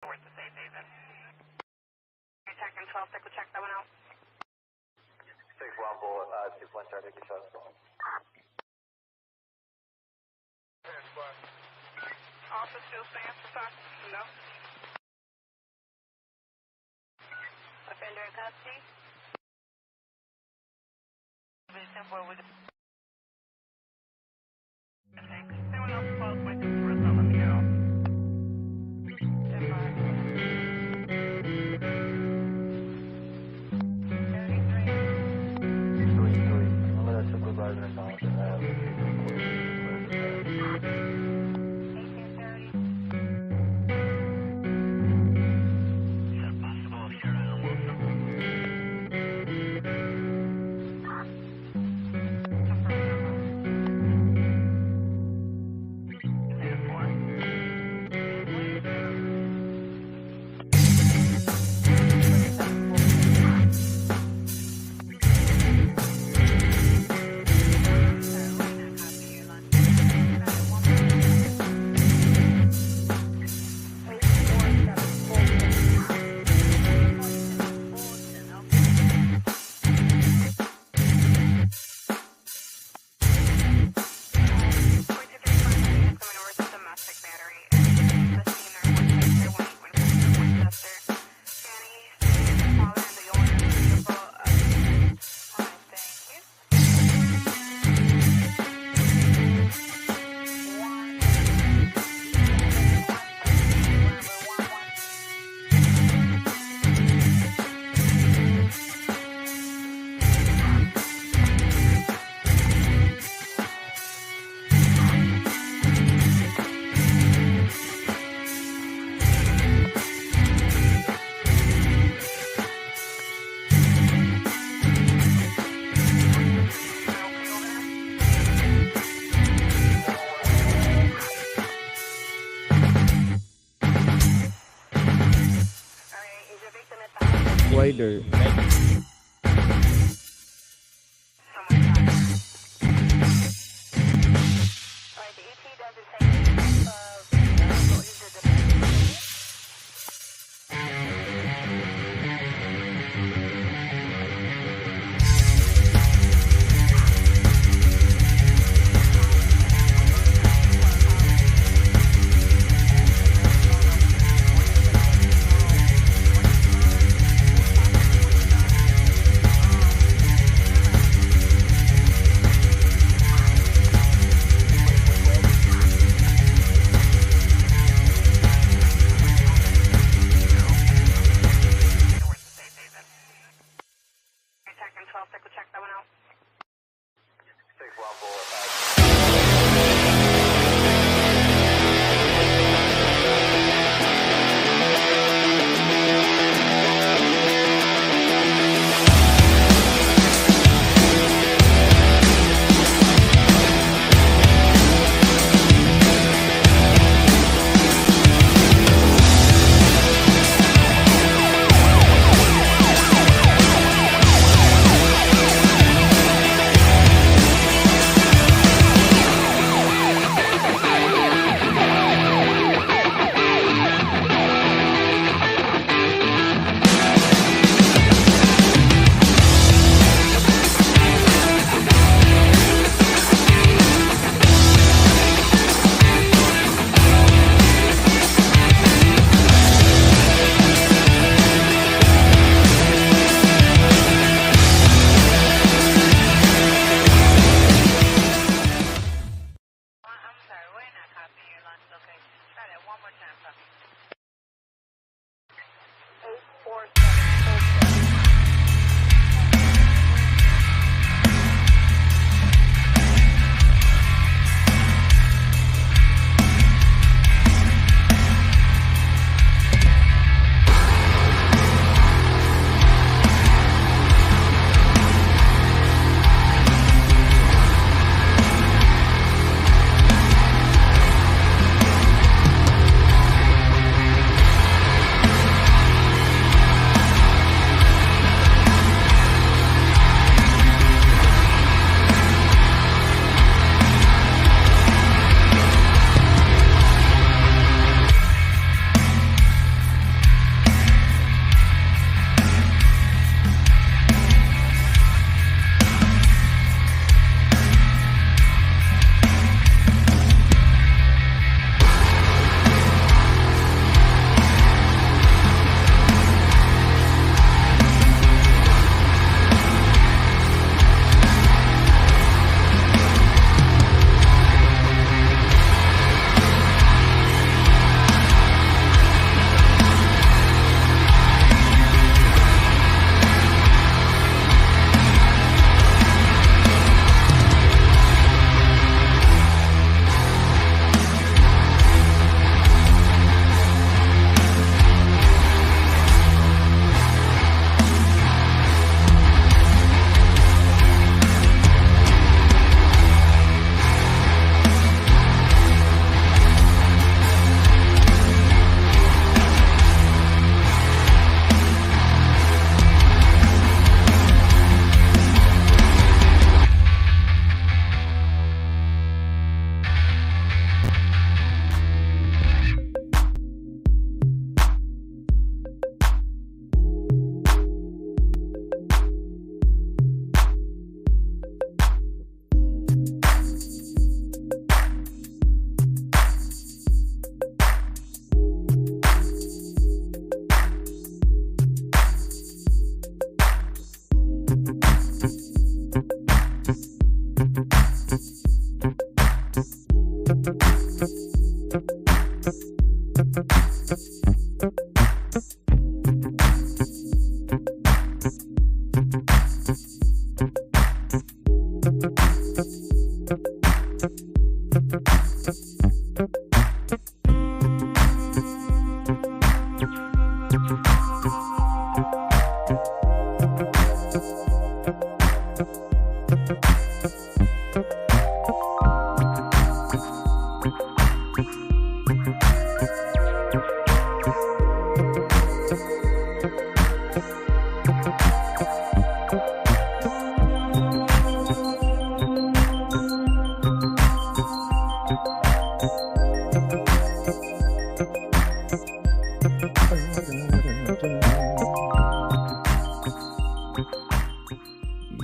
Worth the safe haven. Check and 12, stick with check that one out. 6 1 bullet, 2 point start, take your shots. Office still stands for time? No. Offender in custody. Thanks. Anyone else close my sister, so let me know. Stand by. 33. Remember that supervisor and knowledge that I have. 1830. Later.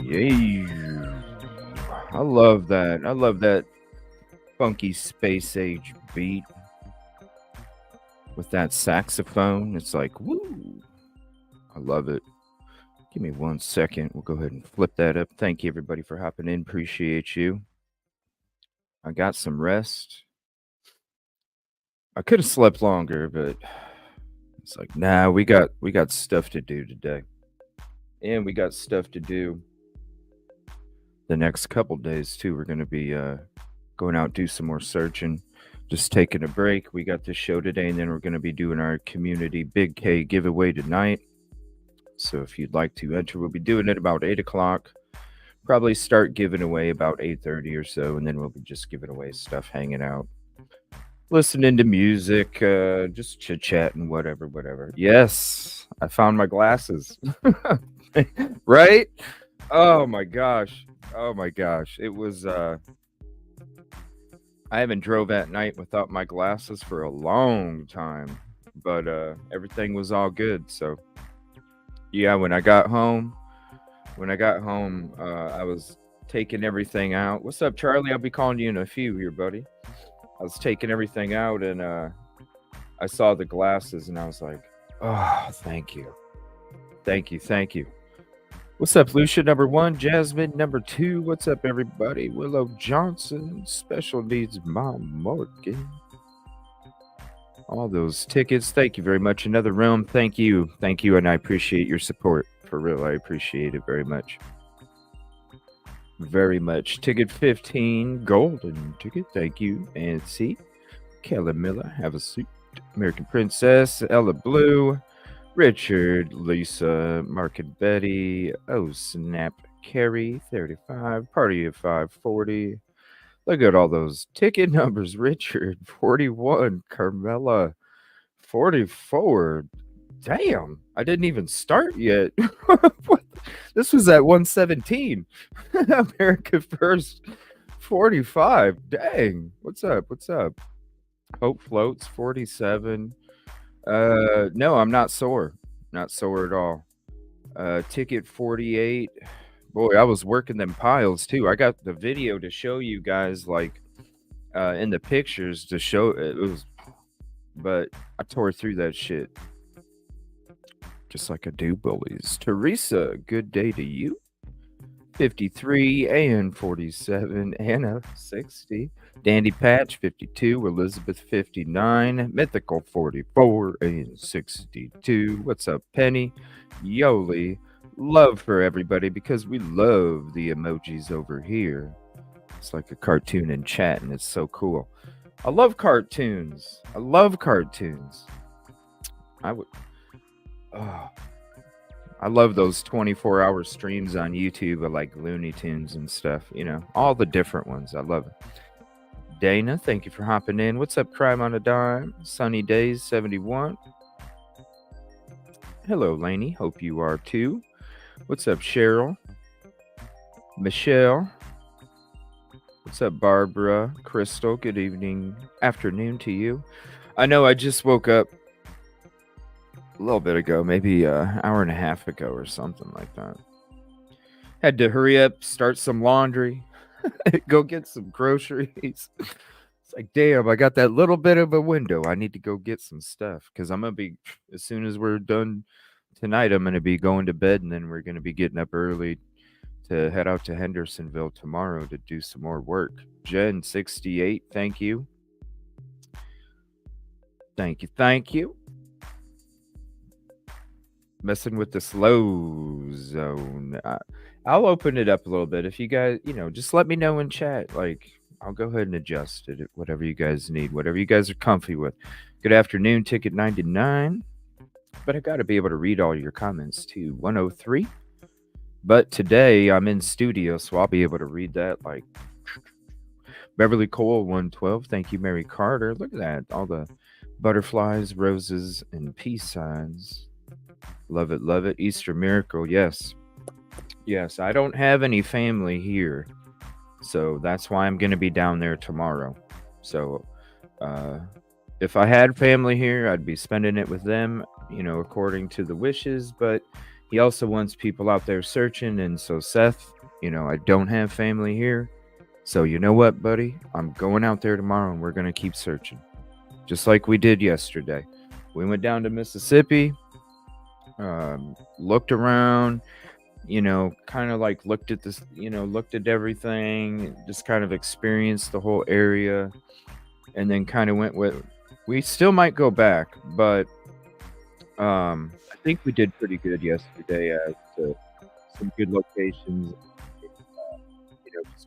Yeah. I love that. I love that funky space age beat with that saxophone. It's like, woo. I love it. Give me 1 second. We'll go ahead and flip that up. Thank you, everybody, for hopping in. Appreciate you. I got some rest. I could have slept longer, but it's like, nah, we got stuff to do today. And we got stuff to do the next couple days too. We're gonna be going out, do some more searching, just taking a break. We got this show today, and then we're gonna be doing our community Big K giveaway tonight. So if you'd like to enter, we'll be doing it about 8 o'clock. Probably start giving away about 8:30 or so, and then we'll be just giving away stuff, hanging out, listening to music, just chit chatting, whatever. Yes, I found my glasses. Right? Oh my gosh. It was I haven't drove at night without my glasses for a long time. But everything was all good. So yeah, when I got home, I was taking everything out. What's up, Charlie? I'll be calling you in a few here, buddy. I was taking everything out, and I saw the glasses, and I was like, oh, thank you. What's up, Lucia number 1, Jasmine number 2? What's up, everybody? Willow Johnson, special needs Mom Morgan. All those tickets, thank you very much. Another room, thank you, and I appreciate your support. For real, I appreciate it very much. Ticket 15, golden ticket, thank you. And see, Kelly Miller, have a seat. American Princess, Ella Blue, Richard, Lisa, Mark and Betty, oh snap, Carrie, 35, Party of 540. Look at all those ticket numbers. Richard, 41, Carmela, 44. Damn, I didn't even start yet. This was at 117. America First, 45. Dang, what's up? Hope Floats, 47. No, I'm not sore. Not sore at all. Ticket 48. Boy, I was working them piles too. I got the video to show you guys, like in the pictures to show it was, but I tore through that shit. Just like I do, bullies. Teresa, good day to you. 53 and 47. Anna, 60. Dandy Patch, 52. Elizabeth, 59. Mythical, 44 and 62. What's up, Penny? Yoli. Love for everybody because we love the emojis over here. It's like a cartoon in chat, and it's so cool. I love cartoons. I love those 24-hour streams on YouTube of like Looney Tunes and stuff, all the different ones. I love it. Dana, thank you for hopping in. What's up, Crime on a Dime? Sunny Days 71. Hello, Lainey. Hope you are too. What's up, Cheryl? Michelle. What's up, Barbara? Crystal, good afternoon to you. I know I just woke up a little bit ago, maybe an hour and a half ago or something like that. Had to hurry up, start some laundry, go get some groceries. It's like, damn, I got that little bit of a window. I need to go get some stuff because I'm going to be, as soon as we're done tonight, I'm going to be going to bed, and then we're going to be getting up early to head out to Hendersonville tomorrow to do some more work. Jen, 68, thank you. Thank you. Messing with the slow zone. I'll open it up a little bit. If you guys, just let me know in chat. Like, I'll go ahead and adjust it, whatever you guys need, whatever you guys are comfy with. Good afternoon, ticket 99. But I got to be able to read all your comments too. 103. But today I'm in studio, so I'll be able to read that. Like Beverly Cole, 112. Thank you, Mary Carter. Look at that. All the butterflies, roses, and peace signs. Love it. Easter Miracle, yes. I don't have any family here, so that's why I'm going to be down there tomorrow. So If I had family here, I'd be spending it with them, according to the wishes. But he also wants people out there searching. And so, Seth, I don't have family here. So, you know what, buddy? I'm going out there tomorrow and we're going to keep searching. Just like we did yesterday. We went down to Mississippi, looked around, kind of like looked at this, looked at everything, just kind of experienced the whole area, and then kind of went with. We still might go back, but I think we did pretty good yesterday as to some good locations. Just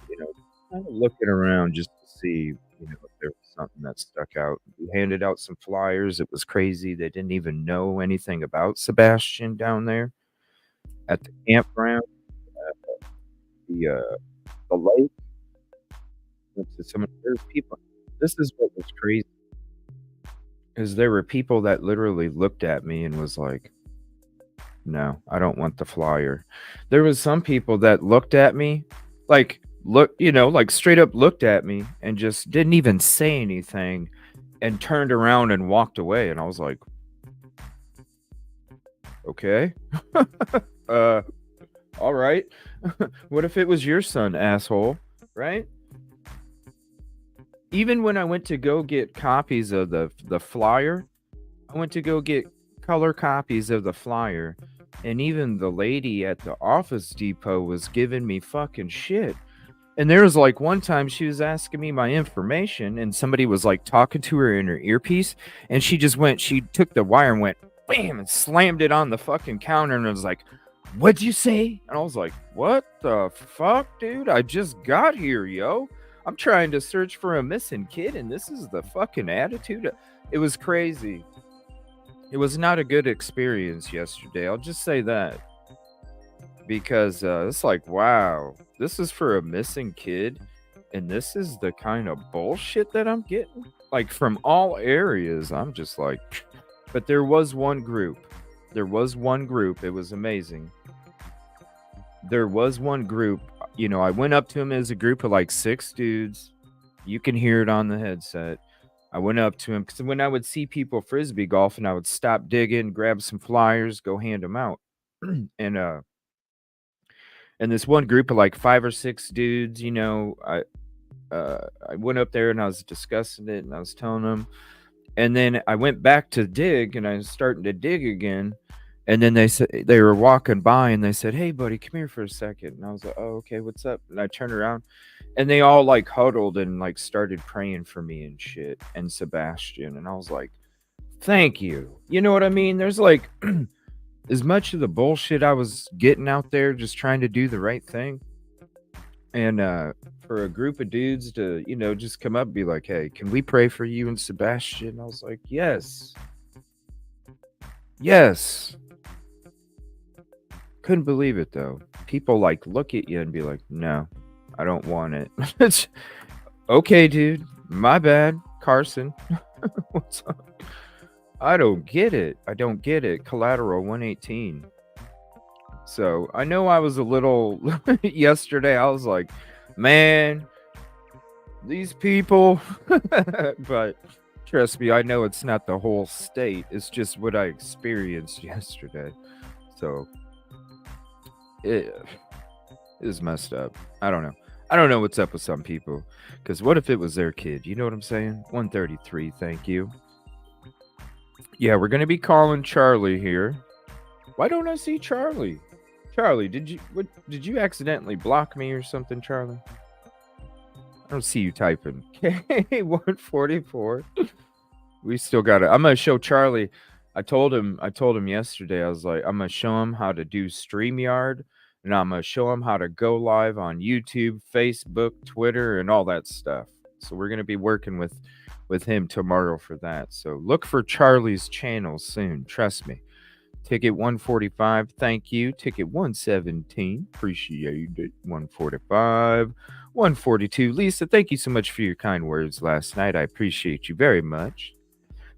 you know, kind of looking around just to see, if there was something that stuck out. We handed out some flyers. It was crazy. They didn't even know anything about Sebastian down there at the campground, the lake. Went to some. There's people. This is what was crazy, is there were people that literally looked at me and was like, "No, I don't want the flyer." There was some people that looked at me, like straight up looked at me and just didn't even say anything and turned around and walked away. And I was like, "Okay, uh, all right." What if it was your son, asshole? Right? Even when I went to go get copies of the flyer, I went to go get color copies of the flyer, and even the lady at the Office Depot was giving me fucking shit. And there was like one time she was asking me my information, and somebody was like talking to her in her earpiece, and she took the wire and went bam and slammed it on the fucking counter, and was like, "What'd you say?" And I was like, "What the fuck, dude? I just got here, yo. I'm trying to search for a missing kid, and this is the fucking attitude." It was crazy. It was not a good experience yesterday. I'll just say that. Because it's like, wow, this is for a missing kid, and this is the kind of bullshit that I'm getting, like from all areas. I'm just like, but there was one group. There was one group. It was amazing. There was one group. I went up to him as a group of like 6 dudes. You can hear it on the headset. I went up to him because when I would see people frisbee golfing, I would stop digging, grab some flyers, go hand them out. and this one group of like 5 or 6 dudes, I went up there and I was discussing it and I was telling them, and then I went back to dig and I was starting to dig again, and then they said they were walking by and they said, "Hey, buddy, come here for a second." And I was like, "Oh, okay, what's up?" And I turned around, and they all like huddled and like started praying for me and shit and Sebastian, and I was like, "Thank you." You know what I mean? There's like as much of the bullshit I was getting out there just trying to do the right thing. And for a group of dudes to, just come up and be like, "Hey, can we pray for you and Sebastian?" I was like, "Yes. Yes." Couldn't believe it though. People like look at you and be like, "No, I don't want it." It's okay, dude. My bad, Carson. What's up? I don't get it. I don't get it. Collateral 118. So I know I was a little yesterday. I was like, man, these people. But trust me, I know it's not the whole state. It's just what I experienced yesterday. So it is messed up. I don't know. I don't know what's up with some people. Because what if it was their kid? You know what I'm saying? 133. Thank you. Yeah, we're going to be calling Charlie here. Why don't I see Charlie? Charlie, did you accidentally block me or something, Charlie? I don't see you typing. Okay, 144. We still got it. I'm gonna show Charlie. I told him yesterday, I was like, I'm gonna show him how to do StreamYard, and I'm gonna show him how to go live on YouTube, Facebook, Twitter, and all that stuff. So we're gonna be working with him tomorrow for that. So look for Charlie's channel soon. Trust me. Ticket 145, thank you. Ticket 117, appreciate it. 145, 142. Lisa, thank you so much for your kind words last night. I appreciate you very much.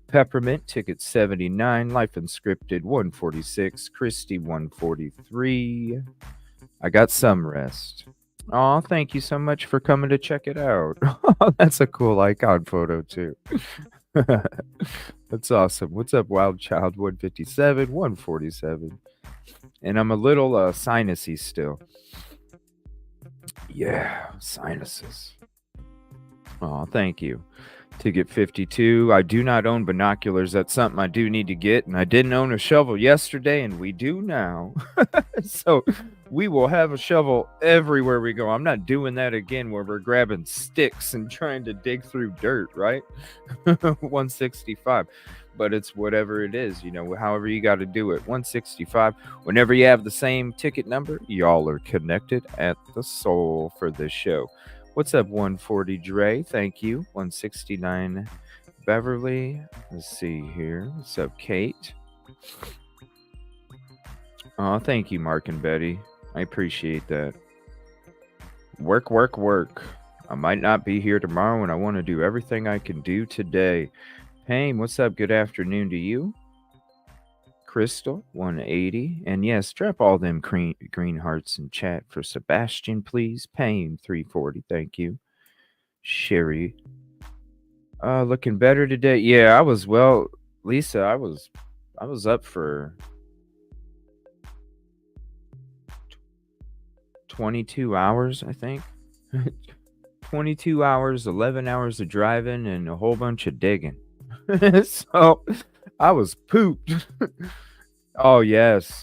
Peppermint, ticket 79. Life Unscripted, 146. Christy, 143. I got some rest. Oh, thank you so much for coming to check it out. That's a cool icon photo too. That's awesome. What's up, Wild Child 157, 147? And I'm a little sinusy still. Yeah, sinuses. Oh, thank you. Ticket 52. I do not own binoculars. That's something I do need to get. And I didn't own a shovel yesterday, and we do now. So we will have a shovel everywhere we go. I'm not doing that again where we're grabbing sticks and trying to dig through dirt, right? 165. But it's whatever it is, however you got to do it. 165. Whenever you have the same ticket number, y'all are connected at the soul for this show. What's up, 140 Dre? Thank you. 169 Beverly. Let's see here. What's up, Kate? Oh, thank you, Mark and Betty. I appreciate that. Work, work, work. I might not be here tomorrow, and I want to do everything I can do today. Payne, what's up? Good afternoon to you. Crystal, 180. And yes, drop all them green hearts in chat for Sebastian, please. Payne, 340. Thank you. Sherry. Looking better today. Yeah, Lisa, I was up for 22 hours, I think. 22 hours, 11 hours of driving, and a whole bunch of digging. So I was pooped. Oh, yes.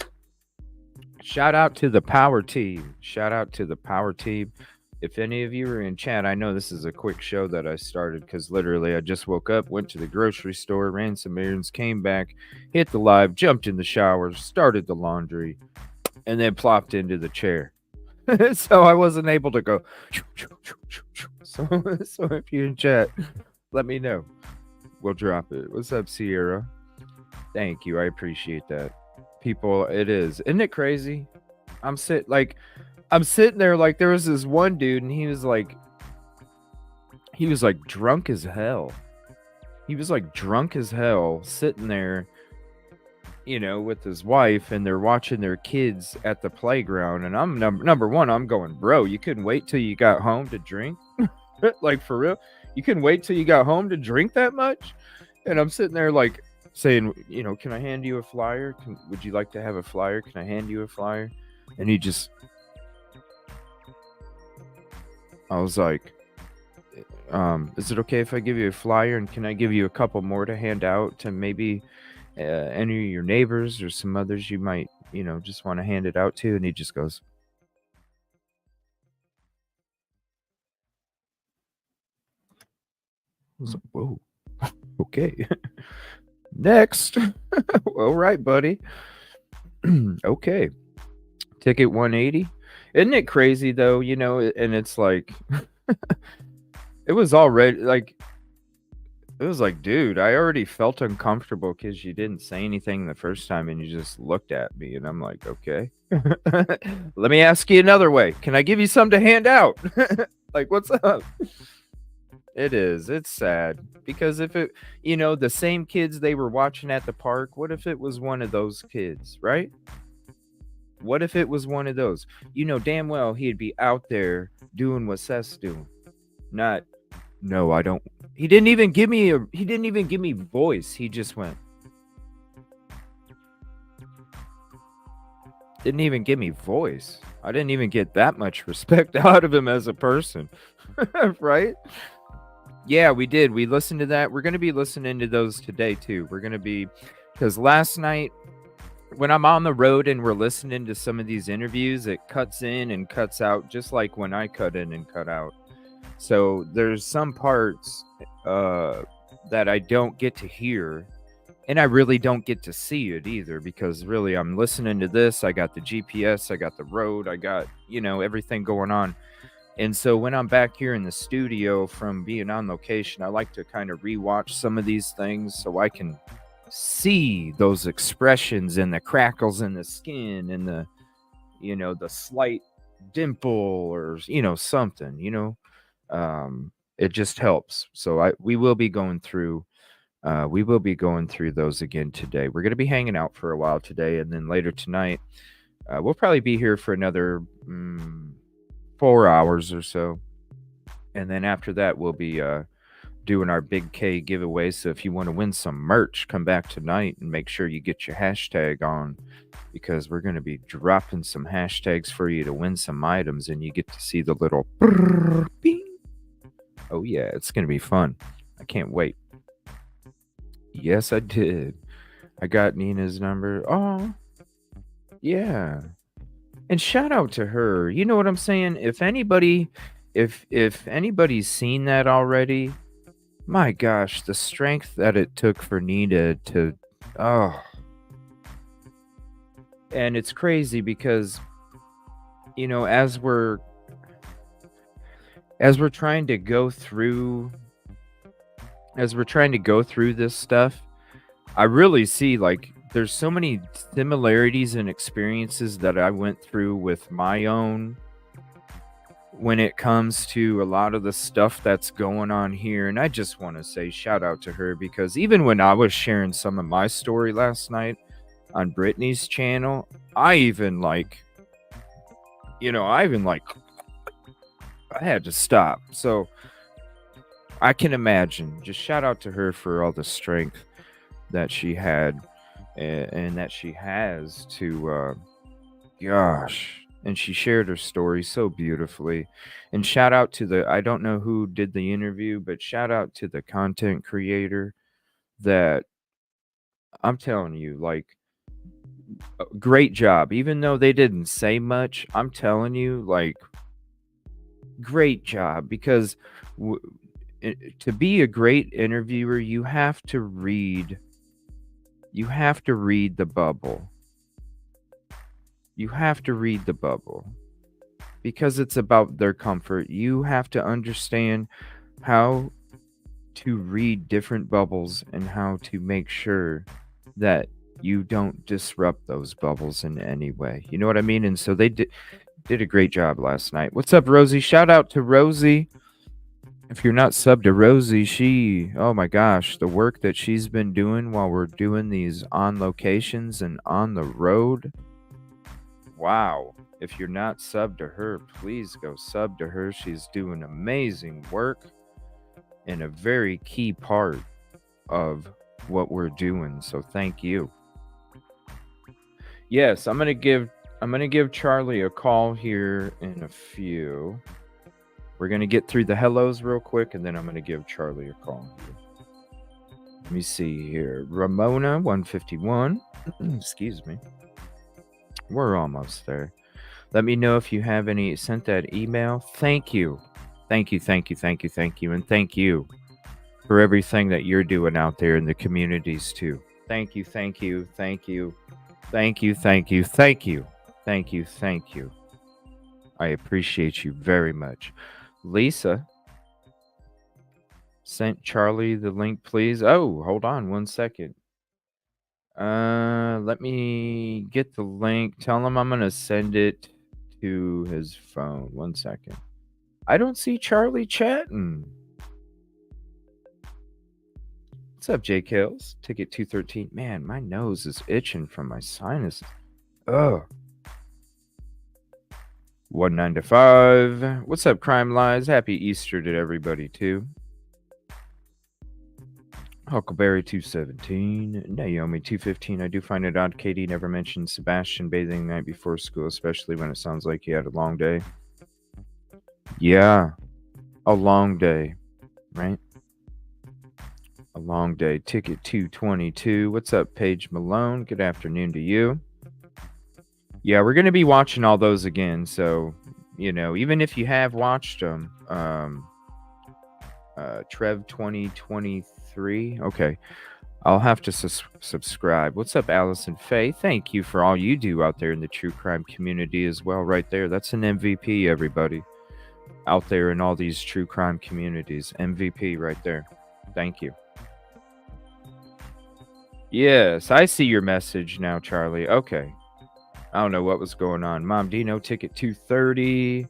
Shout out to the power team. If any of you are in chat, I know this is a quick show that I started because literally I just woke up, went to the grocery store, ran some errands, came back, hit the live, jumped in the shower, started the laundry, and then plopped into the chair. So I wasn't able to go. So if you're in chat, let me know. We'll drop it. What's up, Sierra? Thank you. I appreciate that. People, isn't it crazy? I'm sitting there like there was this one dude and he was like drunk as hell. He was like drunk as hell sitting there, with his wife, and they're watching their kids at the playground. And I'm number one, I'm going, bro, you couldn't wait till you got home to drink? Like, for real? You couldn't wait till you got home to drink that much? And I'm sitting there like saying, can I hand you a flyer? Would you like to have a flyer? Can I hand you a flyer? And I was like, is it okay if I give you a flyer? And can I give you a couple more to hand out to maybe any of your neighbors or some others you might, just want to hand it out to? And he just goes, I was like, whoa, okay. Next. All right, buddy. Okay. Ticket 180. Isn't it crazy though? And it's like, it was already like, dude, I already felt uncomfortable because you didn't say anything the first time and you just looked at me. And I'm like, okay, let me ask you another way. Can I give you some to hand out? Like, what's up? It's sad because if it, the same kids they were watching at the park, what if it was one of those kids, right? What if it was one of those? Damn well he'd be out there doing what Seth's doing. No, I don't. He didn't even give me voice. He just went. Didn't even give me voice. I didn't even get that much respect out of him as a person. Right? Yeah, we did. We listened to that. We're going to be listening to those today too. Because last night when I'm on the road and we're listening to some of these interviews, it cuts in and cuts out just like when I cut in and cut out. So there's some parts that I don't get to hear, and I really don't get to see it either, because really I'm listening to this. I got the GPS, I got the road, I got, everything going on. And so when I'm back here in the studio from being on location, I like to kind of rewatch some of these things so I can see those expressions and the crackles in the skin and the, the slight dimple or, something, it just helps. So we will be going through those again today. We're going to be hanging out for a while today, and then later tonight we'll probably be here for another 4 hours or so. And then after that, we'll be doing our Big K giveaway. So if you want to win some merch, come back tonight and make sure you get your hashtag on, because we're going to be dropping some hashtags for you to win some items, and you get to see the little bing. Oh, yeah, it's going to be fun. I can't wait. Yes, I did. I got Nina's number. Oh, yeah. And shout out to her. You know what I'm saying? If anybody's seen that already, my gosh, the strength that it took for Nina to and it's crazy because, you know, as we're trying to go through this stuff, I really see, like, there's so many similarities and experiences that I went through with my own when it comes to a lot of the stuff that's going on here. And I just want to say shout out to her, because even when I was sharing some of my story last night on Brittany's channel, I had to stop. So I can imagine. Just shout out to her for all the strength that she had and that she has to, gosh. And she shared her story so beautifully. And shout out to I don't know who did the interview, but shout out to the content creator that, I'm telling you, like, great job. Even though they didn't say much, I'm telling you, like, great job. Because to be a great interviewer, you have to read the bubble. You have to read the bubble, because it's about their comfort. You have to understand how to read different bubbles and how to make sure that you don't disrupt those bubbles in any way. You know what I mean? And so they did a great job last night. What's up, Rosie? Shout out to Rosie. If you're not subbed to Rosie, oh my gosh, the work that she's been doing while we're doing these on locations and on the road. Wow. If you're not subbed to her, please go sub to her. She's doing amazing work and a very key part of what we're doing. So thank you. Yes, I'm gonna give Charlie a call here in a few. We're gonna get through the hellos real quick, and then I'm gonna give Charlie a call. Let me see here. Ramona 151. Excuse me. We're almost there. Let me know if you have sent that email. Thank you. Thank you. And thank you for everything that you're doing out there in the communities too. Thank you. I appreciate you very much. Lisa sent Charlie the link, please. Oh, hold on 1 second. Let me get the link. Tell him I'm gonna send it to his phone. 1 second. I don't see Charlie chatting. What's up, J Kills? Ticket 213. Man, my nose is itching from my sinus. Ugh. 195. What's up, Crime Lies? Happy Easter to everybody too. Huckleberry 217, Naomi 215. I do find it odd Katie never mentioned Sebastian bathing the night before school, especially when it sounds like he had a long day. Yeah, a long day, right? A long day. Ticket 222. What's up, Paige Malone? Good afternoon to you. Yeah, we're going to be watching all those again. So, you know, even if you have watched them, Trev 2023. Okay. I'll have to subscribe. What's up, Allison Faye? Thank you for all you do out there in the true crime community as well. Right there. That's an MVP, everybody. Out there in all these true crime communities. MVP right there. Thank you. Yes, I see your message now, Charlie. Okay. I don't know what was going on. Mom Dino, ticket 230.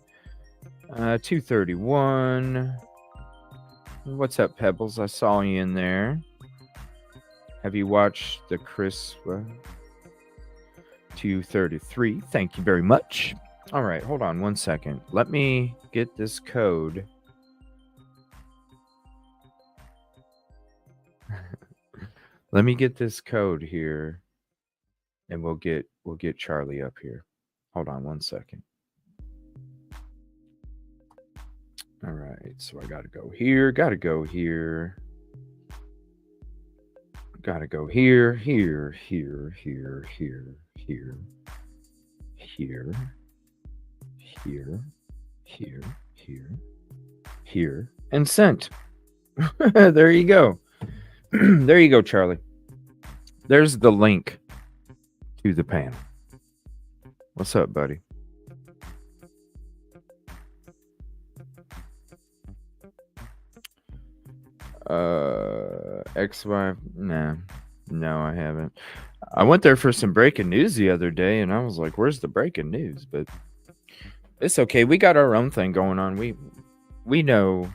231. What's up, Pebbles? I saw you in there. Have you watched the Chris 233? Thank you very much. All right, hold on 1 second. Let me get this code. Let me get this code here, and we'll get Charlie up here. Hold on 1 second. All right, so I gotta go here. Gotta go here. Gotta go here. Here. Here. Here. Here. Here. Here. Here. Here. Here. Here. And sent. There you go. There you go, Charlie. There's the link to the panel. What's up, buddy? Ex-wife? No, I haven't. I went there for some breaking news the other day, and I was like, "Where's the breaking news?" But it's okay. We got our own thing going on. We know.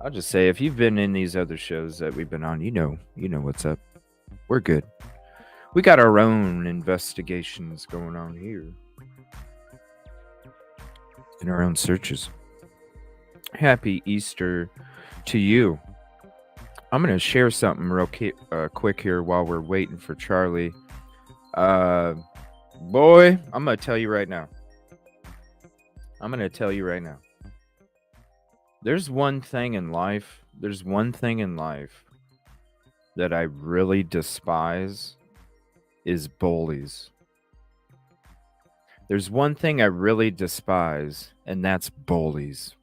I'll just say, if you've been in these other shows that we've been on, you know what's up. We're good. We got our own investigations going on here, and our own searches. Happy Easter to you. I'm going to share something real quick here while we're waiting for Charlie. Boy, I'm going to tell you right now. There's one thing in life that I really despise is bullies. There's one thing I really despise, and that's bullies.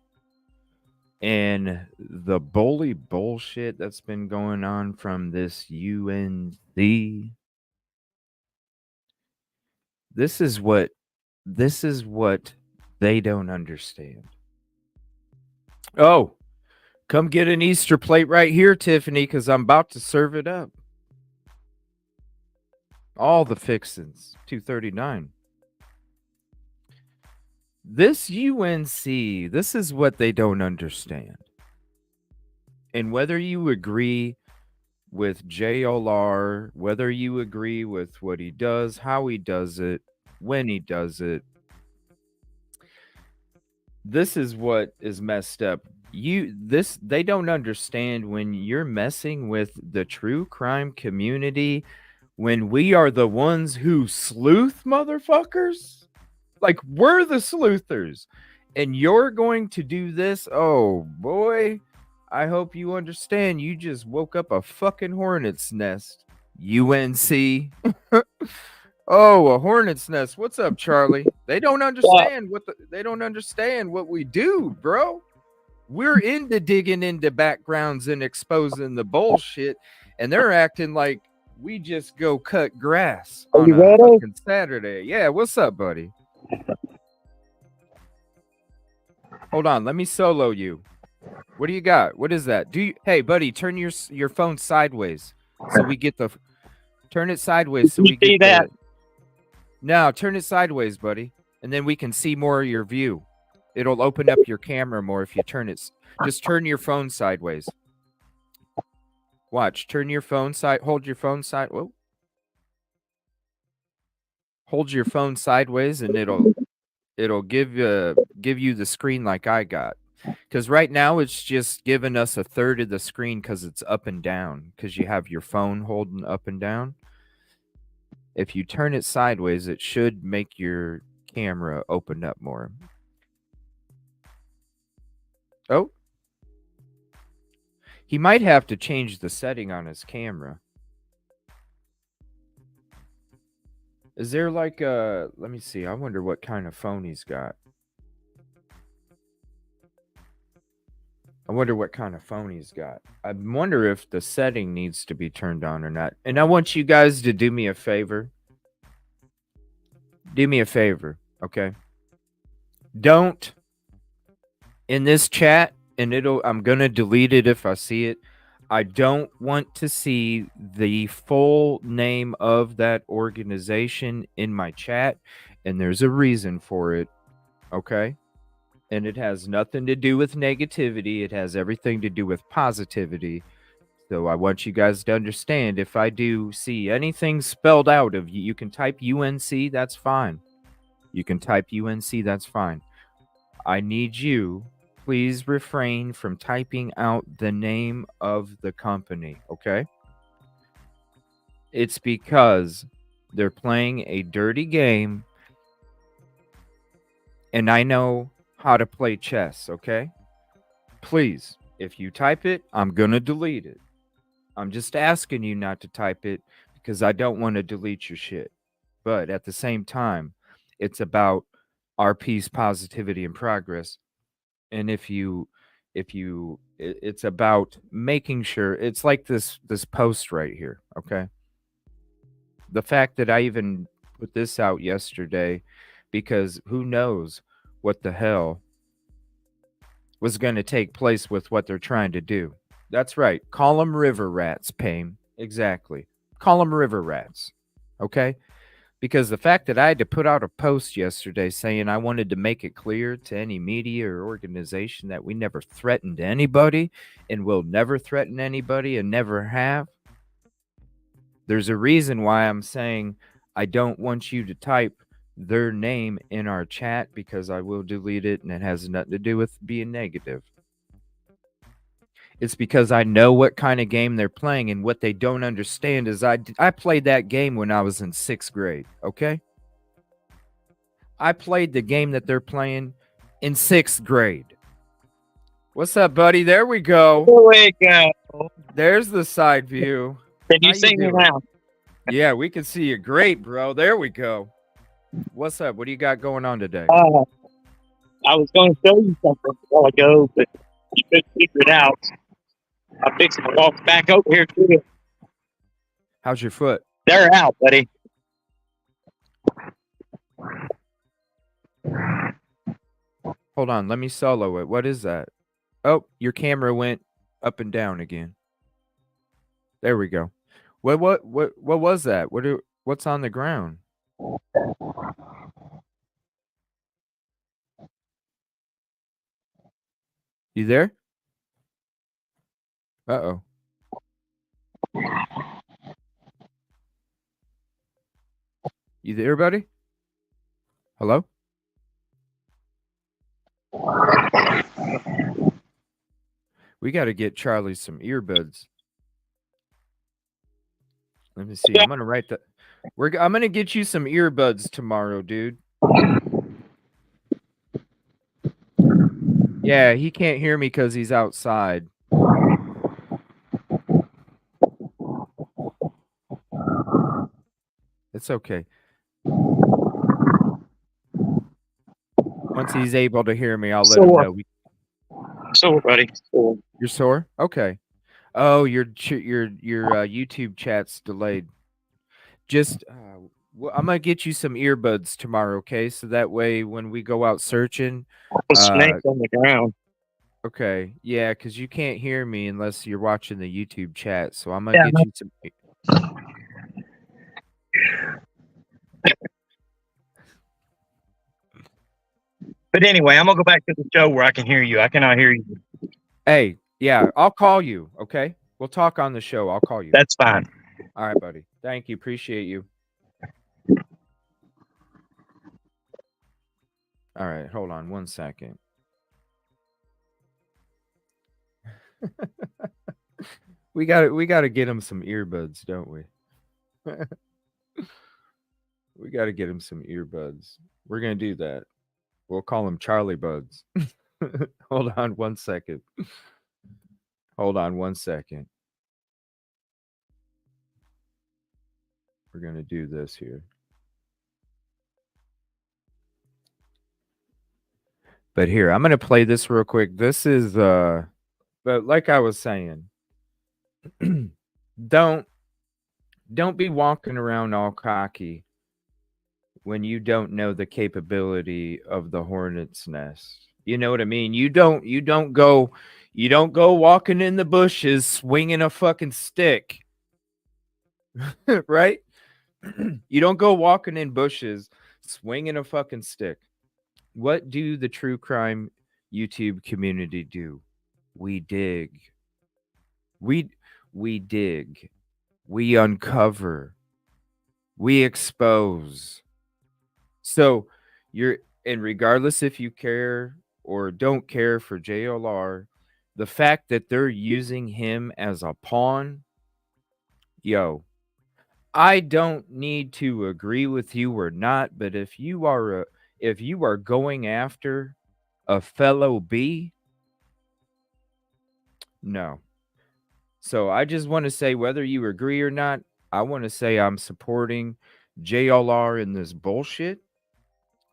And the bully bullshit that's been going on from this UNC, this is what they don't understand. Oh, come get an Easter plate right here, Tiffany, because I'm about to serve it up. All the fixins, $2.39. This UNC, this is what they don't understand. And whether you agree with JLR, whether you agree with what he does, how he does it, when he does it, this is what is messed up. They don't understand when you're messing with the true crime community, when we are the ones who sleuth motherfuckers. Like, we're the sleuthers, and you're going to do this. Oh boy, I hope you understand. You just woke up a fucking hornet's nest. UNC. Oh, a hornet's nest. What's up, Charlie? They don't understand they don't understand what we do, bro. We're into digging into backgrounds and exposing the bullshit, and they're acting like we just go cut grass on a fucking Saturday. Yeah, what's up, buddy? Hold on, let me solo you. What do you got? What is that? Hey, buddy, turn your phone sideways so we get the. Turn it sideways so we get that. No, turn it sideways, buddy, and then we can see more of your view. It'll open up your camera more if you turn it. Just turn your phone sideways. Watch. Turn your phone side. Hold your phone side. Whoa. Hold your phone sideways, and it'll give you the screen like I got. Because right now it's just giving us a third of the screen because it's up and down. Because you have your phone holding up and down. If you turn it sideways, it should make your camera open up more. Oh. He might have to change the setting on his camera. Is there like a... Let me see. I wonder what kind of phone he's got. I wonder if the setting needs to be turned on or not. And I want you guys to do me a favor. Do me a favor, okay? Don't, in this chat, and I'm going to delete it if I see it. I don't want to see the full name of that organization in my chat, and there's a reason for it, okay? And it has nothing to do with negativity. It has everything to do with positivity. So I want you guys to understand, if I do see anything spelled out of you, you can type UNC, that's fine. You can type UNC, that's fine. I need you, please refrain from typing out the name of the company, okay? It's because they're playing a dirty game, and I know how to play chess, okay? Please, if you type it, I'm going to delete it. I'm just asking you not to type it because I don't want to delete your shit. But at the same time, it's about our peace, positivity, and progress. And it's about making sure, it's like this post right here, okay? The fact that I even put this out yesterday, because who knows what the hell was going to take place with what they're trying to do. That's right. Call them river rats, Payne. Exactly. Call them river rats. Okay? Because the fact that I had to put out a post yesterday saying I wanted to make it clear to any media or organization that we never threatened anybody and will never threaten anybody and never have. There's a reason why I'm saying I don't want you to type their name in our chat, because I will delete it and it has nothing to do with being negative. It's because I know what kind of game they're playing, and what they don't understand is I played that game when I was in 6th grade, okay? I played the game that they're playing in 6th grade. What's up, buddy? There we go. There we go. There's the side view. Can you How see me doing? now? Yeah, we can see you great, bro. There we go. What's up? What do you got going on today? I was going to show you something a while ago, but you couldn't figure it out. I'm fixing to walk back over here to you. How's your foot? They're out, buddy. Hold on, let me solo it. What is that? Oh, your camera went up and down again. There we go. What was that? What's on the ground? You there? Uh-oh. You there, buddy? Hello? We got to get Charlie some earbuds. Let me see. I'm going to write that. I'm going to get you some earbuds tomorrow, dude. Yeah, he can't hear me because he's outside. It's okay. Once he's able to hear me, I'll let him know. Sore, buddy. Sore. You're sore? Okay. Oh, your YouTube chat's delayed. Just, I'm gonna get you some earbuds tomorrow, okay? So that way, when we go out searching, Snakes on the ground. Okay, yeah, because you can't hear me unless you're watching the YouTube chat. So I'm gonna get you some. But anyway, I'm gonna go back to the show where I can hear you. I cannot hear you. Hey, yeah, I'll call you. Okay, we'll talk on the show. I'll call you. That's fine. All right, buddy. Thank you. Appreciate you. All right, hold on 1 second. we gotta get him some earbuds, don't we? We gotta get him some earbuds. We're gonna do that. We'll call him Charlie Buds. Hold on 1 second. Hold on 1 second. We're gonna do this here. But here, I'm gonna play this real quick. This is but like I was saying, don't be walking around all cocky when you don't know the capability of the hornet's nest. You know what I mean? You don't go walking in the bushes swinging a fucking stick. Right? You don't go walking in bushes swinging a fucking stick. What do the true crime YouTube community do? We dig. We we dig, we uncover, we expose. So and regardless if you care or don't care for JLR, the fact that they're using him as a pawn, yo, I don't need to agree with you or not, but if you are going after a fellow B, no. So I just want to say, whether you agree or not, I want to say I'm supporting JLR in this bullshit.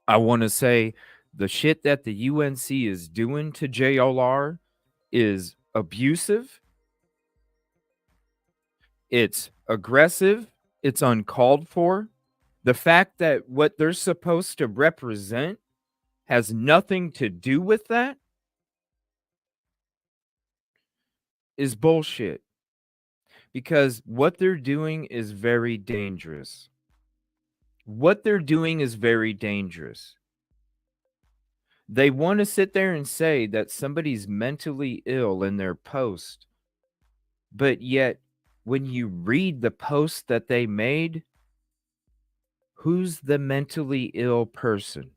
I want to say the shit that the UNC is doing to JLR is abusive. It's aggressive. It's uncalled for. The fact that what they're supposed to represent has nothing to do with that is bullshit. Because what they're doing is very dangerous. What they're doing is very dangerous. They want to sit there and say that somebody's mentally ill in their post, but yet when you read the post that they made, who's the mentally ill person?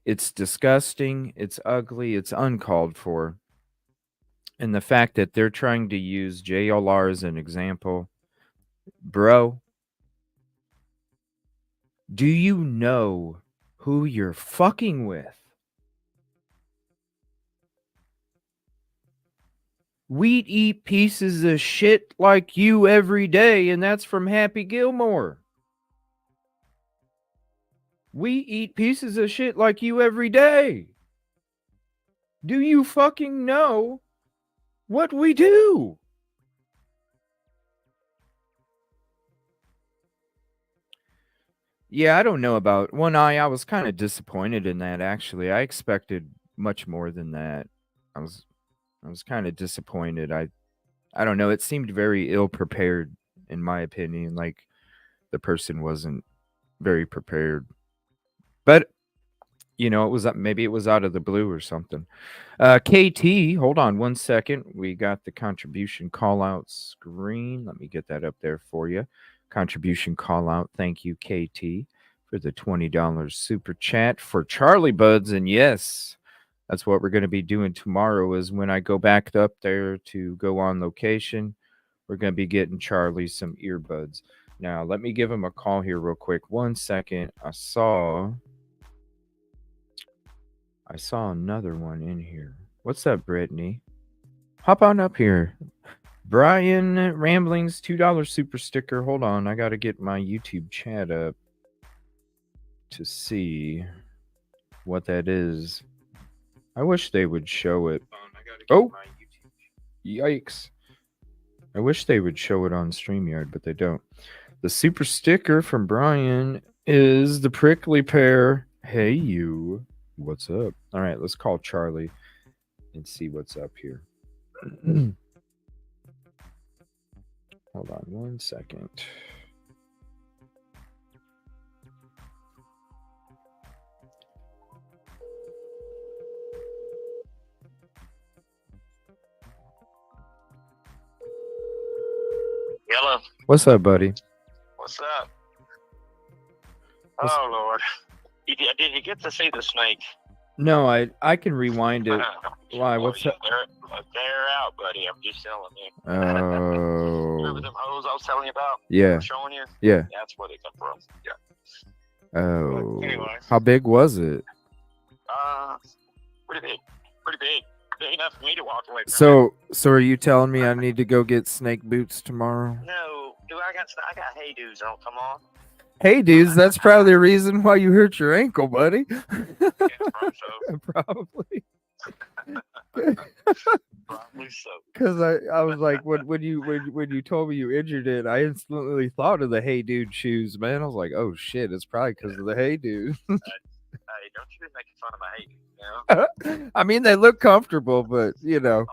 It's disgusting, it's ugly, it's uncalled for. And the fact that they're trying to use JLR as an example, bro, do you know who you're fucking with? We eat pieces of shit like you every day, and that's from Happy Gilmore. We eat pieces of shit like you every day. Do you fucking know what we do? Yeah, I don't know about One Eye. I was kind of disappointed in that, actually. I expected much more than that. I was kind of disappointed. I don't know. It seemed very ill prepared, in my opinion. Like the person wasn't very prepared. But it was maybe it was out of the blue or something. KT, hold on one second. We got the contribution call out screen. Let me get that up there for you. Contribution call out. Thank you, KT, for the $20 super chat for Charlie Buds. And yes, that's what we're going to be doing tomorrow is when I go back up there to go on location, we're going to be getting Charlie some earbuds. Now, let me give him a call here real quick. 1 second. I saw another one in here. What's up, Brittany? Hop on up here. Brian Ramblings, $2 super sticker. Hold on. I got to get my YouTube chat up to see what that is. I wish they would show it. Oh, yikes. I wish they would show it on StreamYard, but they don't. The super sticker from Brian is the prickly pear. Hey, you. What's up? All right, let's call Charlie and see what's up here. Hold on 1 second. Hello. What's up, buddy? What's up? Oh, Lord. Did you get to see the snake? No, I can rewind it. Why? Well, What's up? They're out, buddy. I'm just telling you. Oh. Remember them hoes I was telling you about? Yeah. Showing you? Yeah. That's where they come from. Yeah. Oh. Anyway. How big was it? Pretty big. Pretty big. Big enough for me to walk away from. So are you telling me I need to go get snake boots tomorrow? No. I got hey dudes. Don't come on. Hey, dudes, that's probably the reason why you hurt your ankle, buddy. Yeah, probably so. Probably. Probably so. Because I was like, when you told me you injured it, I instantly thought of the Hey Dude shoes, man. I was like, oh shit, it's probably because of the Hey Dude. Hey, don't you be making fun of my hey dude, you know? I mean, they look comfortable, but Oh, they're very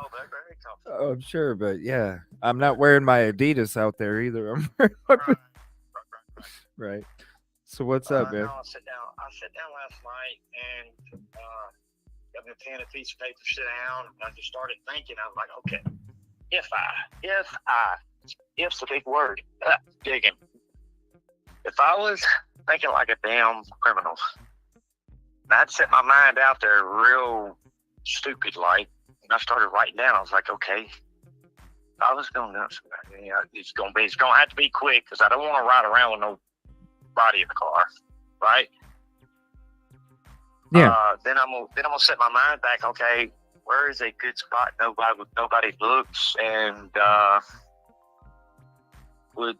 comfortable. I'm sure, but yeah, I'm not wearing my Adidas out there either. I'm wearing my right. So what's up, man? No, I sat down last night and got me a pen and a piece of paper, sit down, and I just started thinking. I was like, okay, if's a big word. Digging. If I was thinking like a damn criminal, and I'd set my mind out there real stupid like, and I started writing down. I was like, okay, if I was going to do something, you know, it's going to have to be quick because I don't want to ride around with no body in the car, right? Yeah. Then I'm gonna set my mind back. Okay, where is a good spot? Nobody looks, and would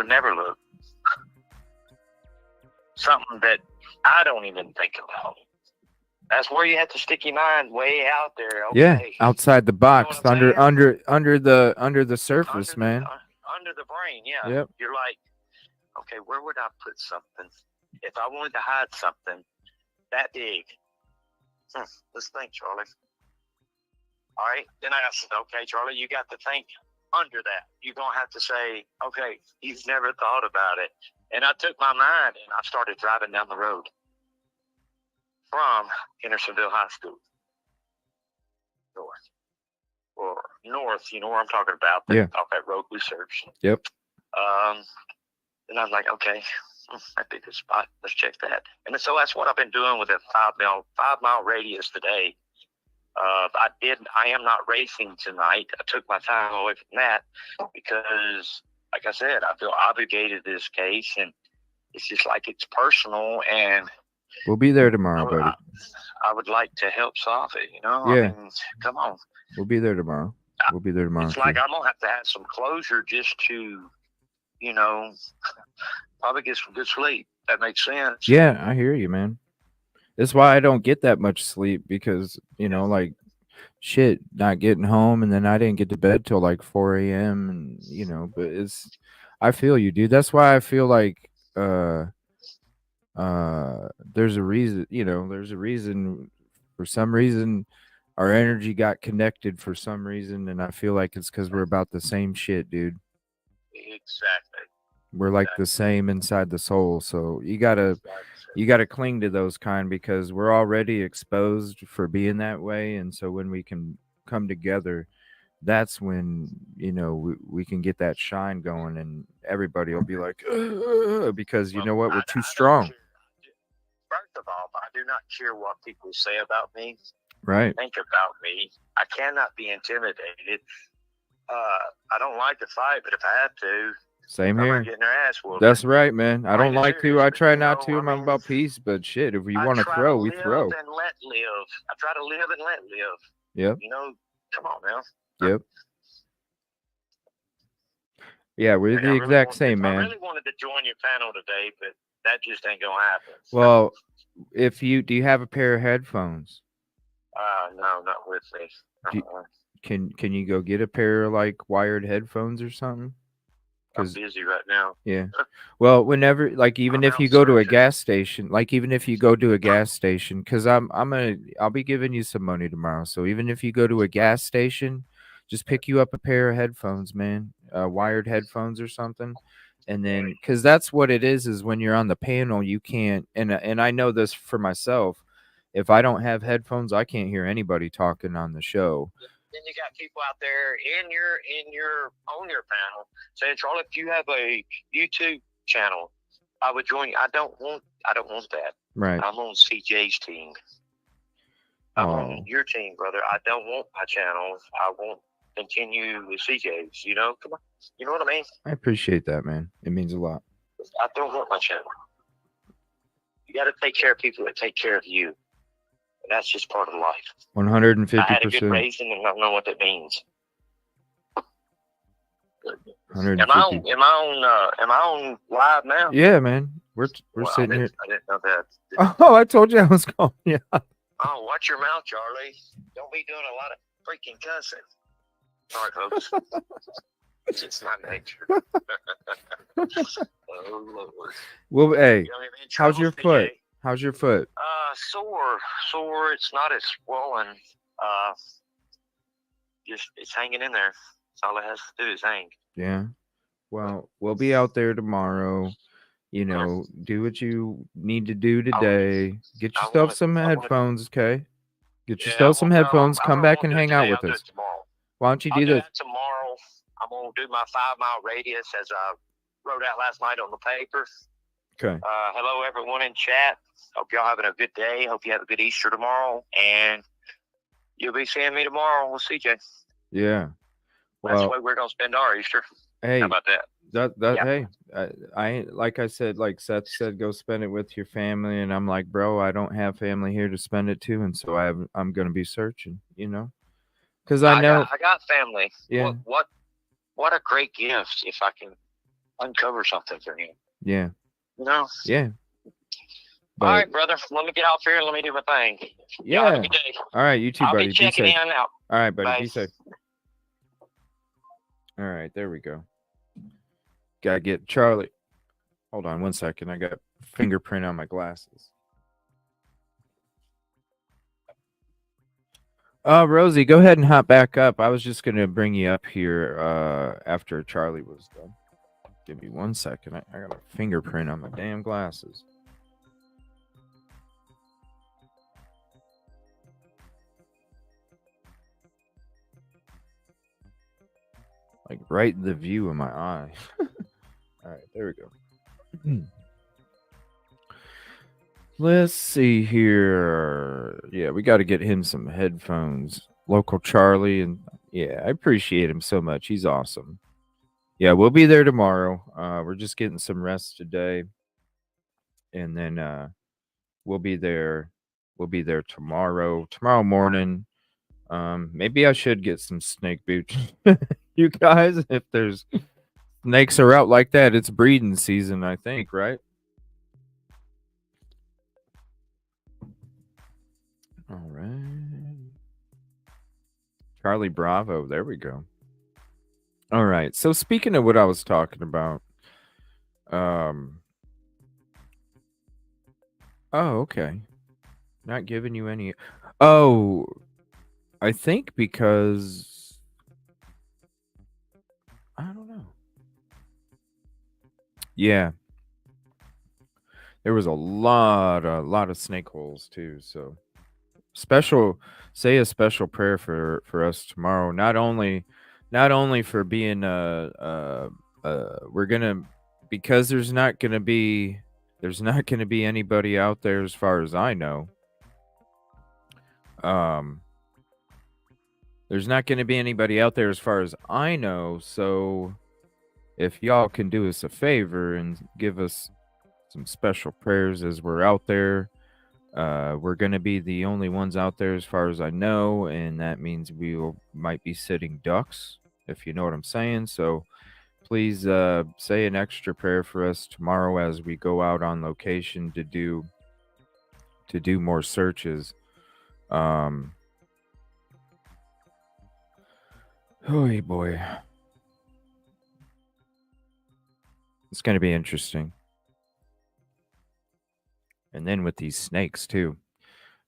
never look. Something that I don't even think about. That's where you have to stick your mind way out there. Okay. Yeah, outside the box, You know what I'm under the surface, man. Under the brain, yeah. Yep. You're like, okay, where would I put something if I wanted to hide something that big? Let's think, Charlie. All right. Then I said, okay, Charlie, you got to think under that. You're going to have to say, okay, you've never thought about it. And I took my mind and I started driving down the road from Hendersonville High School. North, you know where I'm talking about. Yeah. Off that road we searched. Yep. And I was like, okay, that'd be a good spot. Let's check that. And so that's what I've been doing with a 5 mile radius today. I am not racing tonight. I took my time away from that because, like I said, I feel obligated to this case, and it's just like it's personal, and we'll be there tomorrow, buddy. I would like to help solve it, you know? Yeah. I mean, come on. We'll be there tomorrow. It's like I'm going to have some closure just to, you know, probably get some good sleep. That makes sense. Yeah, I hear you, man. That's why I don't get that much sleep because, you know, like, shit, not getting home, and then I didn't get to bed till like 4 a.m. and, you know, but I feel you, dude. That's why I feel like there's a reason, you know, for some reason our energy got connected for some reason, and I feel like it's because we're about the same shit, dude. Exactly. We're like the same inside the soul, so you gotta cling to those kind because we're already exposed for being that way, and so when we can come together, that's when, you know, we can get that shine going, and everybody will be like, because you know what, we're too strong. First of all, I do not care what people say about me. Right. Think about me. I cannot be intimidated. I don't like to fight, but if I have to, same here. getting their ass whooped. That's right, man. I don't like to. I try not to. I'm I mean, about peace, but shit, if you want to throw, we throw. And let live. I try to live and let live. Yep. You know, come on now. Yep. Yeah, we're the exact same, man. I really wanted to join your panel today, but that just ain't gonna happen. Well, do you have a pair of headphones? No, not with me. Can you go get a pair of like wired headphones or something? I'm busy right now. Yeah. Well, whenever, like, even if you go to a gas station, because I'll be giving you some money tomorrow. So even if you go to a gas station, just pick you up a pair of headphones, man, wired headphones or something. And then, because that's what it is when you're on the panel, you can't, and I know this for myself, if I don't have headphones, I can't hear anybody talking on the show. Then you got people out there on your panel saying, Charlie, if you have a YouTube channel, I would join you. I don't want that. Right. I'm on CJ's team. I'm on your team, brother. I don't want my channel. I won't continue with CJ's, you know? Come on. You know what I mean? I appreciate that, man. It means a lot. I don't want my channel. You got to take care of people that take care of you. And that's just part of life. 150%. I had a good raising, and I don't know what that means. 150. Am I on live now? Yeah, man. We're sitting here. I didn't know that. Oh, I told you I was calling you. Oh, watch your mouth, Charlie. Don't be doing a lot of freaking cussing. Sorry, folks. It's my nature. Oh, Lord. Well, hey, You know, how's your foot? How's your foot? Sore. It's not as swollen. Just it's hanging in there. That's all it has to do is hang. Yeah. Well, we'll be out there tomorrow. You know, do what you need to do today. Get yourself some headphones, okay? Get Yeah, yourself some well, no, headphones. I Come really back won't and do it hang out today. with I'll do us. it tomorrow. Why don't you I'll do do this? that tomorrow. I'm gonna do my 5-mile radius as I wrote out last night on the paper. Okay. Hello, everyone in chat. Hope y'all having a good day. Hope you have a good Easter tomorrow, and you'll be seeing me tomorrow with CJ. Yeah. That's the Well, way we're gonna spend our Easter. hey, How about that? Yeah. hey, I like I said, like Seth said, go spend it with your family, and I'm like, bro, I don't have family here to spend it to, and so I'm gonna be searching, because I know, I got family. yeah, What a great gift if I can uncover something for him. yeah, You know. yeah. All right, brother. Let me get off here and let me do my thing. Y'all have a Yeah. good day. All right, you too, I'll buddy. be Be checking safe. in and out. All right, buddy. Bye. Be safe. All right, there we go. Gotta get Charlie. Hold on 1 second. I got fingerprint on my glasses. Rosie, go ahead and hop back up. I was just gonna bring you up here after Charlie was done. Give me 1 second. I got a fingerprint on my damn glasses. Like right in the view of my eye. All right, there we go. Let's see here. Yeah, we got to get him some headphones. Local Charlie, and yeah, I appreciate him so much. He's awesome. Yeah, we'll be there tomorrow. We're just getting some rest today, and then we'll be there. We'll be there tomorrow morning. Maybe I should get some snake boots. You guys, if there's snakes are out like that, it's breeding season, I think, right? All right. Charlie Bravo, there we go. All right. So speaking of what I was talking about, oh, okay. Not giving you any. Oh, I think because I don't know. Yeah, there was a lot of snake holes too. So say a special prayer for us tomorrow. Not only for being we're gonna, because there's not gonna be anybody out there as far as I know. There's not going to be anybody out there as far as I know. So if y'all can do us a favor and give us some special prayers as we're out there, we're going to be the only ones out there as far as I know. And that means might be sitting ducks, if you know what I'm saying. So please say an extra prayer for us tomorrow as we go out on location to do more searches. Oh boy. It's going to be interesting. And then with these snakes too.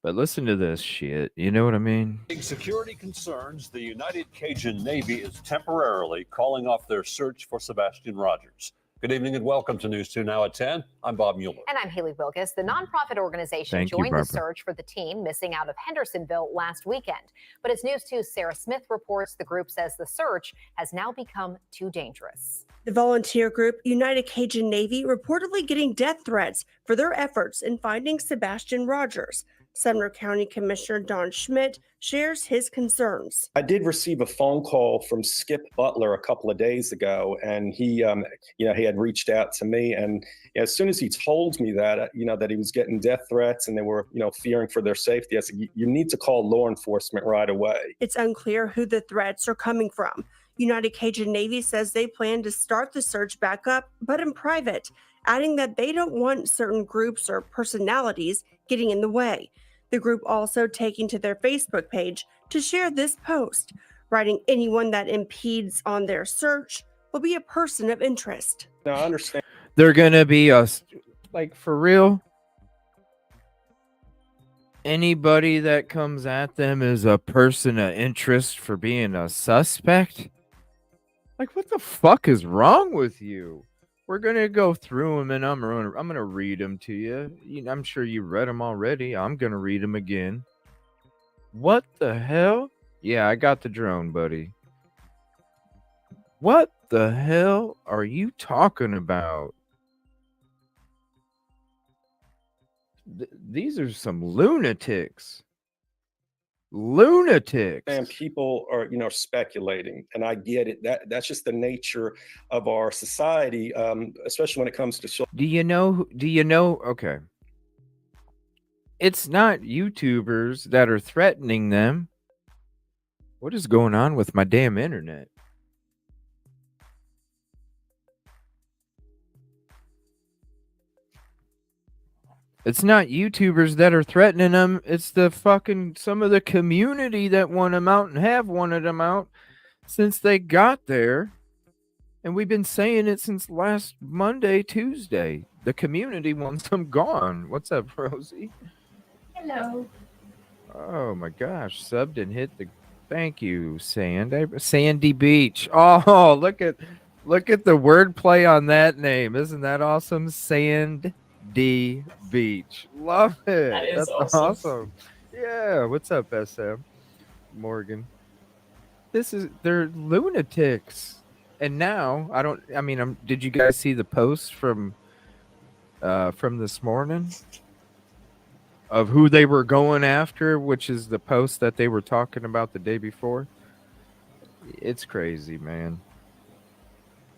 But listen to this shit. You know what I mean? Security concerns, the United Cajun Navy is temporarily calling off their search for Sebastian Rogers. Good evening and welcome to News 2 Now at 10. I'm Bob Mueller. And I'm Haley Wilkes. The nonprofit organization joined the search for the teen missing out of Hendersonville last weekend. But as News 2's Sarah Smith reports, the group says the search has now become too dangerous. The volunteer group United Cajun Navy reportedly getting death threats for their efforts in finding Sebastian Rogers. Sumner County Commissioner Don Schmidt shares his concerns. I did receive a phone call from Skip Butler a couple of days ago, and he had reached out to me. And as soon as he told me that, that he was getting death threats and they were, fearing for their safety, I said, you need to call law enforcement right away. It's unclear who the threats are coming from. United Cajun Navy says they plan to start the search back up, but in private, adding that they don't want certain groups or personalities getting in the way. The group also taking to their Facebook page to share this post, writing anyone that impedes on their search will be a person of interest. Now, I understand. They're going to be like, for real? Anybody that comes at them is a person of interest for being a suspect? Like, what the fuck is wrong with you? We're going to go through them, and I'm going to read them to you. I'm sure you read them already. I'm going to read them again. What the hell? Yeah, I got the drone, buddy. What the hell are you talking about? These are some lunatics. Lunatics. And people are, speculating, and I get it. That's just the nature of our society, especially when it comes to. Do you know? Okay. It's not YouTubers that are threatening them. What is going on with my damn internet? It's not YouTubers that are threatening them. It's the fucking some of the community that want them out and have wanted them out since they got there. And we've been saying it since last Monday, Tuesday. The community wants them gone. What's up, Rosie? Hello. Oh my gosh, subbed and hit the thank you, Sandy Beach. Oh, look at the wordplay on that name. Isn't that awesome? Sandy Beach. Love it. That is That's awesome. Yeah, what's up, SM Morgan? They're lunatics. And now did you guys see the post from this morning of who they were going after, which is the post that they were talking about the day before? It's crazy, man.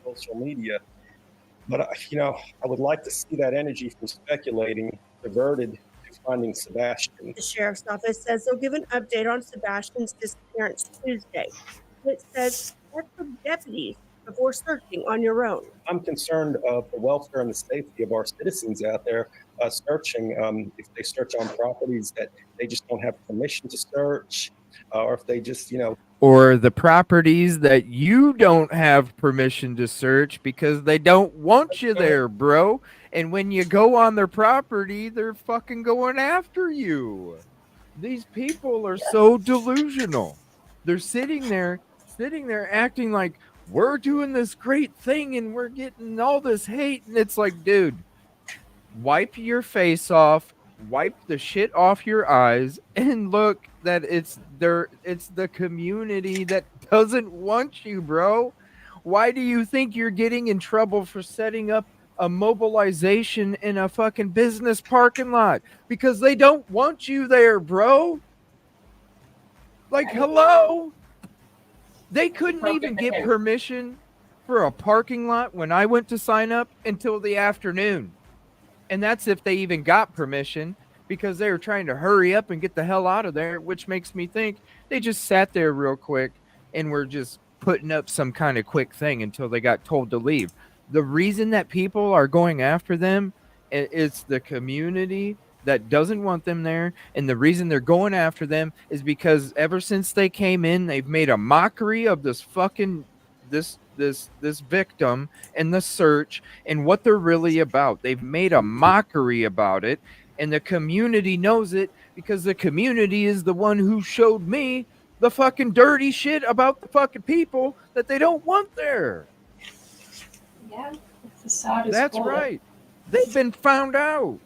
Social media. But, I would like to see that energy from speculating diverted to finding Sebastian. The sheriff's office says they'll give an update on Sebastian's disappearance Tuesday. It says check for deputies before searching on your own. I'm concerned of the welfare and the safety of our citizens out there searching. If they search on properties that they just don't have permission to search, or if they just, or the properties that you don't have permission to search because they don't want you there, bro. And when you go on their property, they're fucking going after you. These people are so delusional. They're sitting there acting like we're doing this great thing and we're getting all this hate. And it's like, dude, wipe your face off, wipe the shit off your eyes, and look that it's the community that doesn't want you, bro. Why do you think you're getting in trouble for setting up a mobilization in a fucking business parking lot? Because they don't want you there, bro. Like, hello? They couldn't even get permission for a parking lot when I went to sign up until the afternoon. And that's if they even got permission, because they were trying to hurry up and get the hell out of there, which makes me think they just sat there real quick and were just putting up some kind of quick thing until they got told to leave. The reason that people are going after them is the community that doesn't want them there, and the reason they're going after them is because ever since they came in, they've made a mockery of this fucking this victim and the search and what they're really about. They've made a mockery about it, and the community knows it because the community is the one who showed me the fucking dirty shit about the fucking people that they don't want there. Yeah, the facade is That's full. right. They've been found out.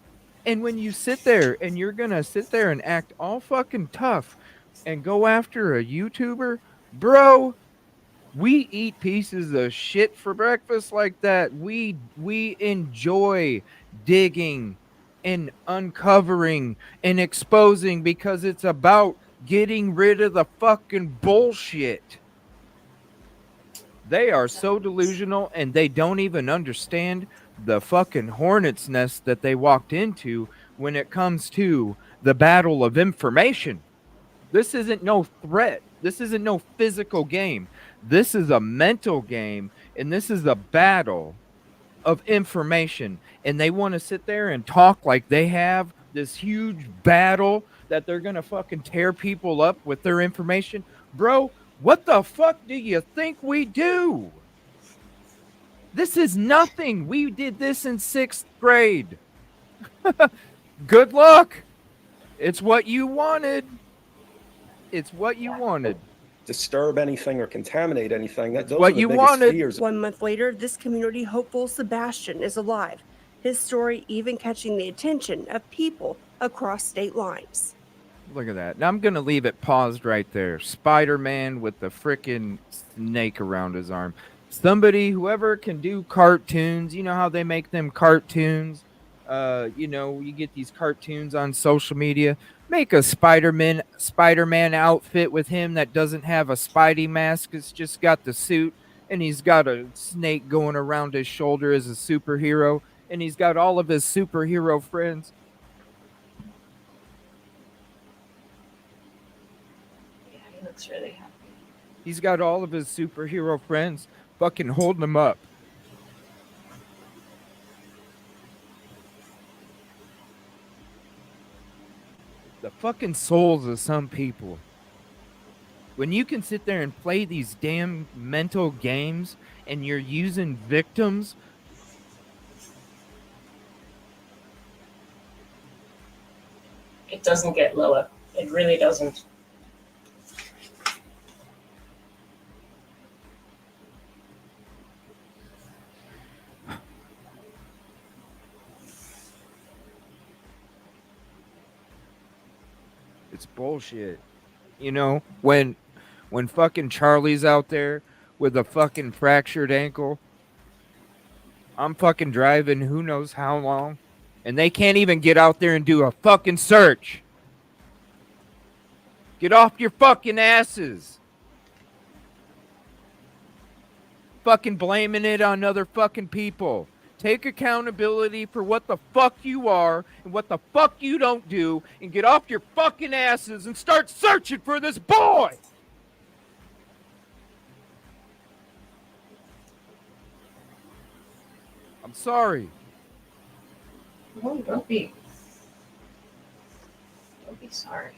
And when you sit there and you're going to sit there and act all fucking tough and go after a YouTuber, bro, we eat pieces of shit for breakfast like that. We enjoy digging and uncovering and exposing because it's about getting rid of the fucking bullshit. They are so delusional, and they don't even understand the fucking hornet's nest that they walked into when it comes to the battle of information. This isn't no threat. This isn't no physical game. This is a mental game, and this is a battle of information. And they want to sit there and talk like they have this huge battle that they're going to fucking tear people up with their information. Bro, what the fuck do you think we do? This is nothing. We did this in 6th grade. Good luck. It's what you wanted. It's what you wanted. Disturb anything or contaminate anything. Those what are the you biggest wanted. fears. 1 month later, this community hopeful Sebastian is alive. His story even catching the attention of people across state lines. Look at that. Now I'm going to leave it paused right there. Spider-Man with the frickin' snake around his arm. Somebody, whoever can do cartoons, you know how they make them cartoons? You get these cartoons on social media. Make a Spider-Man outfit with him that doesn't have a Spidey mask. It's just got the suit, and he's got a snake going around his shoulder as a superhero, and he's got all of his superhero friends. Yeah, he looks really happy. He's got all of his superhero friends fucking holding him up. The fucking souls of some people. When you can sit there and play these damn mental games and you're using victims. It doesn't get lower. It really doesn't. It's bullshit. You know, when fucking Charlie's out there with a fucking fractured ankle, I'm fucking driving who knows how long, and they can't even get out there and do a fucking search. Get off your fucking asses. Fucking blaming it on other fucking people. Take accountability for what the fuck you are and what the fuck you don't do, and get off your fucking asses and start searching for this boy. I'm sorry. No, don't be sorry.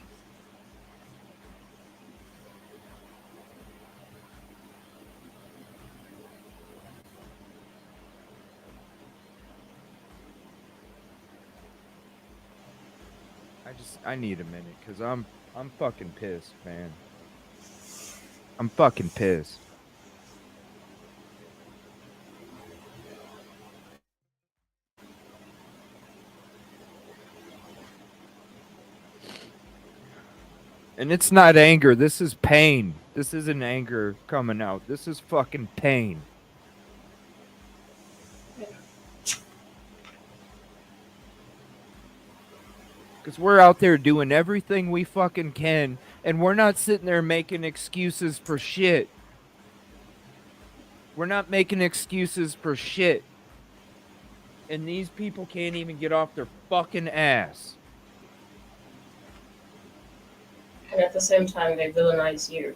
I need a minute because I'm fucking pissed, man. I'm fucking pissed. And it's not anger. This is pain. This isn't anger coming out. This is fucking pain. Because we're out there doing everything we fucking can, and we're not sitting there making excuses for shit. We're not making excuses for shit. And these people can't even get off their fucking ass. And at the same time, they villainize you.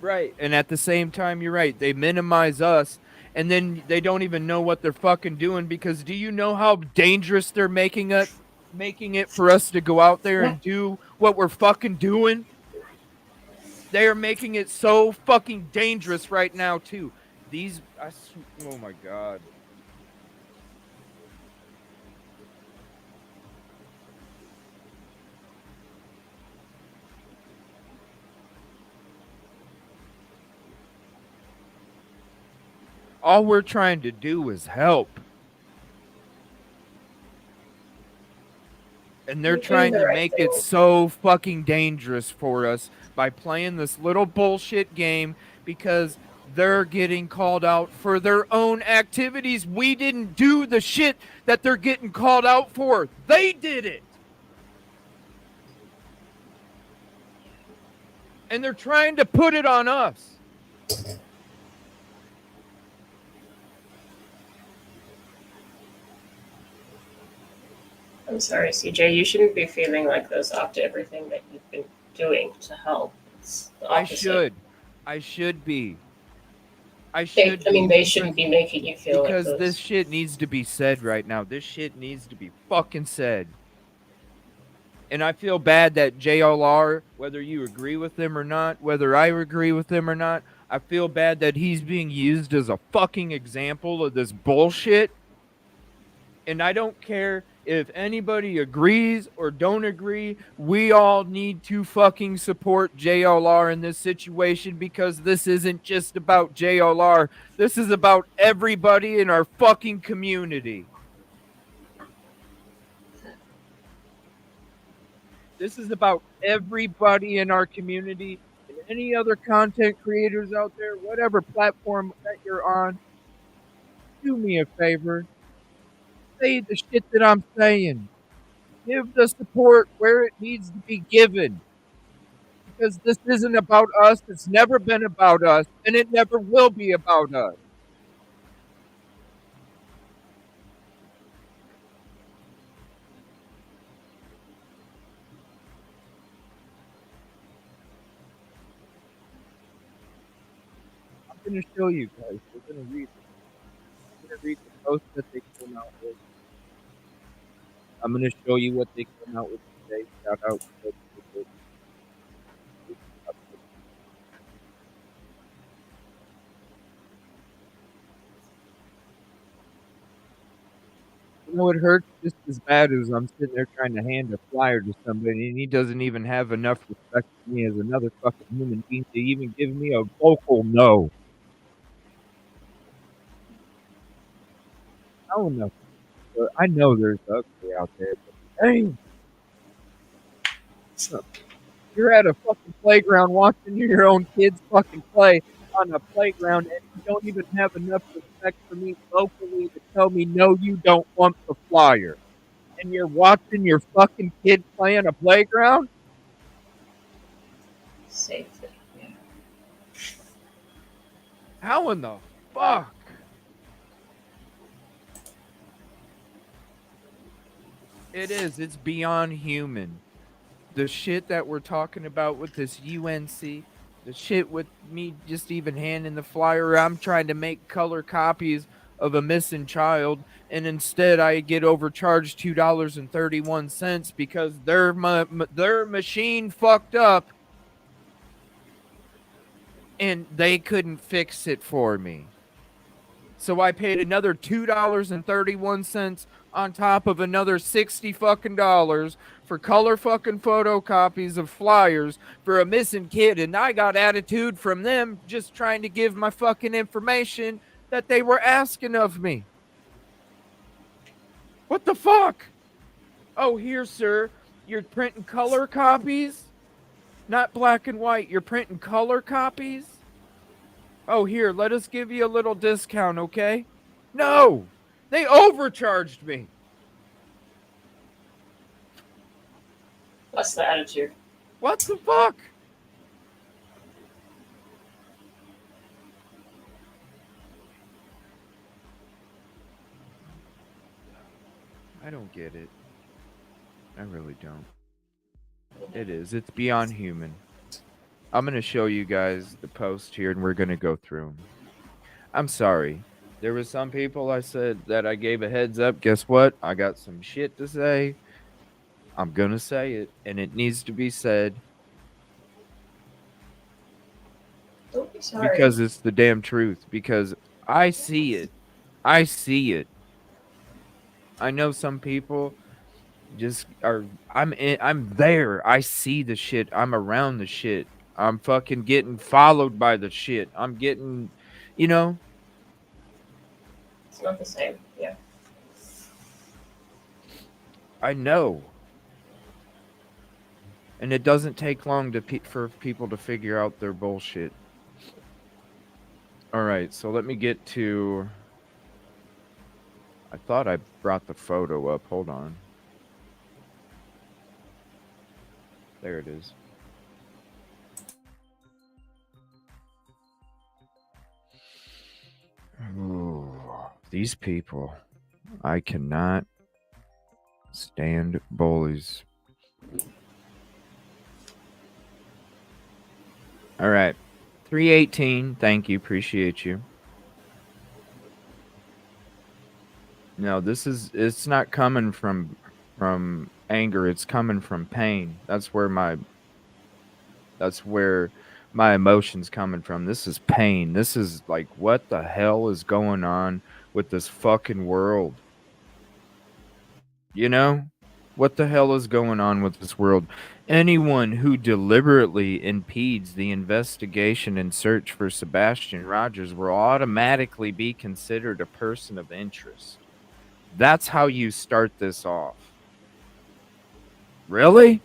Right. And at the same time, you're right. They minimize us, and then they don't even know what they're fucking doing, because do you know how dangerous they're making it for us to go out there and do what we're fucking doing? They are making it so fucking dangerous right now, too. Oh my God. All we're trying to do is help. And they're trying to make it so fucking dangerous for us by playing this little bullshit game, because they're getting called out for their own activities. We didn't do the shit that they're getting called out for. They did it. And they're trying to put it on us. I'm sorry, CJ. You shouldn't be feeling like this after everything that you've been doing to help. It's the opposite. I should be. They shouldn't be making you feel because like this shit needs to be said right now. This shit needs to be fucking said. And I feel bad that JLR, whether you agree with him or not, whether I agree with him or not, I feel bad that he's being used as a fucking example of this bullshit. And I don't care if anybody agrees or don't agree. We all need to fucking support JLR in this situation, because this isn't just about JLR. This is about everybody in our fucking community. This is about everybody in our community and any other content creators out there, whatever platform that you're on. Do me a favor. Say the shit that I'm saying. Give the support where it needs to be given. Because this isn't about us. It's never been about us. And it never will be about us. I'm going to show you guys. We're going to read it. I'm going to read the post that they came out with. I'm going to show you what they came out with today. Shout out to you know, it hurts just as bad as I'm sitting there trying to hand a flyer to somebody, and he doesn't even have enough respect for me as another fucking human being to even give me a vocal no. I don't know. But I know there's ugly out there, but dang. You're at a fucking playground watching your own kids fucking play on a playground, and you don't even have enough respect for me locally to tell me, no, you don't want the flyer. And you're watching your fucking kid play on a playground? Safety. Yeah. How in the fuck? It is. It's beyond human. The shit that we're talking about with this UNC, the shit with me just even handing the flyer, I'm trying to make color copies of a missing child, and instead I get overcharged $2.31 because their machine fucked up and they couldn't fix it for me. So I paid another $2.31 on top of another $60 fucking dollars for color fucking photocopies of flyers for a missing kid, and I got attitude from them just trying to give my fucking information that they were asking of me. What the fuck? Oh, here, sir, you're printing color copies? Not black and white, you're printing color copies? Oh, here, let us give you a little discount, okay? No! They overcharged me! What's the attitude? What the fuck? I don't get it. I really don't. It is. It's beyond human. I'm going to show you guys the post here, and we're going to go through them. I'm sorry. There was some people I said that I gave a heads up. Guess what? I got some shit to say. I'm going to say it, and it needs to be said. Don't be sorry. Because it's the damn truth. Because I see it. I see it. I know some people just are. I'm there. I see the shit. I'm around the shit. I'm fucking getting followed by the shit. I'm getting, you know. It's not the same. Yeah. I know. And it doesn't take long for people to figure out their bullshit. All right, so let me get to. I thought I brought the photo up. Hold on. There it is. Ooh, these people. I cannot stand bullies. All right. 318. Thank you. Appreciate you. No, it's not coming from anger. It's coming from pain. That's where my emotions coming from. This is pain. This is like, what the hell is going on with this fucking world? You know? What the hell is going on with this world? Anyone who deliberately impedes the investigation and search for Sebastian Rogers will automatically be considered a person of interest. That's how you start this off. Really?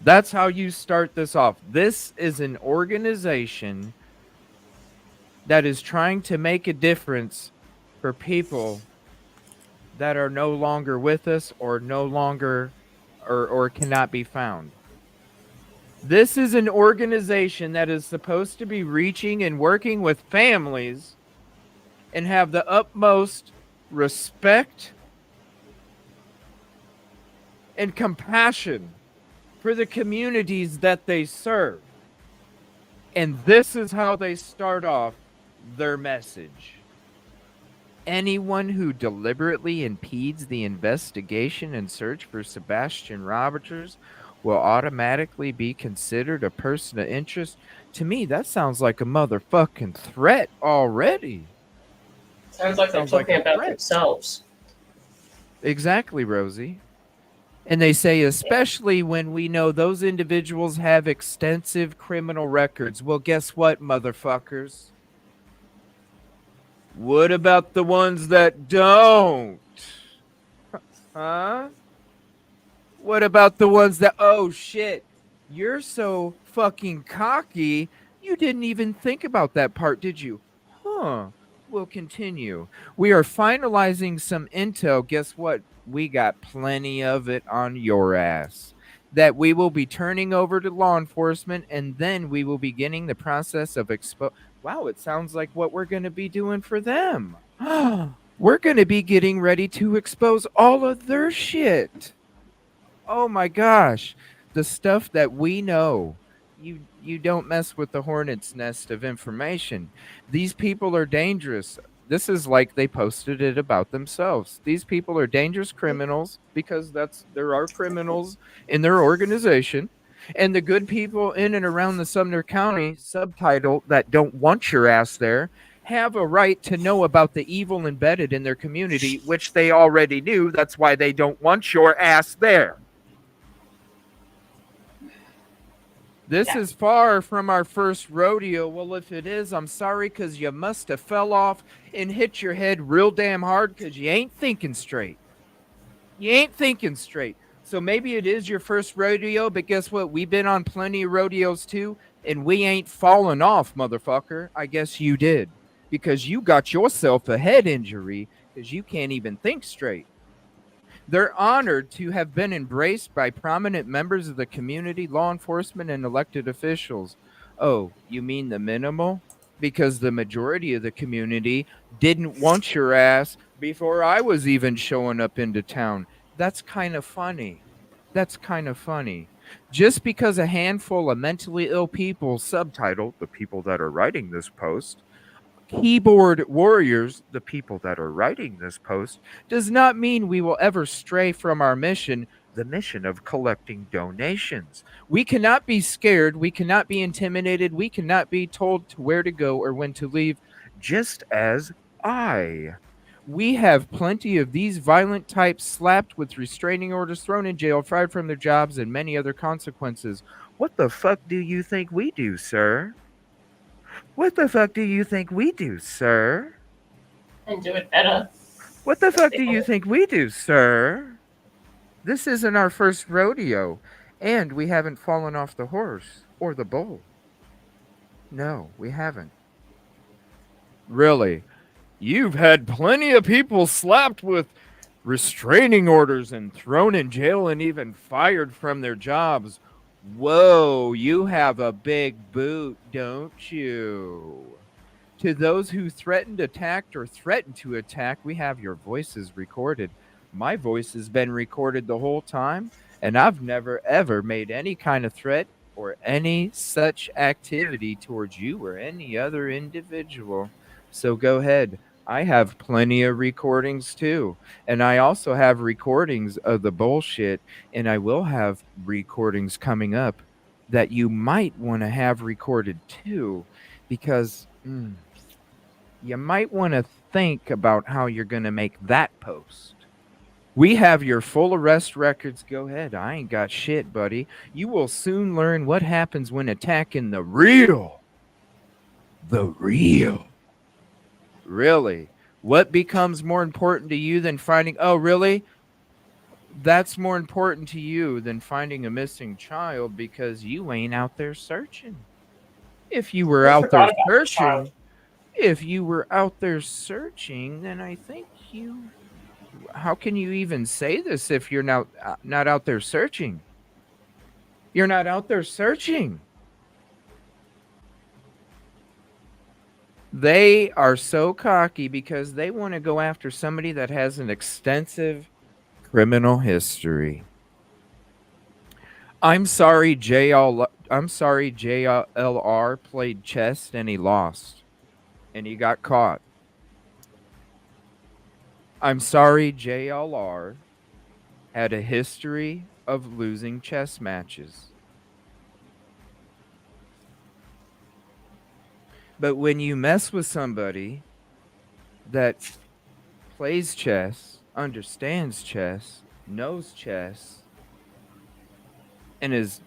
That's how you start this off. This is an organization that is trying to make a difference for people that are no longer with us or no longer or cannot be found. This is an organization that is supposed to be reaching and working with families and have the utmost respect and compassion for the communities that they serve. And this is how they start off their message. Anyone who deliberately impedes the investigation and search for Sebastian Rogers will automatically be considered a person of interest. To me, that sounds like a motherfucking threat already. Sounds like they're talking about themselves. Exactly, Rosie. And they say, especially when we know those individuals have extensive criminal records. Well, guess what, motherfuckers? What about the ones that don't? Huh? What about the ones that, oh shit, you're so fucking cocky, you didn't even think about that part, did you? Huh. We'll continue. We are finalizing some intel. Guess what? We got plenty of it on your ass that we will be turning over to law enforcement, and then we will be beginning the process of Wow, it sounds like what we're going to be doing for them. We're going to be getting ready to expose all of their shit. Oh my gosh. The stuff that we know. You don't mess with the hornet's nest of information. These people are dangerous. This is like they posted it about themselves. These people are dangerous criminals because there are criminals in their organization. And the good people in and around the Sumner County, subtitle, that don't want your ass there, have a right to know about the evil embedded in their community, which they already knew. That's why they don't want your ass there. This is far from our first rodeo. Well, if it is, I'm sorry, because you must have fell off and hit your head real damn hard because you ain't thinking straight. You ain't thinking straight. So maybe it is your first rodeo, but guess what? We've been on plenty of rodeos too, and we ain't fallen off, motherfucker. I guess you did, because you got yourself a head injury because you can't even think straight. They're honored to have been embraced by prominent members of the community, law enforcement, and elected officials. Oh, you mean the minimal? Because the majority of the community didn't want your ass before I was even showing up into town. That's kind of funny. That's kind of funny. Just because a handful of mentally ill people, subtitled the people that are writing this post, keyboard warriors, the people that are writing this post, does not mean we will ever stray from our mission, the mission of collecting donations. We cannot be scared. We cannot be intimidated. We cannot be told to where to go or when to leave, just as we have plenty of these violent types slapped with restraining orders, thrown in jail, fired from their jobs, and many other consequences. What the fuck do you think we do, sir? What the fuck do you think we do, sir? And do it better. What the fuck do you think we do, sir? This isn't our first rodeo, and we haven't fallen off the horse or the bull. No, we haven't. Really? You've had plenty of people slapped with restraining orders and thrown in jail and even fired from their jobs. Whoa, you have a big boot, don't you? To those who threatened, attacked, or threatened to attack, we have your voices recorded. My voice has been recorded the whole time, and I've never, ever made any kind of threat or any such activity towards you or any other individual. So go ahead. I have plenty of recordings too. And I also have recordings of the bullshit. And I will have recordings coming up that you might want to have recorded too. Because you might want to think about how you're going to make that post. We have your full arrest records. Go ahead. I ain't got shit, buddy. You will soon learn what happens when attacking the real. The real. Really? What becomes more important to you than finding... Oh, really? That's more important to you than finding a missing child because you ain't out there searching. If you were I out there forgot about the child. searching, then I think you. How can you even say this if you're not out there searching? You're not out there searching. They are so cocky because they want to go after somebody that has an extensive criminal history. I'm sorry, JLR played chess and he lost. And he got caught. I'm sorry, JLR had a history of losing chess matches. But when you mess with somebody that plays chess, understands chess, knows chess, and is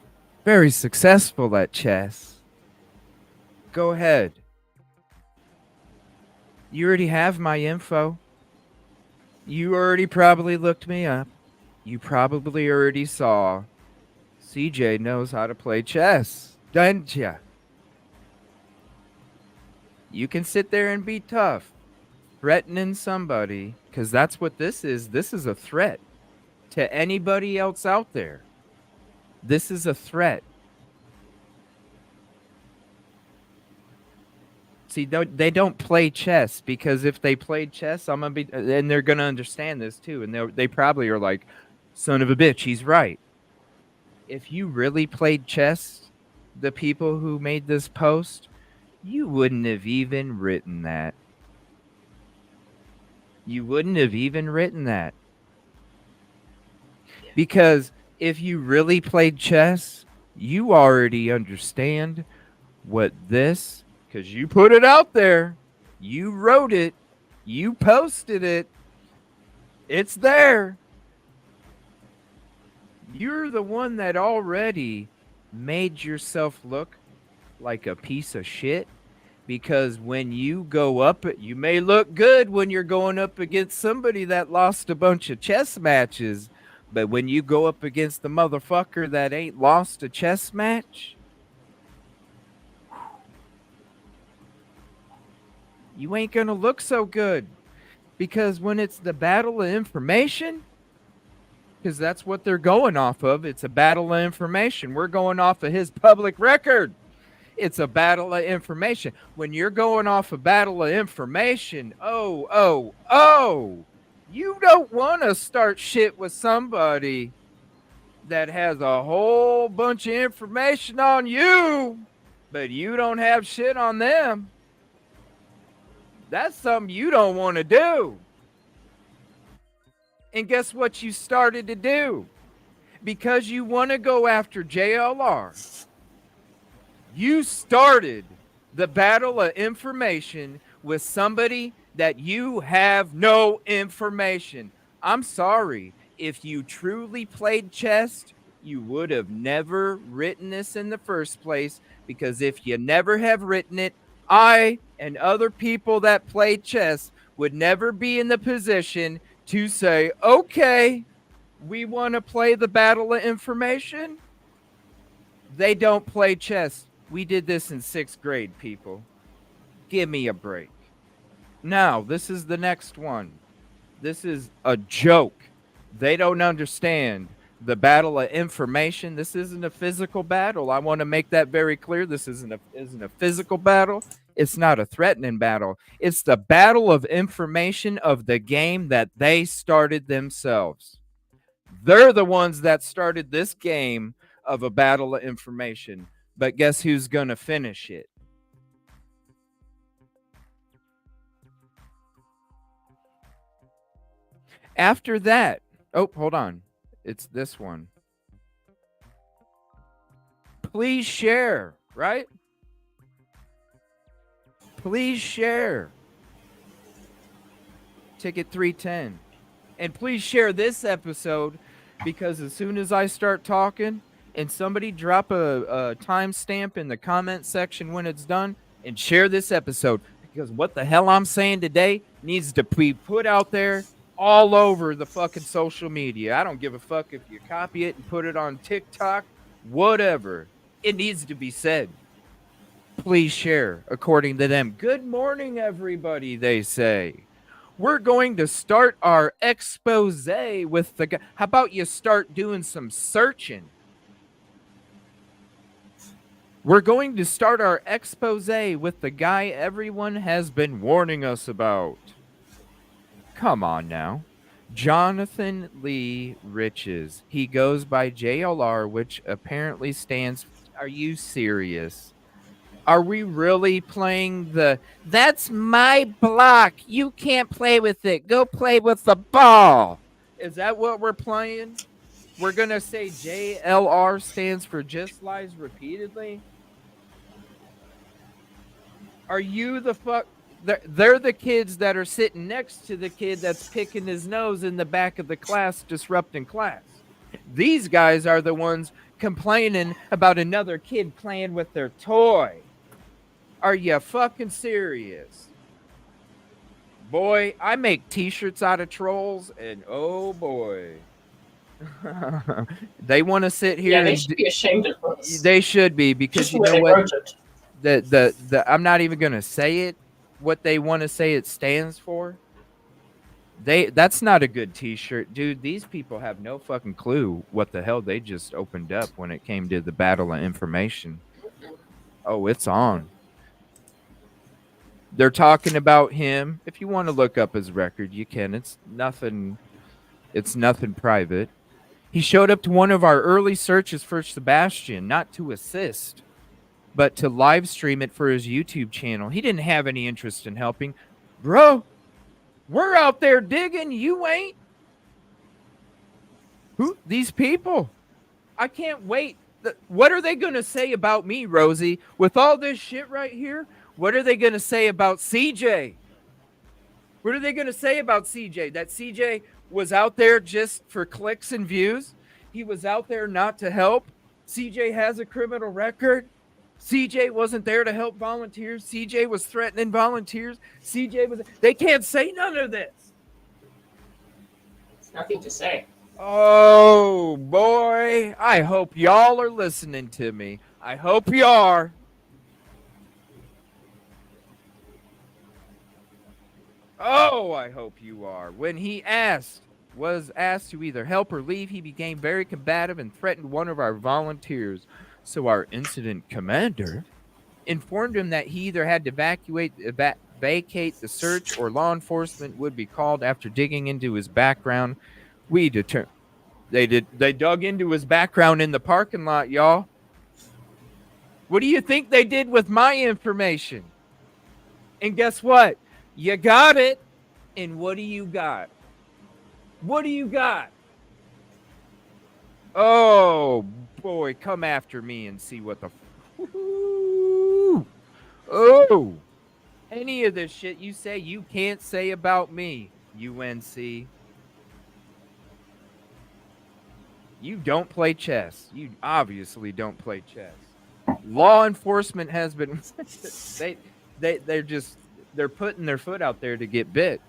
very successful at chess, go ahead. You already have my info. You already probably looked me up. You probably already saw CJ knows how to play chess, don't ya? You can sit there and be tough, threatening somebody, because that's what this is. This is a threat to anybody else out there. This is a threat. See, they don't play chess because if they played chess, and they're gonna understand this too, and they probably are like, son of a bitch, he's right. If you really played chess, the people who made this post, you wouldn't have even written that. You wouldn't have even written that. Because if you really played chess, you already understand what this, because you put it out there, you wrote it, you posted it, it's there. You're the one that already made yourself look like a piece of shit, because when you go up, you may look good when you're going up against somebody that lost a bunch of chess matches, but when you go up against the motherfucker that ain't lost a chess match, you ain't gonna look so good. Because when it's the battle of information, because that's what they're going off of, it's a battle of information. We're going off of his public record. It's a battle of information. When you're going off a battle of information, you don't want to start shit with somebody that has a whole bunch of information on you, but you don't have shit on them. That's something you don't want to do. And guess what you started to do? Because you want to go after JLR, you started the battle of information with somebody that you have no information. I'm sorry. If you truly played chess, you would have never written this in the first place, because if you never have written it, I and other people that play chess would never be in the position to say, okay, we want to play the battle of information. They don't play chess. We did this in 6th grade, people. Give me a break. Now, this is the next one. This is a joke. They don't understand the battle of information. This isn't a physical battle. I want to make that very clear. This isn't a physical battle. It's not a threatening battle. It's the battle of information of the game that they started themselves. They're the ones that started this game of a battle of information. But guess who's going to finish it? After that, hold on. It's this one. Please share, right? Please share. Ticket 310. And please share this episode, because as soon as I start talking and somebody drop a timestamp in the comment section when it's done, and share this episode, because what the hell I'm saying today needs to be put out there all over the fucking social media. I don't give a fuck if you copy it and put it on TikTok, whatever. It needs to be said. Please share, according to them. Good morning, everybody, they say. We're going to start our expose with the guy. How about you start doing some searching? We're going to start our expose with the guy everyone has been warning us about. Come on now. Jonathan Lee Riches. He goes by JLR, which apparently stands. Are you serious? Are we really playing that's my block. You can't play with it. Go play with the ball. Is that what we're playing? We're going to say JLR stands for just lies repeatedly? Are you the fuck? They're the kids that are sitting next to the kid that's picking his nose in the back of the class, disrupting class. These guys are the ones complaining about another kid playing with their toy. Are you fucking serious? Boy, I make t-shirts out of trolls, and oh boy. They want to sit here. Yeah, they should be ashamed of us. They should be, because you know what? I'm not even gonna say it. What they want to say it stands for. That's not a good t-shirt, dude. These people have no fucking clue what the hell they just opened up when it came to the battle of information. Oh, it's on. They're talking about him. If you want to look up his record, you can. It's nothing private. He showed up to one of our early searches for Sebastian, not to assist, but to live stream it for his YouTube channel. He didn't have any interest in helping. Bro, we're out there digging. You ain't. Who? These people. I can't wait. What are they going to say about me, Rosie? With all this shit right here, what are they going to say about CJ? What are they going to say about CJ? That CJ was out there just for clicks and views? He was out there not to help? CJ has a criminal record? CJ wasn't there to help volunteers? CJ was threatening volunteers? They can't say none of this. There's nothing to say. Oh, boy. I hope y'all are listening to me. I hope you are. Oh, I hope you are. When he was asked to either help or leave, he became very combative and threatened one of our volunteers. So our incident commander informed him that he either had to vacate the search or law enforcement would be called. After digging into his background, they dug into his background in the parking lot, y'all. What do you think they did with my information? And guess what? You got it. And what do you got? What do you got? Oh, boy, come after me and see what the... Oh, any of this shit you say you can't say about me, UNC. You don't play chess. You obviously don't play chess. Law enforcement has been... They're putting their foot out there to get bit.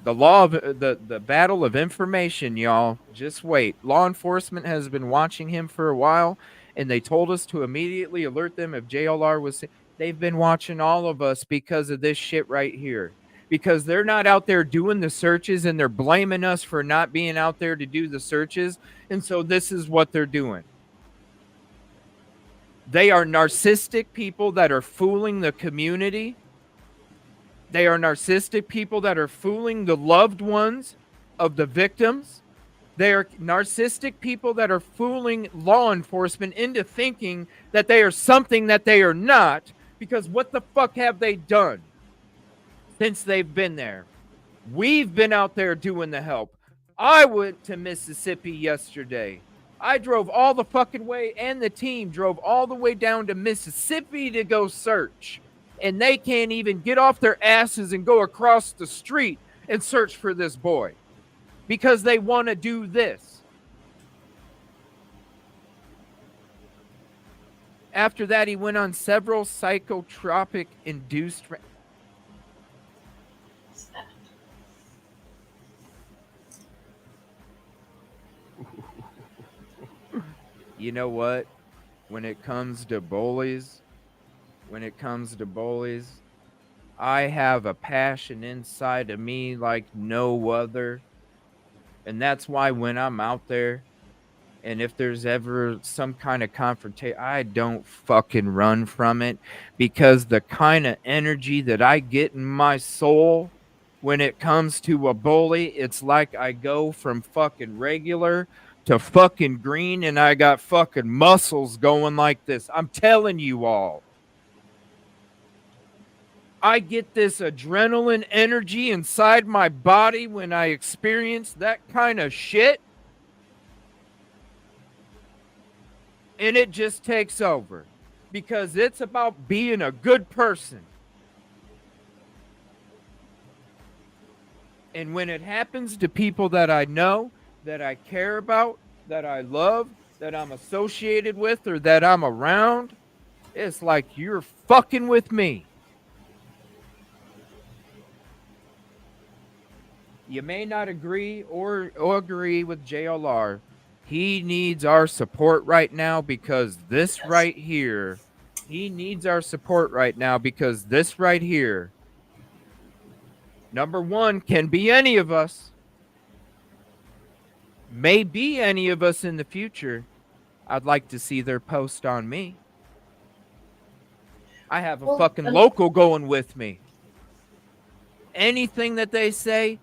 The battle of information, y'all. Just wait. Law enforcement has been watching him for a while, and they told us to immediately alert them if JLR was... They've been watching all of us because of this shit right here. Because they're not out there doing the searches, and they're blaming us for not being out there to do the searches. And so this is what they're doing. They are narcissistic people that are fooling the community. They are narcissistic people that are fooling the loved ones of the victims. They are narcissistic people that are fooling law enforcement into thinking that they are something that they are not. Because what the fuck have they done since they've been there? We've been out there doing the help. I went to Mississippi yesterday. I drove all the fucking way, and the team drove all the way down to Mississippi to go search. And they can't even get off their asses and go across the street and search for this boy. Because they want to do this. After that, he went on several psychotropic-induced... you know what? When it comes to bullies, I have a passion inside of me like no other. And that's why when I'm out there, and if there's ever some kind of confrontation, I don't fucking run from it, because the kind of energy that I get in my soul when it comes to a bully, it's like I go from fucking regular to fucking green, and I got fucking muscles going like this. I'm telling you all. I get this adrenaline energy inside my body when I experience that kind of shit. And it just takes over, because it's about being a good person. And when it happens to people that I know, that I care about, that I love, that I'm associated with, or that I'm around, it's like you're fucking with me. You may not agree or agree with JLR. He needs our support right now, because this right here, he needs our support right now, because this right here, number one, can be any of us, may be any of us in the future. I'd like to see their post on me. I have a fucking local going with me. Anything that they say,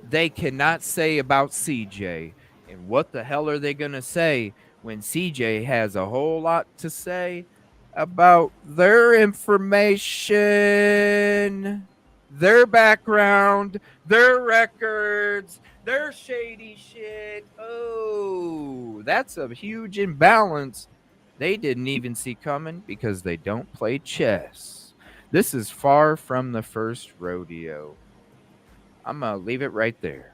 they cannot say about CJ. And what the hell are they going to say when CJ has a whole lot to say about their information, their background, their records, their shady shit? Oh, that's a huge imbalance they didn't even see coming, because they don't play chess. This is far from the first rodeo. I'm going to leave it right there.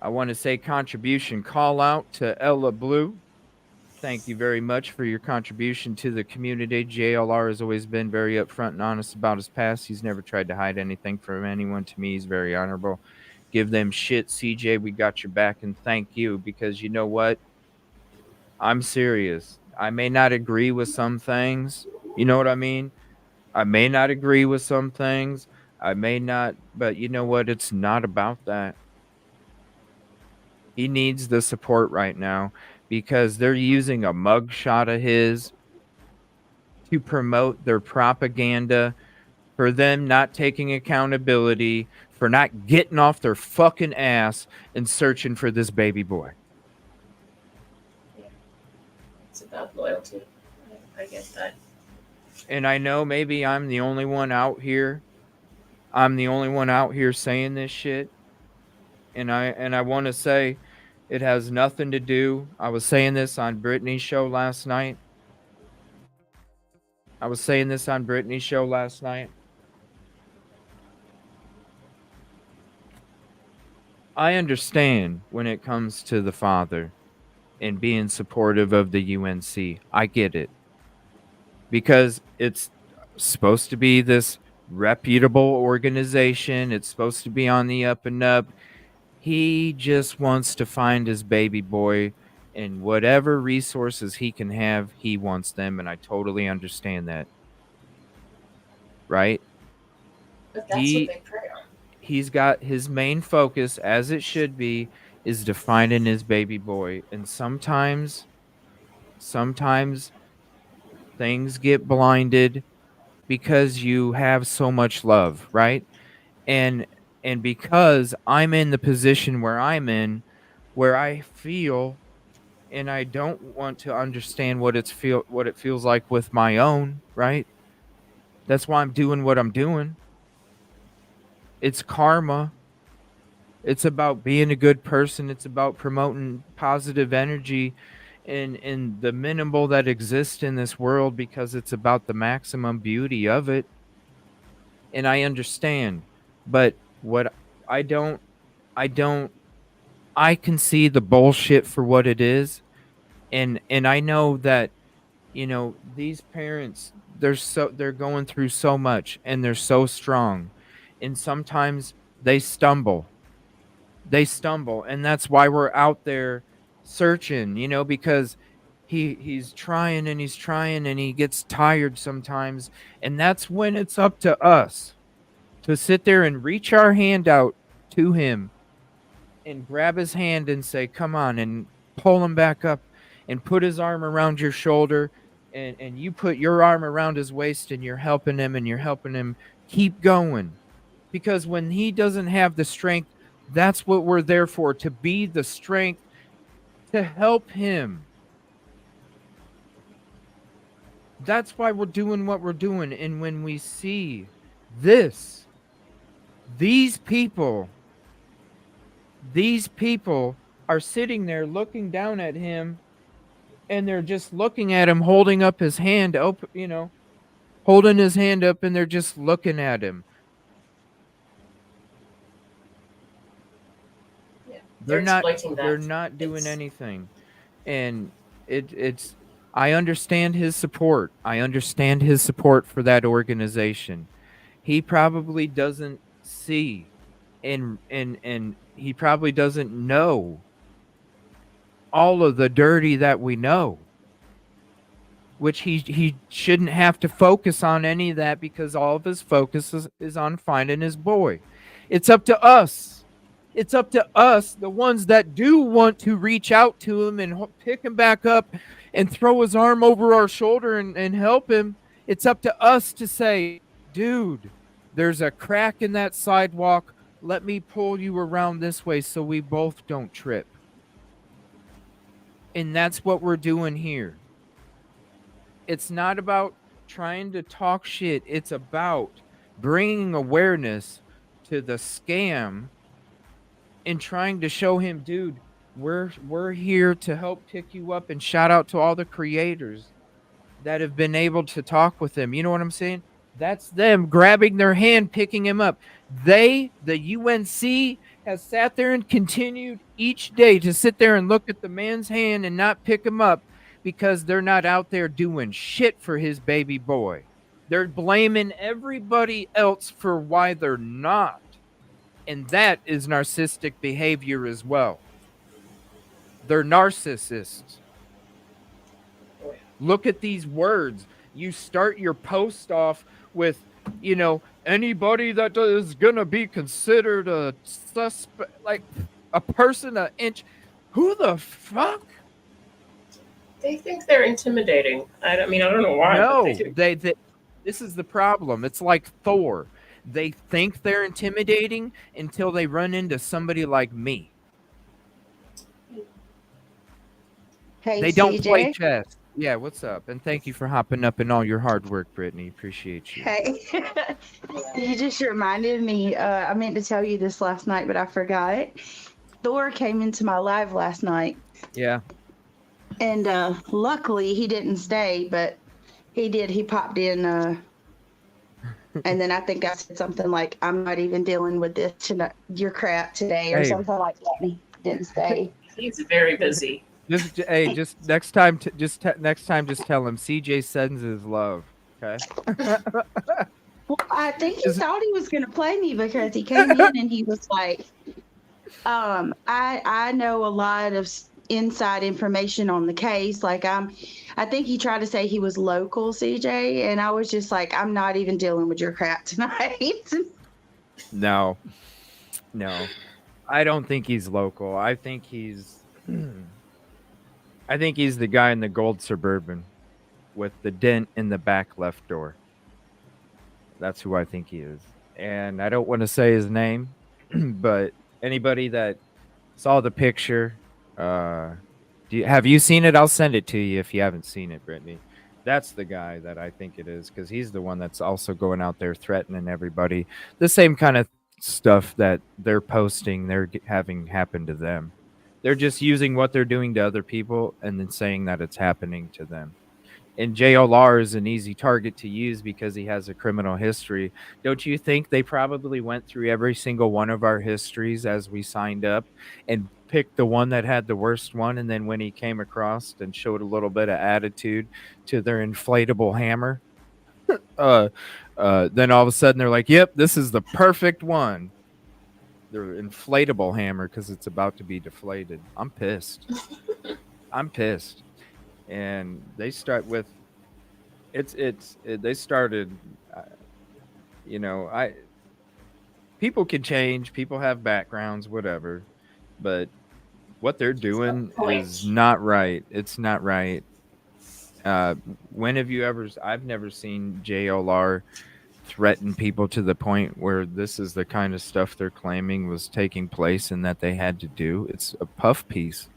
I want to say contribution call out to Ella Blue. Thank you very much for your contribution to the community. JLR has always been very upfront and honest about his past. He's never tried to hide anything from anyone. To me, he's very honorable. Give them shit, CJ. We got your back, and thank you, because you know what? I'm serious. I may not agree with some things. You know what I mean? I may not agree with some things. I may not, but you know what? It's not about that. He needs the support right now, because they're using a mugshot of his to promote their propaganda, for them not taking accountability, for not getting off their fucking ass and searching for this baby boy. Yeah. It's about loyalty. I get that. And I know maybe I'm the only one out here. I'm the only one out here saying this shit. And I want to say it has nothing to do. I was saying this on Brittany's show last night. I understand when it comes to the father and being supportive of the UNC. I get it. Because it's supposed to be this reputable organization. It's supposed to be on the up and up. He just wants to find his baby boy, and whatever resources he can have, he wants them, and I totally understand that. Right? But that's what they pray on. He's got his main focus, as it should be, is to finding his baby boy. And sometimes things get blinded because you have so much love, right? And because I'm in the position where I'm in, where I feel, and I don't want to understand what it feels like with my own, right? That's why I'm doing what I'm doing. It's karma. It's about being a good person. It's about promoting positive energy in the minimal that exists in this world, because it's about the maximum beauty of it. And I understand, but what I can see the bullshit for what it is. And I know that, you know, these parents, they're going through so much, and they're so strong, and sometimes they stumble. they stumble, and that's why we're out there searching, because he's trying and he's trying and he gets tired sometimes, and that's when it's up to us to sit there and reach our hand out to him and grab his hand and say, come on, and pull him back up and put his arm around your shoulder, and you put your arm around his waist, and you're helping him keep going. Because when he doesn't have the strength, that's what we're there for, to be the strength to help him. That's why we're doing what we're doing. And when we see these people are sitting there looking down at him, and they're just looking at him, holding up his hand, holding his hand up, and they're just looking at him. They're not doing anything. And it's I understand his support. I understand his support for that organization. He probably doesn't see and he probably doesn't know all of the dirty that we know, which he shouldn't have to focus on any of that, because all of his focus is on finding his boy. It's up to us. It's up to us, the ones that do want to reach out to him and pick him back up and throw his arm over our shoulder and help him. It's up to us to say, dude, there's a crack in that sidewalk. Let me pull you around this way so we both don't trip. And that's what we're doing here. It's not about trying to talk shit. It's about bringing awareness to the scam and trying to show him, dude, we're here to help pick you up. And shout out to all the creators that have been able to talk with him. You know what I'm saying? That's them grabbing their hand, picking him up. The UNC, has sat there and continued each day to sit there and look at the man's hand and not pick him up, because they're not out there doing shit for his baby boy. They're blaming everybody else for why they're not. And that is narcissistic behavior as well. They're narcissists. Look at these words. You start your post off with, anybody that is going to be considered a suspect, like a person an inch. Who the fuck? They think they're intimidating. I don't know why. No, but they do. this is the problem. It's like Thor. They think they're intimidating until they run into somebody like me. Hey, they don't CJ? play chess. Yeah, what's up? And thank you for hopping up and all your hard work, Brittany. Appreciate you. Hey, you just reminded me. I meant to tell you this last night, but I forgot. Thor came into my live last night. Yeah. And luckily he didn't stay, but he did. He popped in. And then I think I said something like, I'm not even dealing with this tonight, your crap today, or something like that. And he didn't stay. He's very busy. Just next time, just tell him CJ sends his love. Okay. Well, I think he thought he was going to play me, because he came in and he was like, I know a lot of inside information on the case. Like I think he tried to say he was local, CJ, and I was just like, I'm not even dealing with your crap tonight. No, I don't think he's local. I think he's the guy in the gold Suburban with the dent in the back left door. That's who I think he is. And I don't want to say his name, but anybody that saw the picture, have you seen it? I'll send it to you if you haven't seen it, Brittany. That's the guy that I think it is, because he's the one that's also going out there threatening everybody. The same kind of stuff that they're posting, they're having happen to them. They're just using what they're doing to other people and then saying that it's happening to them. And JLR is an easy target to use because he has a criminal history. Don't you think they probably went through every single one of our histories as we signed up and picked the one that had the worst one? And then when he came across and showed a little bit of attitude to their inflatable hammer, then all of a sudden they're like, yep, this is the perfect one. their inflatable hammer because it's about to be deflated. I'm pissed. I'm pissed. And they start with they started you know, people can change, people have backgrounds, whatever, but what they're doing is not right. It's not right. When have you ever? I've never seen JLR threaten people to the point where this is the kind of stuff they're claiming was taking place and that they had to do. It's a puff piece.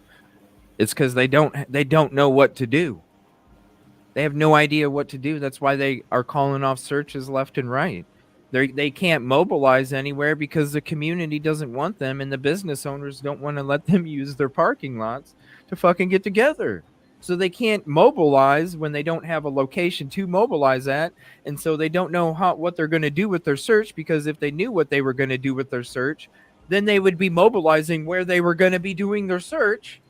It's because they don't know what to do. They have no idea what to do. That's why they are calling off searches left and right. They can't mobilize anywhere because the community doesn't want them, and the business owners don't want to let them use their parking lots to fucking get together. So they can't mobilize when they don't have a location to mobilize at, and so they don't know what they're going to do with their search, because if they knew what they were going to do with their search, then they would be mobilizing where they were going to be doing their search.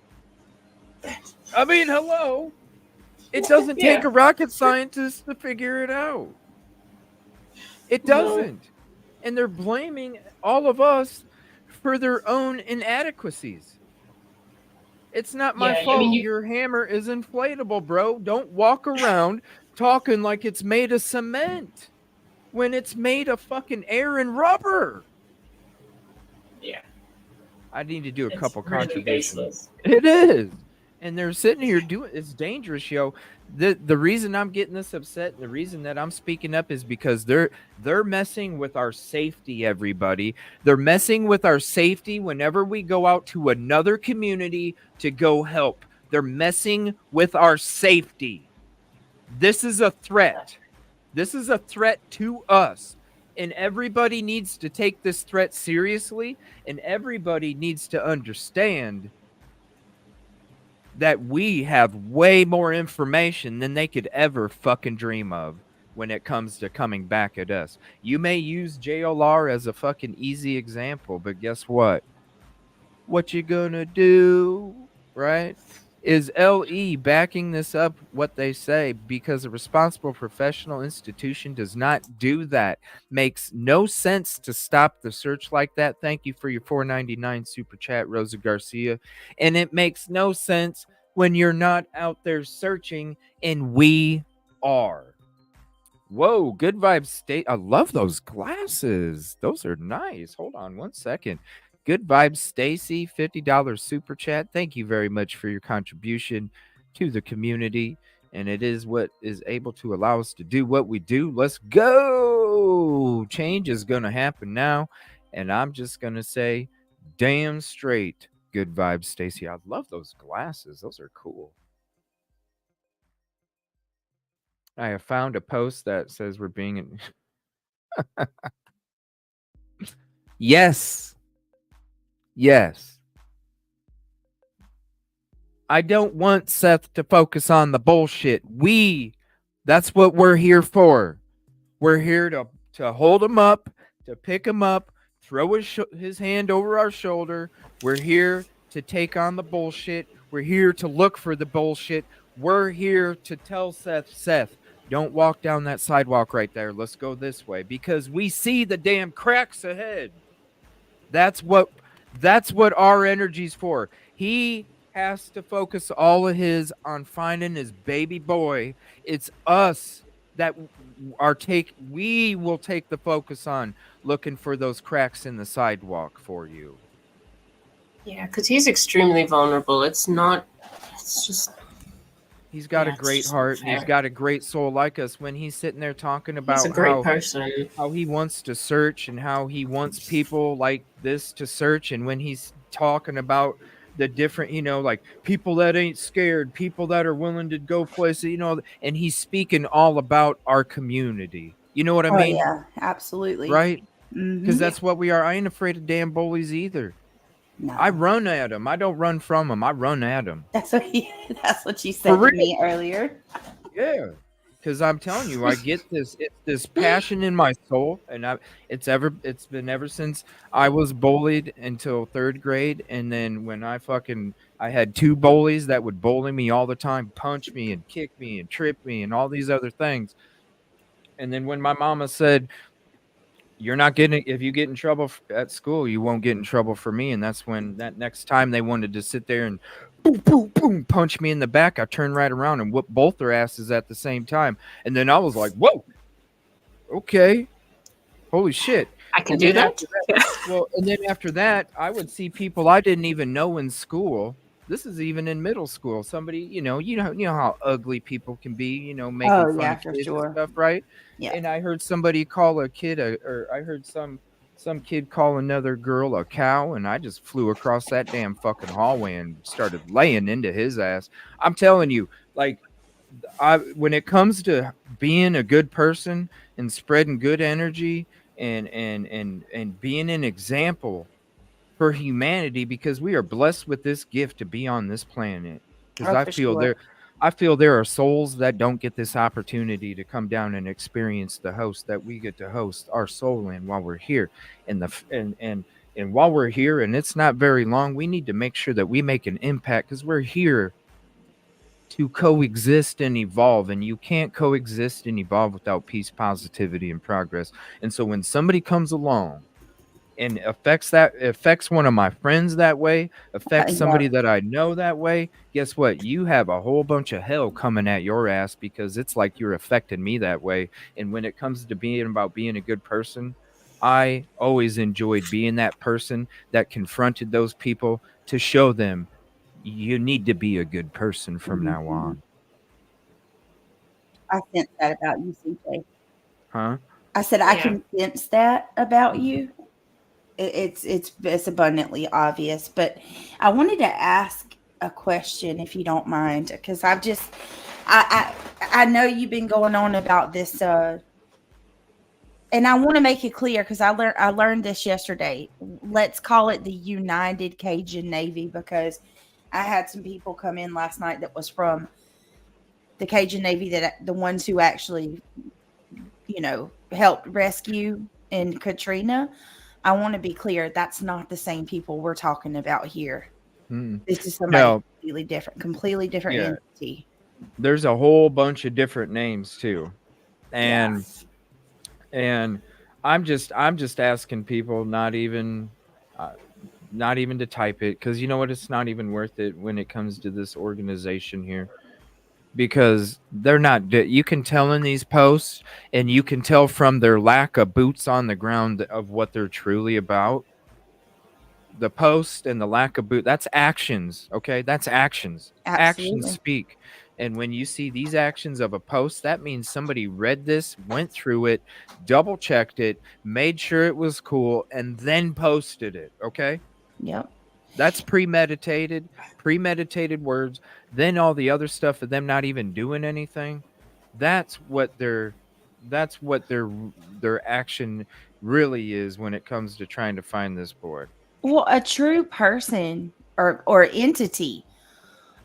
I mean, hello. It doesn't take a rocket scientist to figure it out. It doesn't. No. And they're blaming all of us for their own inadequacies. It's not my fault. Your hammer is inflatable, bro. Don't walk around talking like it's made of cement when it's made of fucking air and rubber. Yeah. I need to do a couple really contributions. Baseless. It is. And they're sitting here doing it's dangerous, yo. The reason I'm getting this upset and the reason that I'm speaking up is because they're messing with our safety, everybody. They're messing with our safety whenever we go out to another community to go help. They're messing with our safety. This is a threat. This is a threat to us. And everybody needs to take this threat seriously, and everybody needs to understand that we have way more information than they could ever fucking dream of when it comes to coming back at us. You may use JLR as a fucking easy example, but guess what? What you gonna do, right? Is LE backing this up what they say, because a responsible professional institution does not do that. Makes no sense to stop the search like that. Thank you for your $4.99 super chat, Rosa Garcia. And it makes no sense when you're not out there searching, and we are. Whoa, good vibes state. I love those glasses. Those are nice. Hold on one second. Good vibes, Stacy, $50 super chat. Thank you very much for your contribution to the community. And it is what is able to allow us to do what we do. Let's go. Change is going to happen now. And I'm just going to say, damn straight. Good vibes, Stacy. I love those glasses. Those are cool. I have found a post that says we're being... Yes. Yes. I don't want Seth to focus on the bullshit. That's what we're here for. We're here to hold him up, to pick him up, throw his hand over our shoulder. We're here to take on the bullshit. We're here to look for the bullshit. We're here to tell Seth, don't walk down that sidewalk right there. Let's go this way, because we see the damn cracks ahead. That's what our energy's for. He has to focus all of his on finding his baby boy. It's us that we will take the focus on looking for those cracks in the sidewalk for you. Yeah, because he's extremely vulnerable. He's got a great heart. And he's got a great soul like us. When he's sitting there talking about he's a great person, how he wants to search and how he wants people like this to search. And when he's talking about the different, like people that ain't scared, people that are willing to go places, and he's speaking all about our community. You know what I mean? Yeah, absolutely. Right? Because that's what we are. I ain't afraid of damn bullies either. No. I run at them. I don't run from them. I run at them. That's what you said to me earlier. Yeah, because I'm telling you, I get this passion in my soul, and it's been ever since I was bullied until 3rd grade, and then when I had 2 bullies that would bully me all the time, punch me and kick me and trip me and all these other things, and then when my mama said, you're not getting, if you get in trouble at school, you won't get in trouble for me. And that's when that next time they wanted to sit there and boom, boom, boom, punch me in the back, I turned right around and whooped both their asses at the same time. And then I was like, whoa, okay, holy shit. I can do that. Well, and then after that, I would see people I didn't even know in school. This is even in middle school. Somebody, you know how ugly people can be, making Oh fun yeah, of for kids and sure. stuff, right? Yeah. And I heard somebody call a kid or I heard some kid call another girl a cow, and I just flew across that damn fucking hallway and started laying into his ass. I'm telling you, like, when it comes to being a good person and spreading good energy and being an example for humanity, because we are blessed with this gift to be on this planet, because Oh, for sure. I feel there are souls that don't get this opportunity to come down and experience the host that we get to host our soul in while we're here. And while we're here, and it's not very long, we need to make sure that we make an impact, because we're here to coexist and evolve, and you can't coexist and evolve without peace, positivity, and progress. And so when somebody comes along and affects one of my friends that way, affects somebody that I know that way, guess what? You have a whole bunch of hell coming at your ass, because it's like you're affecting me that way. And when it comes to being about being a good person, I always enjoyed being that person that confronted those people to show them you need to be a good person from now on. I sense that about you, CJ. Huh? I said I can sense that about you. It's abundantly obvious, but I wanted to ask a question, if you don't mind, because I know you've been going on about this, and I want to make it clear, because I learned this yesterday. Let's call it the United Cajun Navy, because I had some people come in last night that was from the Cajun Navy, that the ones who actually, helped rescue in Katrina. I want to be clear, that's not the same people we're talking about here. This is somebody completely different entity. There's a whole bunch of different names too. And I'm just asking people not even to type it, because you know what, it's not even worth it when it comes to this organization here, because they're not, you can tell in these posts, and you can tell from their lack of boots on the ground of what they're truly about. The post and the lack of boot, that's actions. Okay, that's actions. Absolutely. Actions speak. And when you see these actions of a post, that means somebody read this, went through it, double checked it, made sure it was cool, and then posted it. Okay. Yep. That's premeditated words. Then all the other stuff of them not even doing anything. That's what their action really is when it comes to trying to find this board. Well, a true person or entity,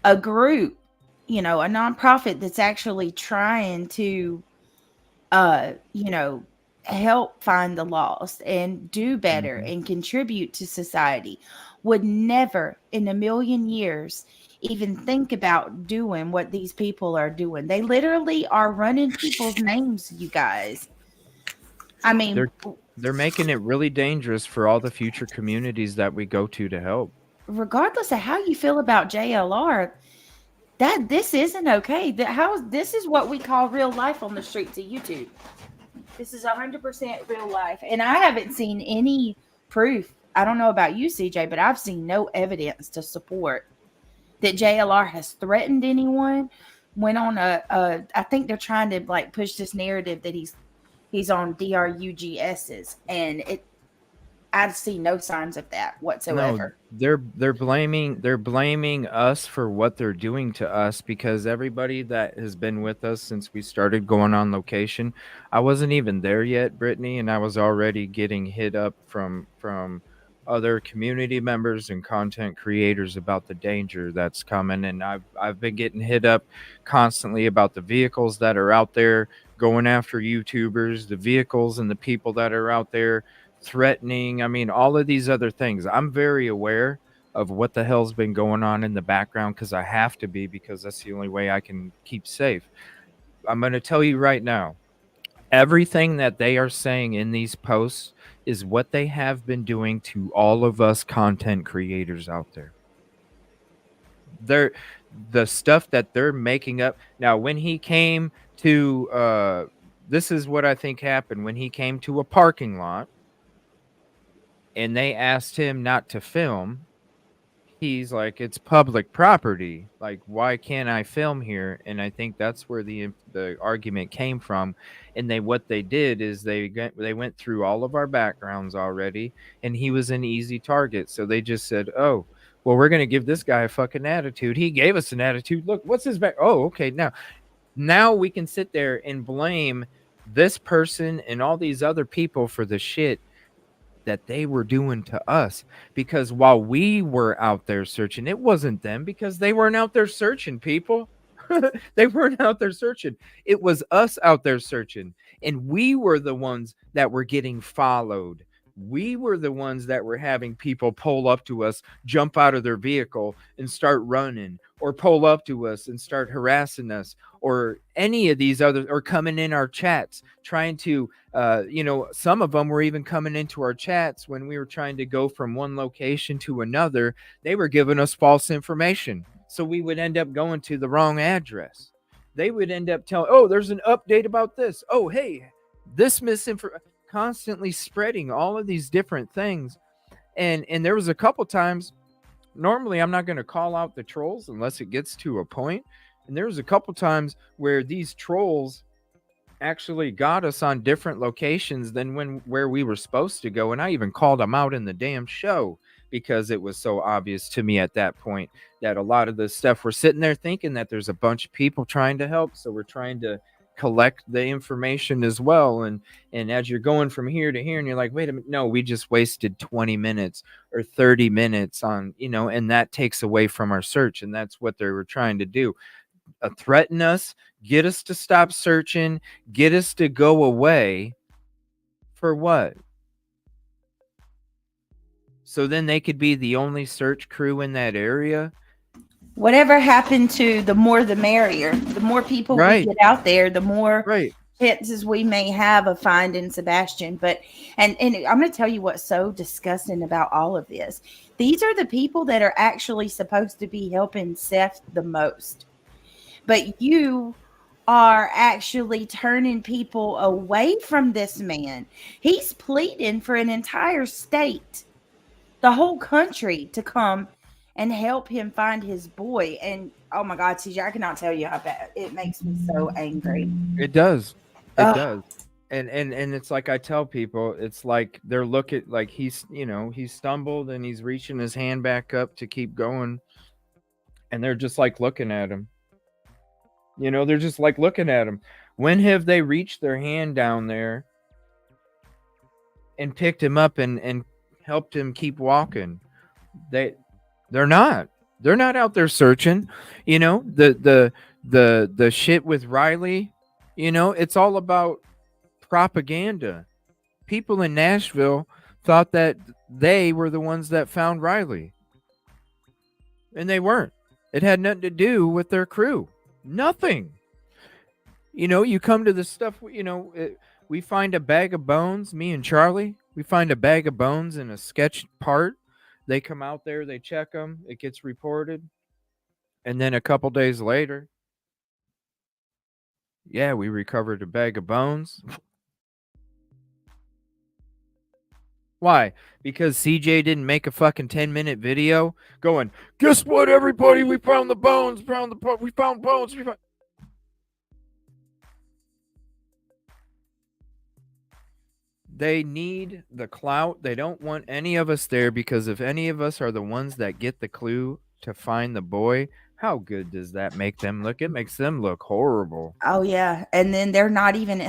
a group, a nonprofit that's actually trying to, help find the lost and do better and contribute to society, would never in a million years even think about doing what these people are doing. They literally are running people's names, you guys. I mean, they're making it really dangerous for all the future communities that we go to help. Regardless of how you feel about JLR, this isn't okay. This is what we call real life on the streets of YouTube. This is 100% real life, and I haven't seen any proof. I don't know about you, CJ, but I've seen no evidence to support that JLR has threatened anyone. Went on I think they're trying to push this narrative that he's on DRUGS's, and I see no signs of that whatsoever. No, they're blaming us for what they're doing to us, because everybody that has been with us since we started going on location, I wasn't even there yet, Brittany, and I was already getting hit up from other community members and content creators about the danger that's coming, and I've been getting hit up constantly about the vehicles that are out there going after YouTubers, the vehicles and the people that are out there threatening. I mean, all of these other things. I'm very aware of what the hell's been going on in the background, because I have to be, because that's the only way I can keep safe. I'm going to tell you right now, Everything that they are saying in these posts is what they have been doing to all of us content creators out there. They're the stuff that they're making up. Now, when he came to this is what I think happened when he came to a parking lot and they asked him not to film. He's like, it's public property. Like, why can't I film here? And I think that's where the argument came from. And what they did is they went through all of our backgrounds already, and he was an easy target. So they just said, oh, well, we're going to give this guy a fucking attitude. He gave us an attitude. Look, what's his back? Oh, okay. Now we can sit there and blame this person and all these other people for the shit that they were doing to us, because while we were out there searching, it wasn't them, because they weren't out there searching, people. They weren't out there searching. It was us out there searching, and we were the ones that were getting followed. We were the ones that were having people pull up to us, jump out of their vehicle and start running, or pull up to us and start harassing us, or any of these others, or coming in our chats trying to some of them were even coming into our chats when we were trying to go from one location to another. They were giving us false information, so we would end up going to the wrong address. They would end up telling, oh, there's an update about this. Oh, hey, this misinformation, constantly spreading all of these different things. And there was a couple times, normally I'm not going to call out the trolls unless it gets to a point. And there was a couple times where these trolls actually got us on different locations than where we were supposed to go. And I even called them out in the damn show, because it was so obvious to me at that point that a lot of the stuff, we're sitting there thinking that there's a bunch of people trying to help. So we're trying to collect the information as well. And as you're going from here to here and you're like, wait a minute, no, we just wasted 20 minutes or 30 minutes on, and that takes away from our search. And that's what they were trying to do. Threaten us, get us to stop searching, get us to go away. For what? So then they could be the only search crew in that area. Whatever happened to the more the merrier? The more people we get out there, the more chances we may have of finding Sebastian. But and I'm going to tell you what's so disgusting about all of this. These are the people that are actually supposed to be helping Seth the most. But you are actually turning people away from this man. He's pleading for an entire state, the whole country, to come and help him find his boy. And oh my God, CJ, I cannot tell you how bad it makes me so angry. It does. It does. And it's like I tell people, it's like they're looking, like he's stumbled and he's reaching his hand back up to keep going. And they're just like looking at him. They're just like looking at him. When have they reached their hand down there and picked him up and helped him keep walking? They're not out there searching. The shit with Riley, it's all about propaganda. People in Nashville thought that they were the ones that found Riley, and they weren't. It had nothing to do with their crew. Nothing. You come to this stuff, we find a bag of bones, me and Charlie, we find a bag of bones in a sketch part. They come out there, they check them, it gets reported. And then a couple days later, we recovered a bag of bones. Why? Because CJ didn't make a fucking 10-minute video going, guess what, everybody? We found the bones. We found bones. They need the clout. They don't want any of us there, because if any of us are the ones that get the clue to find the boy, how good does that make them look? It makes them look horrible. Oh, yeah. And then they're not even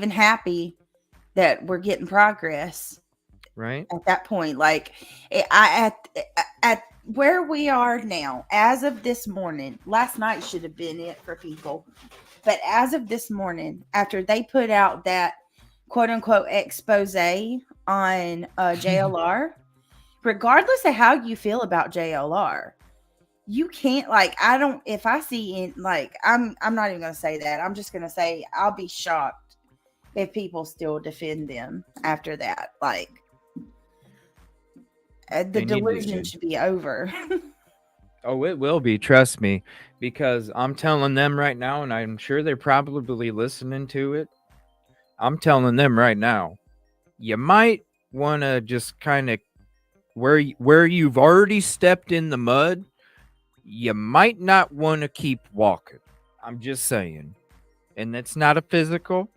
happy that we're getting progress, right? At that point, like at where we are now, as of this morning, last night should have been it for people, but as of this morning, after they put out that quote unquote expose on JLR, regardless of how you feel about JLR, you can't, like, I don't, if I see in, like, I'm not even gonna say that. I'm just gonna say I'll be shocked if people still defend them after that. Like, the delusion should be over. Oh, it will be, trust me, because I'm telling them right now, and I'm sure they're probably listening to it. I'm telling them right now, you might want to just kind of, where you've already stepped in the mud, you might not want to keep walking. I'm just saying. And that's not a physical,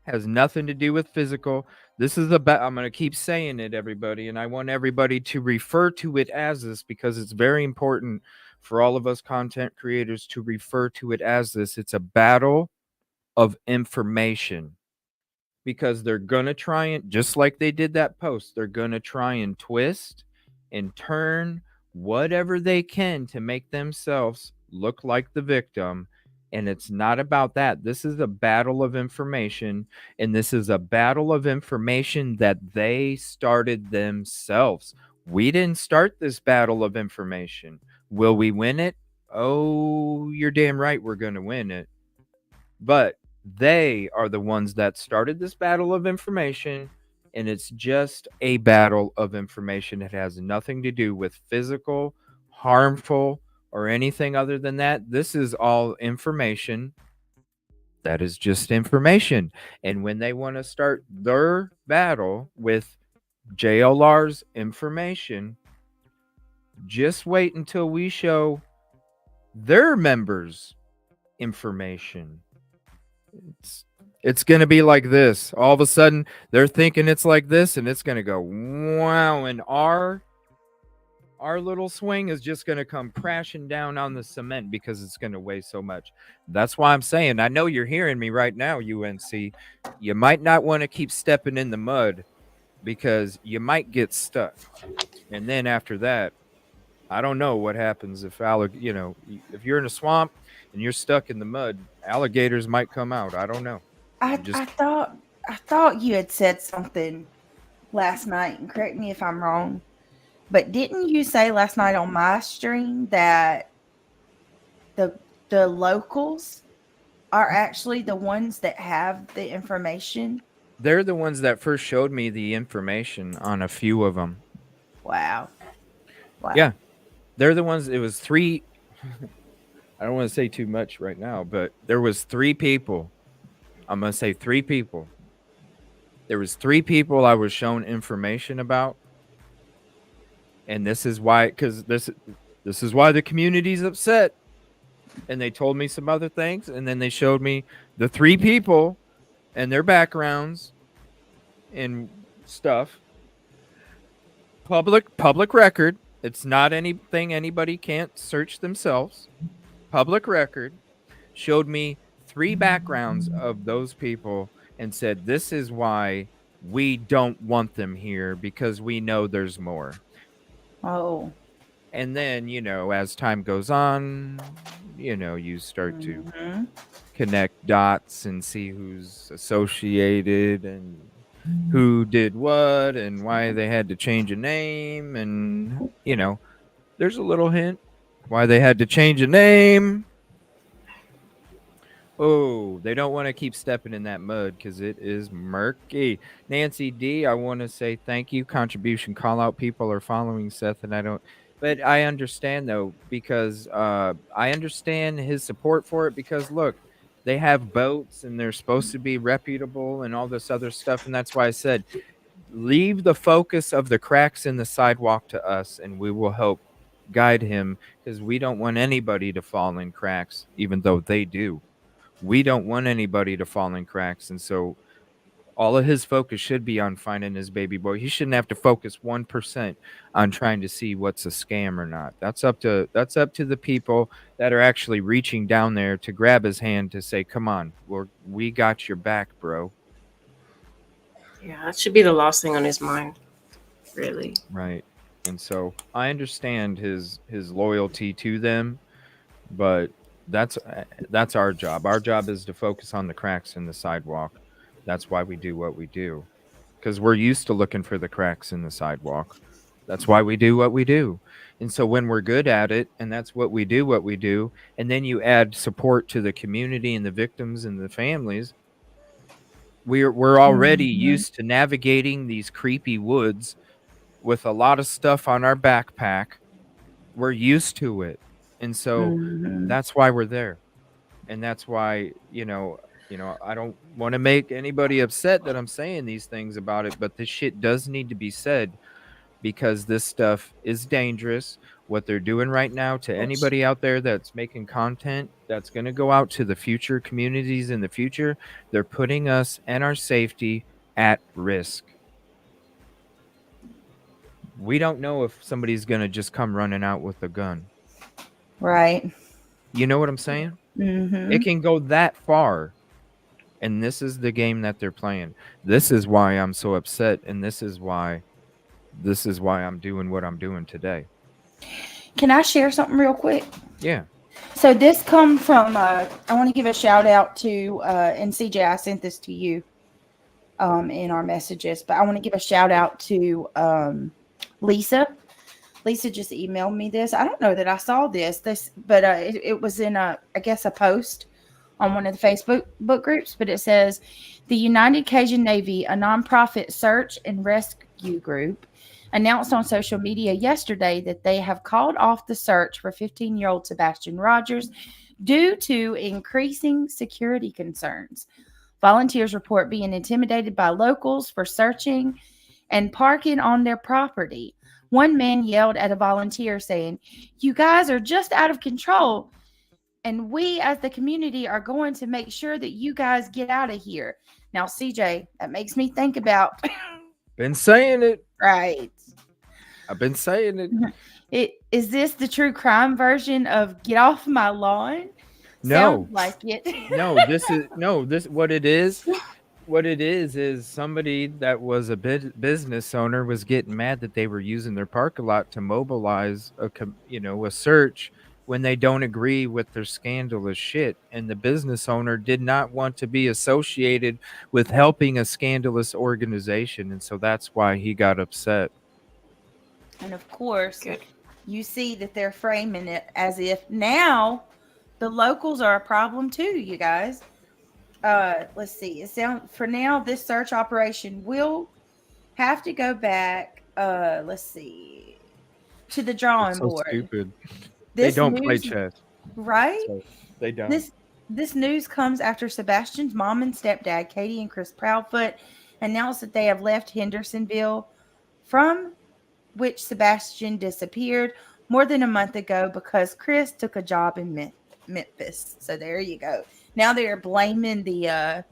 has nothing to do with physical. This is about, I'm going to keep saying it, everybody, and I want everybody to refer to it as this, because it's very important for all of us content creators to refer to it as this. It's a battle of information, because they're going to try and, just like they did that post, they're going to try and twist and turn whatever they can to make themselves look like the victim. And it's not about that. This is a battle of information, and this is a battle of information that they started themselves. We didn't start this battle of information. Will we win it? Oh, you're damn right we're going to win it. But they are the ones that started this battle of information, and it's just a battle of information. It has nothing to do with physical, harmful, or anything other than that. This is all information. That is just information. And when they want to start their battle with JLR's information, just wait until we show their members' information. It's going to be like this. All of a sudden, they're thinking it's like this, and it's going to go, wow, and our little swing is just going to come crashing down on the cement because it's going to weigh so much. That's why I'm saying, I know you're hearing me right now, UNC. You might not want to keep stepping in the mud, because you might get stuck. And then after that, I don't know what happens if if you're in a swamp and you're stuck in the mud, alligators might come out. I don't know. I thought you had said something last night, and correct me if I'm wrong, but didn't you say last night on my stream that the locals are actually the ones that have the information? They're the ones that first showed me the information on a few of them. Wow. Yeah. They're the ones, it was 3. I don't want to say too much right now, but there was 3 people. I'm going to say 3 people. There was 3 people I was shown information about. And this is why, because this is why the community's upset. And they told me some other things, and then they showed me the 3 people and their backgrounds and stuff. Public record. It's not anything anybody can't search themselves. Public record. Showed me 3 backgrounds of those people and said, this is why we don't want them here, because we know there's more. Oh. And then, as time goes on, you start to connect dots and see who's associated and who did what and why they had to change a name. And, there's a little hint why they had to change a name. Oh, they don't want to keep stepping in that mud because it is murky. Nancy D, I want to say thank you. Contribution call out. People are following Seth, and I don't. But I understand, though, because I understand his support for it, because, look, they have boats and they're supposed to be reputable and all this other stuff. And that's why I said, leave the focus of the cracks in the sidewalk to us, and we will help guide him, because we don't want anybody to fall in cracks, even though they do. We don't want anybody to fall in cracks. And so all of his focus should be on finding his baby boy. He shouldn't have to focus 1% on trying to see what's a scam or not. That's up to the people that are actually reaching down there to grab his hand to say, come on, we got your back, bro. Yeah, that should be the last thing on his mind, really. Right. And so I understand his loyalty to them, but that's our job. Our job is to focus on the cracks in the sidewalk. That's why we do what we do, because we're used to looking for the cracks in the sidewalk. That's why we do what we do. And so when we're good at it, and that's what we do, and then you add support to the community and the victims and the families, we're already used to navigating these creepy woods with a lot of stuff on our backpack. We're used to it. And so that's why we're there. And that's why, I don't want to make anybody upset that I'm saying these things about it, but this shit does need to be said because this stuff is dangerous. What they're doing right now to anybody out there that's making content that's going to go out to the future communities in the future, they're putting us and our safety at risk. We don't know if somebody's going to just come running out with a gun. Right. You know what I'm saying? Mm-hmm. It can go that far. And this is the game that they're playing. This is why I'm so upset. And this is why I'm doing what I'm doing today. Can I share something real quick? Yeah. So this come from, I want to give a shout out to, and CJ, I sent this to you in our messages, but I want to give a shout out to Lisa. Lisa just emailed me this. I don't know that I saw this, but it was in I guess a post on one of the Facebook book groups, but it says the United Cajun Navy, a nonprofit search and rescue group, announced on social media yesterday that they have called off the search for 15-year-old Sebastian Rogers due to increasing security concerns. Volunteers report being intimidated by locals for searching and parking on their property. One man yelled at a volunteer saying, "You guys are just out of control, and we as the community are going to make sure that you guys get out of here." Now, CJ, that makes me think about... Been saying it. Right. I've been saying it. Is this the true crime version of "get off my lawn"? No. Sounds like it. What it is somebody that was a business owner was getting mad that they were using their parking lot to mobilize a search when they don't agree with their scandalous shit. And the business owner did not want to be associated with helping a scandalous organization. And so that's why he got upset. And of course, you see that they're framing it as if now the locals are a problem too, you guys. Let's see. For now, this search operation will have to go back. Let's see, to the drawing board. Stupid. They don't play chess, right? So they don't. This news comes after Sebastian's mom and stepdad, Katie and Chris Proudfoot, announced that they have left Hendersonville, from which Sebastian disappeared more than a month ago because Chris took a job in Memphis. So there you go. Now they're blaming the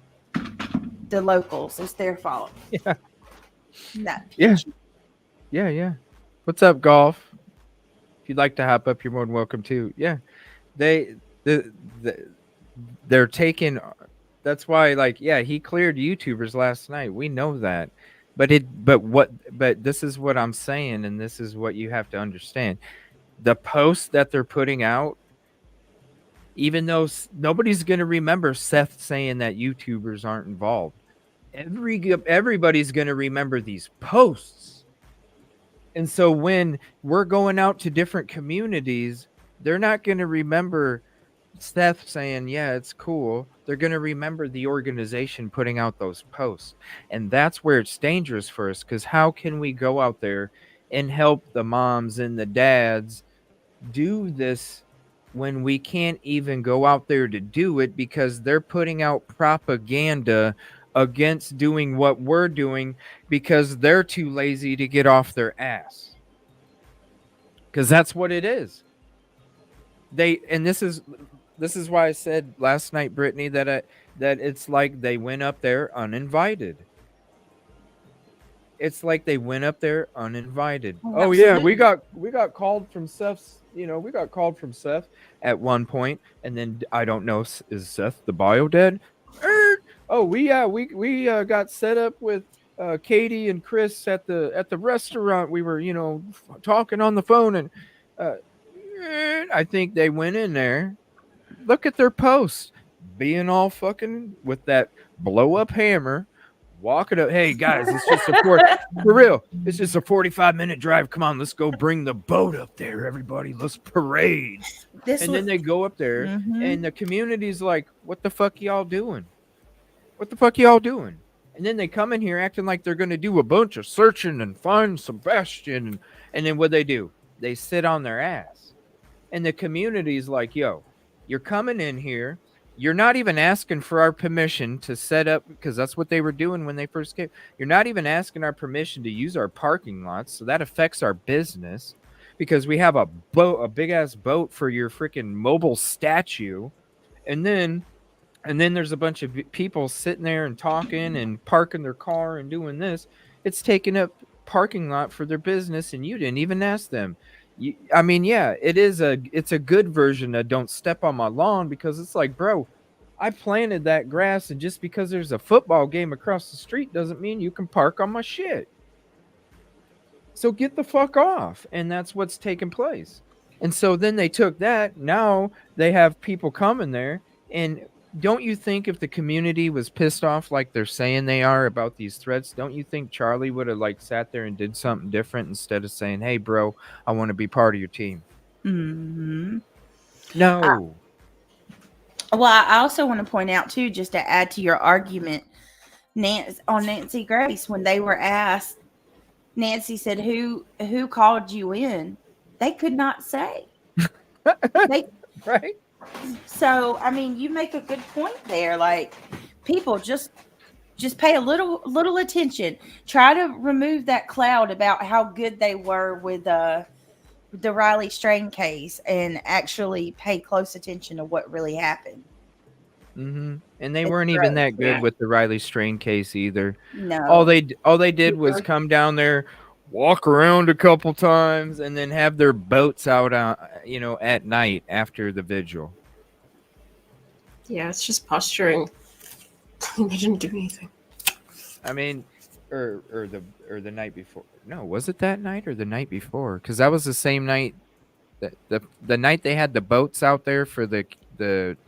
locals. It's their fault. Yeah. Yeah. What's up, Golf? If you'd like to hop up, you're more than welcome to. Yeah. They're taking. That's why, he cleared YouTubers last night. We know that. But this is what I'm saying, and this is what you have to understand. The posts that they're putting out, even though nobody's going to remember Seth saying that YouTubers aren't involved, everybody's going to remember these posts. And so when we're going out to different communities, they're not going to remember Seth saying, "Yeah, it's cool." They're going to remember the organization putting out those posts. And that's where it's dangerous for us, because how can we go out there and help the moms and the dads do this when we can't even go out there to do it because they're putting out propaganda against doing what we're doing because they're too lazy to get off their ass? Because that's what it is. This is why I said last night, Brittany, that it's like they went up there uninvited. It's like they went up there uninvited. Oh yeah, we got called from Seth's. We got called from Seth at one point, and then I don't know, is Seth the bio dead? Oh, we got set up with Katie and Chris at the restaurant. We were talking on the phone, and I think they went in there. Look at their posts, being all fucking with that blow up hammer, walking up. Hey guys, it's just for real. It's just a 45-minute drive. Come on, let's go bring the boat up there. Everybody, let's parade. Then they go up there, and the community's like, "What the fuck y'all doing? What the fuck y'all doing?" And then they come in here acting like they're gonna do a bunch of searching and find Sebastian, and then what they do? They sit on their ass, and the community's like, "Yo, you're coming in here. You're not even asking for our permission to set up," because that's what they were doing when they first came. You're not even asking our permission to use our parking lots, so that affects our business because we have a big ass boat for your freaking mobile statue, and then there's a bunch of people sitting there and talking and parking their car and doing this. It's taking up parking lot for their business, and you didn't even ask them. It's a good version of don't step on my lawn, because it's like, bro, I planted that grass, and just because there's a football game across the street doesn't mean you can park on my shit. So get the fuck off. And that's what's taking place. And so then they took that. Now they have people coming there. And don't you think if the community was pissed off like they're saying they are about these threats, don't you think Charlie would have like sat there and did something different instead of saying, "Hey, bro, I want to be part of your team"? No. Well, I also want to point out too, just to add to your argument, Nancy Grace, when they were asked, Nancy said, "Who called you in?" They could not say. Right. So, I mean, you make a good point there. Like, people just pay a little attention. Try to remove that cloud about how good they were with the Riley Strain case, and actually pay close attention to what really happened. And they weren't even that good with the Riley Strain case either. No. All they did was come down there, walk around a couple times, and then have their boats out at night after the vigil. Yeah, it's just posturing. They didn't do anything. I mean, or the night before. No, was it that night or the night before? Because that was the same night that the night they had the boats out there for the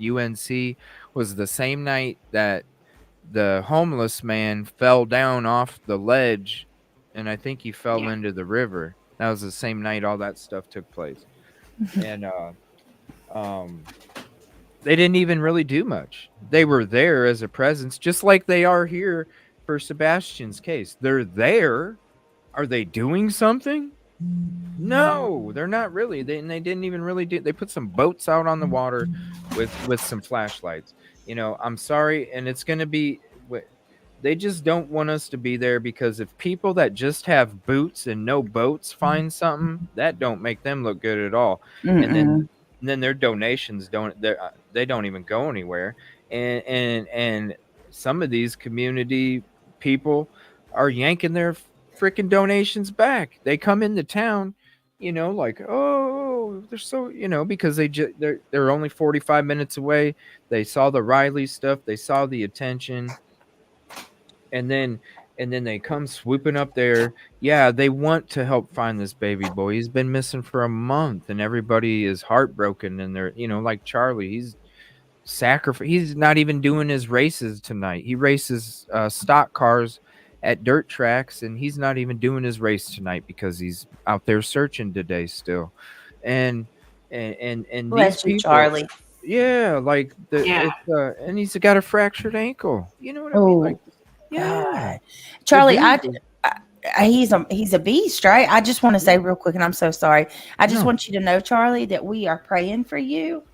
UNC was the same night that the homeless man fell down off the ledge, and I think he fell into the river. That was the same night all that stuff took place. And they didn't even really do much. They were there as a presence, just like they are here for Sebastian's case. They're there. Are they doing something? No, they're not really. They didn't even really do. They put some boats out on the water with some flashlights. I'm sorry, and it's going to be. They just don't want us to be there, because if people that just have boots and no boats find something, that don't make them look good at all. And then their donations don't even go anywhere. And some of these community people are yanking their freaking donations back. They come into town, like, oh, they're so, because they're only 45 minutes away. They saw the Riley stuff. They saw the attention. And then they come swooping up there. Yeah, they want to help find this baby boy. He's been missing for a month, and everybody is heartbroken. And they're, like Charlie, he's not even doing his races tonight. He races stock cars at dirt tracks, and he's not even doing his race tonight because he's out there searching today still. And Bless these you, people, Charlie. Yeah, like and he's got a fractured ankle. You know what I mean? Like, God. Charlie, he's a beast, right? I just want to say real quick, and I'm so sorry. I just want you to know, Charlie, that we are praying for you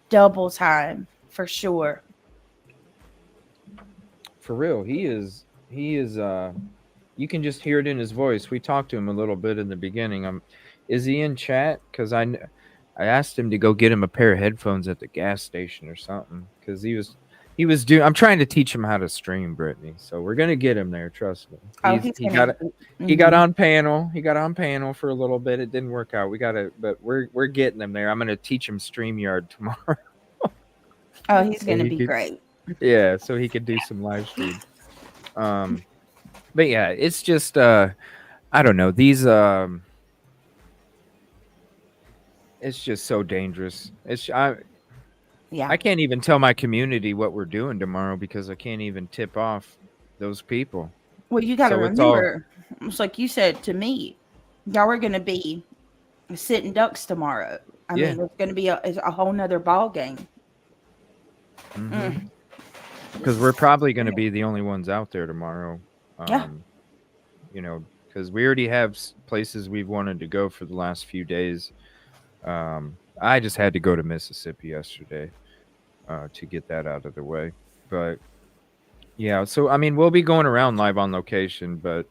double time for sure. For real, he is. You can just hear it in his voice. We talked to him a little bit in the beginning. Is he in chat? Because I asked him to go get him a pair of headphones at the gas station or something, because he was doing. I'm trying to teach him how to stream, Brittany. So we're gonna get him there. Trust me. He got on panel. He got on panel for a little bit. It didn't work out. But we're getting him there. I'm gonna teach him StreamYard tomorrow. Oh, he's gonna be great. Yeah, so he could do some live stream. But yeah, it's just I don't know. These it's just so dangerous. I can't even tell my community what we're doing tomorrow, because I can't even tip off those people. Well, you got to So it's all remember, it's like you said to me, y'all are going to be sitting ducks tomorrow. I Yeah. mean, it's going to be a whole nother ball game. because we're probably going to be the only ones out there tomorrow. Yeah. You know, because we already have places we've wanted to go for the last few days. I just had to go to Mississippi yesterday to get that out of the way. But yeah, so I mean, we'll be going around live on location, but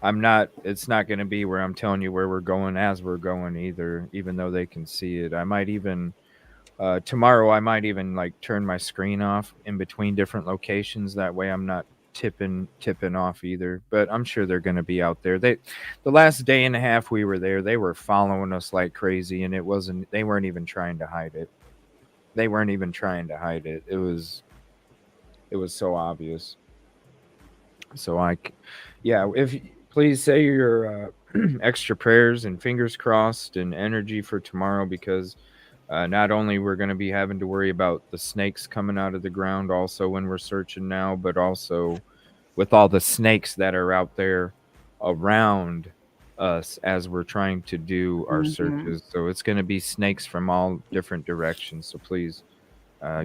it's not going to be where I'm telling you where we're going as we're going either, even though they can see it. I might even tomorrow I might even like turn my screen off in between different locations. That way I'm not tipping off either. But I'm sure they're going to be out there. The last day and a half we were there, they were following us like crazy, and they weren't even trying to hide it. They weren't even trying to hide it. It was so obvious. So please say your extra prayers and fingers crossed and energy for tomorrow, because not only we're going to be having to worry about the snakes coming out of the ground also when we're searching now, but also with all the snakes that are out there around us as we're trying to do our searches. So it's going to be snakes from all different directions. So please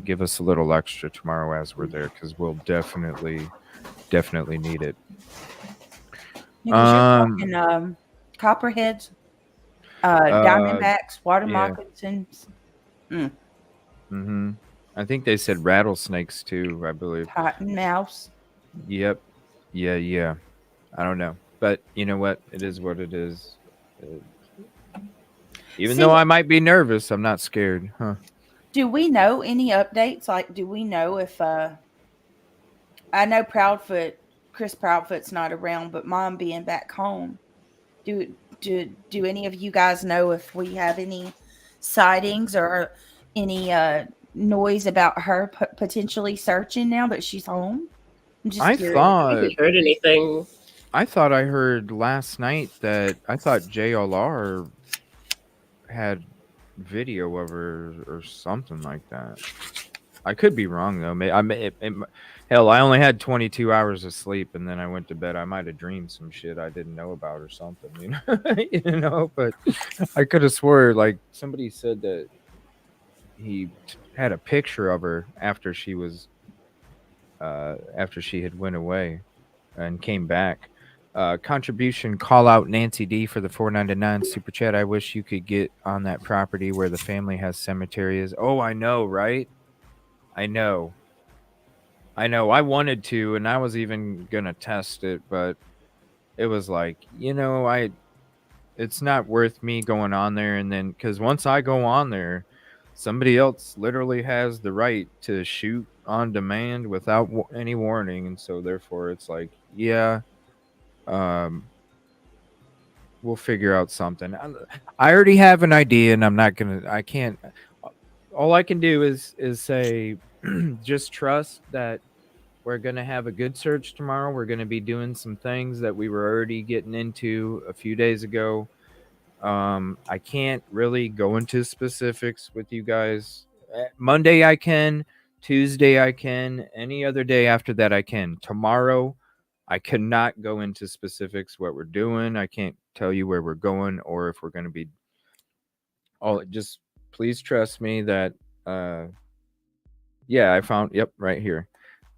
give us a little extra tomorrow as we're there, because we'll definitely need it. Talking, copperheads, diamondbacks, water moccasins. I think they said rattlesnakes too, I believe. Cottonmouths. Yep. Yeah. I don't know. But you know what? It is what it is. Even though I might be nervous, I'm not scared. Huh? Do we know any updates? Like, do we know if I know Chris Proudfoot's not around, but Mom being back home, do any of you guys know if we have any sightings or any noise about her potentially searching now that she's home? I haven't heard anything. I thought I heard last night that JLR had video of her or something like that. I could be wrong though. Hell, I only had 22 hours of sleep, and then I went to bed. I might have dreamed some shit I didn't know about or something, But I could have swore like somebody said that he had a picture of her after she had went away and came back. Contribution call out Nancy D for the $4.99 super chat. I wish you could get on that property where the family has cemetery is. Oh, I know, right? I know. I wanted to, and I was even gonna test it, but it was like, it's not worth me going on there, and then because once I go on there, somebody else literally has the right to shoot on demand without any warning, and so therefore it's like, we'll figure out something. I already have an idea, and I can't. All I can do is say, just trust that we're going to have a good search tomorrow. We're going to be doing some things that we were already getting into a few days ago. I can't really go into specifics with you guys. Monday I can, Tuesday I can, any other day after that I can. Tomorrow I cannot go into specifics what we're doing. I can't tell you where we're going or if we're going to be. Just please trust me that I found right here.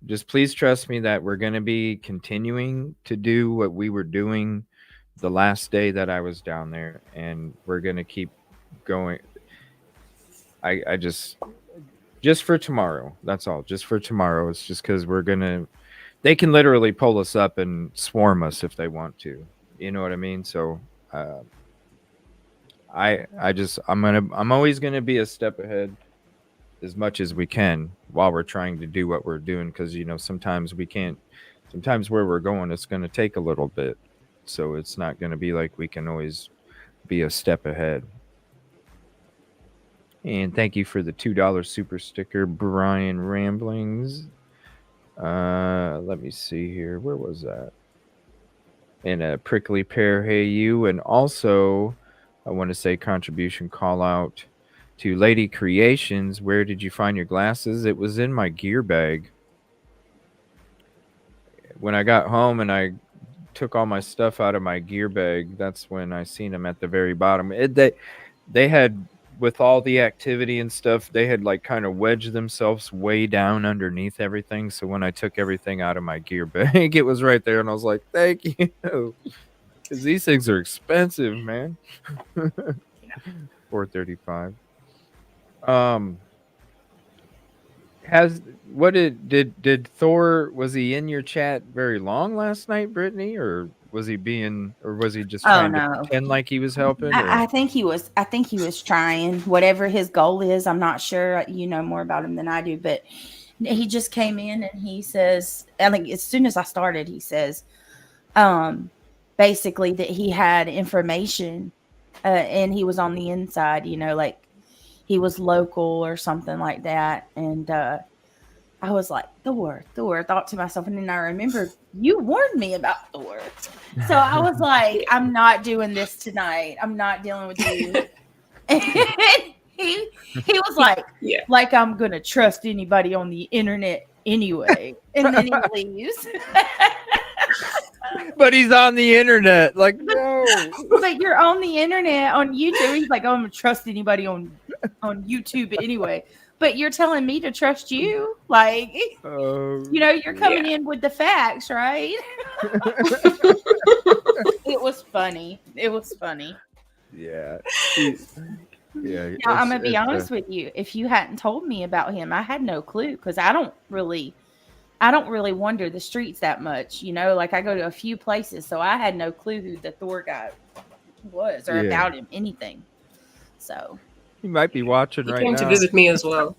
Just please trust me that we're going to be continuing to do what we were doing the last day that I was down there, and we're going to keep going. I just for tomorrow. That's all. Just for tomorrow. It's just because they can literally pull us up and swarm us if they want to. You know what I mean? So I'm always going to be a step ahead as much as we can while we're trying to do what we're doing, because sometimes we can't. Sometimes where we're going, it's going to take a little bit, so it's not going to be like we can always be a step ahead. And thank you for the $2 super sticker, Brian Ramblings. Let me see here. Where was that? And a prickly pear, hey you. And also I want to say contribution call out to Lady Creations. Where did you find your glasses? It was in my gear bag. when I got home and I took all my stuff out of my gear bag, that's when I seen them at the very bottom. They had, with all the activity and stuff, they had like kind of wedged themselves way down underneath everything. So when I took everything out of my gear bag, it was right there, and I was like, "Thank you," because these things are expensive, man. $435. Did Thor, was he in your chat very long last night, Brittany, or was he just trying to pretend like he was helping? I think he was. I think he was trying. Whatever his goal is, I'm not sure. You know more about him than I do, but he just came in and he says, I think as soon as I started, he says, basically that he had information, and he was on the inside. You know, like he was local or something like that, and I was like, Thor, thought to myself. And then I remembered you warned me about Thor. So I was like, I'm not doing this tonight. I'm not dealing with you. And he was like, like I'm going to trust anybody on the internet anyway. And then he leaves. But he's on the internet. Like, no. But you're on the internet on YouTube. He's like, oh, I'm going to trust anybody on YouTube anyway. But you're telling me to trust you, like, you know, you're coming in with the facts, right? It was funny. Yeah. Yeah. Now, I'm gonna be honest with you. If you hadn't told me about him, I had no clue, because I don't really wander the streets that much. You know, like I go to a few places, so I had no clue who the Thor guy was or about him, anything. So. He might be watching right now. He came to visit me as well.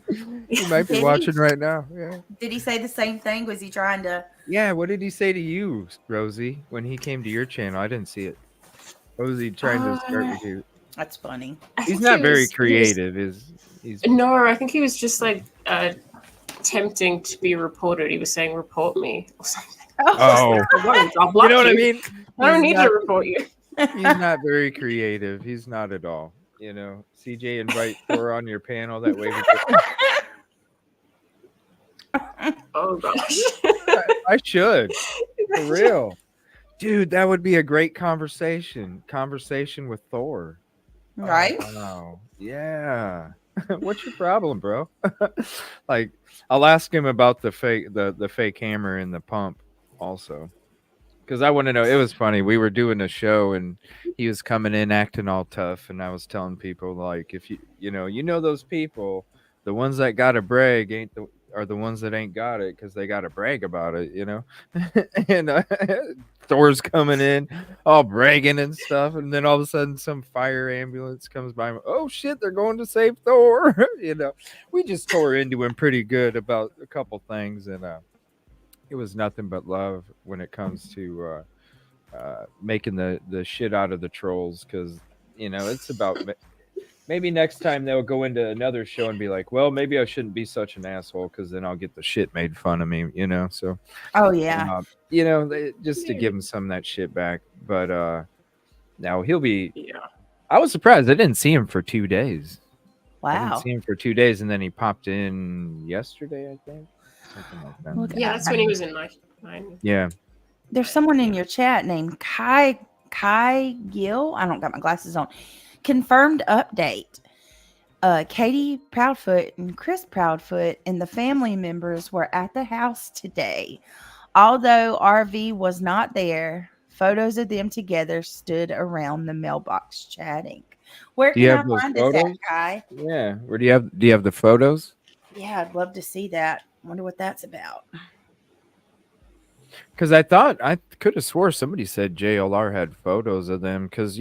He might be watching right now. Yeah. Did he say the same thing? Was he trying to? Yeah. What did he say to you, Rosie, when he came to your channel? I didn't see it. What was he trying to start with you? That's funny. He's not very creative. He's No, I think he was just like attempting to be reported. He was saying, "Report me" or something. Oh, you know what I mean? I don't need to report you. He's not very creative. He's not at all. You know, CJ, invite Thor on your panel. That way we can... Oh, gosh. I should. For real. Dude, that would be a great conversation. Conversation with Thor. Right? Wow. Yeah. What's your problem, bro? Like, I'll ask him about the fake hammer and the pump also. Because I want to know. It was funny. We were doing a show and he was coming in acting all tough, and I was telling people, like, if you know those people, the ones that gotta brag are the ones that ain't got it, because they gotta brag about it, you know. And Thor's coming in all bragging and stuff, and then all of a sudden some fire ambulance comes by. Oh shit, they're going to save Thor. You know, we just tore into him pretty good about a couple things, and it was nothing but love when it comes to making the shit out of the trolls, because, you know, it's about maybe next time they'll go into another show and be like, well, maybe I shouldn't be such an asshole, because then I'll get the shit made fun of me, you know. So you know, just to give him some of that shit back. But now he'll be I was surprised. I didn't see him for 2 days. Wow. I didn't see him for 2 days, and then he popped in yesterday, I think. Like that. Yeah, that's when he was in mine. Yeah. There's someone in your chat named Kai Gill. I don't got my glasses on. Confirmed update. Katie Proudfoot and Chris Proudfoot and the family members were at the house today. Although RV was not there, photos of them together stood around the mailbox chatting. Where can I find this at, Kai? Yeah. Where do you have the photos? Yeah, I'd love to see that. Wonder what that's about. Because I could have swore somebody said JLR had photos of them. Because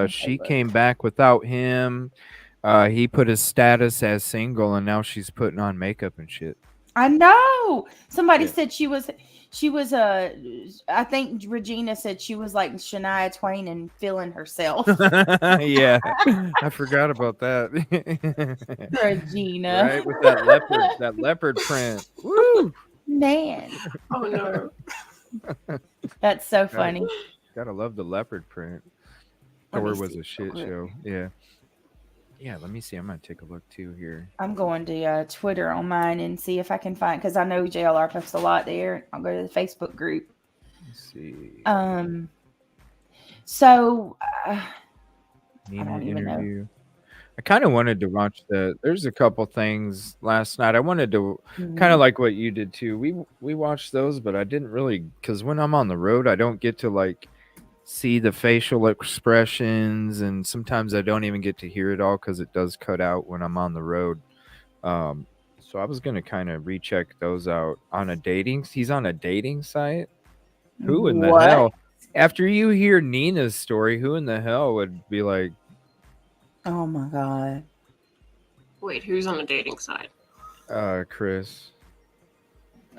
she came back without him. He put his status as single, and now she's putting on makeup and shit. I know. Somebody said she was I think Regina said she was like Shania Twain and feeling herself. Yeah, I forgot about that. Regina, right, with that leopard print. Woo, man! Oh no, that's so funny. Gotta love the leopard print. Thor was a shit show. Yeah. Yeah, let me see. I'm gonna take a look too here. I'm going to Twitter on mine and see if I can find, because I know JLR posts a lot there. I'll go to the Facebook group. Let's see. So Nina I don't even interview. I kind of wanted to watch there's a couple things last night. I wanted to kind of like what you did too. We watched those, but I didn't really, because when I'm on the road, I don't get to like see the facial expressions, and sometimes I don't even get to hear it all because it does cut out when I'm on the road. So I was gonna kind of recheck those out on a dating. He's on a dating site. Who in the hell? After you hear Nina's story, who in the hell would be like, oh my God. Wait, who's on the dating side? Chris.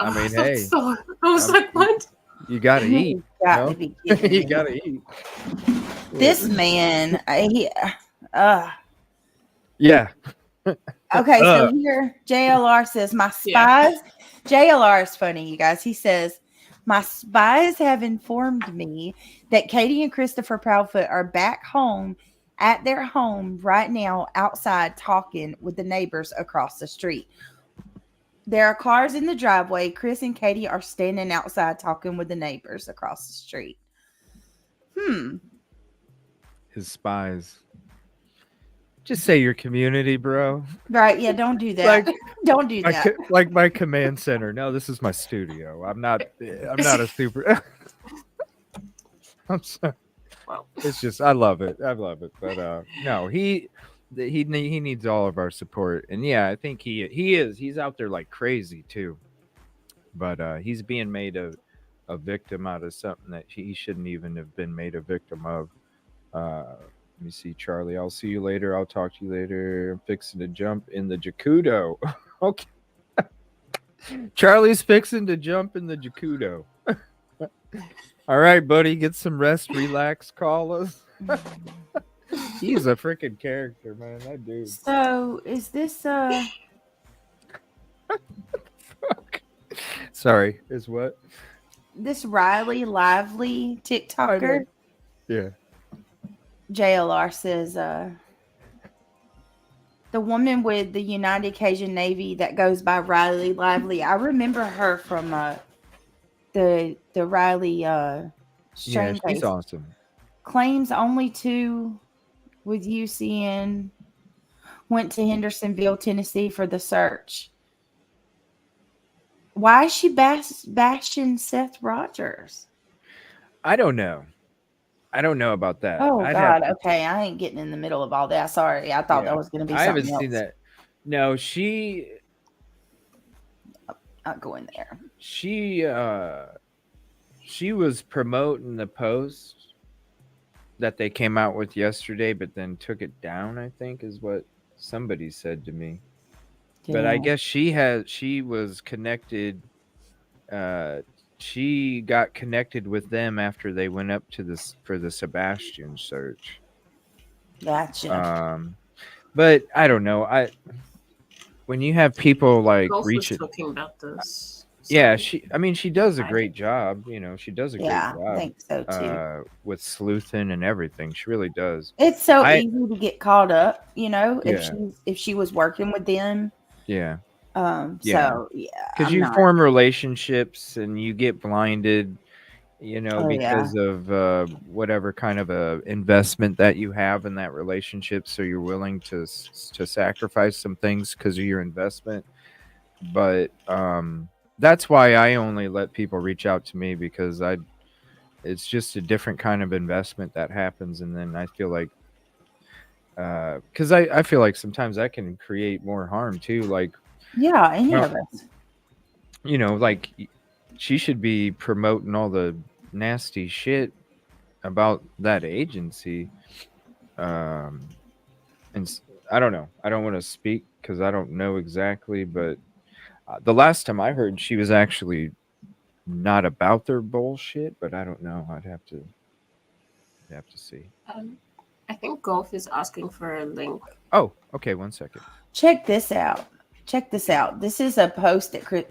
I mean, hey. I was like, what? You gotta eat. To be you gotta eat. This man, yeah. Okay, so here JLR says my spies. JLR is funny, you guys. He says my spies have informed me that Katie and Christopher Proudfoot are back home at their home right now outside talking with the neighbors across the street. There are cars in the driveway. Chris and Katie are standing outside talking with the neighbors across the street. His spies. Just say your community, bro. Right, yeah, don't do that. Don't do that. Like my command center. No, this is my studio. I'm not a super I'm sorry. Well, it's just I love it. But no, he needs all of our support. And yeah, I think he's out there like crazy too. But he's being made a victim out of something that he shouldn't even have been made a victim of. Let me see, Charlie. I'll see you later. I'll talk to you later. I'm fixing to jump in the Jacudo. Okay. Charlie's fixing to jump in the Jacudo. All right, buddy. Get some rest, relax, call us. He's a freaking character, man. That dude. So is this Sorry, is what? This Riley Lively TikToker? Yeah. JLR says the woman with the United Cajun Navy that goes by Riley Lively. I remember her from the Riley Yeah, she's awesome. Claims only 2 with UCN went to Hendersonville, Tennessee for the search. Why is she bashing Seth Rogers? I don't know about that. Oh, God. Okay. I ain't getting in the middle of all that. Sorry. I thought that was going to be something else. I haven't seen that. No, not going there. She was promoting the post that they came out with yesterday, but then took it down, I think is what somebody said to me. Yeah. But I guess she was connected. She got connected with them after they went up to for the Sebastian search. Gotcha. But I don't know. When you have people like reaching, talking about this. Yeah, she does a great job. She does a great job. I think so too. With sleuthing and everything, she really does. It's so easy to get caught up. If she was working with them. Yeah. So yeah, because you form relationships and you get blinded, because of whatever kind of a investment that you have in that relationship. So you're willing to sacrifice some things because of your investment. But that's why I only let people reach out to me, because it's just a different kind of investment that happens. And then I feel like, because I feel like sometimes that can create more harm too. Like, yeah, any of us. Like she should be promoting all the nasty shit about that agency. And I don't know. I don't want to speak because I don't know exactly, but the last time I heard, she was actually not about their bullshit, but I don't know. I'd have to see. I think Golf is asking for a link. Oh, okay. 1 second. Check this out. This is a post that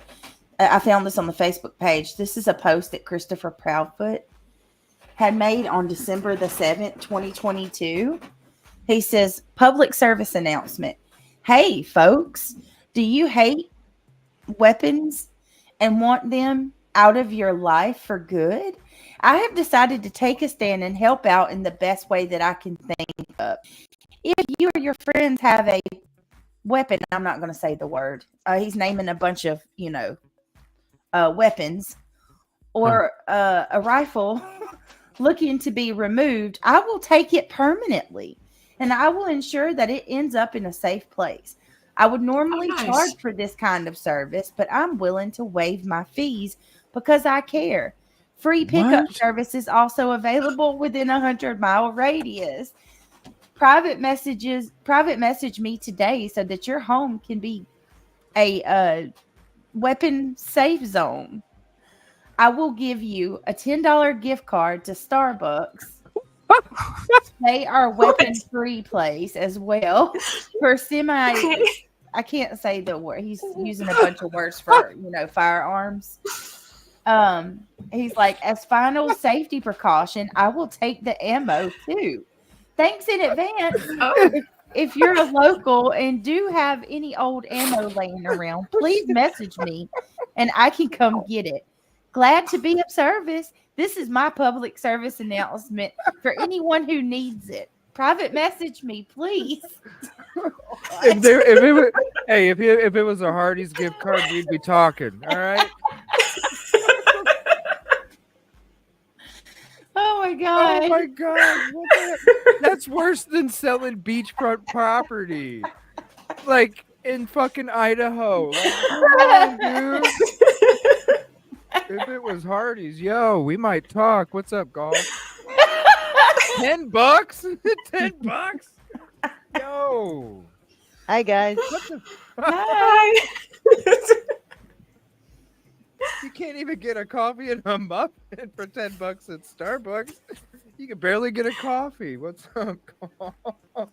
I found this on the Facebook page. This is a post that Christopher Proudfoot had made on December the 7th, 2022. He says, public service announcement. Hey, folks, do you hate weapons and want them out of your life for good? I have decided to take a stand and help out in the best way that I can think of. If you or your friends have a weapon, I'm not going to say the word. He's naming a bunch of, weapons or a rifle looking to be removed, I will take it permanently and I will ensure that it ends up in a safe place. I would normally charge for this kind of service, but I'm willing to waive my fees because I care. Free pickup service is also available within a 100-mile radius. Private message me today so that your home can be a weapon safe zone. I will give you a $10 gift card to Starbucks. They are weapon-free place as well for I can't say the word. He's using a bunch of words for, firearms. He's like, as final safety precaution, I will take the ammo too. Thanks in advance. If you're a local and do have any old ammo laying around, please message me and I can come get it. Glad to be of service. This is my public service announcement for anyone who needs it. Private message me, please. If it was a Hardee's gift card, we'd be talking. All right. Oh my god! Oh my god! That's worse than selling beachfront property, like in fucking Idaho. Like, come on, dude. If it was Hardee's, yo, we might talk. What's up, golf? $10? $10? Yo. Hi, guys. What the Hi. You can't even get a coffee and a muffin for $10 at Starbucks. You can barely get a coffee. What's up, golf?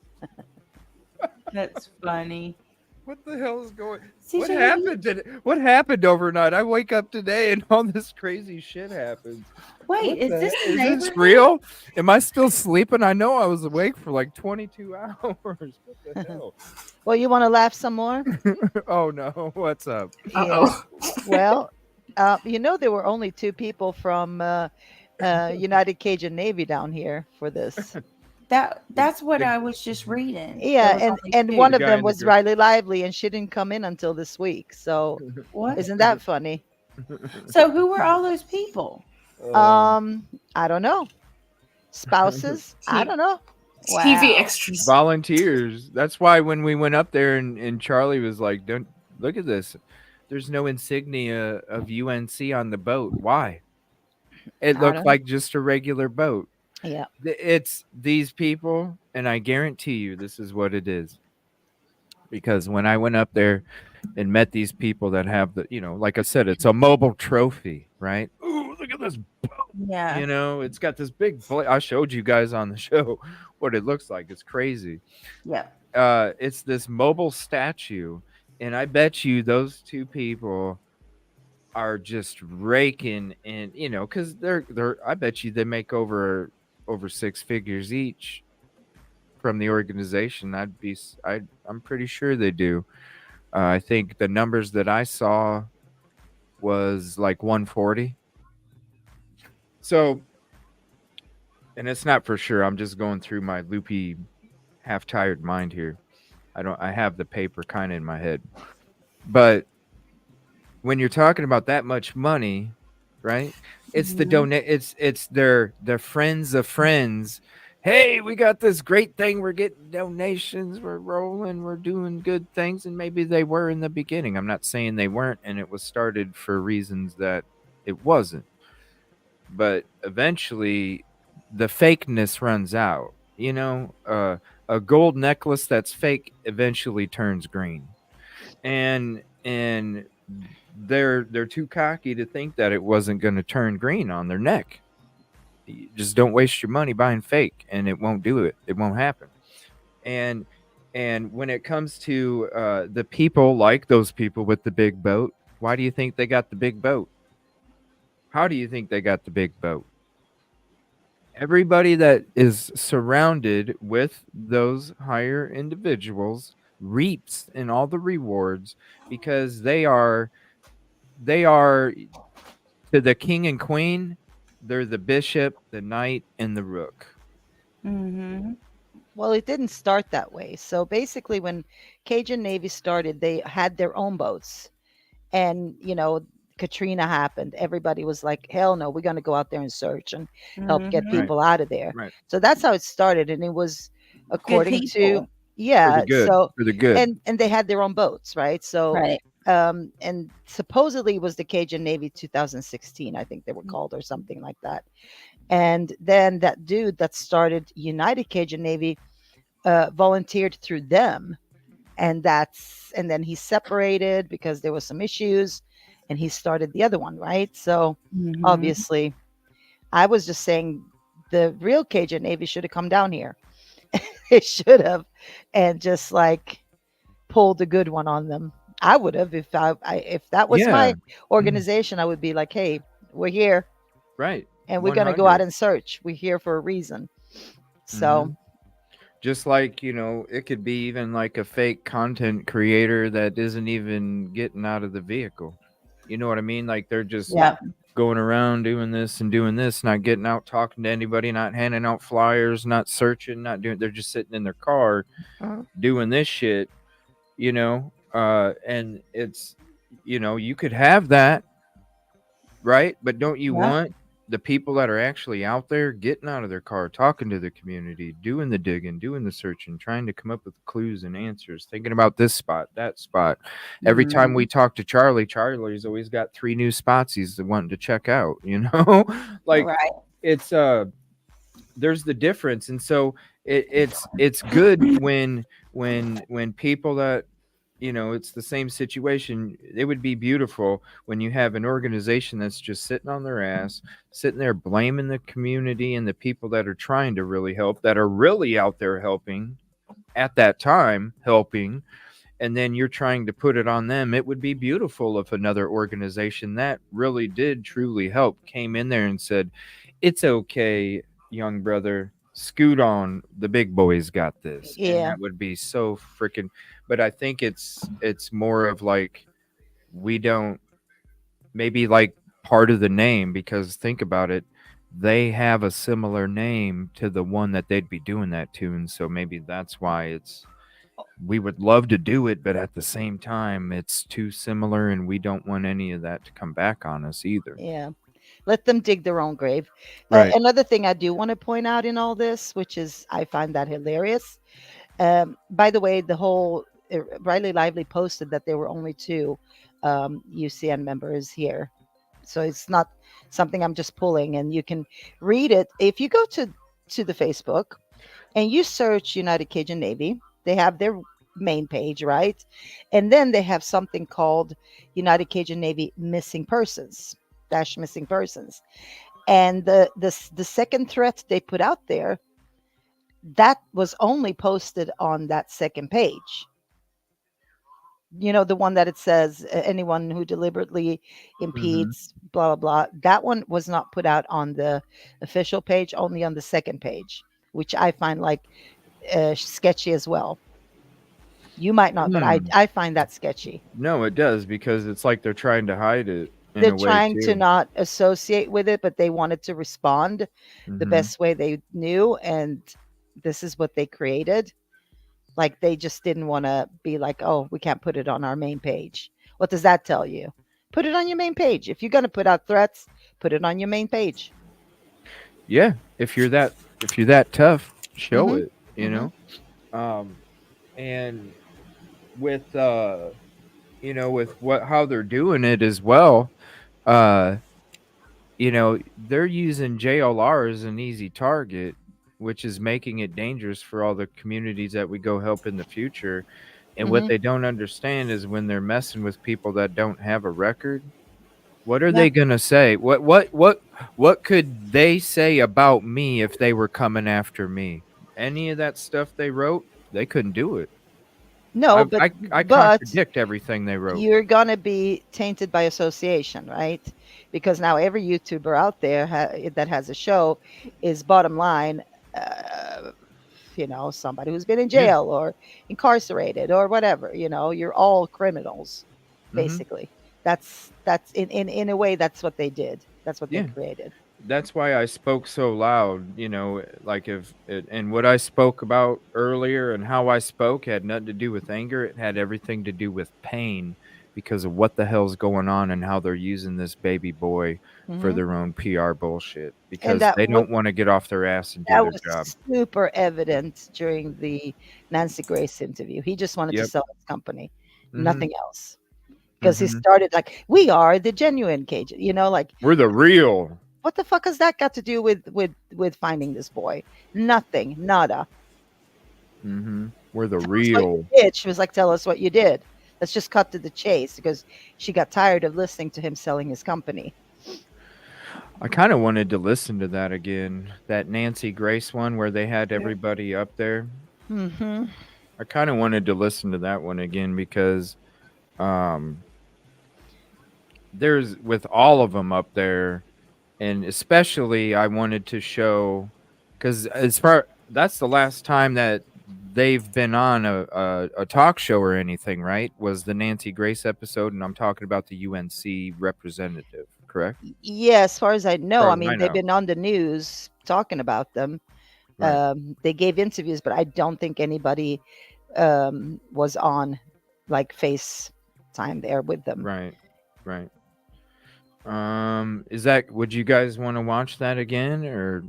That's funny. What the hell is going? CJ, What happened overnight? I wake up today and all this crazy shit happens. Wait, is this real? Am I still sleeping? I know I was awake for like 22 hours. What the hell? Well, you want to laugh some more? Oh no! What's up? Uh-oh. Well, there were only 2 people from United Cajun Navy down here for this. That's what I was just reading. Yeah, and one of them was Riley Lively, and she didn't come in until this week. So, what? Isn't that funny? So, who were all those people? I don't know. Spouses? I don't know. Wow. TV extras. Volunteers. That's why when we went up there and Charlie was like, "Don't look at this. There's no insignia of UNC on the boat. Why? It looked like just a regular boat." Yeah. It's these people, and I guarantee you this is what it is. Because when I went up there and met these people that have the, like I said, it's a mobile trophy, right? Ooh, look at this boat. Yeah. It's got this big, I showed you guys on the show what it looks like. It's crazy. Yeah. It's this mobile statue, and I bet you those 2 people are just raking and, because they're I bet you they make over 6 figures each from the organization. I'm pretty sure they do. I think the numbers that I saw was like 140. So, and it's not for sure. I'm just going through my loopy, half-tired mind here. I have the paper kind of in my head. But when you're talking about that much money, right? It's the it's their friends of friends. Hey, we got this great thing. We're getting donations. We're rolling. We're doing good things. And maybe they were in the beginning. I'm not saying they weren't. And it was started for reasons that it wasn't. But eventually, the fakeness runs out. A gold necklace that's fake eventually turns green. And they're too cocky to think that it wasn't going to turn green on their neck. You just don't waste your money buying fake, and it won't do it. It won't happen. And when it comes to the people like those people with the big boat, why do you think they got the big boat? How do you think they got the big boat? everybody that is surrounded with those higher individuals reaps in all the rewards because they are to the king and queen, they're the bishop, the knight, and the rook. Mm-hmm. Well, it didn't start that way. So basically, when Cajun Navy started, they had their own boats. And, Katrina happened. Everybody was like, hell no, we're going to go out there and search and help get Mm-hmm. Right. people out of there. Right. So that's how it started. And it was Good according to, people. For yeah. the good. So, For the good. and they had their own boats, right? So, Right. and supposedly it was the Cajun Navy 2016, I think they were called, or something like that. And then that dude that started United Cajun Navy volunteered through them, and then he separated because there was some issues, and he started the other one, right? So Mhm. obviously, I was just saying the real Cajun Navy should have come down here. They should have, and just like pulled a good one on them. I would have if if that was Yeah. my organization. I would be like, hey, we're here Right. and we're going to go out 100. and search. We're here for a reason. So, Just like, it could be even like a fake content creator that isn't even getting out of the vehicle. You know what I mean? Like they're just Yeah. going around doing this and doing this, not getting out, talking to anybody, not handing out flyers, not searching, not doing. They're just sitting in their car doing this shit, and it's, you could have that, right? But don't you Yeah. want the people that are actually out there getting out of their car, talking to the community, doing the digging, doing the searching, trying to come up with clues and answers, thinking about this spot, that spot. Every time we talk to Charlie's always got 3 new spots he's wanting to check out, like Right. it's there's the difference. And so it's good when people that it's the same situation. It would be beautiful when you have an organization that's just sitting on their ass, sitting there blaming the community and the people that are trying to really help, that are really out there helping at that time, helping, and then you're trying to put it on them. It would be beautiful if another organization that really did truly help came in there and said, it's okay, young brother, scoot on, the big boys got this. And yeah. that would be so freaking. But I think it's more of like, we don't, maybe like part of the name, because think about it, they have a similar name to the one that they'd be doing that to, and so maybe that's why we would love to do it, but at the same time it's too similar and we don't want any of that to come back on us either. Yeah. Let them dig their own grave. Right. Another thing I do want to point out in all this, which is I find that hilarious. By the way, the whole Riley Lively posted that there were only 2 UCN members here. So it's not something I'm just pulling, and you can read it. If you go to the Facebook and you search United Cajun Navy, they have their main page, right? And then they have something called United Cajun Navy missing persons. And the second threat they put out there, that was only posted on that second page. The one that it says anyone who deliberately impedes, blah blah blah. That one was not put out on the official page, only on the second page, which I find like sketchy as well. You might not, but I find that sketchy. No, it does, because it's like they're trying to hide it. They're trying to not associate with it, but they wanted to respond the best way they knew, and this is what they created. Like they just didn't want to be like, oh, we can't put it on our main page. What does that tell you? Put it on your main page. If you're going to put out threats, put it on your main page. Yeah, if you're that tough, show it. And with with how they're doing it as well, they're using JLR as an easy target, which is making it dangerous for all the communities that we go help in the future. And what they don't understand is when they're messing with people that don't have a record, what are they going to say? What could they say about me if they were coming after me? Any of that stuff they wrote, they couldn't do it. No, but I contradict everything they wrote. You're gonna be tainted by association, right? Because now every YouTuber out there that has a show is bottom line, somebody who's been in jail or incarcerated or whatever. You're all criminals, basically. That's in a way that's what they did. That's what they created. That's why I spoke so loud, like and what I spoke about earlier and how I spoke had nothing to do with anger. It had everything to do with pain because of what the hell's going on and how they're using this baby boy for their own PR bullshit because they don't want to get off their ass and do their job. That was super evident during the Nancy Grace interview. He just wanted to sell his company, nothing else. Because he started like, we are the genuine Cajun, like we're the real. What the fuck has that got to do with finding this boy? Nothing, nada. We're the real. She was like, tell us what you did. Let's just cut to the chase because she got tired of listening to him selling his company. I kind of wanted to listen to that again, that Nancy Grace one where they had everybody up there. I kind of wanted to listen to that one again because there's with all of them up there. And especially I wanted to show because that's the last time that they've been on a talk show or anything, right? Was the Nancy Grace episode, and I'm talking about the UNC representative, correct? Yeah, as far as I know. They've been on the news talking about them. Right. They gave interviews, but I don't think anybody was on like FaceTime there with them. Right. Would you guys want to watch that again? Or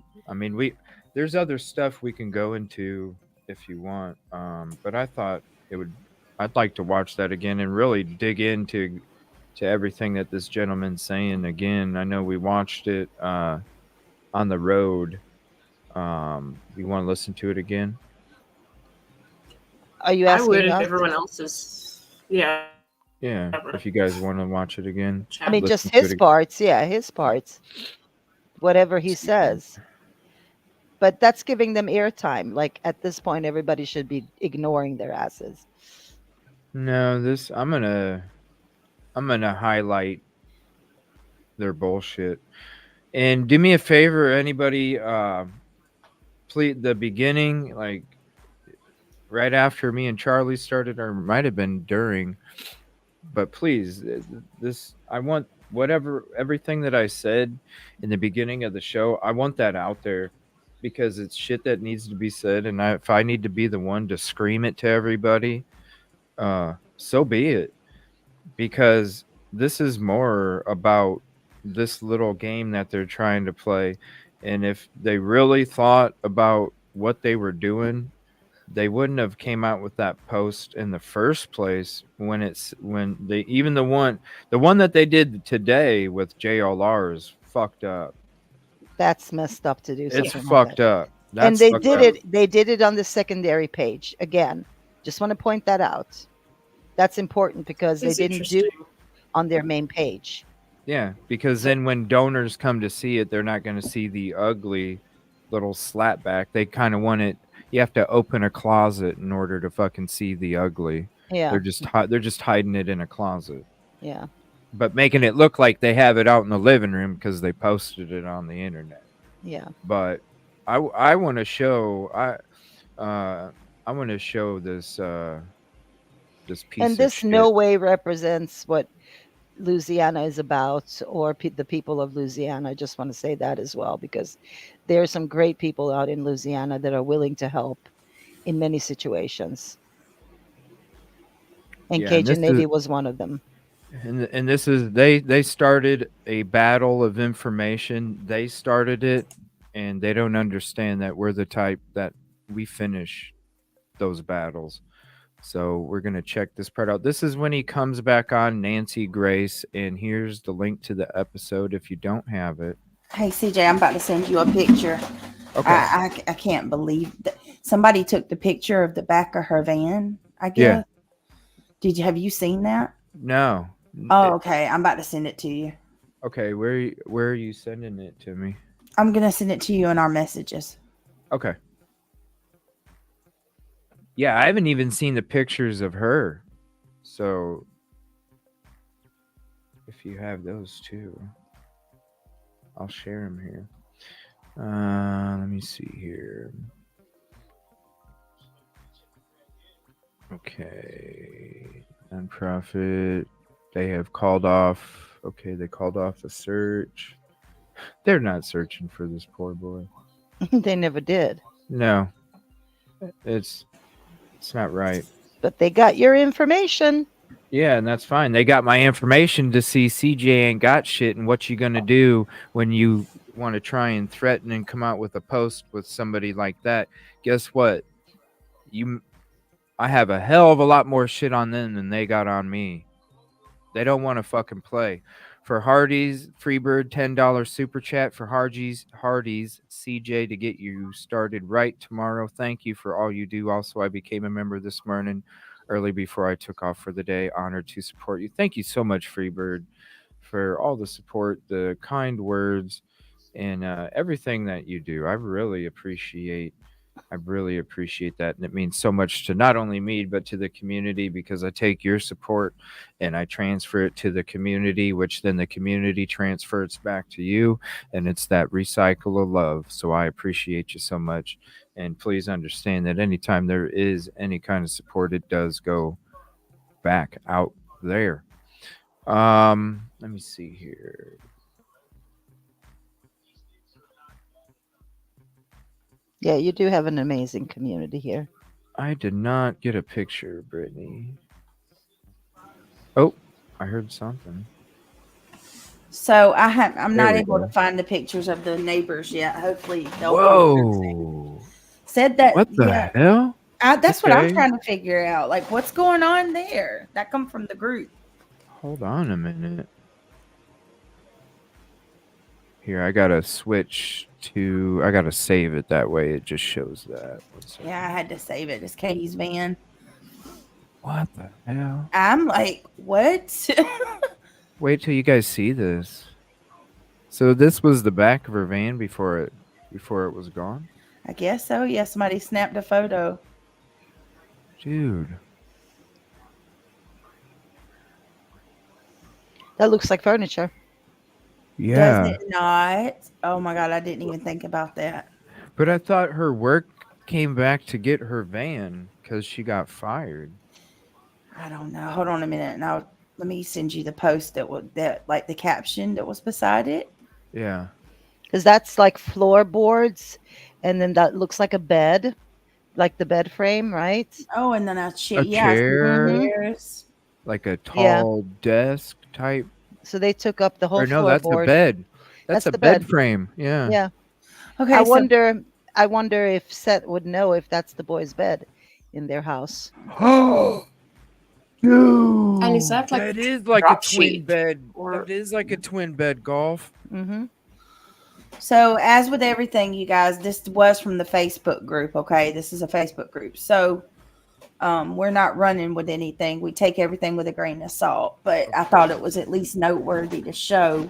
there's other stuff we can go into if you want. But I thought I'd like to watch that again and really dig into everything that this gentleman's saying again. I know we watched it on the road. You want to listen to it again? Are you asking? I would if everyone else is. Yeah. Yeah, if you guys want to watch it again. Just his parts. Yeah, his parts. Whatever he says. But that's giving them airtime. Like at this point, everybody should be ignoring their asses. No, I'm gonna highlight their bullshit. And do me a favor, anybody, please, the beginning, like right after me and Charlie started, or might have been during. But please, I want everything that I said in the beginning of the show, I want that out there because it's shit that needs to be said. And if I need to be the one to scream it to everybody, so be it. Because this is more about this little game that they're trying to play. And if they really thought about what they were doing, they wouldn't have came out with that post in the first place the one that they did today with JLR is fucked up. That's messed up to do. It's fucked up. And they did it on the secondary page. Again, just want to point that out. That's important because they didn't do it on their main page. Yeah, because then when donors come to see it, they're not going to see the ugly little slapback. They kind of want it. You have to open a closet in order to fucking see the ugly. Yeah. They're just hiding it in a closet. Yeah. But making it look like they have it out in the living room because they posted it on the internet. Yeah. But I want to show I want to show this piece. And this of shit. no way represents what Louisiana is about or the people of Louisiana. I just want to say that as well because there are some great people out in Louisiana that are willing to help in many situations. And Cajun Navy was one of them. And this is they started a battle of information. They started it, and they don't understand that we're the type that we finish those battles. So we're going to check this part out. This is when he comes back on Nancy Grace, and here's the link to the episode if you don't have it. Hey, CJ, I'm about to send you a picture. Okay. I can't believe that somebody took the picture of the back of her van, I guess. Yeah. Have you seen that? No. Oh, okay. I'm about to send it to you. Okay, where are you sending it to me? I'm going to send it to you in our messages. Okay. Yeah, I haven't even seen the pictures of her. So if you have those too, I'll share them here. Let me see here. Okay. Nonprofit. They have called off. Okay, they called off the search. They're not searching for this poor boy. They never did. No. It's not right. But they got your information. Yeah, and that's fine. They got my information to see CJ ain't got shit, and what you gonna do when you want to try and threaten and come out with a post with somebody like that. Guess what? I have a hell of a lot more shit on them than they got on me. They don't want to fucking play. For Hardy's, Freebird, $10 super chat for Hardy's, CJ, to get you started right tomorrow. Thank you for all you do. Also, I became a member this morning early before I took off for the day. Honored to support you. Thank you so much, Freebird, for all the support, the kind words, and everything that you do. I really appreciate that, and it means so much to not only me but to the community, because I take your support and I transfer it to the community, which then the community transfers back to you, and it's that recycle of love. So I appreciate you so much, and please understand that anytime there is any kind of support, it does go back out there. Let me see here. Yeah, you do have an amazing community here. I did not get a picture, Brittany. Oh, I heard something. So I'm not able to find the pictures of the neighbors yet. Hopefully they'll. Whoa! Said that. What the hell? That's what I'm trying to figure out. Like, what's going on there? That come from the group. Hold on a minute. Here, I gotta switch to. I gotta save it that way. It just shows that. Yeah, I had to save it. It's Katie's van. What the hell? I'm like, what? Wait till you guys see this. So this was the back of her van before it was gone? I guess so. Yeah, somebody snapped a photo. Dude. That looks like furniture. Yeah. Does it not? Oh my God, I didn't even think about that. But I thought her work came back to get her van because she got fired. I don't know. Hold on a minute. Now let me send you the post that like the caption that was beside it. Yeah. Because that's like floorboards, and then that looks like a bed, like the bed frame, right? Oh, and then a chair. Chairs, like a tall desk type. So they took up the whole floorboard. No, that's a bed. That's a bed frame. Yeah. Yeah. Okay. I wonder if Seth would know if that's the boy's bed in their house. Dude, and is that like that is like a twin sheet, bed? or... That is like a twin bed, Golf. Mm-hmm. So as with everything, you guys, this was from the Facebook group. Okay, this is a Facebook group. So we're not running with anything. We take everything with a grain of salt. But I thought it was at least noteworthy to show.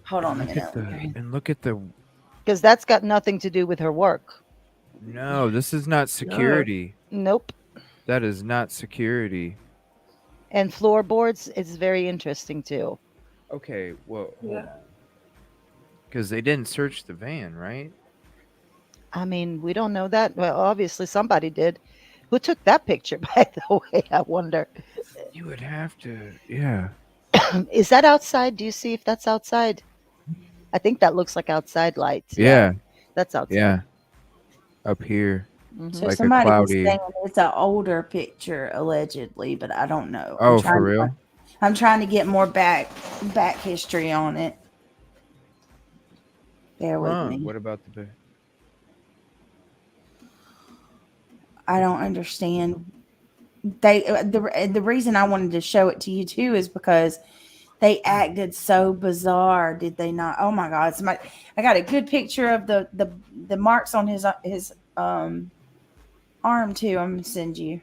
Hold on a minute. Look at the. Because that's got nothing to do with her work. No, this is not security. Nope. That is not security. And floorboards is very interesting too. Okay, well, because they didn't search the van, right? I mean, we don't know that. Well, obviously somebody did. Who took that picture, by the way? I wonder. You would have to, yeah. Is that outside? Do you see if that's outside? I think that looks like outside lights. Yeah. That's outside. Yeah. Up here. Mm-hmm. So like somebody a was cloudy. saying it's an older picture allegedly, but I don't know. Oh, for real? I'm trying to get more back history on it. Bear with me. What about the? I don't understand. The reason I wanted to show it to you too is because they acted so bizarre, did they not? Oh my God! I got a good picture of the marks on his arm too. I'm gonna send you.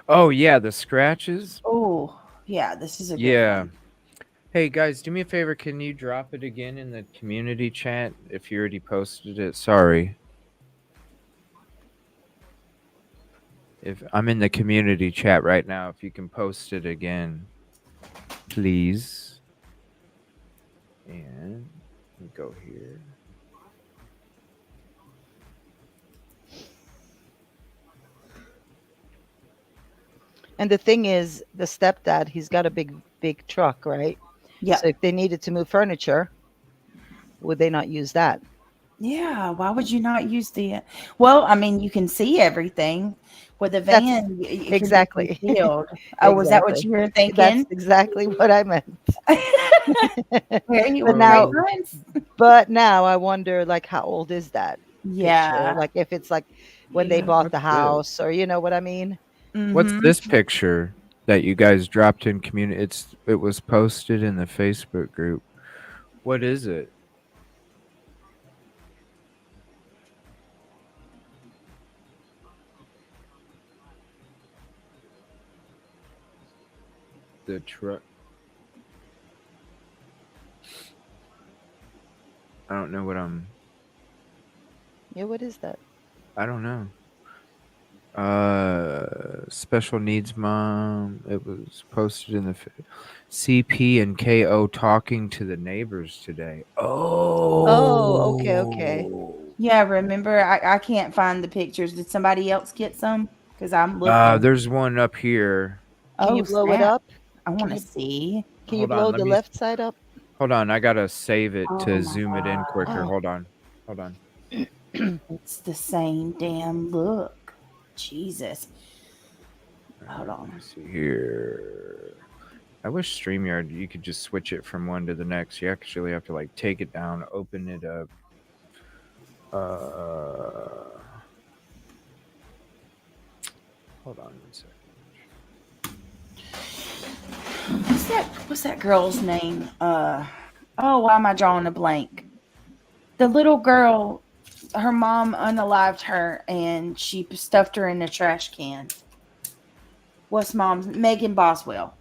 Oh yeah, the scratches. Oh yeah, this is a good one. Hey guys, do me a favor. Can you drop it again in the community chat if you already posted it? Sorry. If I'm in the community chat right now, if you can post it again, please. And we go here. And the thing is, the stepdad, he's got a big truck, right? Yeah. So if they needed to move furniture, would they not use that? Yeah. Why would you not use the? Well, I mean, you can see everything. With a van, it exactly. can be concealed. Oh, was that what you were thinking? That's exactly what I meant. Well, but now, but now I wonder, like, how old is that Yeah. picture? Like, if it's like when they bought the house, or you know what I mean? What's this picture that you guys dropped in community? It was posted in the Facebook group. What is it? The truck. I don't know what I'm. Yeah, what is that? I don't know. Special needs mom. It was posted in the CP and KO talking to the neighbors today. Oh, okay. Yeah, remember, I can't find the pictures. Did somebody else get some? Because I'm looking. There's one up here. Can you blow it snap. up? I want to see. Can you Hold on, blow let the me- left side up? Hold on, I gotta save it Oh to my zoom it in quicker. God. Hold on. It's the same damn look. Jesus. Hold on. Let me see here. I wish StreamYard you could just switch it from one to the next. You actually have to like take it down, open it up. Hold on 1 second. What's that girl's name? Oh, why am I drawing a blank? The little girl, her mom unalived her and she stuffed her in a trash can. What's mom's? Megan Boswell.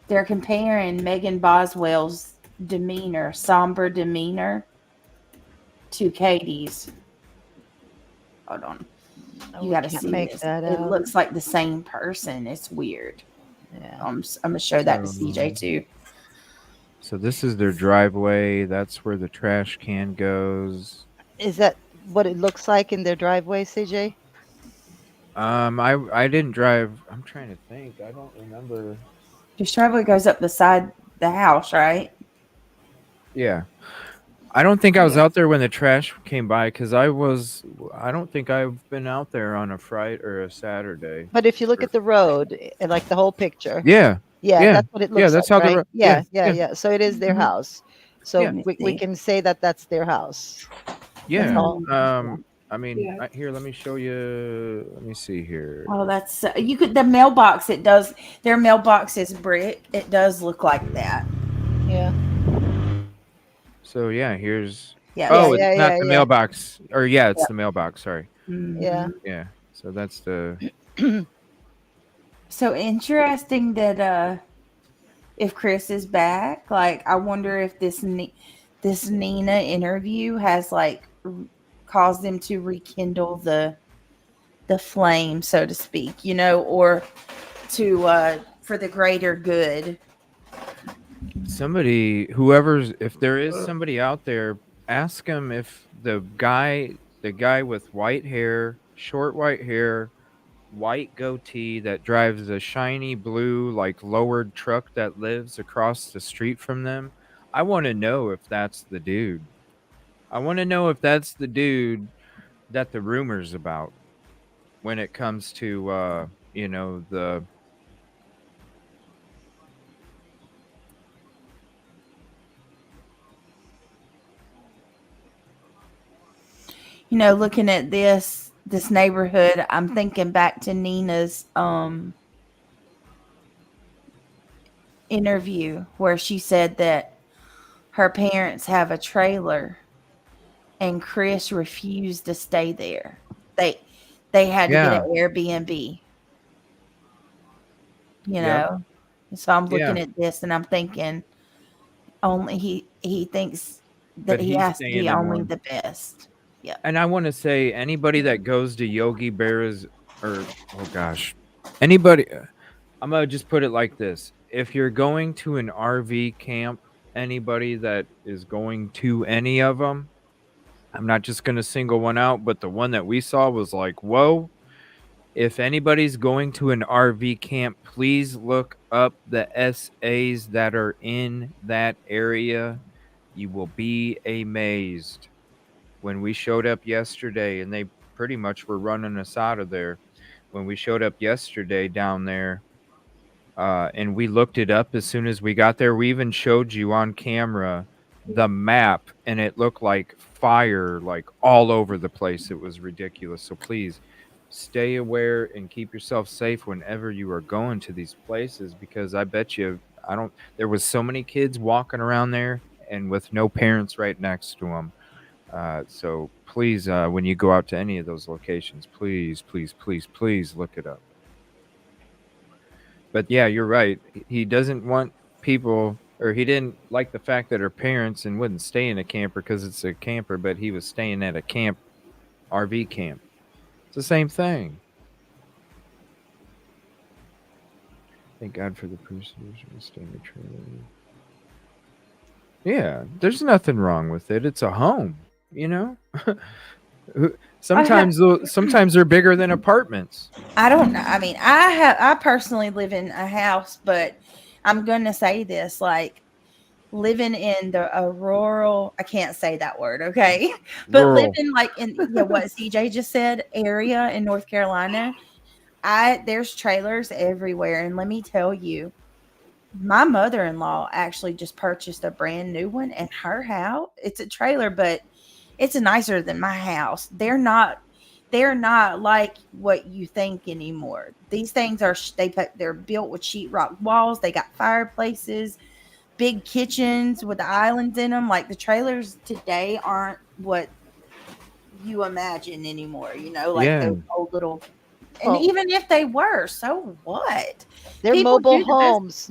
They're comparing Megan Boswell's somber demeanor, to Katie's. Hold on. You got to see this. It looks like the same person. It's weird. Yeah. I'm gonna show that to CJ too. So this is their driveway. That's where the trash can goes. Is that what it looks like in their driveway, CJ? I didn't drive. I'm trying to think. I don't remember. His driveway goes up beside the house, right? Yeah. I don't think I was out there when the trash came by because I don't think I've been out there on a Friday or a Saturday. But if you look at the road, like the whole picture. Yeah. Yeah, that's what it looks like. That's how right? the road. Yeah. So it is their house. So Yeah. we can say that that's their house. Yeah. all. I mean, here, let me show you. Let me see here. Oh, that's you could the mailbox. It does. Their mailbox is brick. It does look like that. Yeah. So yeah, here's. Yeah. Oh, it's not the mailbox. Or it's the mailbox. Sorry. Yeah. Yeah. So that's the. So interesting that if Chris is back, like I wonder if this Nina interview has like caused them to rekindle the flame, so to speak, or to for the greater good. If there is somebody out there, ask him if the guy with white hair, short white hair, white goatee that drives a shiny blue like lowered truck that lives across the street from them. I want to know if that's the dude. I want to know if that's the dude that the rumors about when it comes to the looking at this neighborhood, I'm thinking back to Nina's interview where she said that her parents have a trailer and Chris refused to stay there. They had to get an Airbnb. So I'm looking at this and I'm thinking only he thinks that he has to be only the best. Yeah. And I want to say anybody that goes to Yogi Berra's or oh gosh, anybody. I'm gonna just put it like this: if you're going to an RV camp, anybody that is going to any of them, I'm not just gonna single one out, but the one that we saw was like, whoa. If anybody's going to an RV camp, please look up the SAs that are in that area. You will be amazed. When we showed up yesterday, and they pretty much were running us out of there. When we showed up yesterday down there, and we looked it up as soon as we got there, we even showed you on camera the map, and it looked like fire, like all over the place. It was ridiculous. So please stay aware and keep yourself safe whenever you are going to these places, because I bet you there was so many kids walking around there and with no parents right next to them. So please, when you go out to any of those locations, please, please, please, please look it up. But yeah, you're right. He doesn't want people, or he didn't like the fact that her parents and wouldn't stay in a camper because it's a camper, but he was staying at a camp, RV camp. It's the same thing. Thank God for the person who's staying in the trailer. Yeah, there's nothing wrong with it. It's a home, you know? Sometimes they're bigger than apartments. I don't know. I mean, I personally live in a house, but I'm going to say this, like living in a rural, I can't say that word, okay? But Rural. living like in what CJ just said, area in North Carolina, there's trailers everywhere. And let me tell you, my mother-in-law actually just purchased a brand new one, and her house, it's a trailer, but it's nicer than my house. They're not like what you think anymore. These things they're built with sheetrock walls. They got fireplaces, big kitchens with islands in them. Like the trailers today aren't what you imagine anymore. You know, like those old little. And even if they were, so what? They're People mobile do the best- homes,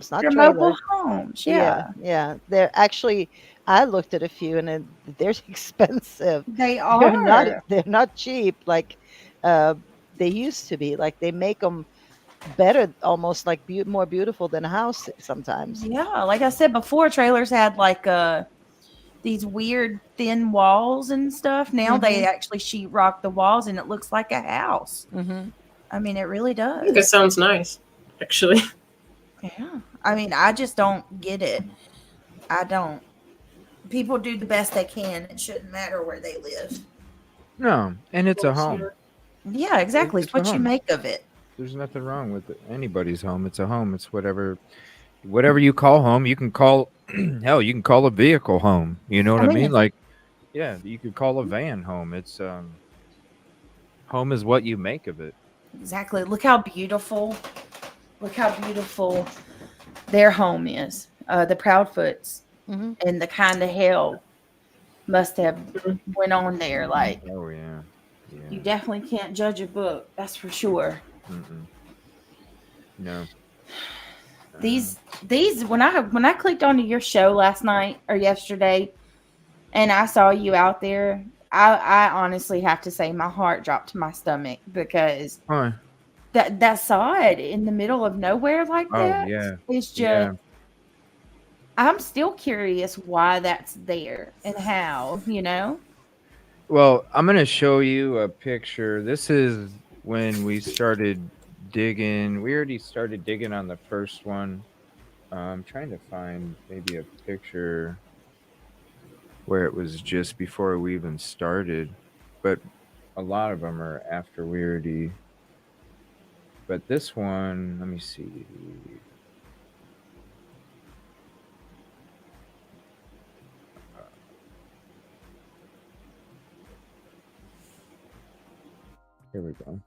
not They're trailers. mobile homes. Yeah. Yeah. They're actually. I looked at a few, and they're expensive. They are. They're not cheap like they used to be. Like they make them better, almost like more beautiful than a house sometimes. Yeah, like I said before, trailers had like these weird thin walls and stuff. Now they actually sheetrock the walls, and it looks like a house. I mean, it really does. I think it sounds nice, actually. Yeah. I mean, I just don't get it. I don't. People do the best they can. It shouldn't matter where they live. No, and it's a home. Yeah, exactly. It's what you make of it. There's nothing wrong with anybody's home. It's a home. It's whatever you call home. You can call hell. You can call a vehicle home. You know what I mean? Like, yeah, you could call a van home. It's home is what you make of it. Exactly. Look how beautiful their home is. The Proudfoots. And the kind of hell must have went on there. Like, oh yeah. You definitely can't judge a book. That's for sure. No. These when I clicked onto your show last night or yesterday, and I saw you out there, I honestly have to say my heart dropped to my stomach because that sod in the middle of nowhere like that. Yeah. It's just. Yeah. I'm still curious why that's there and how, you know? Well, I'm going to show you a picture. This is when we started digging. We already started digging on the first one. I'm trying to find maybe a picture where it was just before we even started. But a lot of them are after we already. But this one, let me see. Here we go.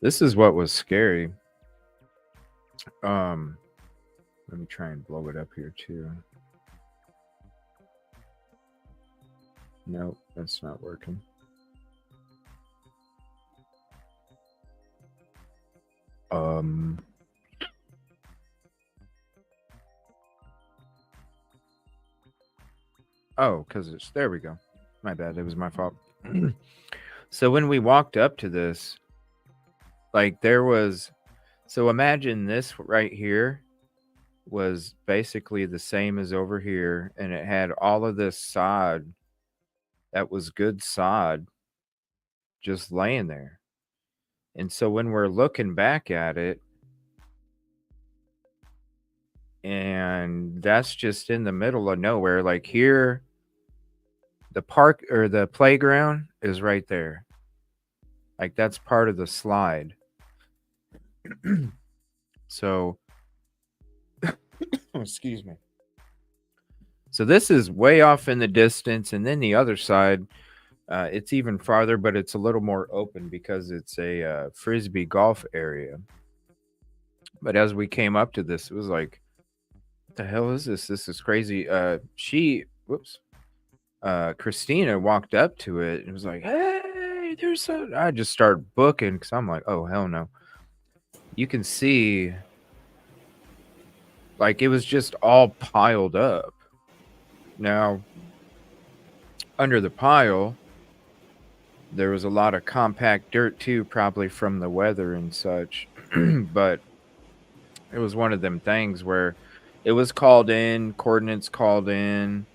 This is what was scary. Let me try and blow it up here too. Nope, that's not working. Oh, because it's there we go. My bad. It was my fault. So when we walked up to this, like there was, so imagine this right here was basically the same as over here, and it had all of this sod that was good sod just laying there. And so when we're looking back at it, and that's just in the middle of nowhere, like here, the park or the playground is right there. Like that's part of the slide. So, excuse me. So this is way off in the distance, and then the other side, it's even farther, but it's a little more open because it's a frisbee golf area. But as we came up to this, it was like, what the hell is this? This is crazy. Christina walked up to it and was like, hey, there's a... I just started booking because I'm like, oh, hell no. You can see, like, it was just all piled up. Now, under the pile, there was a lot of compact dirt too, probably from the weather and such. But it was one of them things where it was called in, coordinates called in,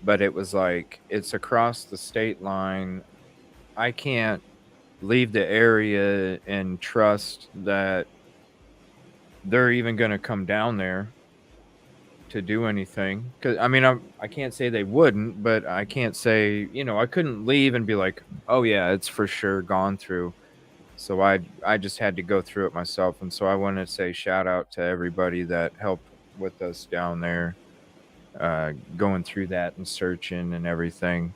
but it was like, it's across the state line. I can't leave the area and trust that they're even going to come down there to do anything. Because I mean, I can't say they wouldn't, but I can't say, you know, I couldn't leave and be like, oh yeah, it's for sure gone through. So I just had to go through it myself. And so I want to say shout out to everybody that helped with us down there, going through that and searching and everything.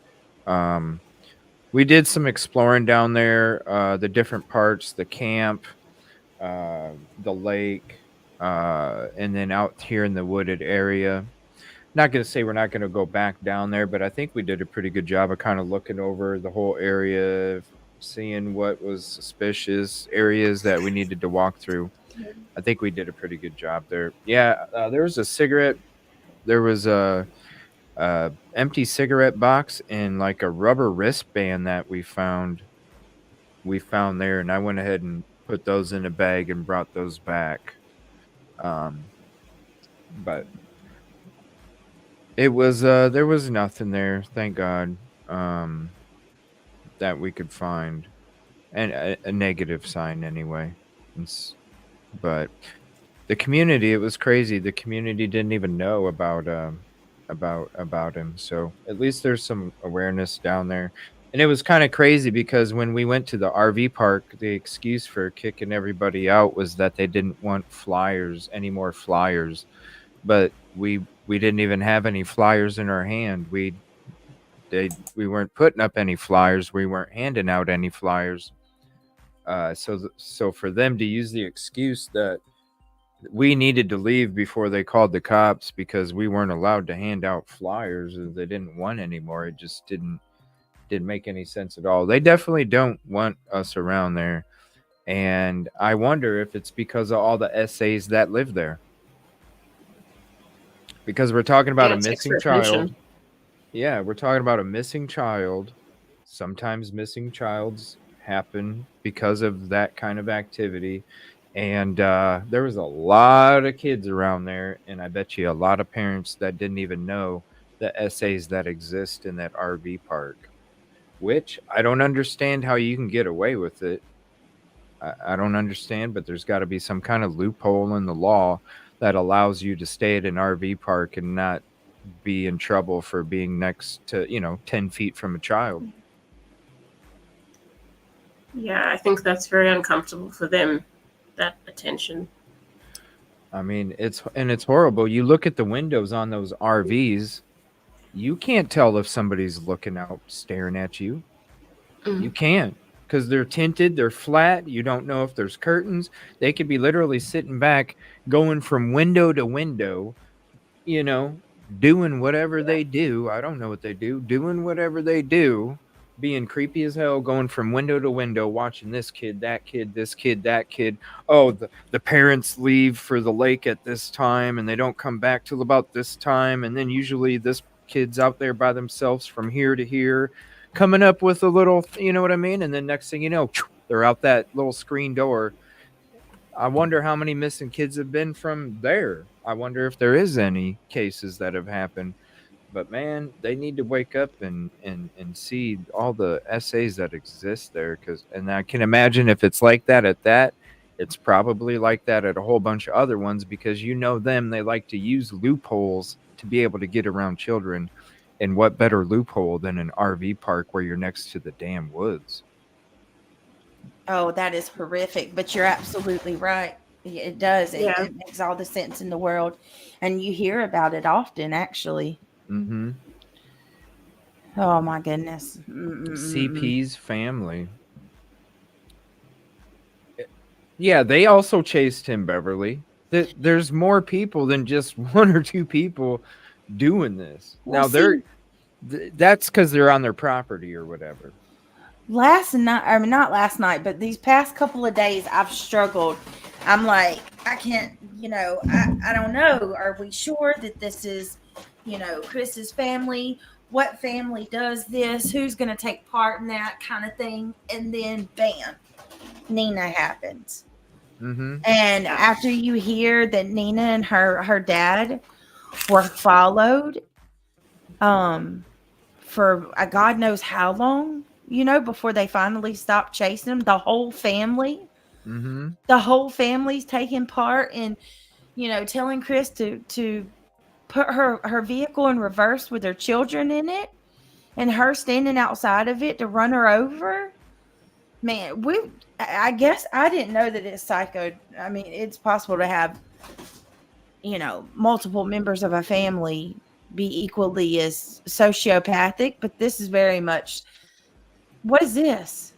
We did some exploring down there, the different parts, the camp, the lake, and then out here in the wooded area. Not going to say we're not going to go back down there, but I think we did a pretty good job of kind of looking over the whole area, seeing what was suspicious areas that we needed to walk through. I think we did a pretty good job there. Yeah, there was a cigarette. There was a empty cigarette box and like a rubber wristband that we found there, and I went ahead and put those in a bag and brought those back. But it was there was nothing there, thank God, that we could find, and a negative sign anyway. But the community, it was crazy. The community didn't even know about him. So at least there's some awareness down there. And it was kind of crazy because when we went to the RV park, the excuse for kicking everybody out was that they didn't want flyers, any more flyers. But we didn't even have any flyers in our hand. We weren't putting up any flyers. We weren't handing out any flyers. So for them to use the excuse that we needed to leave before they called the cops because we weren't allowed to hand out flyers, or they didn't want any more, it just didn't make any sense at all. They definitely don't want us around there. And I wonder if it's because of all the essays that live there. Because we're talking about a missing child. Yeah, we're talking about a missing child. Sometimes missing childs happen because of that kind of activity. And there was a lot of kids around there, and I bet you a lot of parents that didn't even know the essays that exist in that RV park, which I don't understand how you can get away with it. I don't understand, but there's got to be some kind of loophole in the law that allows you to stay at an RV park and not be in trouble for being next to, 10 feet from a child. Yeah, I think that's very uncomfortable for them, that attention. I mean, it's horrible. You look at the windows on those RVs, you can't tell if somebody's looking out, staring at you. You can't, because they're tinted, they're flat. You don't know if there's curtains. They could be literally sitting back, going from window to window, doing whatever they do. I don't know what they do, doing whatever they do, being creepy as hell, going from window to window, watching this kid, that kid, this kid, that kid. Oh, the parents leave for the lake at this time, and they don't come back till about this time. And then usually this kid's out there by themselves from here to here. coming up with a little, you know what I mean? And then next thing you know, they're out that little screen door. I wonder how many missing kids have been from there. I wonder if there is any cases that have happened. But man, they need to wake up and see all the essays that exist there. And I can imagine if it's like that at that, it's probably like that at a whole bunch of other ones, because you know them, they like to use loopholes to be able to get around children. And what better loophole than an RV park where you're next to the damn woods? Oh, that is horrific, but you're absolutely right. It does. It makes all the sense in the world. And you hear about it often, actually. Mm-hmm. Oh, my goodness. CP's family. Yeah, they also chased him, Beverly. There's more people than just one or two people doing this. Well, now, that's because they're on their property or whatever. Last night, I mean, not last night, but these past couple of days, I've struggled. I'm like, I can't, I don't know. Are we sure that this is, Chris's family? What family does this? Who's going to take part in that kind of thing? And then, bam, Nina happens. Mm-hmm. And after you hear that Nina and her dad were followed, for God knows how long, before they finally stopped chasing him, the whole family, the whole family's taking part in, telling Chris to put her vehicle in reverse with her children in it, and her standing outside of it to run her over. Man, I guess I didn't know that it's psycho. I mean, it's possible to have, multiple members of a family be equally as sociopathic, but this is very much. What is this?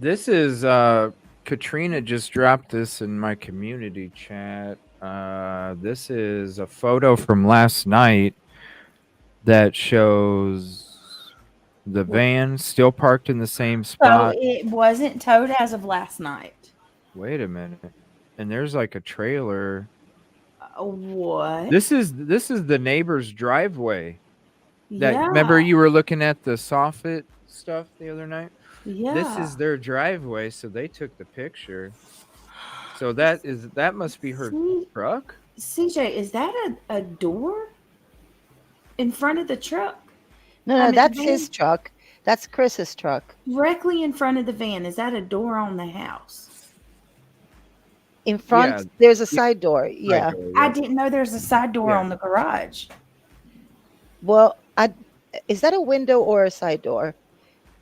This is Katrina just dropped this in my community chat. This is a photo from last night that shows the van still parked in the same spot. So it wasn't towed as of last night. Wait a minute. And there's like a trailer. What? This is the neighbor's driveway. Yeah. Remember you were looking at the soffit stuff the other night? Yeah. This is their driveway, so they took the picture. So that must be her truck? CJ, is that a door in front of the truck? No, that's his truck. That's Chris's truck. Directly in front of the van. Is that a door on the house? In front, there's a side door. Yeah. I didn't know there's a side door on the garage. Well, is that a window or a side door?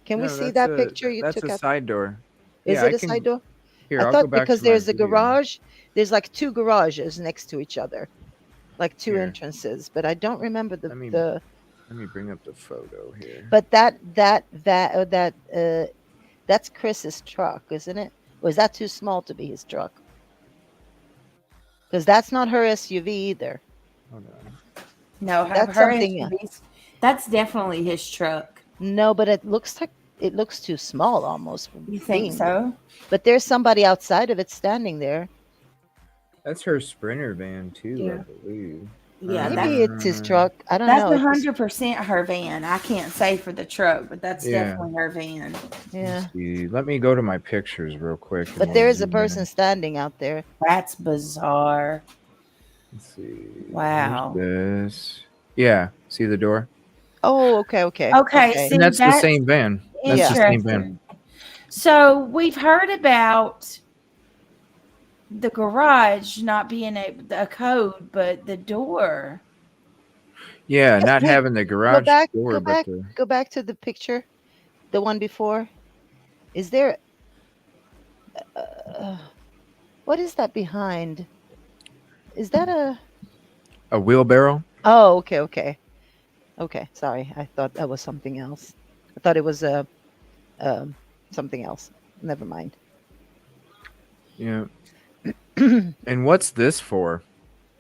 Can we see that picture you took? That's a side door. Is it a side door? Here, I I'll thought go back because to my there's a video. garage. There's like two garages next to each other, like two entrances. But I don't remember the. Let me bring up the photo here. But that's Chris's truck, isn't it? Or is that too small to be his truck? Because that's not her SUV either. Hold on. No, that's her something SUVs, that's definitely his truck. No, but it looks too small almost. You think so? But there's somebody outside of it standing there. That's her Sprinter van too, I believe. Yeah, maybe it's his truck. I don't know. That's 100% her van. I can't say for the truck, but that's definitely her van. Yeah. Let me go to my pictures real quick. But there is a person standing out there. That's bizarre. Let's see. Wow. Where's this. Yeah. See the door? Oh, okay. Okay. See, and that's the same van. That's the same van. So we've heard about the garage not being a code, but the door. Yeah, not having the garage door. Go back to the picture, the one before. Is there? What is that behind? Is that a wheelbarrow? Oh, okay. Sorry, I thought that was something else. I thought it was something else. Never mind. Yeah. And what's this for?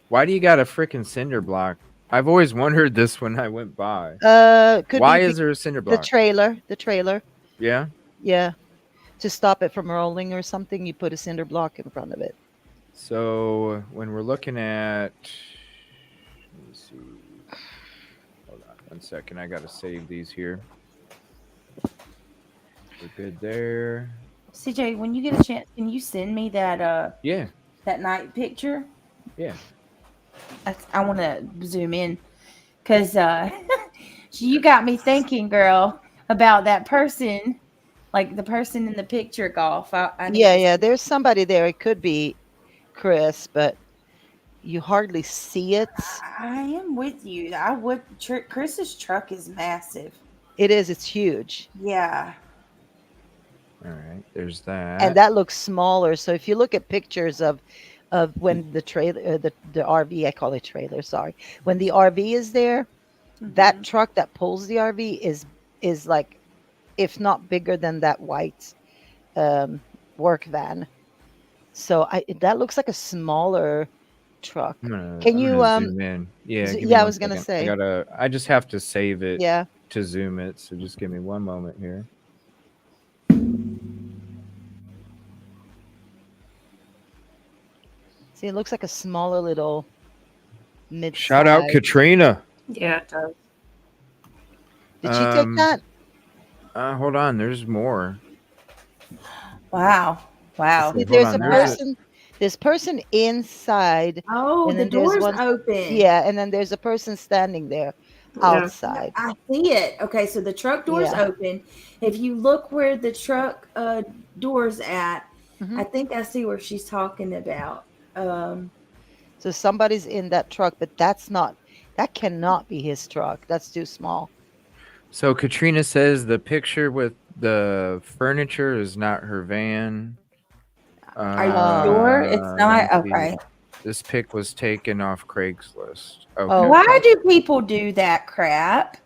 Why do you got a freaking cinder block? I've always wondered this when I went by. Why is there a cinder block? The trailer. Yeah? Yeah. To stop it from rolling or something, you put a cinder block in front of it. So when we're looking at, let me see. Hold on 1 second. I got to save these here. We're good there. CJ, when you get a chance, can you send me that Yeah. that night picture? Yeah. I want to zoom in because you got me thinking, girl, about that person, like the person in the picture. Golf. I need to Yeah. There's somebody there. It could be Chris, but you hardly see it. I am with you. Chris's truck is massive. It is. It's huge. Yeah. All right. There's that. And that looks smaller. So if you look at pictures of when the trailer, the RV, I call it trailer. Sorry, when the RV is there, that truck that pulls the RV is like, if not bigger than that white work van. So that looks like a smaller truck. Can you zoom in? Yeah. Give me yeah, I one was gonna second. say. I just have to save it. Yeah. To zoom it. So just give me one moment here. See, it looks like a smaller little mid. Shout out Katrina. Yeah, it does. Did she take that? Hold on. There's more. Wow. See, there's a person. This person inside. Oh, and the then there's door's one, open. Yeah, and then there's a person standing there outside. I see it. Okay, so the truck door's open. If you look where the truck door's at, I think I see where she's talking about. So somebody's in that truck, but that cannot be his truck. That's too small. So Katrina says the picture with the furniture is not her van. Are you sure it's not? Okay. This pic was taken off Craigslist. Okay. Oh, why do people do that crap?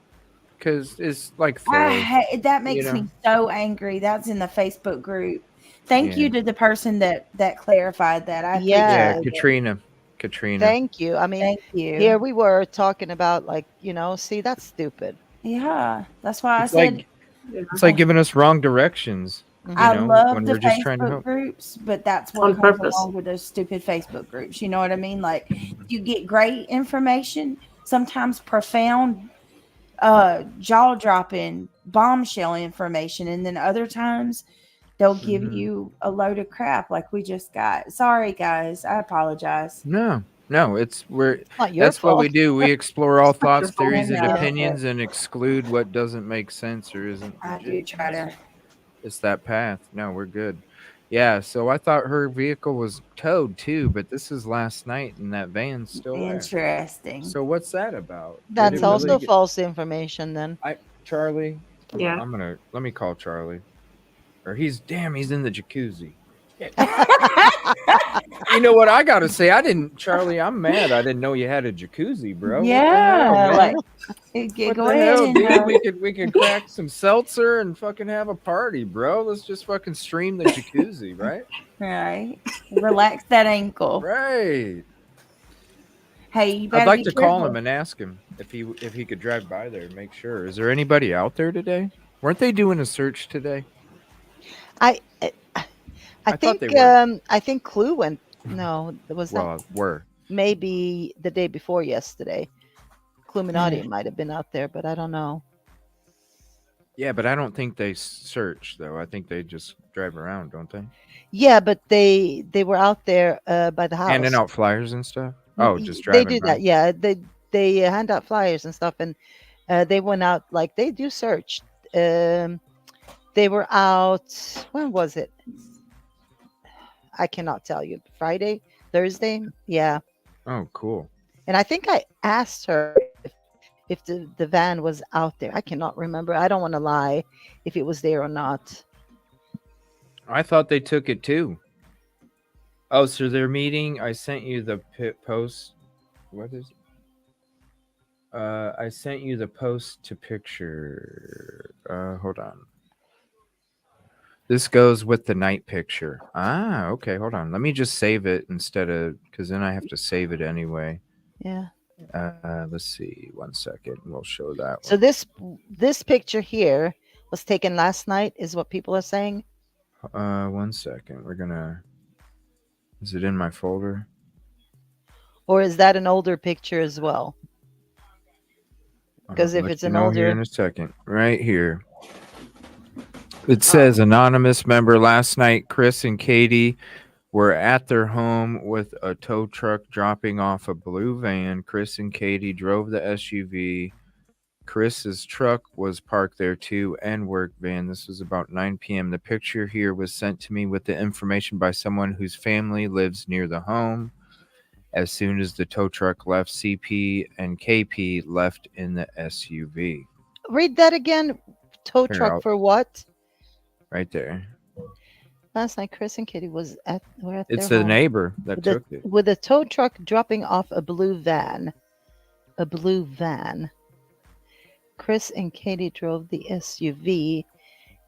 Because it's like that makes me so angry. That's in the Facebook group. Thank you to the person that clarified that. Yeah, Katrina. Thank you. I mean, thank you. Here we were talking about see, that's stupid. Yeah, that's why I said it's like giving us wrong directions. I love when the we're just trying to Facebook help. groups, but that's what comes along with those stupid Facebook groups. You know what I mean? Like, you get great information, sometimes profound, jaw-dropping, bombshell information, and then other times they'll give you a load of crap like we just got. Sorry, guys. I apologize. No, that's fault. what we do. We explore all thoughts, theories, and opinions, and exclude what doesn't make sense or isn't. I do try to. It's that path. No, we're good. Yeah, so I thought her vehicle was towed too, but this is last night and that van's still there. Interesting. So what's that about? That's also false information then. Charlie? Yeah. Let me call Charlie. Or he's in the jacuzzi. You know what I gotta say? Charlie, I'm mad. I didn't know you had a jacuzzi, bro. Yeah. Go ahead, dude. We could crack some seltzer and fucking have a party, bro. Let's just fucking stream the jacuzzi, right? Right. Relax that ankle. Right. Hey, you better I'd like be to call careful. him and ask him if he could drive by there and make sure. Is there anybody out there today? Weren't they doing a search today? I think they were. I think Clue went. No, it was were maybe the day before yesterday. Cluminati might have been out there, but I don't know. Yeah, but I don't think they search though. I think they just drive around, don't they? Yeah, but they were out there by the house, handing out flyers and stuff. Oh, just driving. They do that. Yeah, they hand out flyers and stuff, and they went out like they do search. They were out. When was it? I cannot tell you. Friday, Thursday. Yeah. Oh, cool. And I think I asked her if the van was out there. I cannot remember. I don't want to lie if it was there or not. I thought they took it too. Oh, so they're meeting. I sent you the post. What is it? I sent you the post to picture. Hold on. This goes with the night picture. Ah, okay. Hold on. Let me just save it because then I have to save it anyway. Yeah. Let's see. 1 second. We'll show that one. So this picture here was taken last night, is what people are saying. 1 second. Is it in my folder? Or is that an older picture as well? Because if it's an older, here in a second, right here. It says anonymous member last night, Chris and Katie were at their home with a tow truck dropping off a blue van. Chris and Katie drove the SUV. Chris's truck was parked there too, and work van. This was about 9 p.m. The picture here was sent to me with the information by someone whose family lives near the home. As soon as the tow truck left, CP and KP left in the SUV. Read that again. Tow Here, truck for what? Right there. Last night, Chris and Kitty were at It's their the home neighbor that took it. with a tow truck dropping off a blue van. A blue van. Chris and Katie drove the SUV.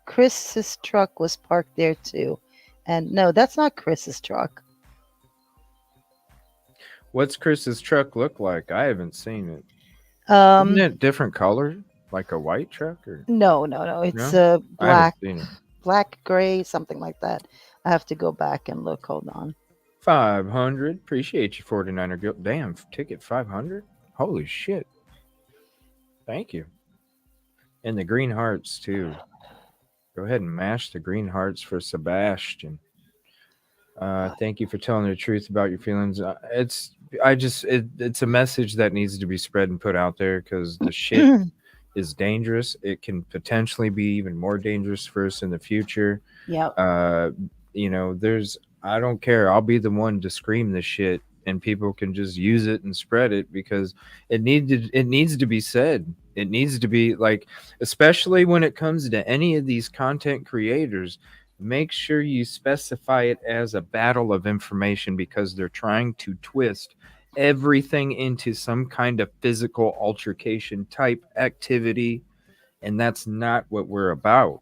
Chris's truck was parked there too. And no, that's not Chris's truck. What's Chris's truck look like? I haven't seen it. Isn't it different color? Like a white truck? Or No. It's black, gray, something like that. I have to go back and look. Hold on. 500. Appreciate you, 49er. Damn, ticket 500? Holy shit. Thank you. And the green hearts, too. Go ahead and mash the green hearts for Sebastian. Thank you for telling the truth about your feelings. It's a message that needs to be spread and put out there because the shit is dangerous. It can potentially be even more dangerous for us in the future. Yeah. I don't care. I'll be the one to scream this shit, and people can just use it and spread it because it needs to be said. It needs to be especially when it comes to any of these content creators, make sure you specify it as a battle of information because they're trying to twist everything into some kind of physical altercation type activity, and that's not what we're about.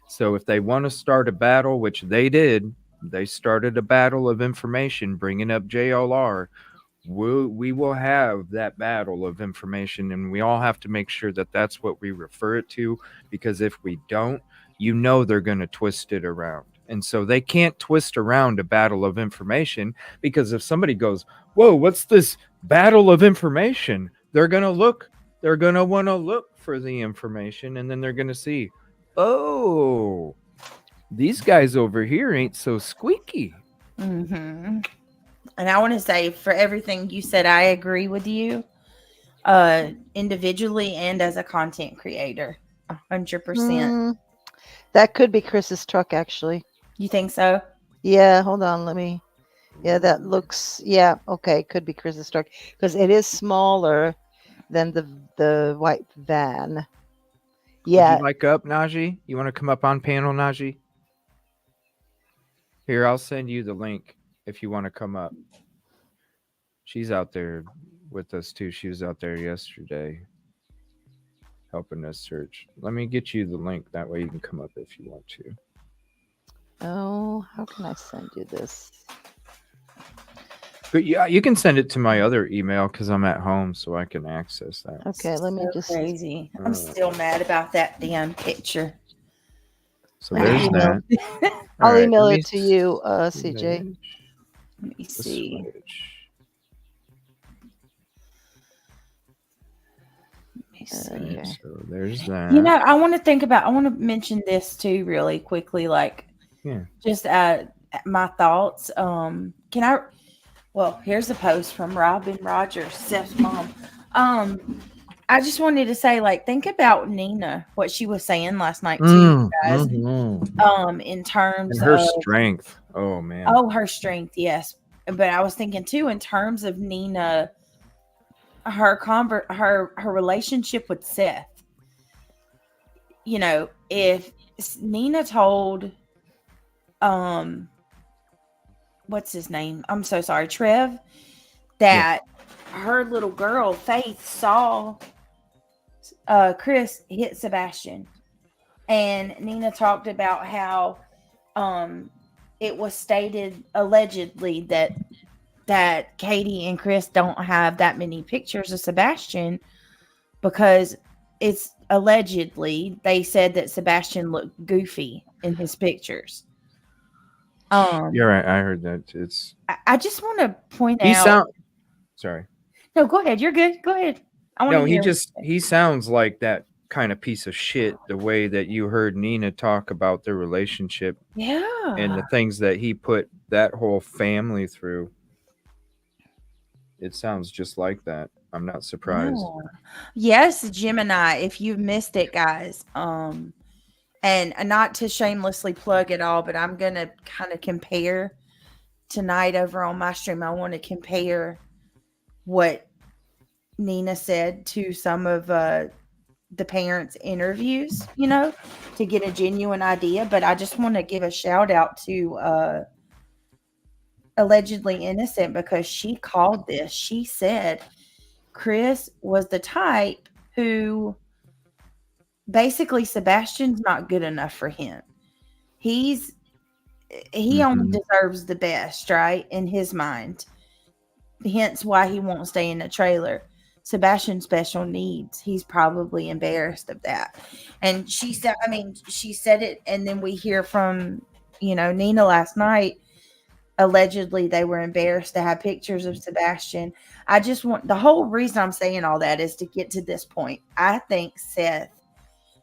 So if they want to start a battle, which they did, they started a battle of information, bringing up JLR. We will have that battle of information, and we all have to make sure that that's what we refer it to, because if we don't, they're going to twist it around. And so they can't twist around a battle of information, because if somebody goes, whoa, what's this battle of information? They're going to want to look for the information, and then they're going to see, oh, these guys over here ain't so squeaky. Mm-hmm. And I want to say, for everything you said, I agree with you, individually and as a content creator, 100%. That could be Chris's truck, actually. You think so? Yeah, hold on. Yeah, that looks, okay, could be Chris's truck because it is smaller than the white van. Yeah. Would you up, Najee? You want to come up on panel, Najee? Here, I'll send you the link if you want to come up. She's out there with us too. She was out there yesterday helping us search. Let me get you the link. That way you can come up if you want to. Oh, how can I send you this? But yeah, you can send it to my other email because I'm at home, so I can access that. Okay, let me just. Crazy. I'm still mad about that damn picture. So there's that. I'll email it to you, CJ. Let me see. So there's that. I want to mention this too really quickly, just my thoughts. Here's a post from Robin Rogers, Seth's mom. I just wanted to say, think about Nina, what she was saying last night too, guys. In terms and her of strength. Oh man. Oh, her strength, yes. But I was thinking too, in terms of Nina, her relationship with Seth. If Nina told what's his name? I'm so sorry, Trev, that her little girl Faith saw Chris hit Sebastian, and Nina talked about how it was stated allegedly that Katie and Chris don't have that many pictures of Sebastian because it's allegedly they said that Sebastian looked goofy in his pictures. You're right. I heard that. I just want to point out. Sorry. No, go ahead. You're good. Go ahead. He sounds like that kind of piece of shit the way that you heard Nina talk about their relationship. Yeah. And the things that he put that whole family through. It sounds just like that. I'm not surprised. Oh. Yes, Gemini, if you've missed it, guys. And not to shamelessly plug it all, but I'm going to kind of compare tonight over on my stream. I want to compare what Nina said to some of the parents' interviews, you know, to get a genuine idea. But I just want to give a shout out to Allegedly Innocent, because she called this. She said Chris was the type who basically Sebastian's not good enough for him. He only deserves the best, right? In his mind. Hence why he won't stay in the trailer. Sebastian's special needs. He's probably embarrassed of that. And she said, she said it, and then we hear from, Nina last night. Allegedly, they were embarrassed to have pictures of Sebastian. The whole reason I'm saying all that is to get to this point. I think Seth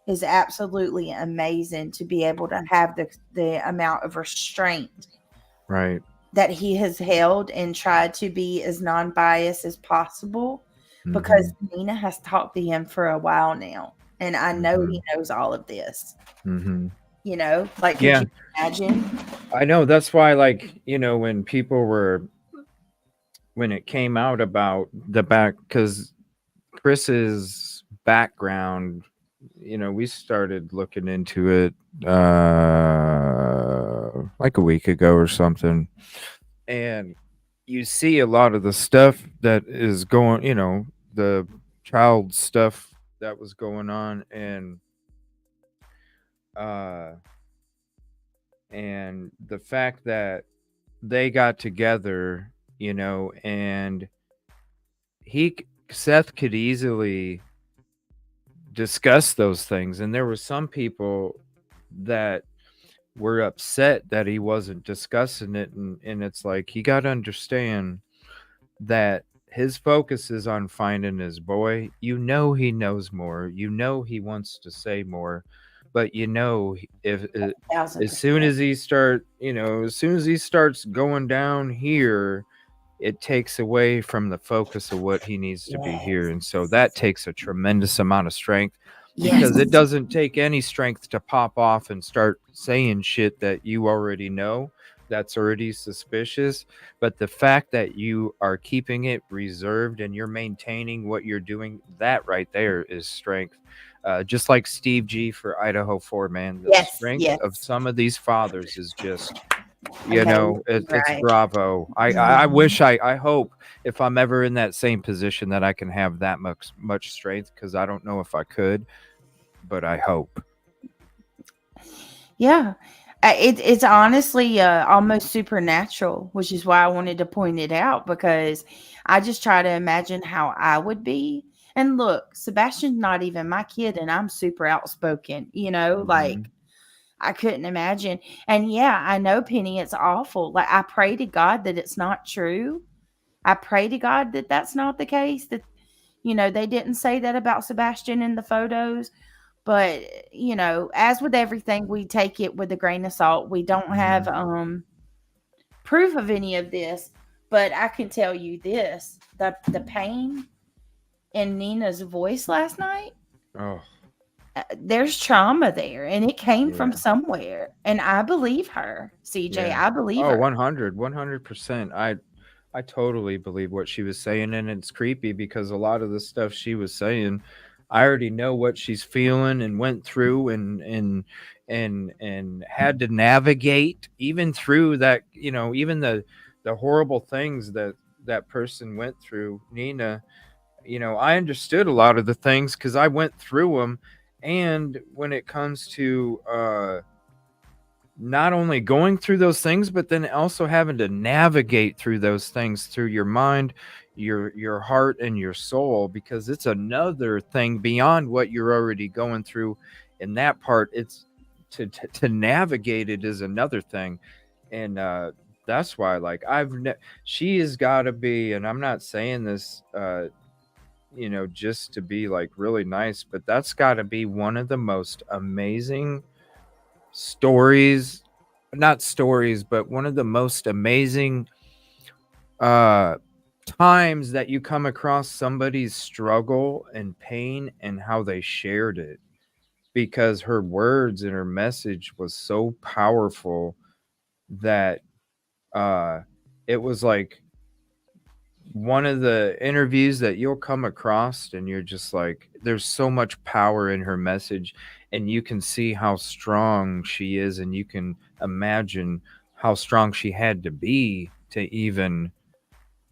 is absolutely amazing to be able to have the amount of restraint right that he has held and tried to be as non-biased as possible, because Nina has talked to him for a while now, and I know he knows all of this. Could you imagine? I know. That's why, when it came out about because Chris's background, we started looking into it like a week ago or something, and you see a lot of the stuff that is going, the child stuff that was going on, and the fact that they got together, and Seth could easily discuss those things, and there were some people that were upset that he wasn't discussing it, and it's like, you got to understand that his focus is on finding his boy. He knows more, he wants to say more, but if as soon as he starts going down here, it takes away from the focus of what he needs to be here. And so that takes a tremendous amount of strength, because it doesn't take any strength to pop off and start saying shit that you already know, that's already suspicious. But the fact that you are keeping it reserved and you're maintaining what you're doing, that right there is strength. Just like Steve G for Idaho 4, man. The strength of some of these fathers is just... it's bravo. I wish, I hope, if I'm ever in that same position, that I can have that much strength, because I don't know if I could, but I hope. Yeah, it's honestly almost supernatural, which is why I wanted to point it out, because I just try to imagine how I would be. And look, Sebastian's not even my kid, and I'm super outspoken, I couldn't imagine. And yeah, I know, Penny, it's awful. Like, I pray to God that it's not true. I pray to God that that's not the case, that, they didn't say that about Sebastian in the photos. But, as with everything, we take it with a grain of salt. We don't have proof of any of this, but I can tell you this, the pain in Nina's voice last night. Oh. There's trauma there, and it came from somewhere, and I believe her, CJ. I believe her. 100%. I totally believe what she was saying, and it's creepy because a lot of the stuff she was saying, I already know what she's feeling and went through and had to navigate even through that, even the horrible things that person went through. Nina, I understood a lot of the things because I went through them. And when it comes to not only going through those things, but then also having to navigate through those things through your mind, your heart, and your soul, because it's another thing beyond what you're already going through in that part. It's to navigate it is another thing. And that's why, she has got to be, and I'm not saying this just to be like really nice. But that's got to be one of the most amazing stories, not stories, but one of the most amazing times that you come across somebody's struggle and pain and how they shared it, because her words and her message was so powerful that it was like one of the interviews that you'll come across and you're just like, there's so much power in her message, and you can see how strong she is, and you can imagine how strong she had to be to even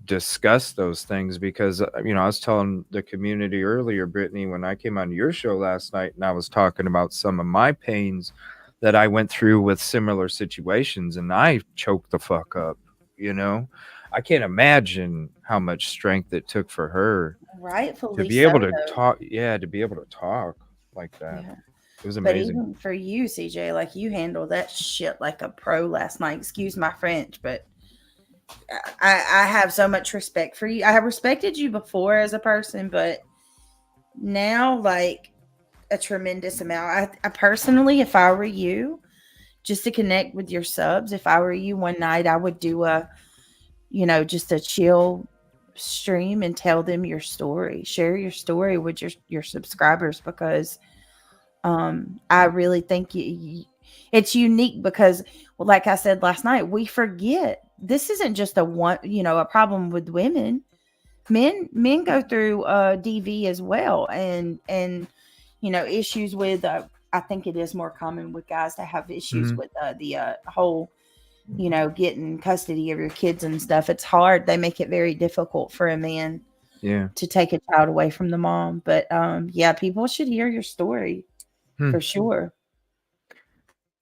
discuss those things. Because I was telling the community earlier, Brittany, when I came on your show last night, and I was talking about some of my pains that I went through with similar situations, and I choked the fuck up. I can't imagine how much strength it took for her Rightfully to be able so, to though. talk. Yeah, to be able to talk like that. Yeah. It was But amazing. even for you, CJ, like you handled that shit like a pro last night. Excuse my French, but I have so much respect for you. I have respected you before as a person, but now like a tremendous amount. I personally, if I were you, just to connect with your subs, if I were you one night, I would do just a chill stream and tell them your story. Share your story with your subscribers, because I really think it's unique because, well, like I said last night, we forget this isn't just a problem with women. Men go through DV as well, and issues with. I think it is more common with guys to have issues with the whole, getting custody of your kids and stuff. It's hard. They make it very difficult for a man to take a child away from the mom. But yeah, people should hear your story for sure.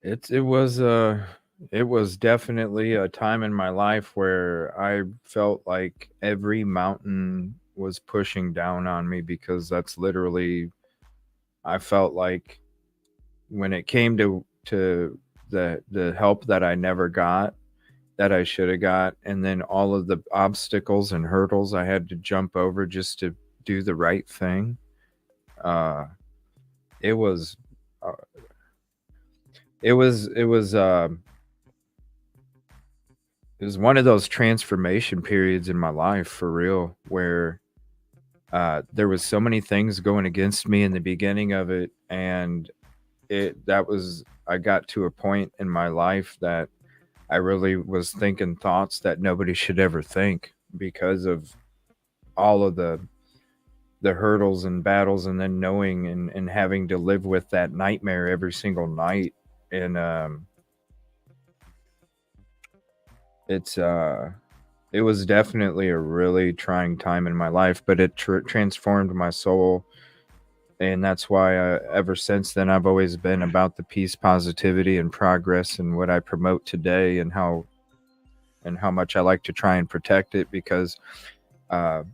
It was definitely a time in my life where I felt like every mountain was pushing down on me, because that's literally, I felt like when it came to the help that I never got, that I should have got, and then all of the obstacles and hurdles I had to jump over just to do the right thing. It was one of those transformation periods in my life, for real, where there was so many things going against me in the beginning of it, and I got to a point in my life that I really was thinking thoughts that nobody should ever think, because of all of the hurdles and battles, and then knowing and having to live with that nightmare every single night. And it was definitely a really trying time in my life, but it transformed my soul. And that's why ever since then, I've always been about the peace, positivity, and progress, and what I promote today, and how much I like to try and protect it, because that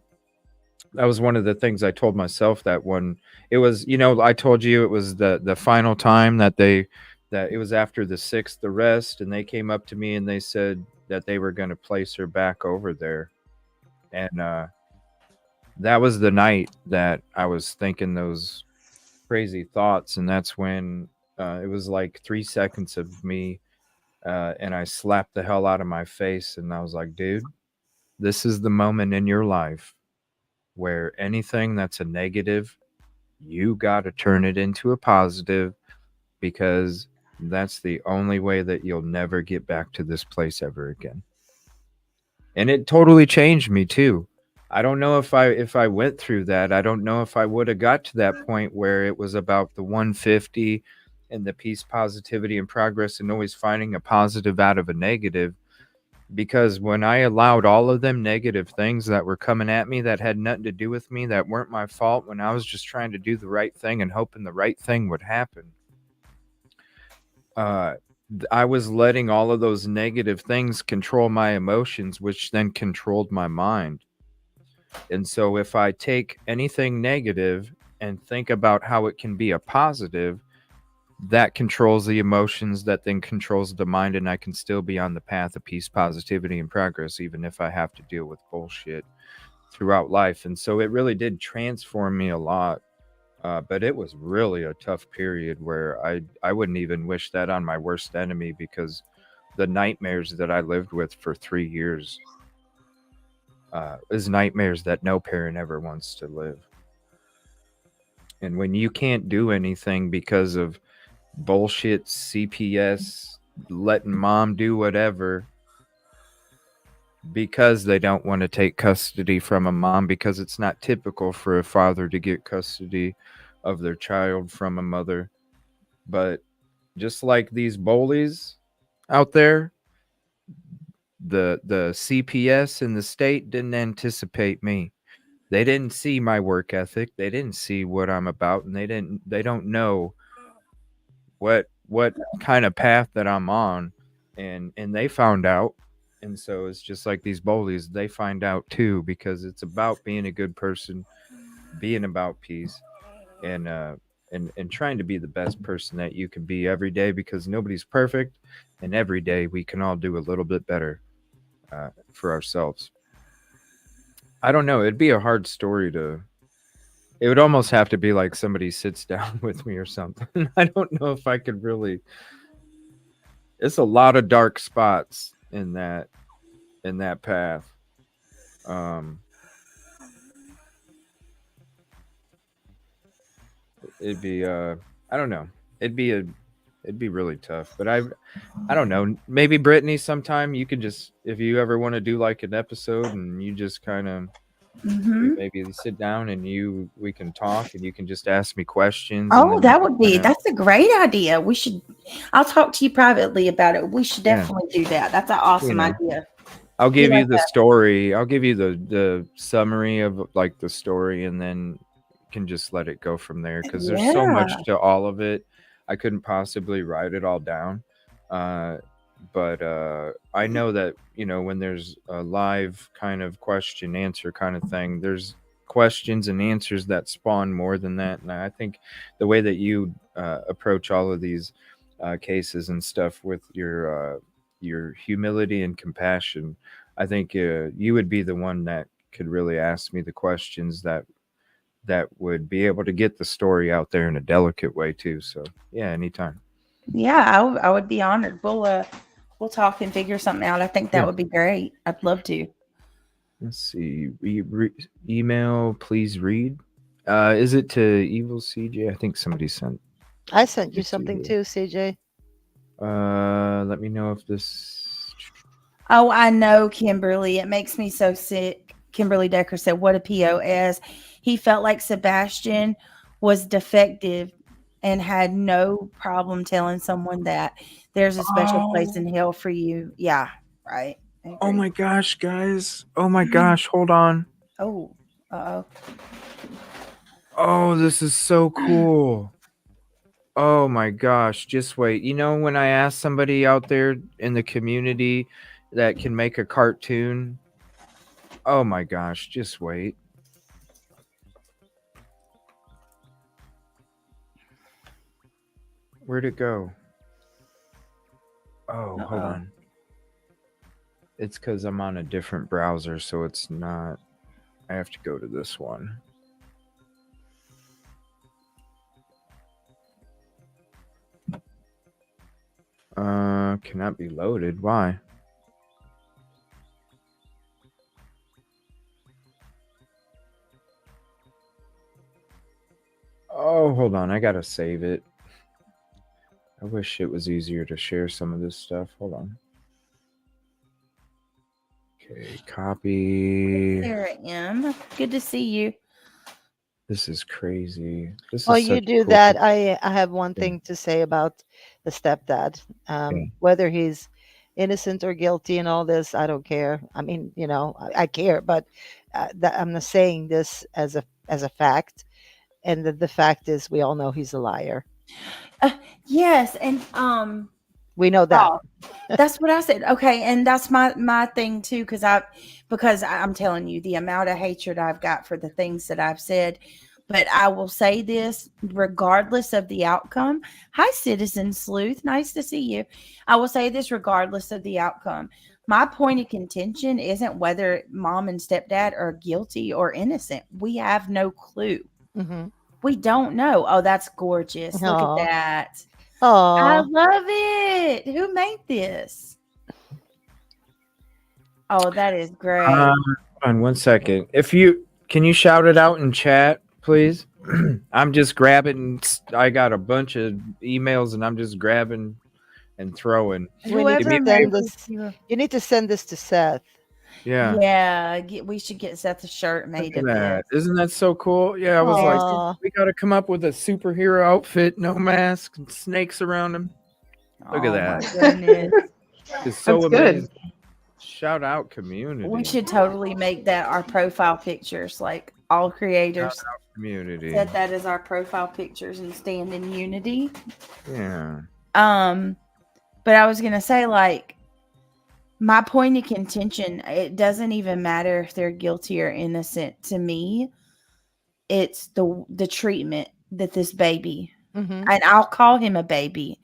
was one of the things I told myself, that when it was, I told you it was the final time that it was after the 6th arrest, and they came up to me and they said that they were going to place her back over there. And that was the night that I was thinking those crazy thoughts. And that's when it was like 3 seconds of me, and I slapped the hell out of my face, and I was like, dude, this is the moment in your life where anything that's a negative, you got to turn it into a positive, because that's the only way that you'll never get back to this place ever again. And it totally changed me too. I don't know if I went through that. I don't know if I would have got to that point where it was about the 150 and the peace, positivity, and progress, and always finding a positive out of a negative. Because when I allowed all of them negative things that were coming at me, that had nothing to do with me, that weren't my fault, when I was just trying to do the right thing and hoping the right thing would happen, I was letting all of those negative things control my emotions, which then controlled my mind. And so if I take anything negative and think about how it can be a positive, that controls the emotions, that then controls the mind, and I can still be on the path of peace, positivity, and progress, even if I have to deal with bullshit. throughout life. And so it really did transform me a lot. But it was really a tough period where I wouldn't even wish that on my worst enemy, because the nightmares that I lived with for 3 years is nightmares that no parent ever wants to live. And when you can't do anything because of bullshit CPS, letting mom do whatever, because they don't want to take custody from a mom, because it's not typical for a father to get custody of their child from a mother. But just like these bullies out there, the CPS and the state didn't anticipate me. They didn't see my work ethic. They didn't see what I'm about, and they don't know what kind of path that I'm on, and they found out. And so it's just like these bullies, they find out too, because it's about being a good person, being about peace, and trying to be the best person that you can be every day, because nobody's perfect, and every day we can all do a little bit better for ourselves. I don't know. It'd be a hard story it would almost have to be like somebody sits down with me or something. I don't know if I could really. It's a lot of dark spots in that path. It'd be I don't know. It'd be really tough. But I don't know. Maybe Brittany, sometime you could just, if you ever want to do like an episode and you just kind of maybe sit down and we can talk and you can just ask me questions. Oh, that's a great idea. I'll talk to you privately about it. We should definitely do that. That's an awesome idea. I'll give you the story. I'll give you the summary of like the story, and then can just let it go from there, because there's so much to all of it. I couldn't possibly write it all down. But I know that, when there's a live kind of question answer kind of thing, there's questions and answers that spawn more than that. And I think the way that you approach all of these cases and stuff with your humility and compassion, I think you would be the one that could really ask me the questions that would be able to get the story out there in a delicate way too. So yeah, anytime. Yeah, I would be honored. We'll talk and figure something out. I think that would be great. I'd love to. Let's see. Email, please read. Is it to Evil CJ? I think somebody sent. I sent you something too, CJ. Let me know if this. Oh, I know, Kimberly. It makes me so sick. Kimberly Decker said, "What a POS." He felt like Sebastian was defective and had no problem telling someone that there's a special place in hell for you. Yeah, right. Oh my gosh, guys. Oh my gosh, hold on. Oh, uh-oh. Oh, this is so cool. Oh my gosh, just wait. When I ask somebody out there in the community that can make a cartoon, oh my gosh, just wait. Where'd it go? Oh, hold on. It's because I'm on a different browser, so it's not. I have to go to this one. Cannot be loaded. Why? Oh, hold on. I gotta save it. I wish it was easier to share some of this stuff. Hold on. Okay, copy. There I am. Good to see you. This is crazy. While you do that, I have one thing to say about the stepdad. Whether he's innocent or guilty and all this, I don't care. I mean, I care, but I'm not saying this as a fact. And the fact is, we all know he's a liar. Yes, and we know that. That's what I said. Okay, and that's my thing too, because I'm telling you the amount of hatred I've got for the things that I've said. But I will say this, regardless of the outcome. Hi, Citizen Sleuth. Nice to see you. I will say this regardless of the outcome. My point of contention isn't whether mom and stepdad are guilty or innocent. We have no clue. Mm-hmm. We don't know. Oh, that's gorgeous. Look at that. Oh, I love it. Who made this? Oh, that is great. Hold on 1 second. Can you shout it out in chat, please? I'm just grabbing. I got a bunch of emails, and I'm just grabbing and throwing. we need to Whoever send made this. You need to send this to Seth. Yeah. Yeah. We should get Seth a shirt made of That. this. Isn't that so cool? Yeah, I was like, we got to come up with a superhero outfit, no mask, and snakes around him. Look at that. My goodness. It's so That's amazing. good. Shout out community. We should totally make that our profile pictures, like all creators. Shout out community. Set that as our profile pictures and stand in unity. Yeah. But I was gonna say, like, my point of contention, it doesn't even matter if they're guilty or innocent. To me, it's the treatment that this baby, and I'll call him a baby.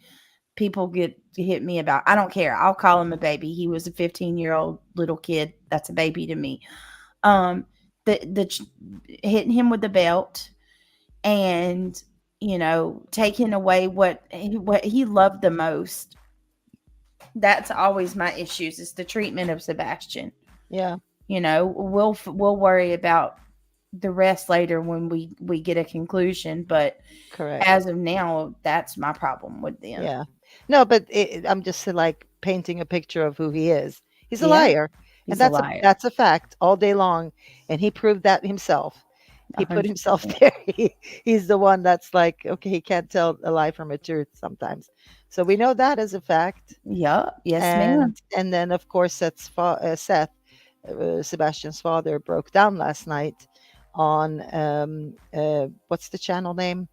People hit me about. I don't care. I'll call him a baby. He was a 15-year-old little kid. That's a baby to me. The hitting him with the belt, and taking away what he loved the most. That's always my issues. It's the treatment of Sebastian. Yeah. We'll worry about the rest later when we get a conclusion. But correct. As of now, that's my problem with them. Yeah. No, but I'm just like painting a picture of who he is. He's a liar. He's and a liar. that's a fact all day long. And he proved that himself. He 100%. put himself there. He's the one that's like, okay, he can't tell a lie from a truth sometimes. So we know that as a fact. Yeah. Yes, ma'am. And then, of course, Seth, Sebastian's father, broke down last night on what's the channel name?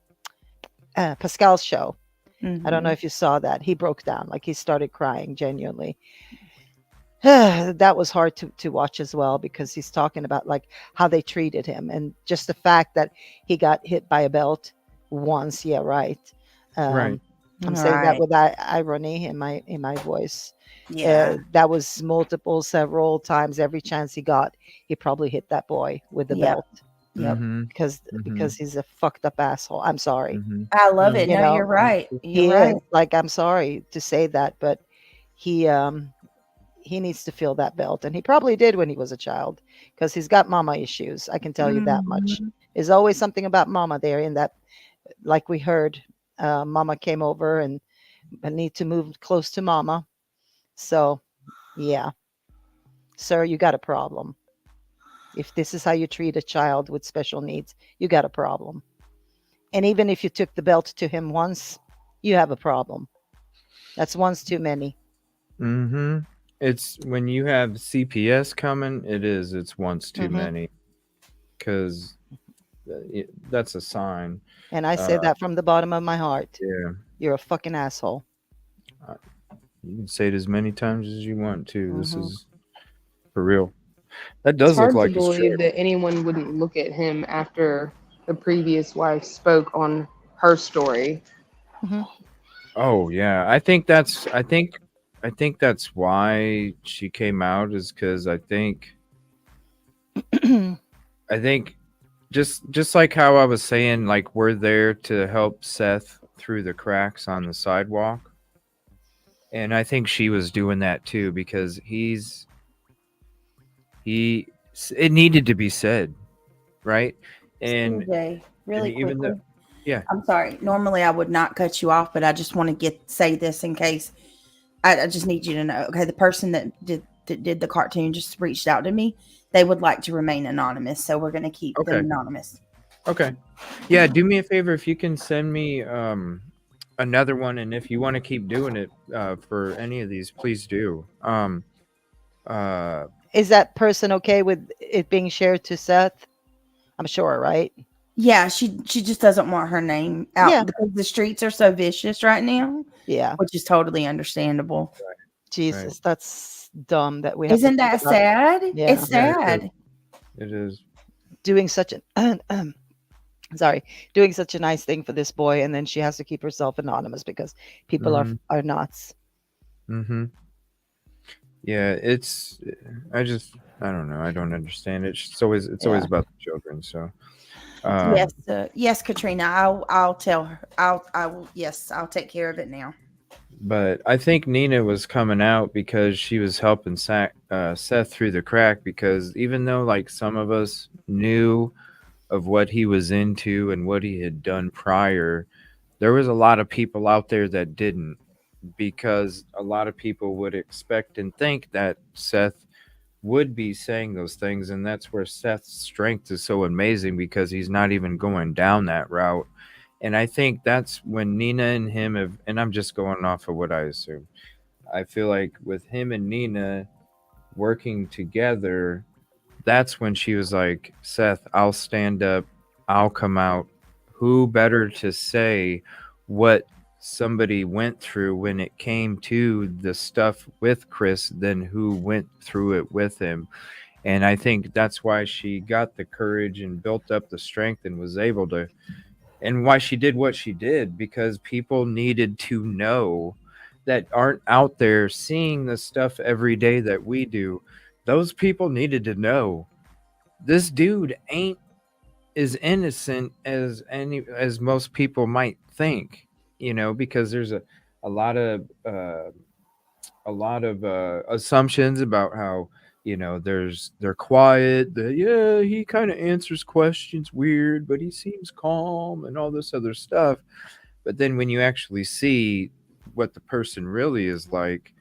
Pascal's show. I don't know if you saw that. He broke down, like he started crying genuinely. That was hard to watch as well, because he's talking about like how they treated him, and just the fact that he got hit by a belt once. Yeah, right. Right. I'm saying that with that irony in my voice. Yeah. That was several times. Every chance he got, he probably hit that boy with the belt. Yep. Because he's a fucked up asshole. I'm sorry. I love it. No, you're right. You're right. Like, I'm sorry to say that, but he needs to feel that belt, and he probably did when he was a child, because he's got mama issues. I can tell you that much. There's always something about mama there in that, like we heard, mama came over and I need to move close to mama. So, yeah, sir, you got a problem. If this is how you treat a child with special needs, you got a problem. And even if you took the belt to him once, you have a problem. That's once too many. It's when you have CPS coming, it's once too many, because that's a sign. And I say that from the bottom of my heart. Yeah. You're a fucking asshole. You can say it as many times as you want to. This is for real. That does It's hard look like to believe that anyone wouldn't look at him after the previous wife spoke on her story. Oh yeah, I think that's why she came out, is because I think just like how I was saying, like, we're there to help Seth through the cracks on the sidewalk, and I think she was doing that too, because it needed to be said, right? And really even quickly. Yeah. I'm sorry. Normally I would not cut you off, but I just want to say this in case. I just need you to know. Okay, the person that did the cartoon just reached out to me. They would like to remain anonymous, so we're going to keep them anonymous. Okay. Yeah, do me a favor, if you can send me another one, and if you want to keep doing it for any of these, please do. Is that person okay with it being shared to Seth? I'm sure, right? Yeah, she just doesn't want her name out because the streets are so vicious right now. Yeah, which is totally understandable. Right. Jesus, that's dumb that we have. Isn't that sad? Yeah. It's sad. It is. Doing such doing such a nice thing for this boy, and then she has to keep herself anonymous because people are nuts. Yeah, I don't know. I don't understand it. It's always Yeah. about the children. So, Yes, yes, Katrina. I'll tell her. I will. Yes, I'll take care of it now. but I think Nina was coming out because she was helping Seth through the crack. Because even though like some of us knew of what he was into and what he had done prior, there was a lot of people out there that didn't, because a lot of people would expect and think that Seth would be saying those things, and that's where Seth's strength is so amazing, because he's not even going down that route. And I think that's when Nina and him have, and I'm just going off of what I assume. I feel like with him and Nina working together, that's when she was like, Seth, I'll stand up, I'll come out. Who better to say what somebody went through when it came to the stuff with Chris than who went through it with him? And I think that's why she got the courage and built up the strength and was able to, and why she did what she did, because people needed to know that aren't out there seeing the stuff every day that we do. Those people needed to know this dude ain't as innocent as most people might think, because there's a lot of assumptions about how they're quiet, that yeah, he kind of answers questions weird, but he seems calm and all this other stuff. But then when you actually see what the person really is like,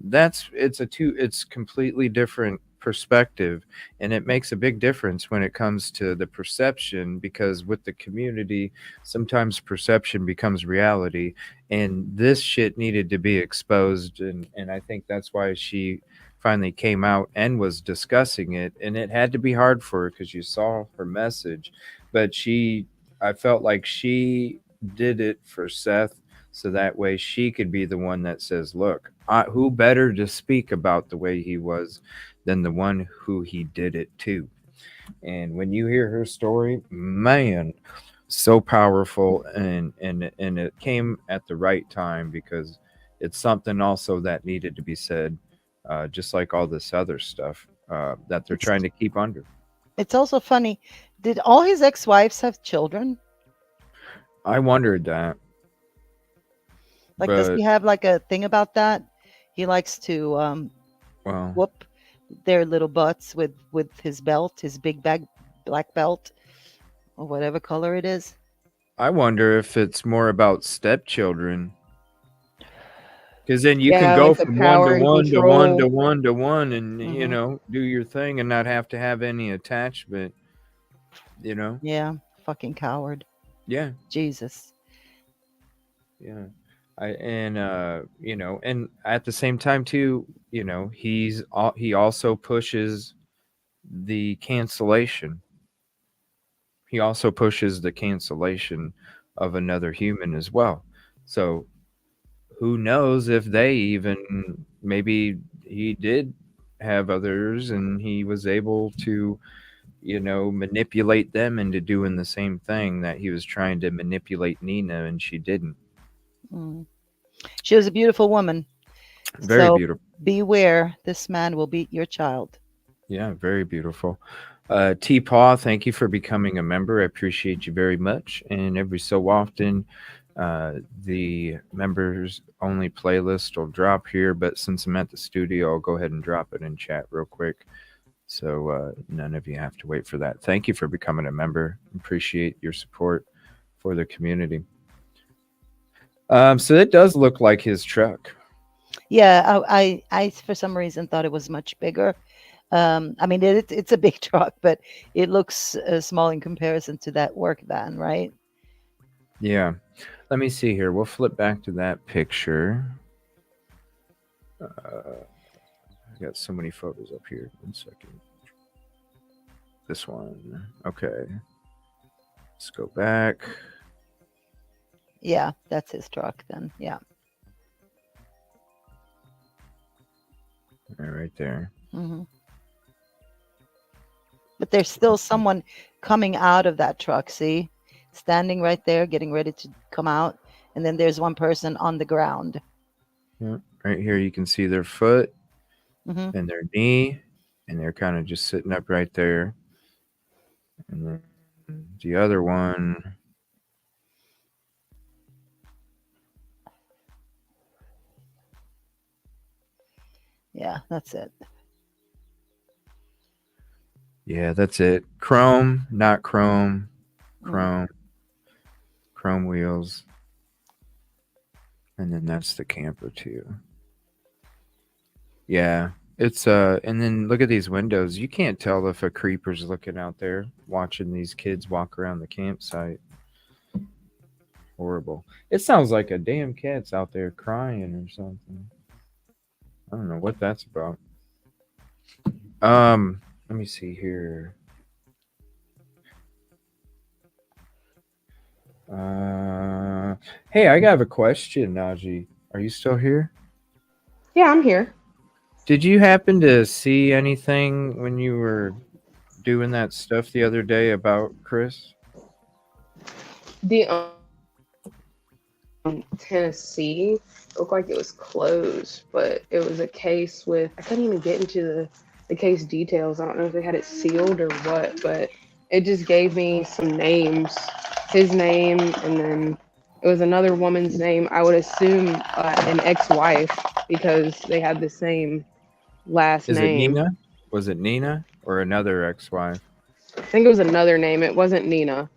it's completely different perspective, and it makes a big difference when it comes to the perception, because with the community sometimes perception becomes reality, and this shit needed to be exposed. And I think that's why she finally came out and was discussing it, and it had to be hard for her because you saw her message. But I felt like she did it for Seth, so that way she could be the one that says, look, who better to speak about the way he was than the one who he did it to? And when you hear her story, man, so powerful, and it came at the right time, because it's something also that needed to be said, just like all this other stuff that they're trying to keep under. It's also funny. Did all his ex-wives have children? I wondered that. Like, does he have like a thing about that? He likes to whoop their little butts with his belt, his big black belt, or whatever color it is. I wonder if it's more about stepchildren, because then you can go like the from power one and to one to one control. to one to one, and Mhm. do your thing and not have to have any attachment. Yeah, fucking coward. Yeah. Jesus. Yeah. And at the same time too, he also pushes the cancellation. He also pushes the cancellation of another human as well. So who knows if they even, maybe he did have others and he was able to manipulate them into doing the same thing that he was trying to manipulate Nina, and she didn't. She was a beautiful woman. Very So beautiful. beware, this man will beat your child. Yeah, very beautiful. T-Paw, thank you for becoming a member. I appreciate you very much. And every so often, the members only playlist will drop here, but since I'm at the studio, I'll go ahead and drop it in chat real quick, so none of you have to wait for that. Thank you for becoming a member. Appreciate your support for the community. So it does look like his truck. Yeah, I for some reason thought it was much bigger. I mean, it's a big truck, but it looks small in comparison to that work van, right? Yeah. Let me see here. We'll flip back to that picture. I got so many photos up here. 1 second. This one. Okay. Let's go back. Yeah, that's his truck then. Yeah. Right there. Mm-hmm. But there's still someone coming out of that truck, see? Standing right there, getting ready to come out. And then there's one person on the ground. Yeah. Right here, you can see their foot. and their knee, and they're kind of just sitting up right there. And then the other one. Yeah, that's it. Yeah, that's it. Chrome, not chrome. Chrome. Chrome wheels. And then that's the camper too. Yeah. It's and then look at these windows. You can't tell if a creeper's looking out there watching these kids walk around the campsite. Horrible. It sounds like a damn cat's out there crying or something. I don't know what that's about. Let me see here. Hey, I have a question, Najee. Are you still here? Yeah, I'm here. Did you happen to see anything when you were doing that stuff the other day about Chris? The Tennessee looked like it was closed, but it was a case with, I couldn't even get into the case details. I don't know if they had it sealed or what, but it just gave me some names, his name, and then it was another woman's name. I would assume an ex-wife because they had the same last Is name. it Nina? Was it Nina or another ex-wife? I think it was another name. It wasn't Nina.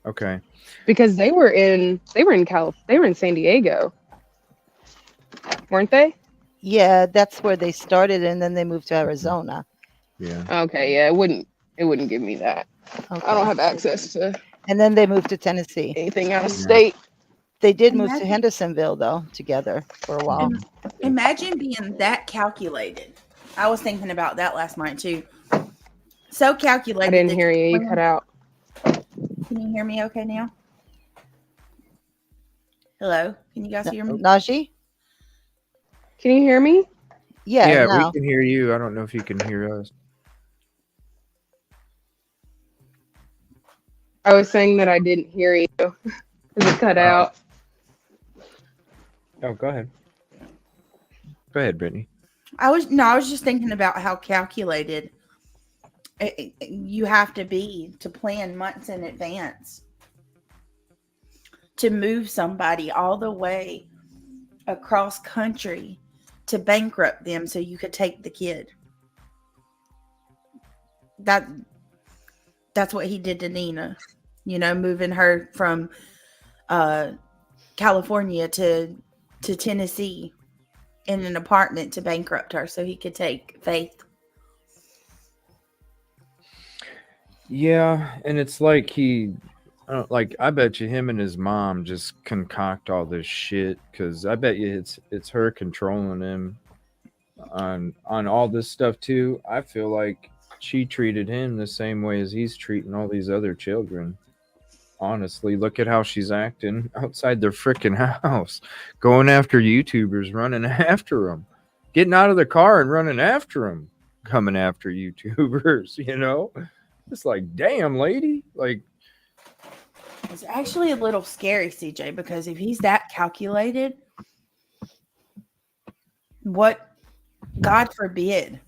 Okay. Because they were in San Diego, weren't they? Yeah, that's where they started, and then they moved to Arizona. Yeah. Okay, yeah, it wouldn't give me that. Okay. I don't have access to. And then they moved to Tennessee. Anything out of state. They did move to Hendersonville though, together for a while. Imagine being that calculated. I was thinking about that last night too. So calculated. I didn't hear you. You cut out. Can you hear me okay now? Hello? Can you guys hear me? Najee? Can you hear me? Yeah, now. we can hear you. I don't know if you can hear us. I was saying that I didn't hear you because it cut out. Oh, go ahead. Go ahead, Brittany. I was just thinking about how calculated you have to be to plan months in advance to move somebody all the way across country to bankrupt them so you could take the kid. That's what he did to Nina, moving her from California to Tennessee in an apartment to bankrupt her so he could take Faith. Yeah, and it's like I bet you him and his mom just concoct all this shit because I bet you it's her controlling him on all this stuff too. I feel like she treated him the same way as he's treating all these other children. Honestly, look at how she's acting outside their freaking house, going after YouTubers, running after them, getting out of the car and running after them, coming after YouTubers, It's like, damn, lady. Like, it's actually a little scary, CJ, because if he's that calculated, what, God forbid,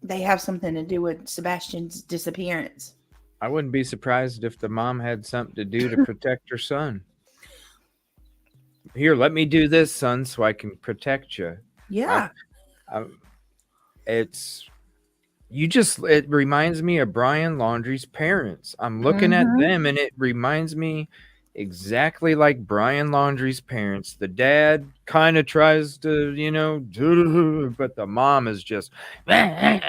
they have something to do with Sebastian's disappearance. I wouldn't be surprised if the mom had something to do to protect her son. Here, let me do this, son, so I can protect you. Yeah. It reminds me of Brian Laundrie's parents. I'm looking at them and it reminds me exactly like Brian Laundrie's parents. The dad kind of tries to, but the mom is just, and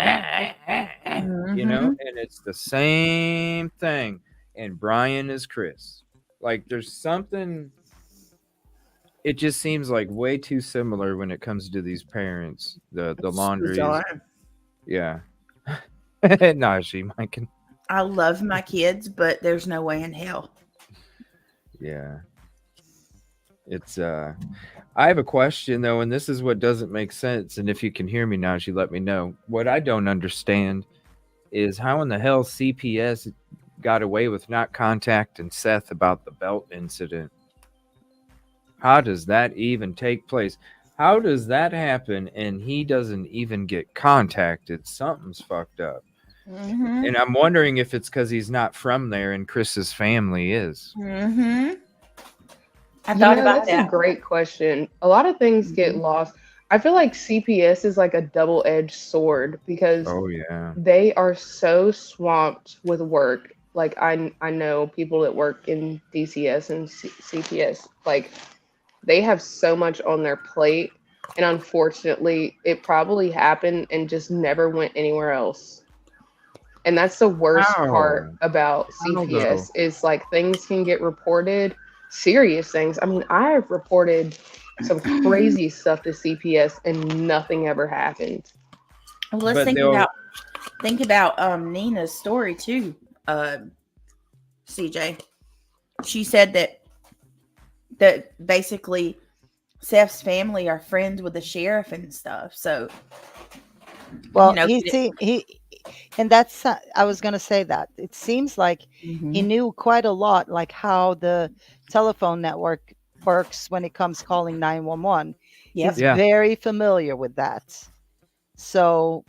it's the same thing. And Brian is Chris. Like there's something, it just seems like way too similar when it comes to these parents, the Laundries. Yeah. Najee, Mike. I love my kids, but there's no way in hell. Yeah. It's I have a question though, and this is what doesn't make sense. And if you can hear me, Najee, let me know. What I don't understand is how in the hell CPS got away with not contacting Seth about the belt incident. How does that even take place? How does that happen and he doesn't even get contacted? Something's fucked up. Mm-hmm. And I'm wondering if it's because he's not from there and Chris's family is. Mm-hmm. I thought about that's that. a great question. A lot of things get lost. I feel like CPS is like a double-edged sword because Oh yeah. they are so swamped with work. Like I know people that work in DCS and CPS. Like they have so much on their plate, and unfortunately, it probably happened and just never went anywhere else. And that's the worst part about CPS is like things can get reported, serious things. I mean, I have reported some crazy stuff to CPS and nothing ever happened. Well, let's think about Nina's story too. CJ, she said that basically Seth's family are friends with the sheriff and stuff. So, well, and that's I was going to say that it seems like he knew quite a lot, like how the telephone network works when it comes calling 911. He's very familiar with that, so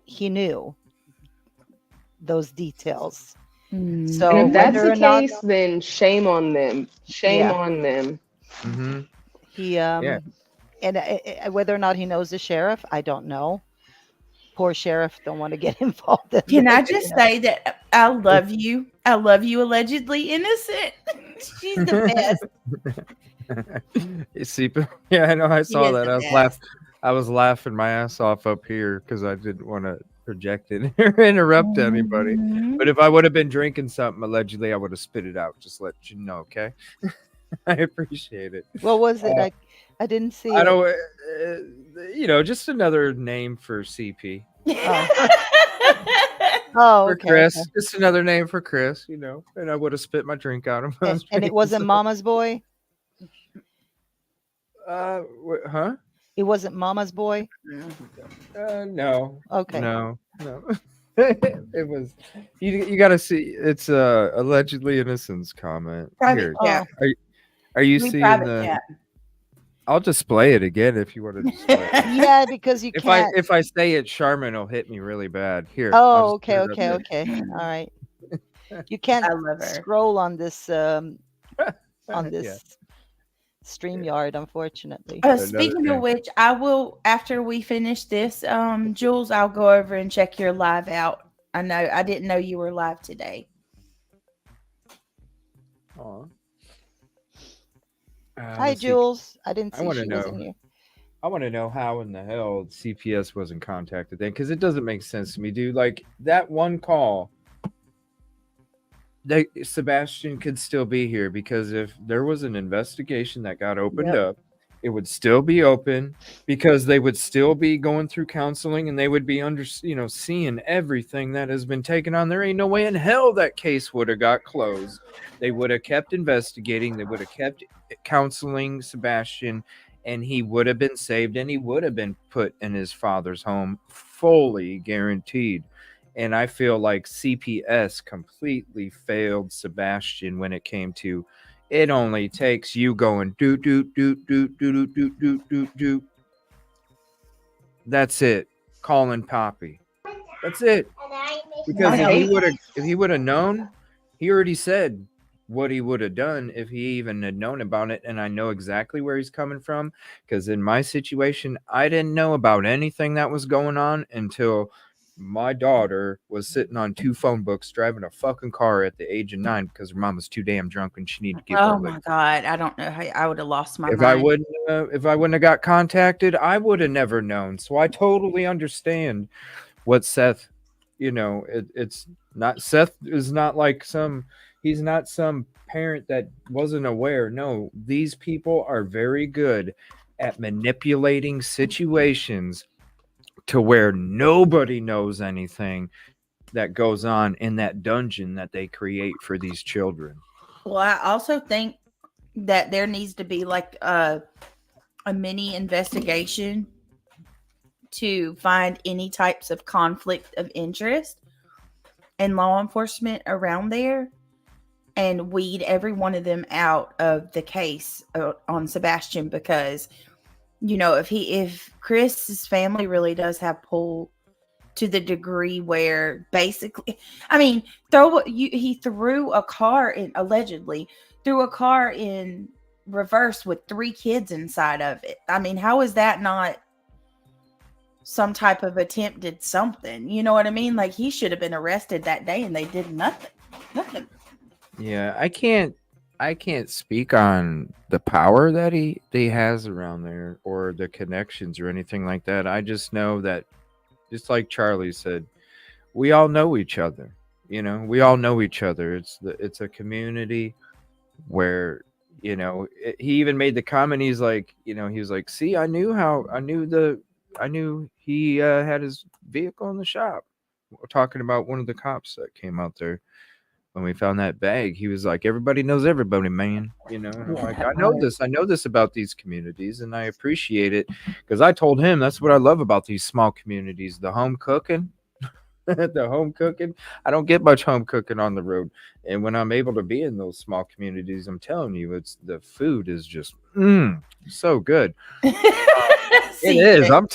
he knew those details. So and if that's the case, then shame on them. Shame on them. Mm-hmm. He and whether or not he knows the sheriff, I don't know. Poor sheriff don't want to get involved in Can this, I just say that I love you? I love you, allegedly innocent. She's the best. Yeah, I know. I saw that. I was laughing my ass off up here because I didn't want to project it or interrupt anybody. But if I would have been drinking something, allegedly, I would have spit it out. Just let you know, okay? I appreciate it. What was it? I didn't see. I don't. Just another name for CP. For Chris. Okay. Just another name for Chris. And I would have spit my drink out of him. And it wasn't Mama's Boy. Huh? It wasn't Mama's Boy. No. Okay. No. It was. You got to see. It's a allegedly innocence comment. Private chat. Are you seeing the? Chat. I'll display it again if you want to display it. Yeah, because you can't. If I say it, Charmin will hit me really bad. Here. Oh, okay. All right. You can't scroll on this StreamYard, unfortunately. Speaking of which, I will, after we finish this, Jules, I'll go over and check your live out. I didn't know you were live today. Hi, Jules. I didn't see she was in here. I want to know how in the hell CPS wasn't contacted then, because it doesn't make sense to me, dude. Like that one call, Sebastian could still be here, because if there was an investigation that got opened up, it would still be open, because they would still be going through counseling and they would be seeing everything that has been taken on. There ain't no way in hell that case would have got closed. They would have kept investigating. They would have kept counseling Sebastian, and he would have been saved, and he would have been put in his father's home, fully guaranteed. And I feel like CPS completely failed Sebastian when it came to, it only takes you going do do do do do do do do do do. That's it. Calling Poppy. That's it. Because if he would have known, he already said what he would have done if he even had known about it. And I know exactly where he's coming from, because in my situation, I didn't know about anything that was going on until my daughter was sitting on 2 phone books driving a fucking car at the age of 9 because her mom was too damn drunk and she needed to get Oh my God. I don't know how I would have lost my mind. If I wouldn't have got contacted, I would have never known. So I totally understand what Seth, it's not, Seth is not like he's not some parent that wasn't aware. No, these people are very good at manipulating situations to where nobody knows anything that goes on in that dungeon that they create for these children. Well, I also think that there needs to be like a mini investigation to find any types of conflict of interest in law enforcement around there, and weed every one of them out of the case on Sebastian, because you know, if Chris's family really does have pull to the degree where basically, I mean, he threw a car in, allegedly threw a car in reverse with 3 kids inside of it. I mean, how is that not some type of attempted something? You know what I mean? Like, he should have been arrested that day and they did nothing. Yeah, I can't speak on the power that he has around there or the connections or anything like that. I just know that, just like Charlie said, we all know each other. You know, we all know each other. It's a community where, you know, he even made the comment. He's like, you know, he was like, see, I knew he had his vehicle in the shop. We're talking about one of the cops that came out there when we found that bag. He was like, everybody knows everybody, man. You know, and I'm like, I know this about these communities, and I appreciate it, because I told him that's what I love about these small communities, the home cooking. The home cooking. I don't get much home cooking on the road, and when I'm able to be in those small communities, I'm telling you, it's the food is just so good. It is. I'm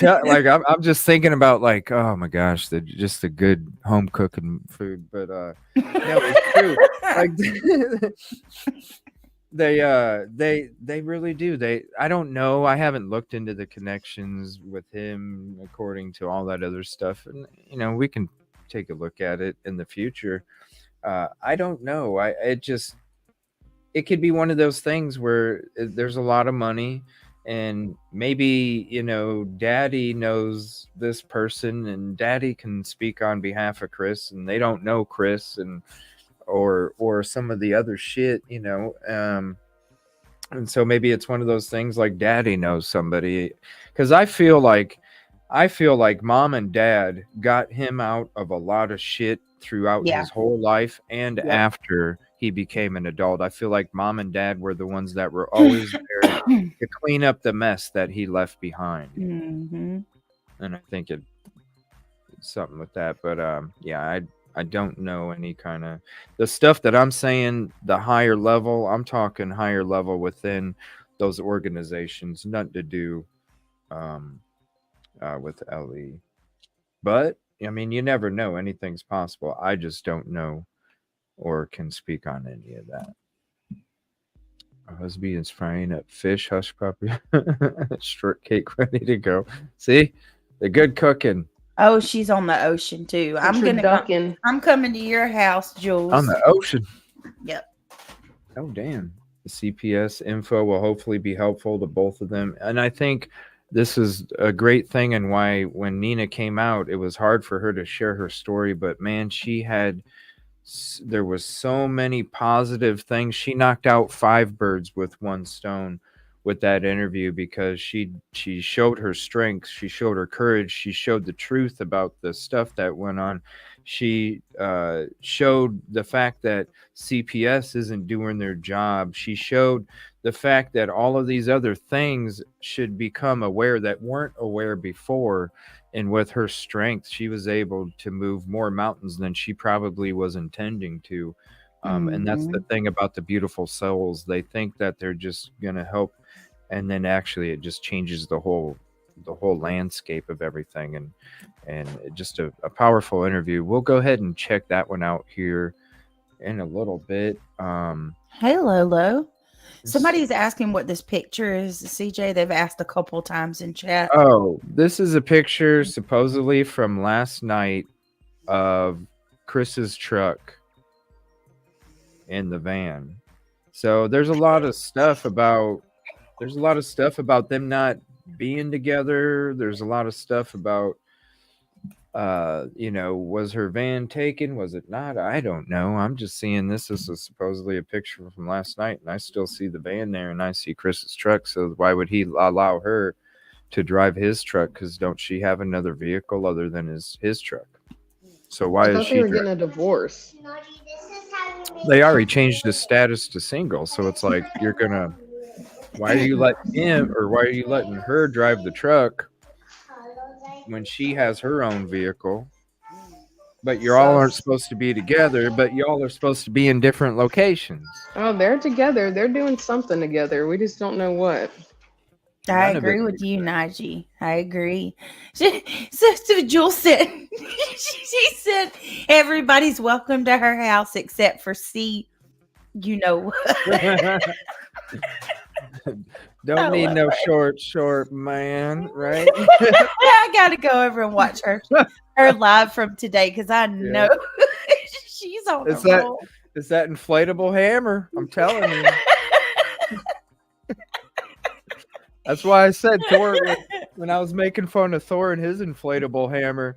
just thinking about, like, oh my gosh, just the good home cooking food. But no, it's true. Like they really do. I don't know. I haven't looked into the connections with him according to all that other stuff, and you know, we can take a look at it in the future. I don't know. It could be one of those things where there's a lot of money, and maybe, you know, Daddy knows this person, and Daddy can speak on behalf of Chris, and they don't know Chris, and or some of the other shit, you know. And so maybe it's one of those things like Daddy knows somebody, because I feel like Mom and Dad got him out of a lot of shit throughout his whole life and after he became an adult. I feel like Mom and Dad were the ones that were always there to clean up the mess that he left behind. Mm-hmm. And I think it's something with that. But yeah, I don't know any kind of the stuff that I'm saying, the higher level. I'm talking higher level within those organizations, nothing to do with LE. But I mean, you never know. Anything's possible. I just don't know or can speak on any of that. Our husband is frying up fish, hush puppy, shortcake ready to go. See, the good cooking. Oh, she's on the ocean too. I'm coming to your house, Jules. On the ocean. Yep. Oh, damn. The CPS info will hopefully be helpful to both of them. And I think this is a great thing, and why when Nina came out, it was hard for her to share her story. But man, there was so many positive things. She knocked out 5 birds with one stone with that interview, because she showed her strength, she showed her courage, she showed the truth about the stuff that went on. She showed the fact that CPS isn't doing their job. She showed the fact that all of these other things should become aware that weren't aware before. And with her strength, she was able to move more mountains than she probably was intending to. And that's the thing about the beautiful souls. They think that they're just going to help, and then actually it just changes the whole landscape of everything. And just a powerful interview. We'll go ahead and check that one out here in a little bit. Hey, Lolo. Somebody's asking what this picture is, CJ. They've asked a couple times in chat. Oh, this is a picture supposedly from last night of Chris's truck in the van. So there's a lot of stuff about them not being together. There's a lot of stuff about you know, was her van taken? Was it not? I don't know. I'm just seeing this is supposedly a picture from last night, and I still see the van there, and I see Chris's truck. So why would he allow her to drive his truck? Because don't she have another vehicle other than his truck? So why is she getting a divorce? They already changed his status to single, so it's like, why are you letting him, or why are you letting her drive the truck when she has her own vehicle? But you all aren't supposed to be together, but y'all are supposed to be in different locations. Oh, they're together. They're doing something together. We just don't know what. I agree with you, Najee. I agree. So Jules said, she said, everybody's welcome to her house except for C. You know what? Don't need no short man, right? I gotta go over and watch her live from today because I know she's on the roll. It's that inflatable hammer. I'm telling you. That's why I said Thor when I was making fun of Thor and his inflatable hammer.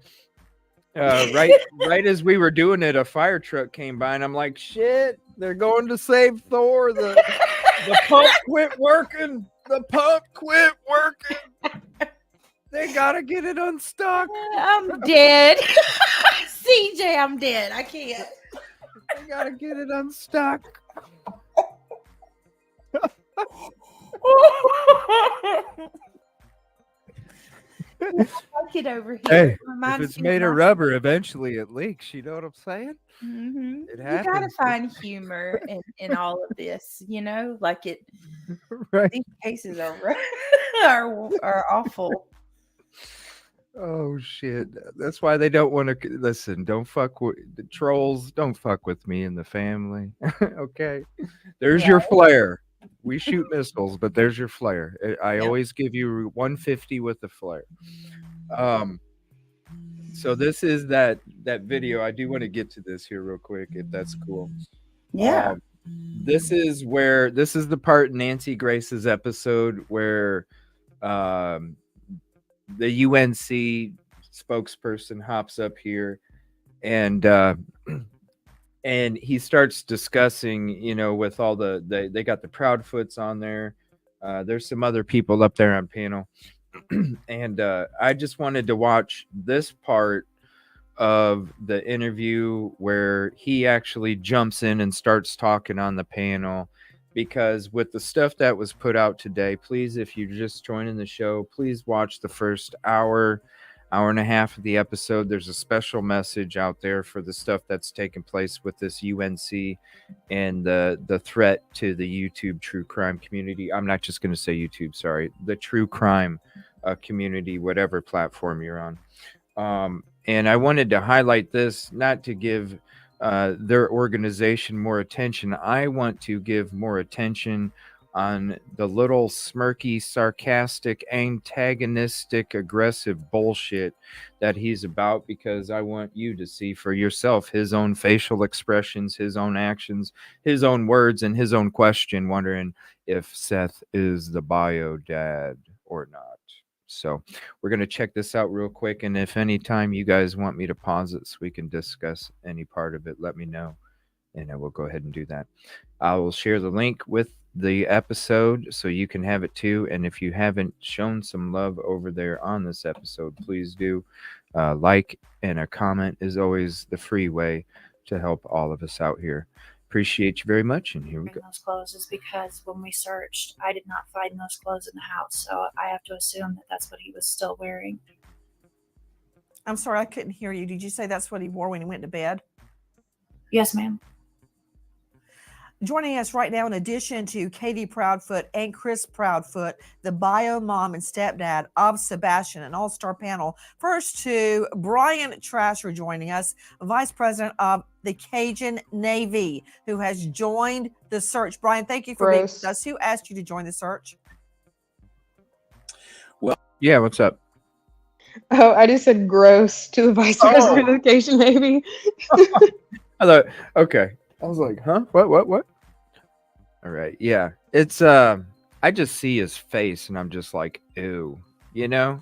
Right as we were doing it, a fire truck came by, and I'm like, "Shit! They're going to save Thor. The pump quit working. The pump quit working. They gotta get it unstuck." I'm dead, CJ. I'm dead. I can't. They gotta get it unstuck. Get over here. Hey, if it's made of rubber, eventually it leaks. You know what I'm saying? Mm-hmm. It You happens. gotta find humor in all of this. You know, like it. Right. These cases are awful. Oh shit! That's why they don't want to listen. Don't fuck with the trolls. Don't fuck with me and the family. Okay, there's your flare. We shoot missiles, but there's your flare. I always give you 150 with the flare. So this is that video. I do want to get to this here real quick, if that's cool. Yeah. This is the part in Nancy Grace's episode where the UNC spokesperson hops up here and he starts discussing, you know, with all they got the Proudfoots on there. There's some other people up there on panel. And I just wanted to watch this part of the interview where he actually jumps in and starts talking on the panel, because with the stuff that was put out today, please, if you're just joining the show, please watch the first hour and a half of the episode. There's a special message out there for the stuff that's taking place with this UNC and the threat to the YouTube true crime community. I'm not just going to say YouTube, sorry, the true crime community, whatever platform you're on. And I wanted to highlight this, not to give their organization more attention. I want to give more attention on the little smirky, sarcastic, antagonistic, aggressive bullshit that he's about, because I want you to see for yourself his own facial expressions, his own actions, his own words, and his own question, wondering if Seth is the bio dad or not. So we're going to check this out real quick. And if any time you guys want me to pause it so we can discuss any part of it, let me know. And I will go ahead and do that. I will share the link with the episode so you can have it too. And if you haven't shown some love over there on this episode, please do. Like and a comment is always the free way to help all of us out here. Appreciate you very much, and here we go. Those clothes is because when we searched, I did not find those clothes in the house, so I have to assume that that's what he was still wearing. I'm sorry, I couldn't hear you. Did you say that's what he wore when he went to bed? Yes, ma'am. Joining us right now, in addition to Katie Proudfoot and Chris Proudfoot, the bio mom and stepdad of Sebastian, an all-star panel. First to Brian Trasher joining us, Vice President of the Cajun Navy, who has joined the search. Brian, thank you for being with us. Who asked you to join the search? Well, yeah, what's up? Oh, I just said gross to the Vice President of the Cajun Navy. I thought, okay. I was like, huh? What? All right. Yeah. It's, I just see his face and I'm just like, ew, you know?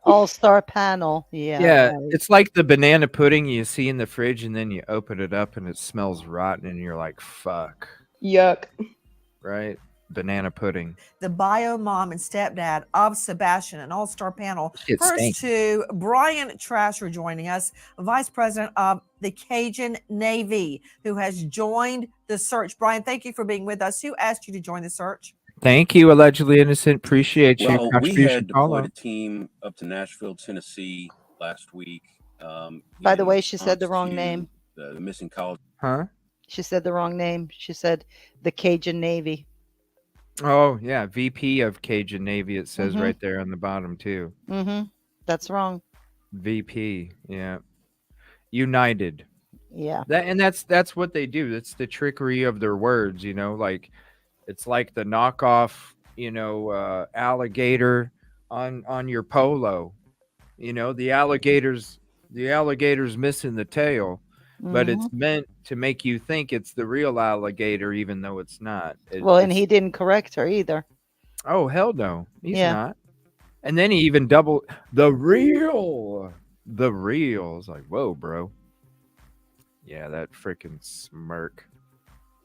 All-star panel. Yeah. Yeah. Right. It's like the banana pudding you see in the fridge and then you open it up and it smells rotten and you're like, fuck. Yuck. Right? Banana pudding. The bio mom and stepdad of Sebastian, an all-star panel. It First stinks. to Brian Trasher joining us, Vice President of the Cajun Navy, who has joined the search. Brian, thank you for being with us. Who asked you to join the search? Thank you, Allegedly Innocent. Appreciate you. Well, we had deployed a team up to Nashville, Tennessee last week. By the way, she said the wrong name. The missing college. Huh? She said the wrong name. She said the Cajun Navy. Oh yeah, VP of Cajun Navy. It says Mm-hmm. right there on the bottom too. Mm-hmm. That's wrong. VP. Yeah. United. Yeah. That's what they do. That's the trickery of their words. Like it's like the knockoff. Alligator on your polo. The alligator's missing the tail, but Mm-hmm. it's meant to make you think it's the real alligator, even though it's not. Well, and It's he didn't correct her either. oh hell no, he's Yeah. not. And then he even double the real. The real. It's like, whoa, bro. Yeah, that freaking smirk.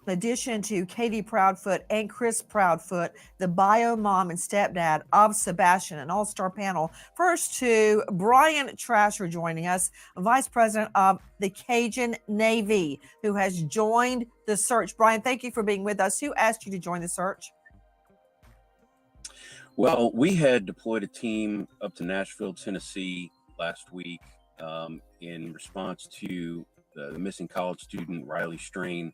In addition to Katie Proudfoot and Chris Proudfoot, the bio mom and stepdad of Sebastian, an all-star panel. First to Brian Trasher joining us, Vice President of the Cajun Navy, who has joined the search. Brian, thank you for being with us. Who asked you to join the search? Well, we had deployed a team up to Nashville, Tennessee last week in response to the missing college student, Riley Strain.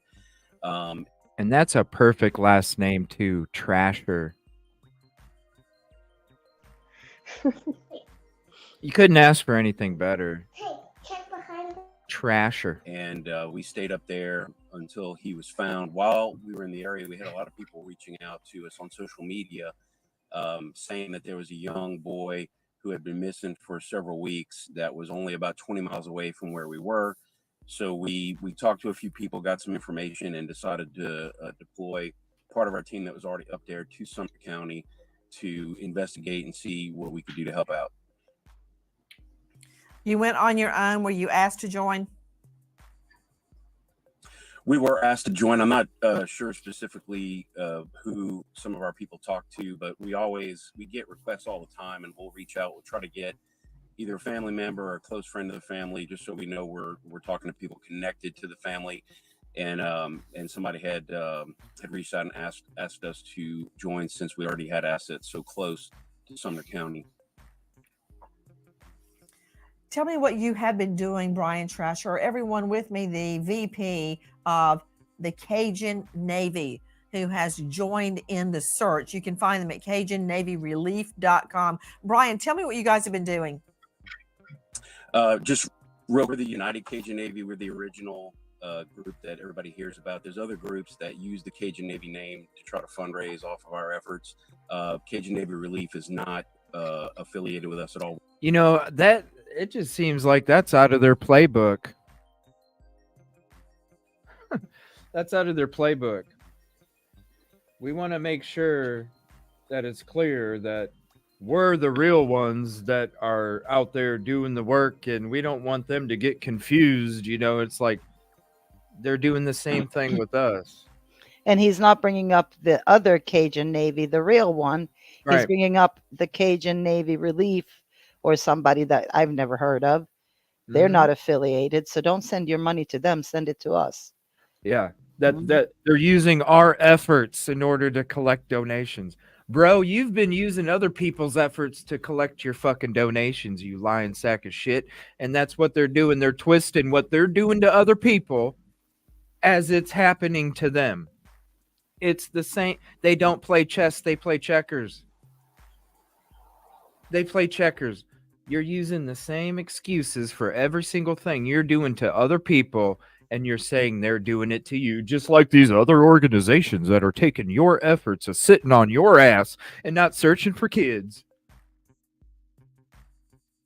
And that's a perfect last name too, Trasher. You couldn't ask for anything better. Trasher. And we stayed up there until he was found. While we were in the area, we had a lot of people reaching out to us on social media saying that there was a young boy who had been missing for several weeks that was only about 20 miles away from where we were. So we talked to a few people, got some information, and decided to deploy part of our team that was already up there to Sumter County to investigate and see what we could do to help out. You went on your own. Were you asked to join? We were asked to join. I'm not sure specifically who some of our people talk to, but we get requests all the time, and we'll reach out. We'll try to get either a family member or a close friend of the family, just so we know we're talking to people connected to the family. And somebody had reached out and asked us to join since we already had assets so close to Sumter County. Tell me what you have been doing, Brian Trasher, or everyone with me, the VP of the Cajun Navy, who has joined in the search. You can find them at CajunNavyRelief.com. Brian, tell me what you guys have been doing. Just we're the United Cajun Navy. We're the original group that everybody hears about. There's other groups that use the Cajun Navy name to try to fundraise off of our efforts. Cajun Navy Relief is not affiliated with us at all. That it just seems like that's out of their playbook. That's out of their playbook. We want to make sure that it's clear that we're the real ones that are out there doing the work, and we don't want them to get confused. It's like they're doing the same thing with us. And he's not bringing up the other Cajun Navy, the real one. Right. He's bringing up the Cajun Navy Relief, or somebody that I've never heard of. They're not affiliated, so don't send your money to them. Send it to us. Yeah, that they're using our efforts in order to collect donations. Bro, you've been using other people's efforts to collect your fucking donations, you lying sack of shit. And that's what they're doing. They're twisting what they're doing to other people as it's happening to them. It's the same. They don't play chess. They play checkers. They play checkers. You're using the same excuses for every single thing you're doing to other people, and you're saying they're doing it to you, just like these other organizations that are taking your efforts of sitting on your ass and not searching for kids.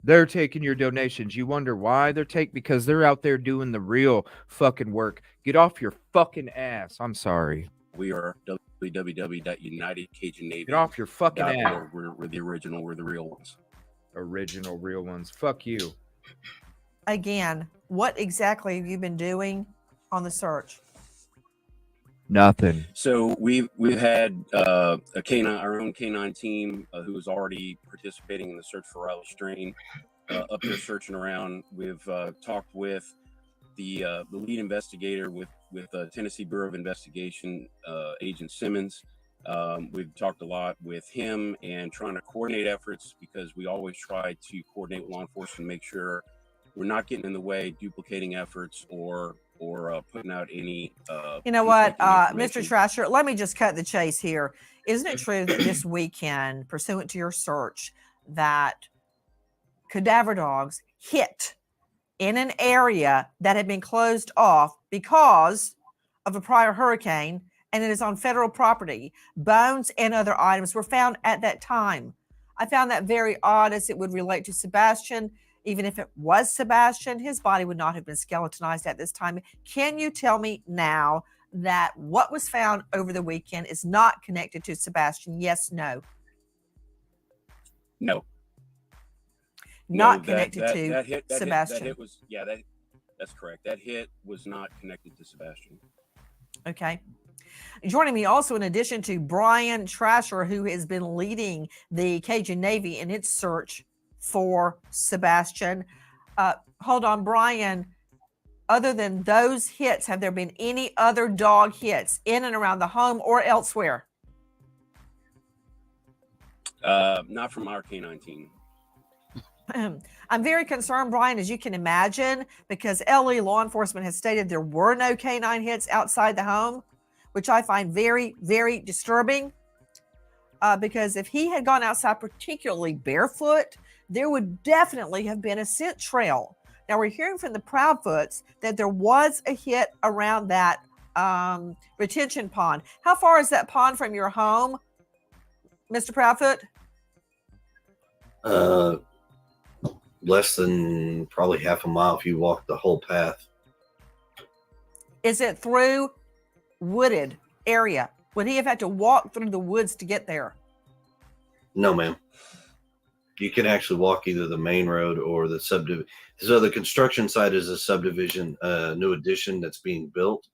They're taking your donations. You wonder why they're because they're out there doing the real fucking work. Get off your fucking ass. I'm sorry. We are www.unitedcajunNavy. Get off your fucking ass. We're the original. We're the real ones. Original, real ones. Fuck you. Again, what exactly have you been doing on the search? Nothing. So we've had our own canine team who is already participating in the search for Riley Strain up there searching around. We've talked with the lead investigator with Tennessee Bureau of Investigation, Agent Simmons. We've talked a lot with him and trying to coordinate efforts, because we always try to coordinate with law enforcement, make sure we're not getting in the way, duplicating efforts, or or putting out any. You know what, conflicting Mr. information. Trasher, let me just cut the chase here. Isn't it true that this weekend, pursuant to your search, that cadaver dogs hit in an area that had been closed off because of a prior hurricane, and it is on federal property? Bones and other items were found at that time. I found that very odd, as it would relate to Sebastian. Even if it was Sebastian, his body would not have been skeletonized at this time. Can you tell me now that what was found over the weekend is not connected to Sebastian? Yes, no. No. Not No, connected to Sebastian. That hit was, yeah, that's correct. That hit was not connected to Sebastian. Okay. Joining me also, in addition to Brian Trasher, who has been leading the Cajun Navy in its search for Sebastian. Hold on, Brian. Other than those hits, have there been any other dog hits in and around the home or elsewhere? Not from our K-9 team. I'm very concerned, Brian, as you can imagine, because LE law enforcement has stated there were no K-9 hits outside the home, which I find very, very disturbing. Because if he had gone outside, particularly barefoot, there would definitely have been a scent trail. Now, we're hearing from the Proudfoots that there was a hit around that retention pond. How far is that pond from your home, Mr. Proudfoot? Less than probably half a mile if you walk the whole path. Is it through wooded area? Would he have had to walk through the woods to get there? No, ma'am. You can actually walk either the main road or the subdivision. So the construction site is a subdivision, new addition that's being built,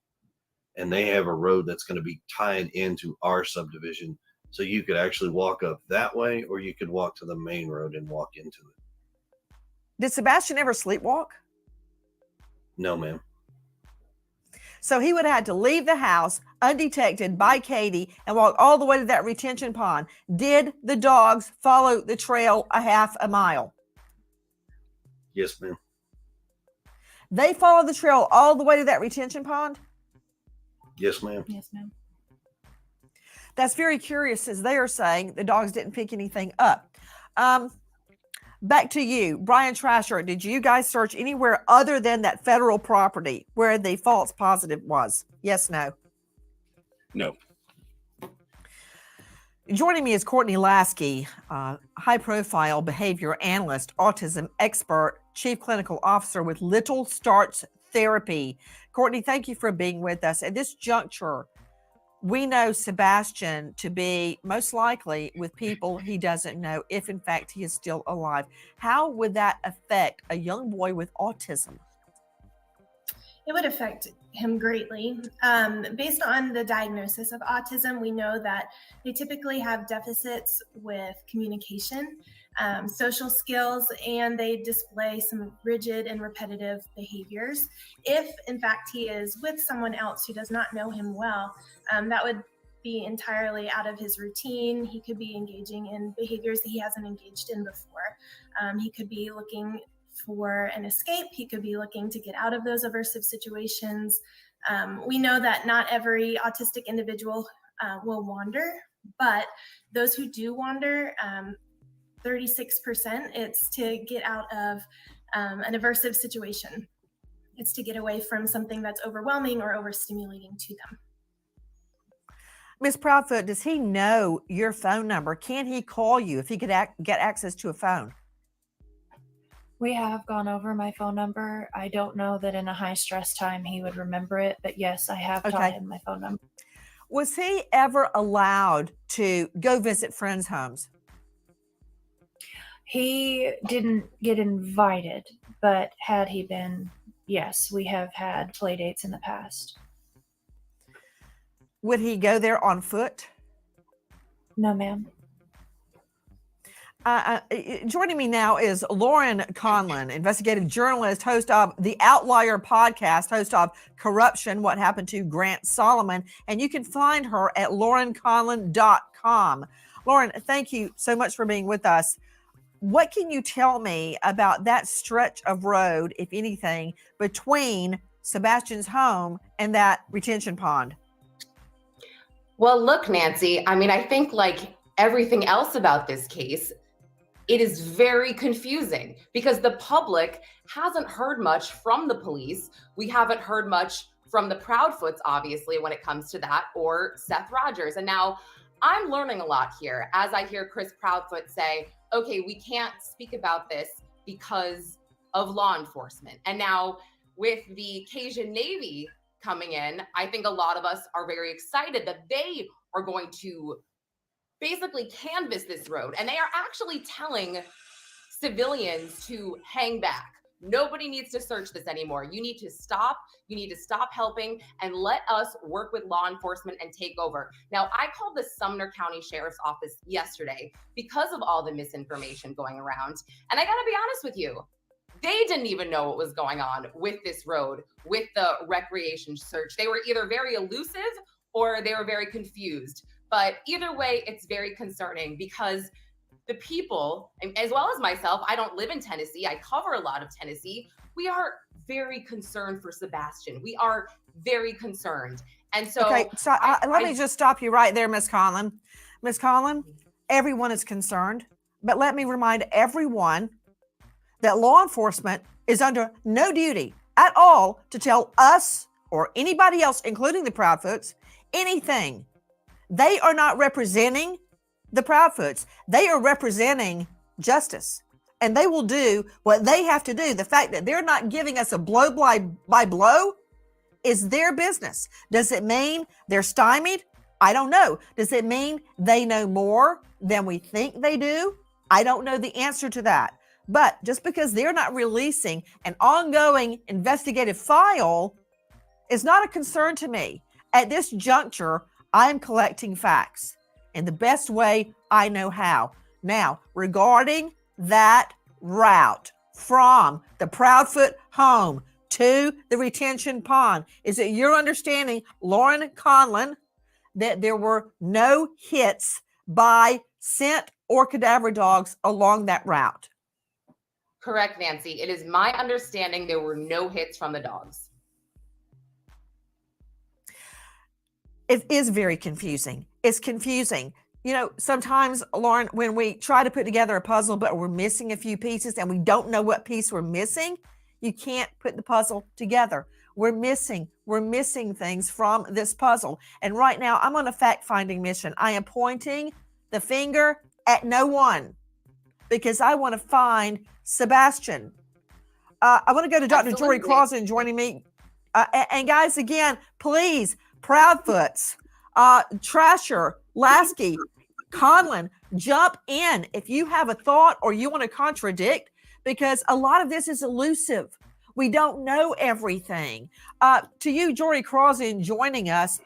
and they have a road that's going to be tied into our subdivision. So you could actually walk up that way, or you could walk to the main road and walk into it. Did Sebastian ever sleepwalk? No, ma'am. So he would have had to leave the house undetected by Katie and walk all the way to that retention pond. Did the dogs follow the trail a half a mile? Yes, ma'am. They followed the trail all the way to that retention pond? Yes, ma'am. Yes, ma'am. That's very curious, as they are saying the dogs didn't pick anything up. Back to you, Brian Trasher. Did you guys search anywhere other than that federal property where the false positive was? Yes, no? No. Joining me is Courtney Lasky, high-profile behavior analyst, autism expert, chief clinical officer with Little Starts Therapy. Courtney, thank you for being with us. At this juncture, we know Sebastian to be most likely with people he doesn't know, if in fact he is still alive. How would that affect a young boy with autism? It would affect him greatly. Based on the diagnosis of autism, we know that they typically have deficits with communication, social skills, and they display some rigid and repetitive behaviors. If, in fact, he is with someone else who does not know him well, that would be entirely out of his routine. He could be engaging in behaviors that he hasn't engaged in before. He could be looking for an escape. He could be looking to get out of those aversive situations. We know that not every autistic individual will wander, but those who do wander, 36%, it's to get out of an aversive situation. It's to get away from something that's overwhelming or overstimulating to them. Ms. Proudfoot, does he know your phone number? Can he call you if he could get access to a phone? We have gone over my phone number. I don't know that in a high stress time he would remember it, but yes, I have taught him my phone number. Was he ever allowed to go visit friends' homes? He didn't get invited, but had he been, yes, we have had play dates in the past. Would he go there on foot? No, ma'am. Joining me now is Lauren Conlon, investigative journalist, host of the Outlier podcast, host of Corruption, What Happened to Grant Solomon. And you can find her at laurenconlon.com. Lauren, thank you so much for being with us. What can you tell me about that stretch of road, if anything, between Sebastian's home and that retention pond? Well, look, Nancy, I mean, I think like everything else about this case, it is very confusing because the public hasn't heard much from the police. We haven't heard much from the Proudfoots, obviously, when it comes to that, or Seth Rogers. And now I'm learning a lot here as I hear Chris Proudfoot say, okay, we can't speak about this because of law enforcement. And now with the Cajun Navy coming in, I think a lot of us are very excited that they are going to basically canvass this road. And they are actually telling civilians to hang back. Nobody needs to search this anymore. You need to stop. You need to stop helping and let us work with law enforcement and take over. Now, I called the Sumner County Sheriff's Office yesterday because of all the misinformation going around. And I got to be honest with you, they didn't even know what was going on with this road, with the recreation search. They were either very elusive or they were very confused. But either way, it's very concerning because the people, as well as myself, I don't live in Tennessee. I cover a lot of Tennessee. We are very concerned for Sebastian. We are very concerned. And so, okay, so let me just stop you right there, Ms. Conlon. Ms. Conlon, everyone is concerned, but let me remind everyone that law enforcement is under no duty at all to tell us or anybody else, including the Proudfoots, anything. They are not representing the Proudfoots. They are representing justice, and they will do what they have to do. The fact that they're not giving us a blow by blow is their business. Does it mean they're stymied? I don't know. Does it mean they know more than we think they do? I don't know the answer to that. But just because they're not releasing an ongoing investigative file is not a concern to me. At this juncture, I'm collecting facts in the best way I know how. Now, regarding that route from the Proudfoot home to the retention pond, is it your understanding, Lauren Conlon, that there were no hits by scent or cadaver dogs along that route? Correct, Nancy. It is my understanding there were no hits from the dogs. It is very confusing. It's confusing. You know, sometimes, Lauren, when we try to put together a puzzle, but we're missing a few pieces and we don't know what piece we're missing, you can't put the puzzle together. We're missing things from this puzzle. And right now, I'm on a fact-finding mission. I am pointing the finger at no one because I want to find Sebastian. I want to go to Dr. Jory Crossan joining me. And guys, again, please, Proudfoots, Trasher, Lasky, Conlon, jump in if you have a thought or you want to contradict, because a lot of this is elusive. We don't know everything. To you, Jory Crossan, joining us,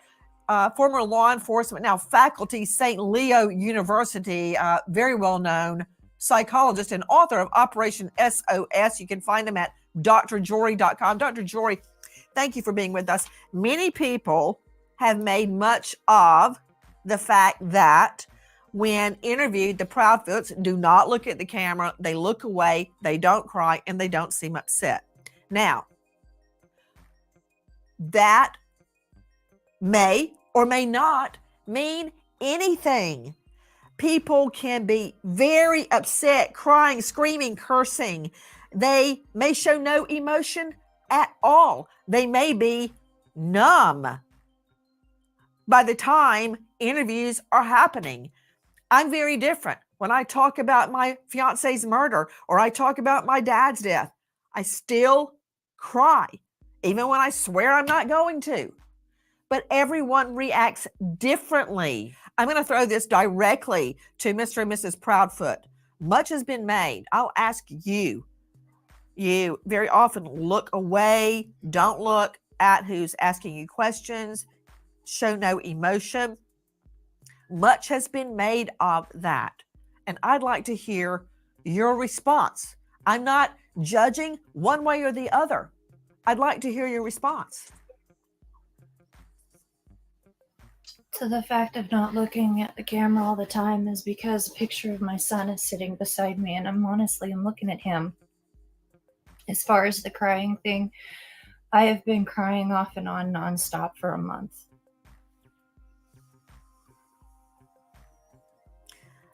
former law enforcement, now faculty, St. Leo University, very well-known psychologist and author of Operation SOS. You can find him at drjory.com. Dr. Jory, thank you for being with us. Many people have made much of the fact that when interviewed, the Proudfoots do not look at the camera. They look away, they don't cry, and they don't seem upset. Now, that may or may not mean anything. People can be very upset, crying, screaming, cursing. They may show no emotion at all. They may be numb by the time interviews are happening. I'm very different. When I talk about my fiance's murder or I talk about my dad's death, I still cry, even when I swear I'm not going to. But everyone reacts differently. I'm going to throw this directly to Mr. and Mrs. Proudfoot. Much has been made. I'll ask you. You very often look away, don't look at who's asking you questions, show no emotion. Much has been made of that. And I'd like to hear your response. I'm not judging one way or the other. I'd like to hear your response. To the fact of not looking at the camera all the time is because a picture of my son is sitting beside me, and I'm looking at him. As far as the crying thing, I have been crying off and on nonstop for a month.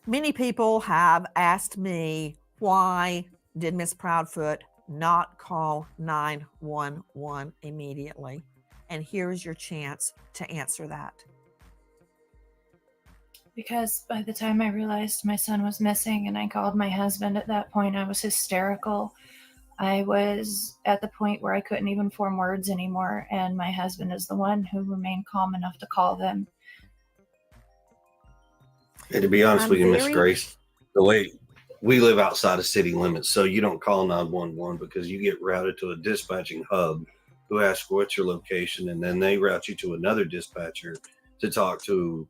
Many people have asked me, why did Miss Proudfoot not call 911 immediately? And here's your chance to answer that. Because by the time I realized my son was missing and I called my husband, at that point I was hysterical. I was at the point where I couldn't even form words anymore, and my husband is the one who remained calm enough to call them. And to be honest with you, Miss Grace, the way we live outside of city limits, so you don't call 911 because you get routed to a dispatching hub who asks what's your location, and then they route you to another dispatcher to talk to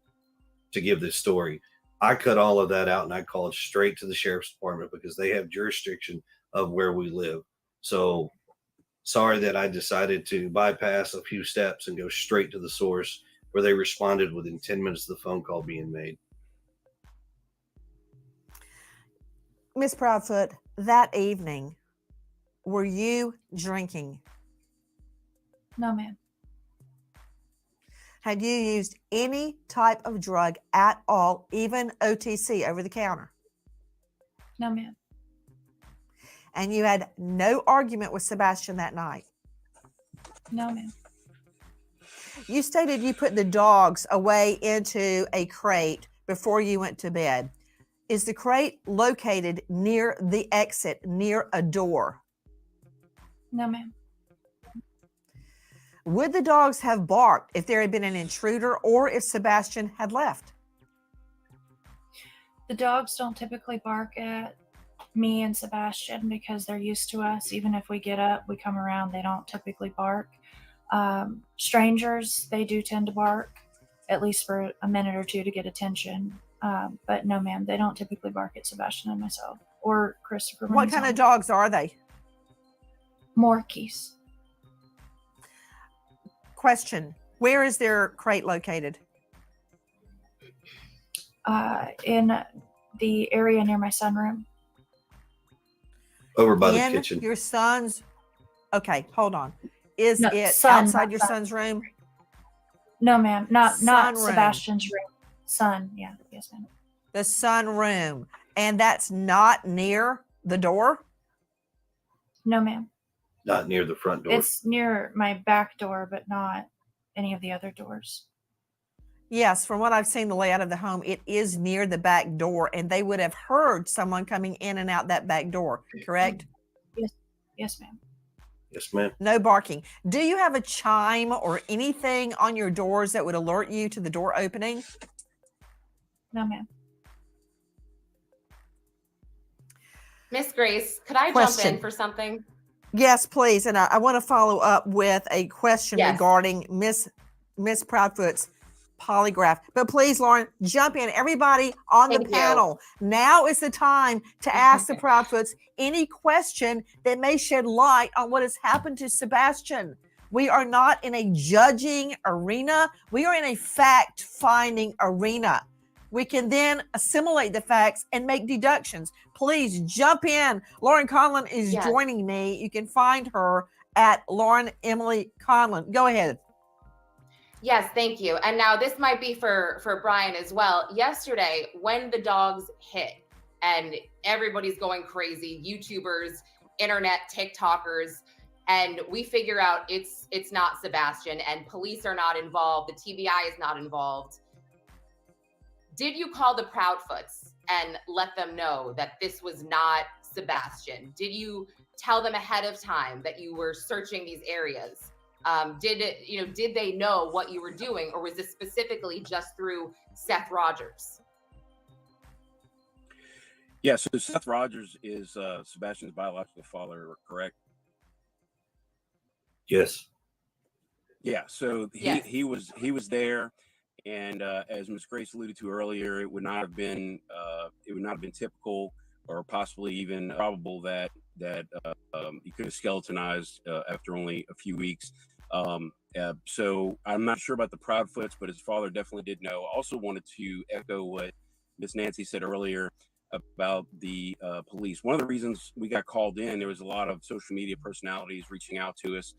give this story. I cut all of that out and I called straight to the sheriff's department because they have jurisdiction of where we live. So sorry that I decided to bypass a few steps and go straight to the source, where they responded within 10 minutes of the phone call being made. Miss Proudfoot, that evening, were you drinking? No, ma'am. Had you used any type of drug at all, even OTC, over the counter? No, ma'am. And you had no argument with Sebastian that night? No, ma'am. You stated you put the dogs away into a crate before you went to bed. Is the crate located near the exit, near a door? No, ma'am. Would the dogs have barked if there had been an intruder or if Sebastian had left? The dogs don't typically bark at me and Sebastian because they're used to us. Even if we get up, we come around, they don't typically bark. Strangers, they do tend to bark, at least for a minute or two to get attention. But no, ma'am, they don't typically bark at Sebastian and myself or Christopher. What kind of dogs are they? Morkies. Question, where is their crate located? In the area near my sunroom. Over by the kitchen. Your son's, okay, hold on. Is No, it son, outside your son. son's room? No, ma'am, not Sunroom. Sebastian's room. Son, yeah, yes, ma'am. The sunroom. And that's not near the door? No, ma'am. Not near the front door. It's near my back door, but not any of the other doors. Yes, from what I've seen the layout of the home, it is near the back door, and they would have heard someone coming in and out that back door, correct? Yes, ma'am. Yes, ma'am. No barking. Do you have a chime or anything on your doors that would alert you to the door opening? No, ma'am. Miss Grace, could I jump in for something? Yes, please. And I want to follow up with a question regarding Miss Proudfoot's polygraph. But please, Lauren, jump in. Everybody on the panel. Now is the time to ask the Proudfoots any question that may shed light on what has happened to Sebastian. We are not in a judging arena. We are in a fact-finding arena. We can then assimilate the facts and make deductions. Please jump in. Lauren Conlon is joining me. You can find her at Lauren Emily Conlon. Go ahead. Yes, thank you. And now this might be for Brian as well. Yesterday, when the dogs hit and everybody's going crazy, YouTubers, internet, TikTokers, and we figure out it's not Sebastian and police are not involved, the TBI is not involved. Did you call the Proudfoots and let them know that this was not Sebastian? Did you tell them ahead of time that you were searching these areas? Did they know what you were doing, or was this specifically just through Seth Rogers? Yeah, so Seth Rogers is Sebastian's biological father, correct? Yes. Yeah, so he was there, and as Ms. Grace alluded to earlier, it would not have been typical or possibly even probable that he could have skeletonized after only a few weeks. So I'm not sure about the Proudfoots, but his father definitely did know. I also wanted to echo what Miss Nancy said earlier about the police. One of the reasons we got called in, there was a lot of social media personalities reaching out to us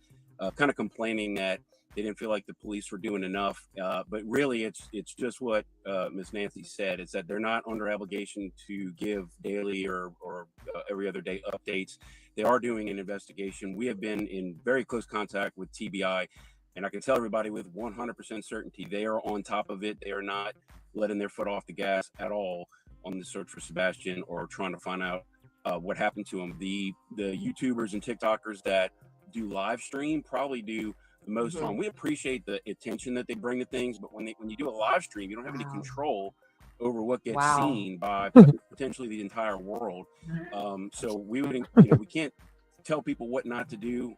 kind of complaining that they didn't feel like the police were doing enough. But really, it's just what Ms. Nancy said. It's that they're not under obligation to give daily or every other day updates. They are doing an investigation. We have been in very close contact with TBI, and I can tell everybody with 100% certainty they are on top of it. They are not letting their foot off the gas at all on the search for Sebastian or trying to find out what happened to him. The YouTubers and TikTokers that do live stream probably do the most harm. We appreciate the attention that they bring to things, but when you do a live stream, you don't have any control over what gets seen by potentially the entire world. So we would, we can't tell people what not to do.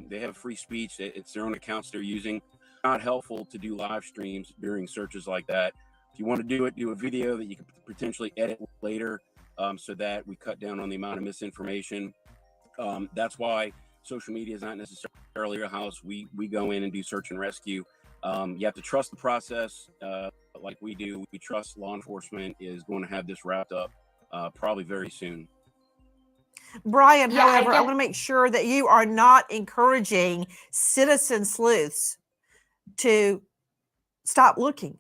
They have free speech. It's their own accounts they're using. Not helpful to do live streams during searches like that. If you want to do it, do a video that you can potentially edit later, so that we cut down on the amount of misinformation. That's why social media is not necessarily a house. We go in and do search and rescue. You have to trust the process, like we do. We trust law enforcement is going to have this wrapped up probably very soon. Brian, however, I want to make sure that you are not encouraging citizen sleuths to stop looking,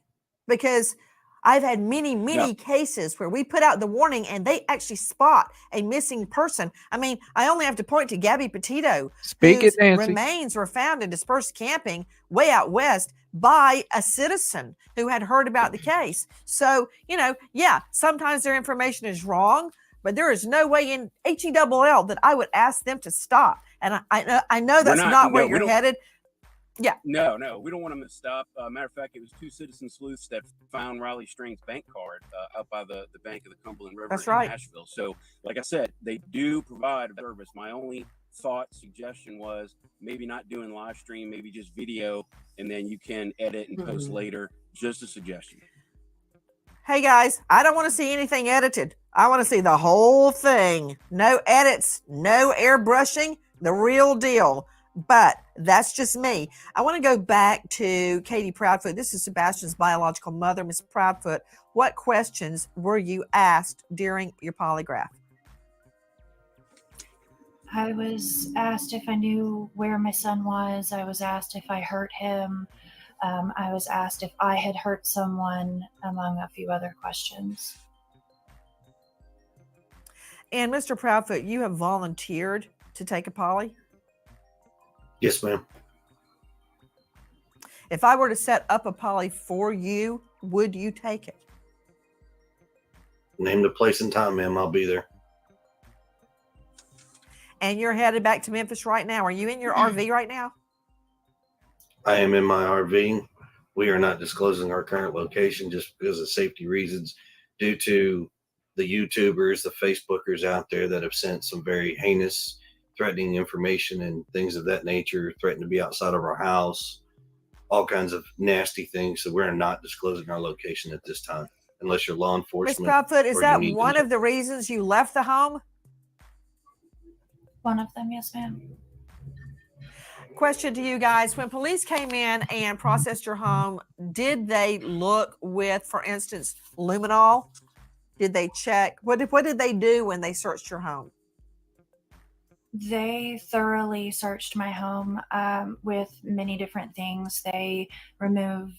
because I've had many cases where we put out the warning and they actually spot a missing person. I mean, I only have to point to Gabby Petito, whose remains were found in dispersed camping way out west by a citizen who had heard about the case. So, sometimes their information is wrong, but there is no way in HELL that I would ask them to stop. And I know that's not where you're headed. Yeah. No, we don't want them to stop. Matter of fact, it was 2 citizen sleuths that found Riley Strang's bank card out by the bank of the Cumberland River in Nashville. So, like I said, they do provide a service. My only suggestion was maybe not doing live stream, maybe just video, and then you can edit and post later. Just a suggestion. Hey guys, I don't want to see anything edited. I want to see the whole thing. No edits, no airbrushing, the real deal. But that's just me. I want to go back to Katie Proudfoot. This is Sebastian's biological mother, Miss Proudfoot. What questions were you asked during your polygraph? I was asked if I knew where my son was. I was asked if I hurt him. I was asked if I had hurt someone, among a few other questions. And Mr. Proudfoot, you have volunteered to take a poly? Yes, ma'am. If I were to set up a poly for you, would you take it? Name the place and time, ma'am. I'll be there. And you're headed back to Memphis right now. Are you in your RV right now? I am in my RV. We are not disclosing our current location just because of safety reasons, due to the YouTubers, the Facebookers out there that have sent some very heinous, threatening information and things of that nature, threatening to be outside of our house, all kinds of nasty things. So we're not disclosing our location at this time, unless you're law enforcement. Ms. Proudfoot, is that one of the reasons you left the home? One of them, yes, ma'am. Question to you guys. When police came in and processed your home, did they look with, for instance, luminol? Did they check? What did they do when they searched your home? They thoroughly searched my home with many different things. They removed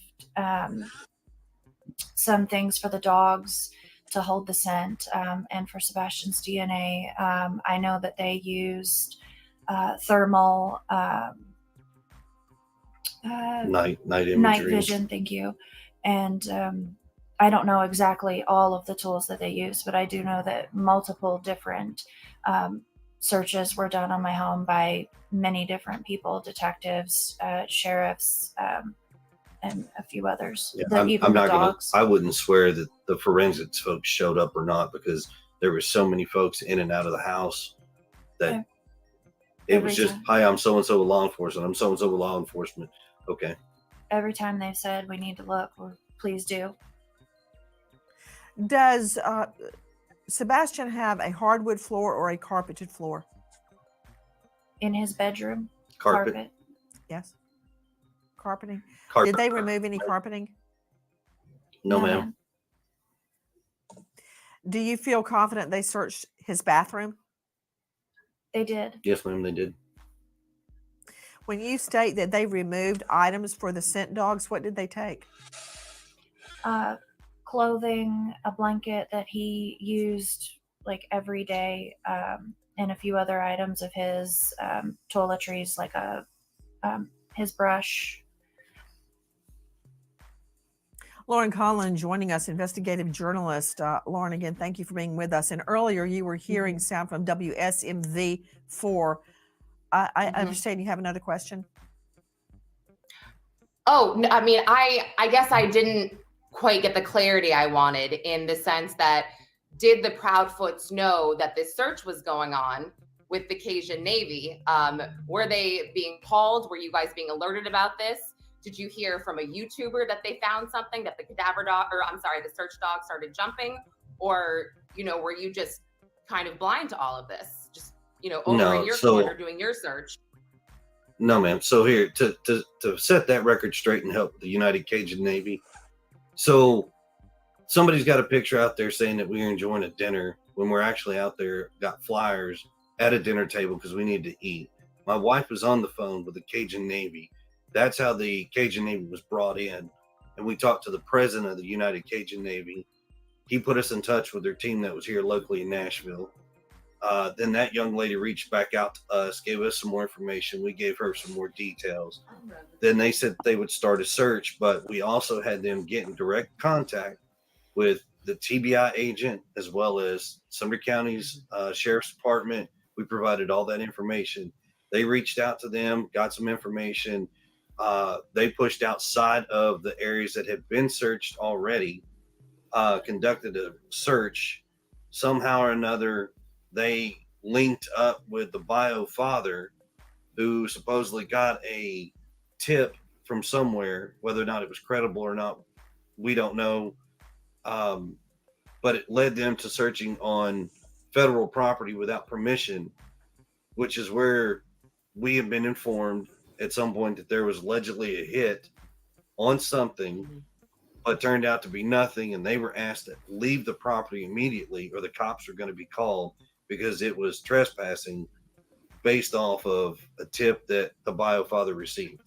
some things for the dogs to hold the scent, and for Sebastian's DNA. I know that they used thermal night vision. Thank you. And I don't know exactly all of the tools that they used, but I do know that multiple different searches were done on my home by many different people, detectives, sheriffs, and a few others. Yeah, I wouldn't swear that the forensics folks showed up or not, because there were so many folks in and out of the house that it was just, hi, I'm so-and-so with law enforcement. I'm so-and-so with law enforcement. Okay. Every time they've said we need to look, please do. Does Sebastian have a hardwood floor or a carpeted floor? In his bedroom? Carpet. Yes. Carpeting. Carpet. Did they remove any carpeting? No, ma'am. Do you feel confident they searched his bathroom? They did. Yes, ma'am, they did. When you state that they removed items for the scent dogs, what did they take? Clothing, a blanket that he used like every day, and a few other items of his, toiletries, like his brush. Lauren Collin joining us, investigative journalist. Lauren, again, thank you for being with us. And earlier you were hearing sound from WSMV4. I understand you have another question. Oh, I mean, I guess I didn't quite get the clarity I wanted, in the sense that, did the Proudfoots know that this search was going on with the Cajun Navy? Were they being called? Were you guys being alerted about this? Did you hear from a YouTuber that they found something, that the the search dog started jumping? Or, were you just kind of blind to all of this? Just, over in your corner doing your search? No, ma'am. So here, to set that record straight and help the United Cajun Navy. So somebody's got a picture out there saying that we are enjoying a dinner, when we're actually out there, got flyers at a dinner table because we need to eat. My wife was on the phone with the Cajun Navy. That's how the Cajun Navy was brought in. And we talked to the president of the United Cajun Navy. He put us in touch with their team that was here locally in Nashville. Then that young lady reached back out to us, gave us some more information. We gave her some more details. Then they said they would start a search, but we also had them get in direct contact with the TBI agent, as well as Sumter County's Sheriff's Department. We provided all that information. They reached out to them, got some information. They pushed outside of the areas that had been searched already, conducted a search. Somehow or another, they linked up with the bio father, who supposedly got a tip from somewhere. Whether or not it was credible or not, we don't know. But it led them to searching on federal property without permission, which is where we have been informed at some point that there was allegedly a hit on something, but turned out to be nothing. And they were asked to leave the property immediately, or the cops were going to be called, because it was trespassing based off of a tip that the bio father received.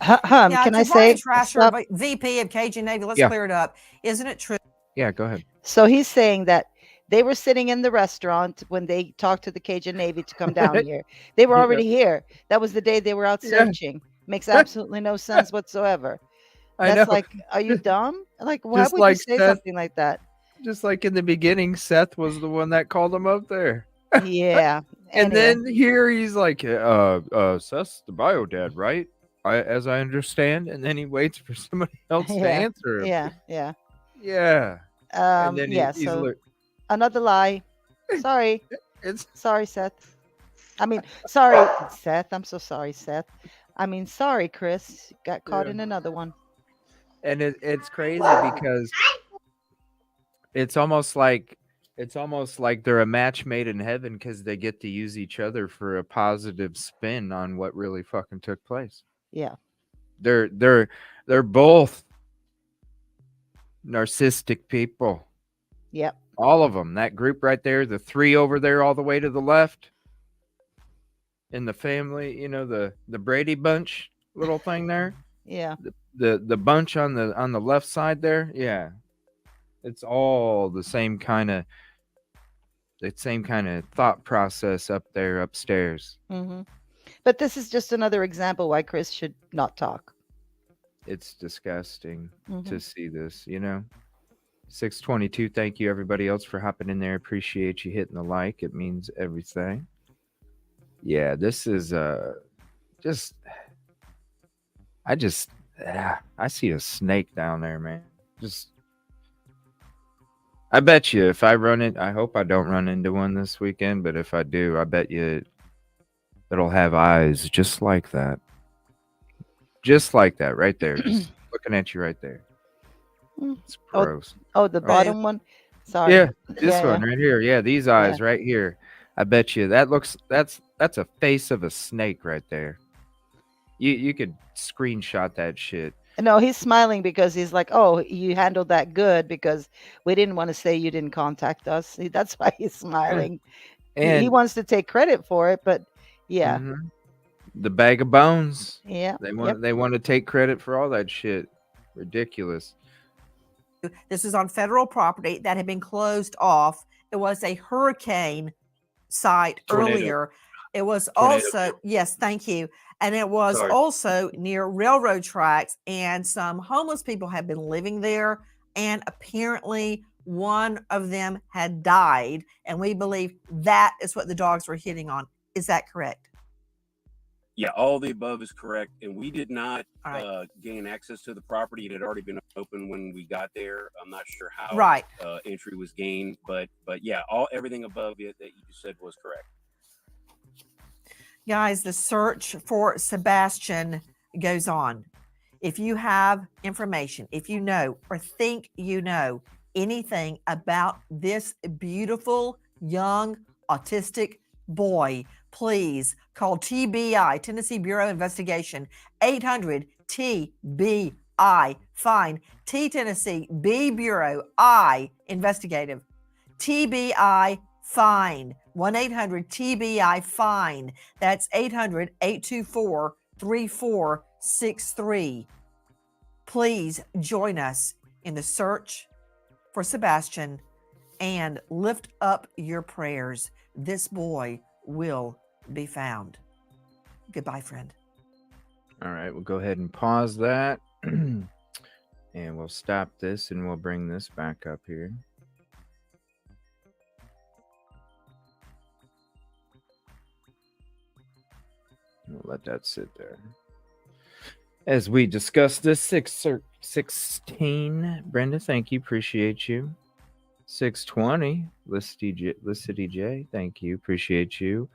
Can I say, Trasher, VP of Cajun Navy, let's clear it up. Isn't it true? Yeah, go ahead. So he's saying that they were sitting in the restaurant when they talked to the Cajun Navy to come down here. They were already here. That was the day they were out searching. Makes absolutely no sense whatsoever. That's like, are you dumb? Like, why would you say something like that? Just like in the beginning, Seth was the one that called him up there. Yeah. And then here he's like, Seth's the bio dad, right? As I understand. And then he waits for somebody else to answer him. Yeah. And then so another lie. Sorry. Sorry, Seth. I mean, sorry, Seth. I'm so sorry, Seth. I mean, sorry, Chris. Got caught in another one. And it's crazy because it's almost like they're a match made in heaven, because they get to use each other for a positive spin on what really fucking took place. Yeah. They're both narcissistic people. Yep. All of them. That group right there, the three over there all the way to the left in the family, the Brady Bunch little thing there. Yeah. The bunch on the left side there. Yeah. It's all the same kind of thought process up there upstairs. Mm-hmm. But this is just another example why Chris should not talk. It's disgusting to see this, 622. Thank you, everybody else, for hopping in there. Appreciate you hitting the like. It means everything. Yeah, this is I see a snake down there, man. I bet you if I run it, I hope I don't run into one this weekend, but if I do, I bet you it'll have eyes just like that. Just like that, right there. Just looking at you right there. It's gross. Oh, the bottom one? Sorry. Yeah, this one right here. Yeah, these eyes right here. I bet you that's a face of a snake right there. You could screenshot that shit. No, he's smiling because he's like, oh, you handled that good, because we didn't want to say you didn't contact us. That's why he's smiling. And he wants to take credit for it, but yeah. the bag of bones. Yeah. They want to take credit for all that shit. Ridiculous. This is on federal property that had been closed off. It was a hurricane site earlier. It was also, yes, thank you. And it was also near railroad tracks, and some homeless people had been living there, and apparently one of them had died, and we believe that is what the dogs were hitting on. Is that correct? Yeah, all the above is correct, and we did not gain access to the property. It had already been open when we got there. I'm not sure how entry was gained, but yeah, everything above it that you said was correct. Guys, the search for Sebastian goes on. If you have information, if you know or think you know anything about this beautiful young autistic boy, please call TBI, Tennessee Bureau of Investigation, 800-TBI, FIND, T Tennessee, B Bureau, I, Investigative, TBI, FIND, 1-800-TBI, FIND. That's 800-824-3463. Please join us in the search for Sebastian and lift up your prayers. This boy will be found. Goodbye, friend. All right, we'll go ahead and pause that. And we'll stop this and we'll bring this back up here. We'll let that sit there. As we discuss this 616, Brenda, thank you. Appreciate you. 620, Licity J, thank you. Appreciate you.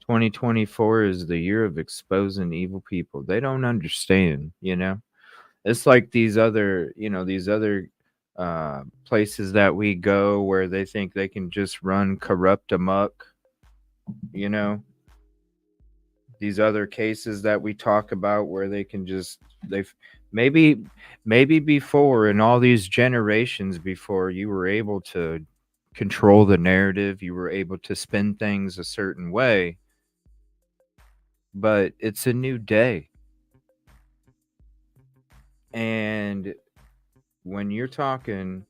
2024 is the year of exposing evil people. They don't understand, you know. It's like these other places that we go where they think they can just run corrupt amok, you know. These other cases that we talk about where they can just maybe before, in all these generations before, you were able to control the narrative, you were able to spin things a certain way, but it's a new day. And when you're talking,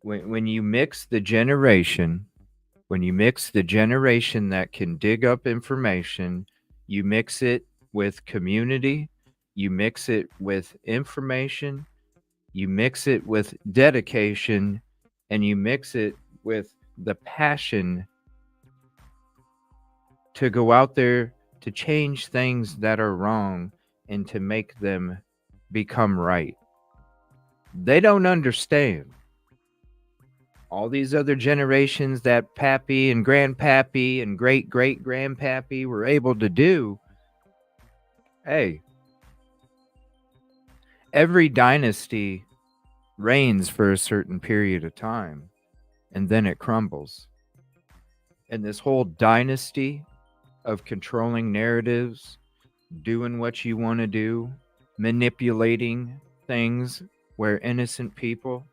when you mix the generation that can dig up information, you mix it with community, you mix it with information, you mix it with dedication, and you mix it with the passion to go out there to change things that are wrong and to make them become right. They don't understand. All these other generations that Pappy and Grandpappy and great-great-grandpappy were able to do, hey, every dynasty reigns for a certain period of time, and then it crumbles. And this whole dynasty of controlling narratives, doing what you want to do, manipulating things where innocent people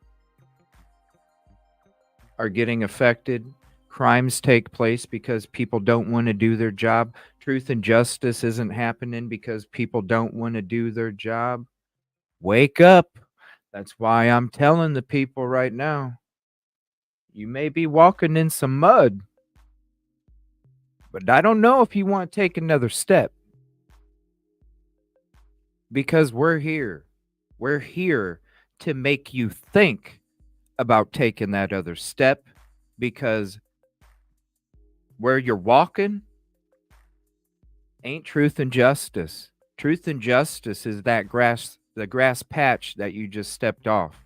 are getting affected. Crimes take place because people don't want to do their job. Truth and justice isn't happening because people don't want to do their job. Wake up. That's why I'm telling the people right now, you may be walking in some mud, but I don't know if you want to take another step. Because we're here. We're here to make you think about taking that other step, because where you're walking ain't truth and justice. Truth and justice is that the grass patch that you just stepped off.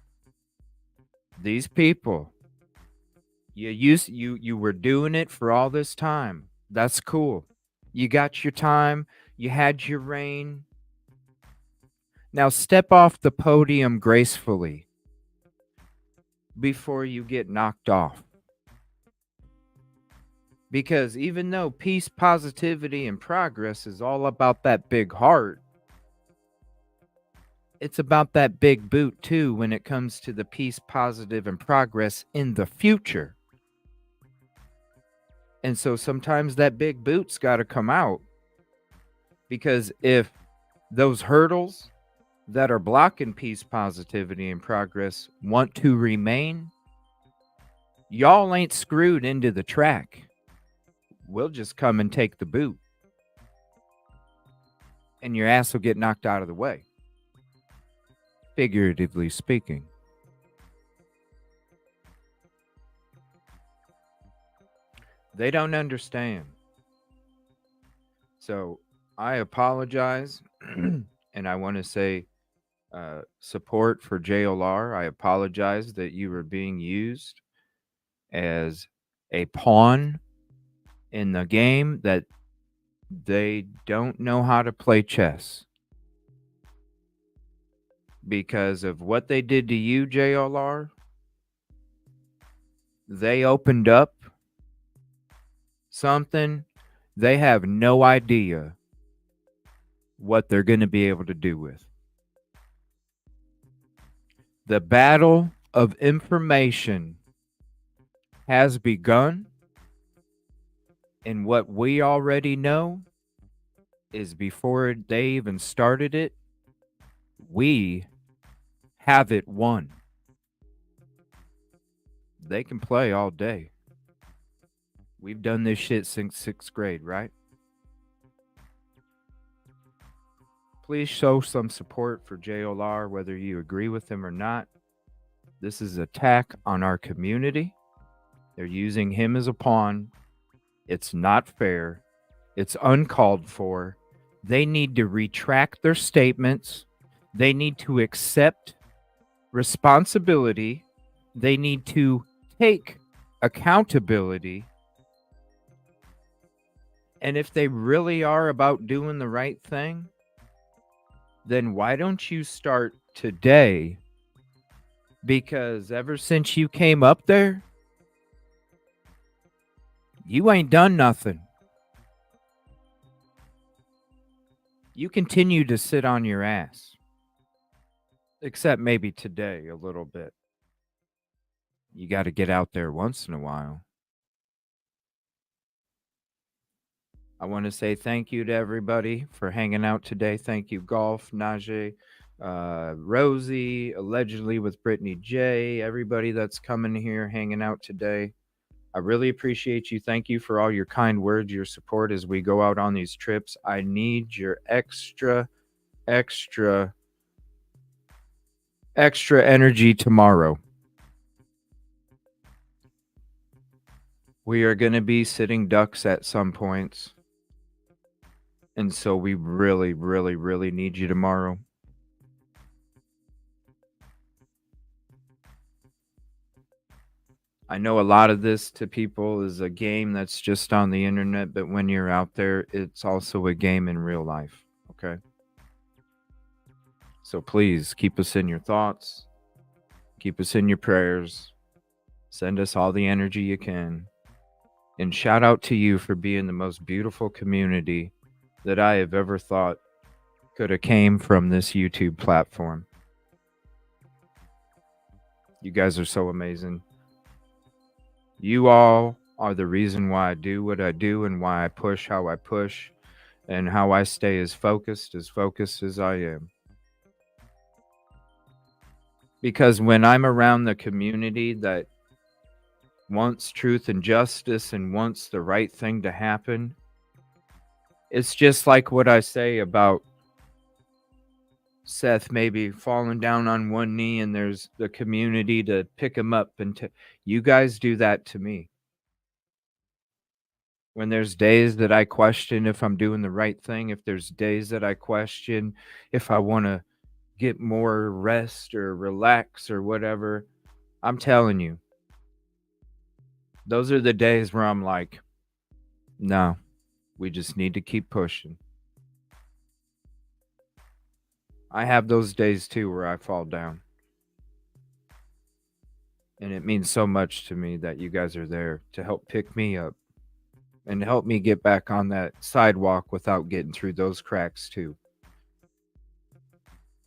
These people, you were doing it for all this time. That's cool. You got your time. You had your reign. Now step off the podium gracefully before you get knocked off. Because even though peace, positivity, and progress is all about that big heart, it's about that big boot too when it comes to the peace, positive, and progress in the future. And so sometimes that big boot's got to come out Because if those hurdles that are blocking peace, positivity, and progress want to remain, y'all ain't screwed into the track. We'll just come and take the boot. And your ass will get knocked out of the way. Figuratively speaking. They don't understand. So I apologize. And I want to say support for JLR. I apologize that you were being used as a pawn in the game that they don't know how to play chess. Because of what they did to you, JLR, they opened up something they have no idea what they're going to be able to do with. The battle of information has begun, and what we already know is before they even started it, we have it won. They can play all day. We've done this shit since 6th grade, right? Please show some support for JLR, whether you agree with him or not. This is an attack on our community. They're using him as a pawn. It's not fair. It's uncalled for. They need to retract their statements. They need to accept responsibility. They need to take accountability. And if they really are about doing the right thing, then why don't you start today? Because ever since you came up there, you ain't done nothing. You continue to sit on your ass. Except maybe today a little bit. You got to get out there once in a while. I want to say thank you to everybody for hanging out today. Thank you, Golf, Najee, Rosie, allegedly with Brittany J, everybody that's coming here, hanging out today. I really appreciate you. Thank you for all your kind words, your support as we go out on these trips. I need your extra energy tomorrow. We are going to be sitting ducks at some points. And so we really, really, really need you tomorrow. I know a lot of this to people is a game that's just on the internet, but when you're out there, it's also a game in real life, okay? So please keep us in your thoughts. Keep us in your prayers. Send us all the energy you can. And shout out to you for being the most beautiful community that I have ever thought could have came from this YouTube platform. You guys are so amazing. You all are the reason why I do what I do and why I push how I push and how I stay as focused as I am. Because when I'm around the community that wants truth and justice and wants the right thing to happen, it's just like what I say about Seth maybe falling down on one knee and there's the community to pick him up. And you guys do that to me. When there's days that I question if I'm doing the right thing, if there's days that I question if I want to get more rest or relax or whatever, I'm telling you, those are the days where I'm like, no, we just need to keep pushing. I have those days too where I fall down. And it means so much to me that you guys are there to help pick me up and help me get back on that sidewalk without getting through those cracks too.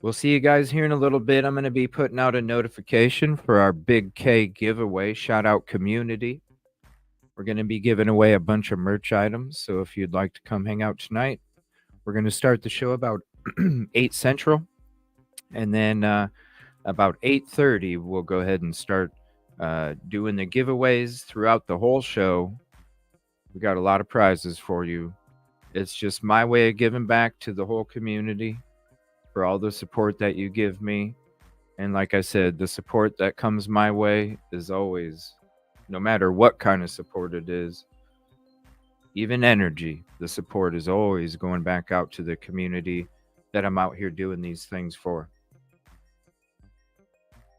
We'll see you guys here in a little bit. I'm going to be putting out a notification for our Big K giveaway. Shout out community. We're going to be giving away a bunch of merch items. So if you'd like to come hang out tonight, We're going to start the show about 8 Central, and then about 8:30 we'll go ahead and start doing the giveaways throughout the whole show. We got a lot of prizes for you. It's just my way of giving back to the whole community for all the support that you give me. And like I said, the support that comes my way is always, no matter what kind of support it is, even energy, the support is always going back out to the community that I'm out here doing these things for.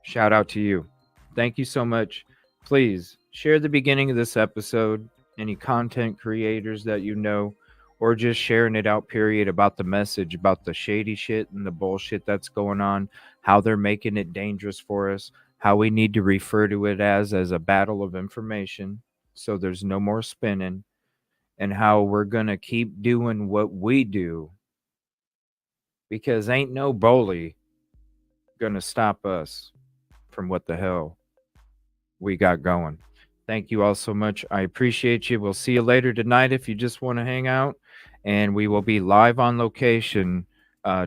Shout out to you. Thank you so much. Please share the beginning of this episode, any content creators that you know, or just sharing it out, period, about the message, about the shady shit and the bullshit that's going on, how they're making it dangerous for us, how we need to refer to it as a battle of information so there's no more spinning, and how we're going to keep doing what we do, because ain't no bully going to stop us from what the hell we got going. Thank you all so much. I appreciate you. We'll see you later tonight if you just want to hang out. And we will be live on location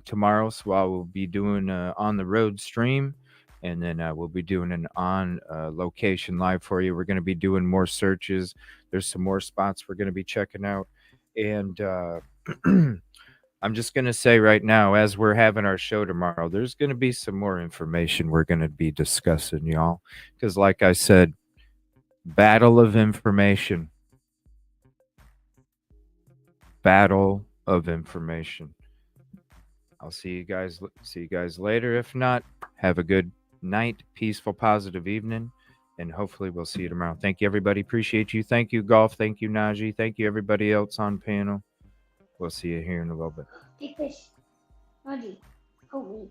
tomorrow. So I will be doing on the road stream. And then we'll be doing an on location live for you. We're going to be doing more searches. There's some more spots we're going to be checking out. And I'm just going to say right now, as we're having our show tomorrow, there's going to be some more information we're going to be discussing, y'all. Because like I said, battle of information. Battle of information. I'll see you guys later. If not, have a good night, peaceful, positive evening, and hopefully we'll see you tomorrow. Thank you, everybody. Appreciate you. Thank you, Golf. Thank you, Najee. Thank you, everybody else on panel. We'll see you here in a little bit. Big fish. Najee. Oh,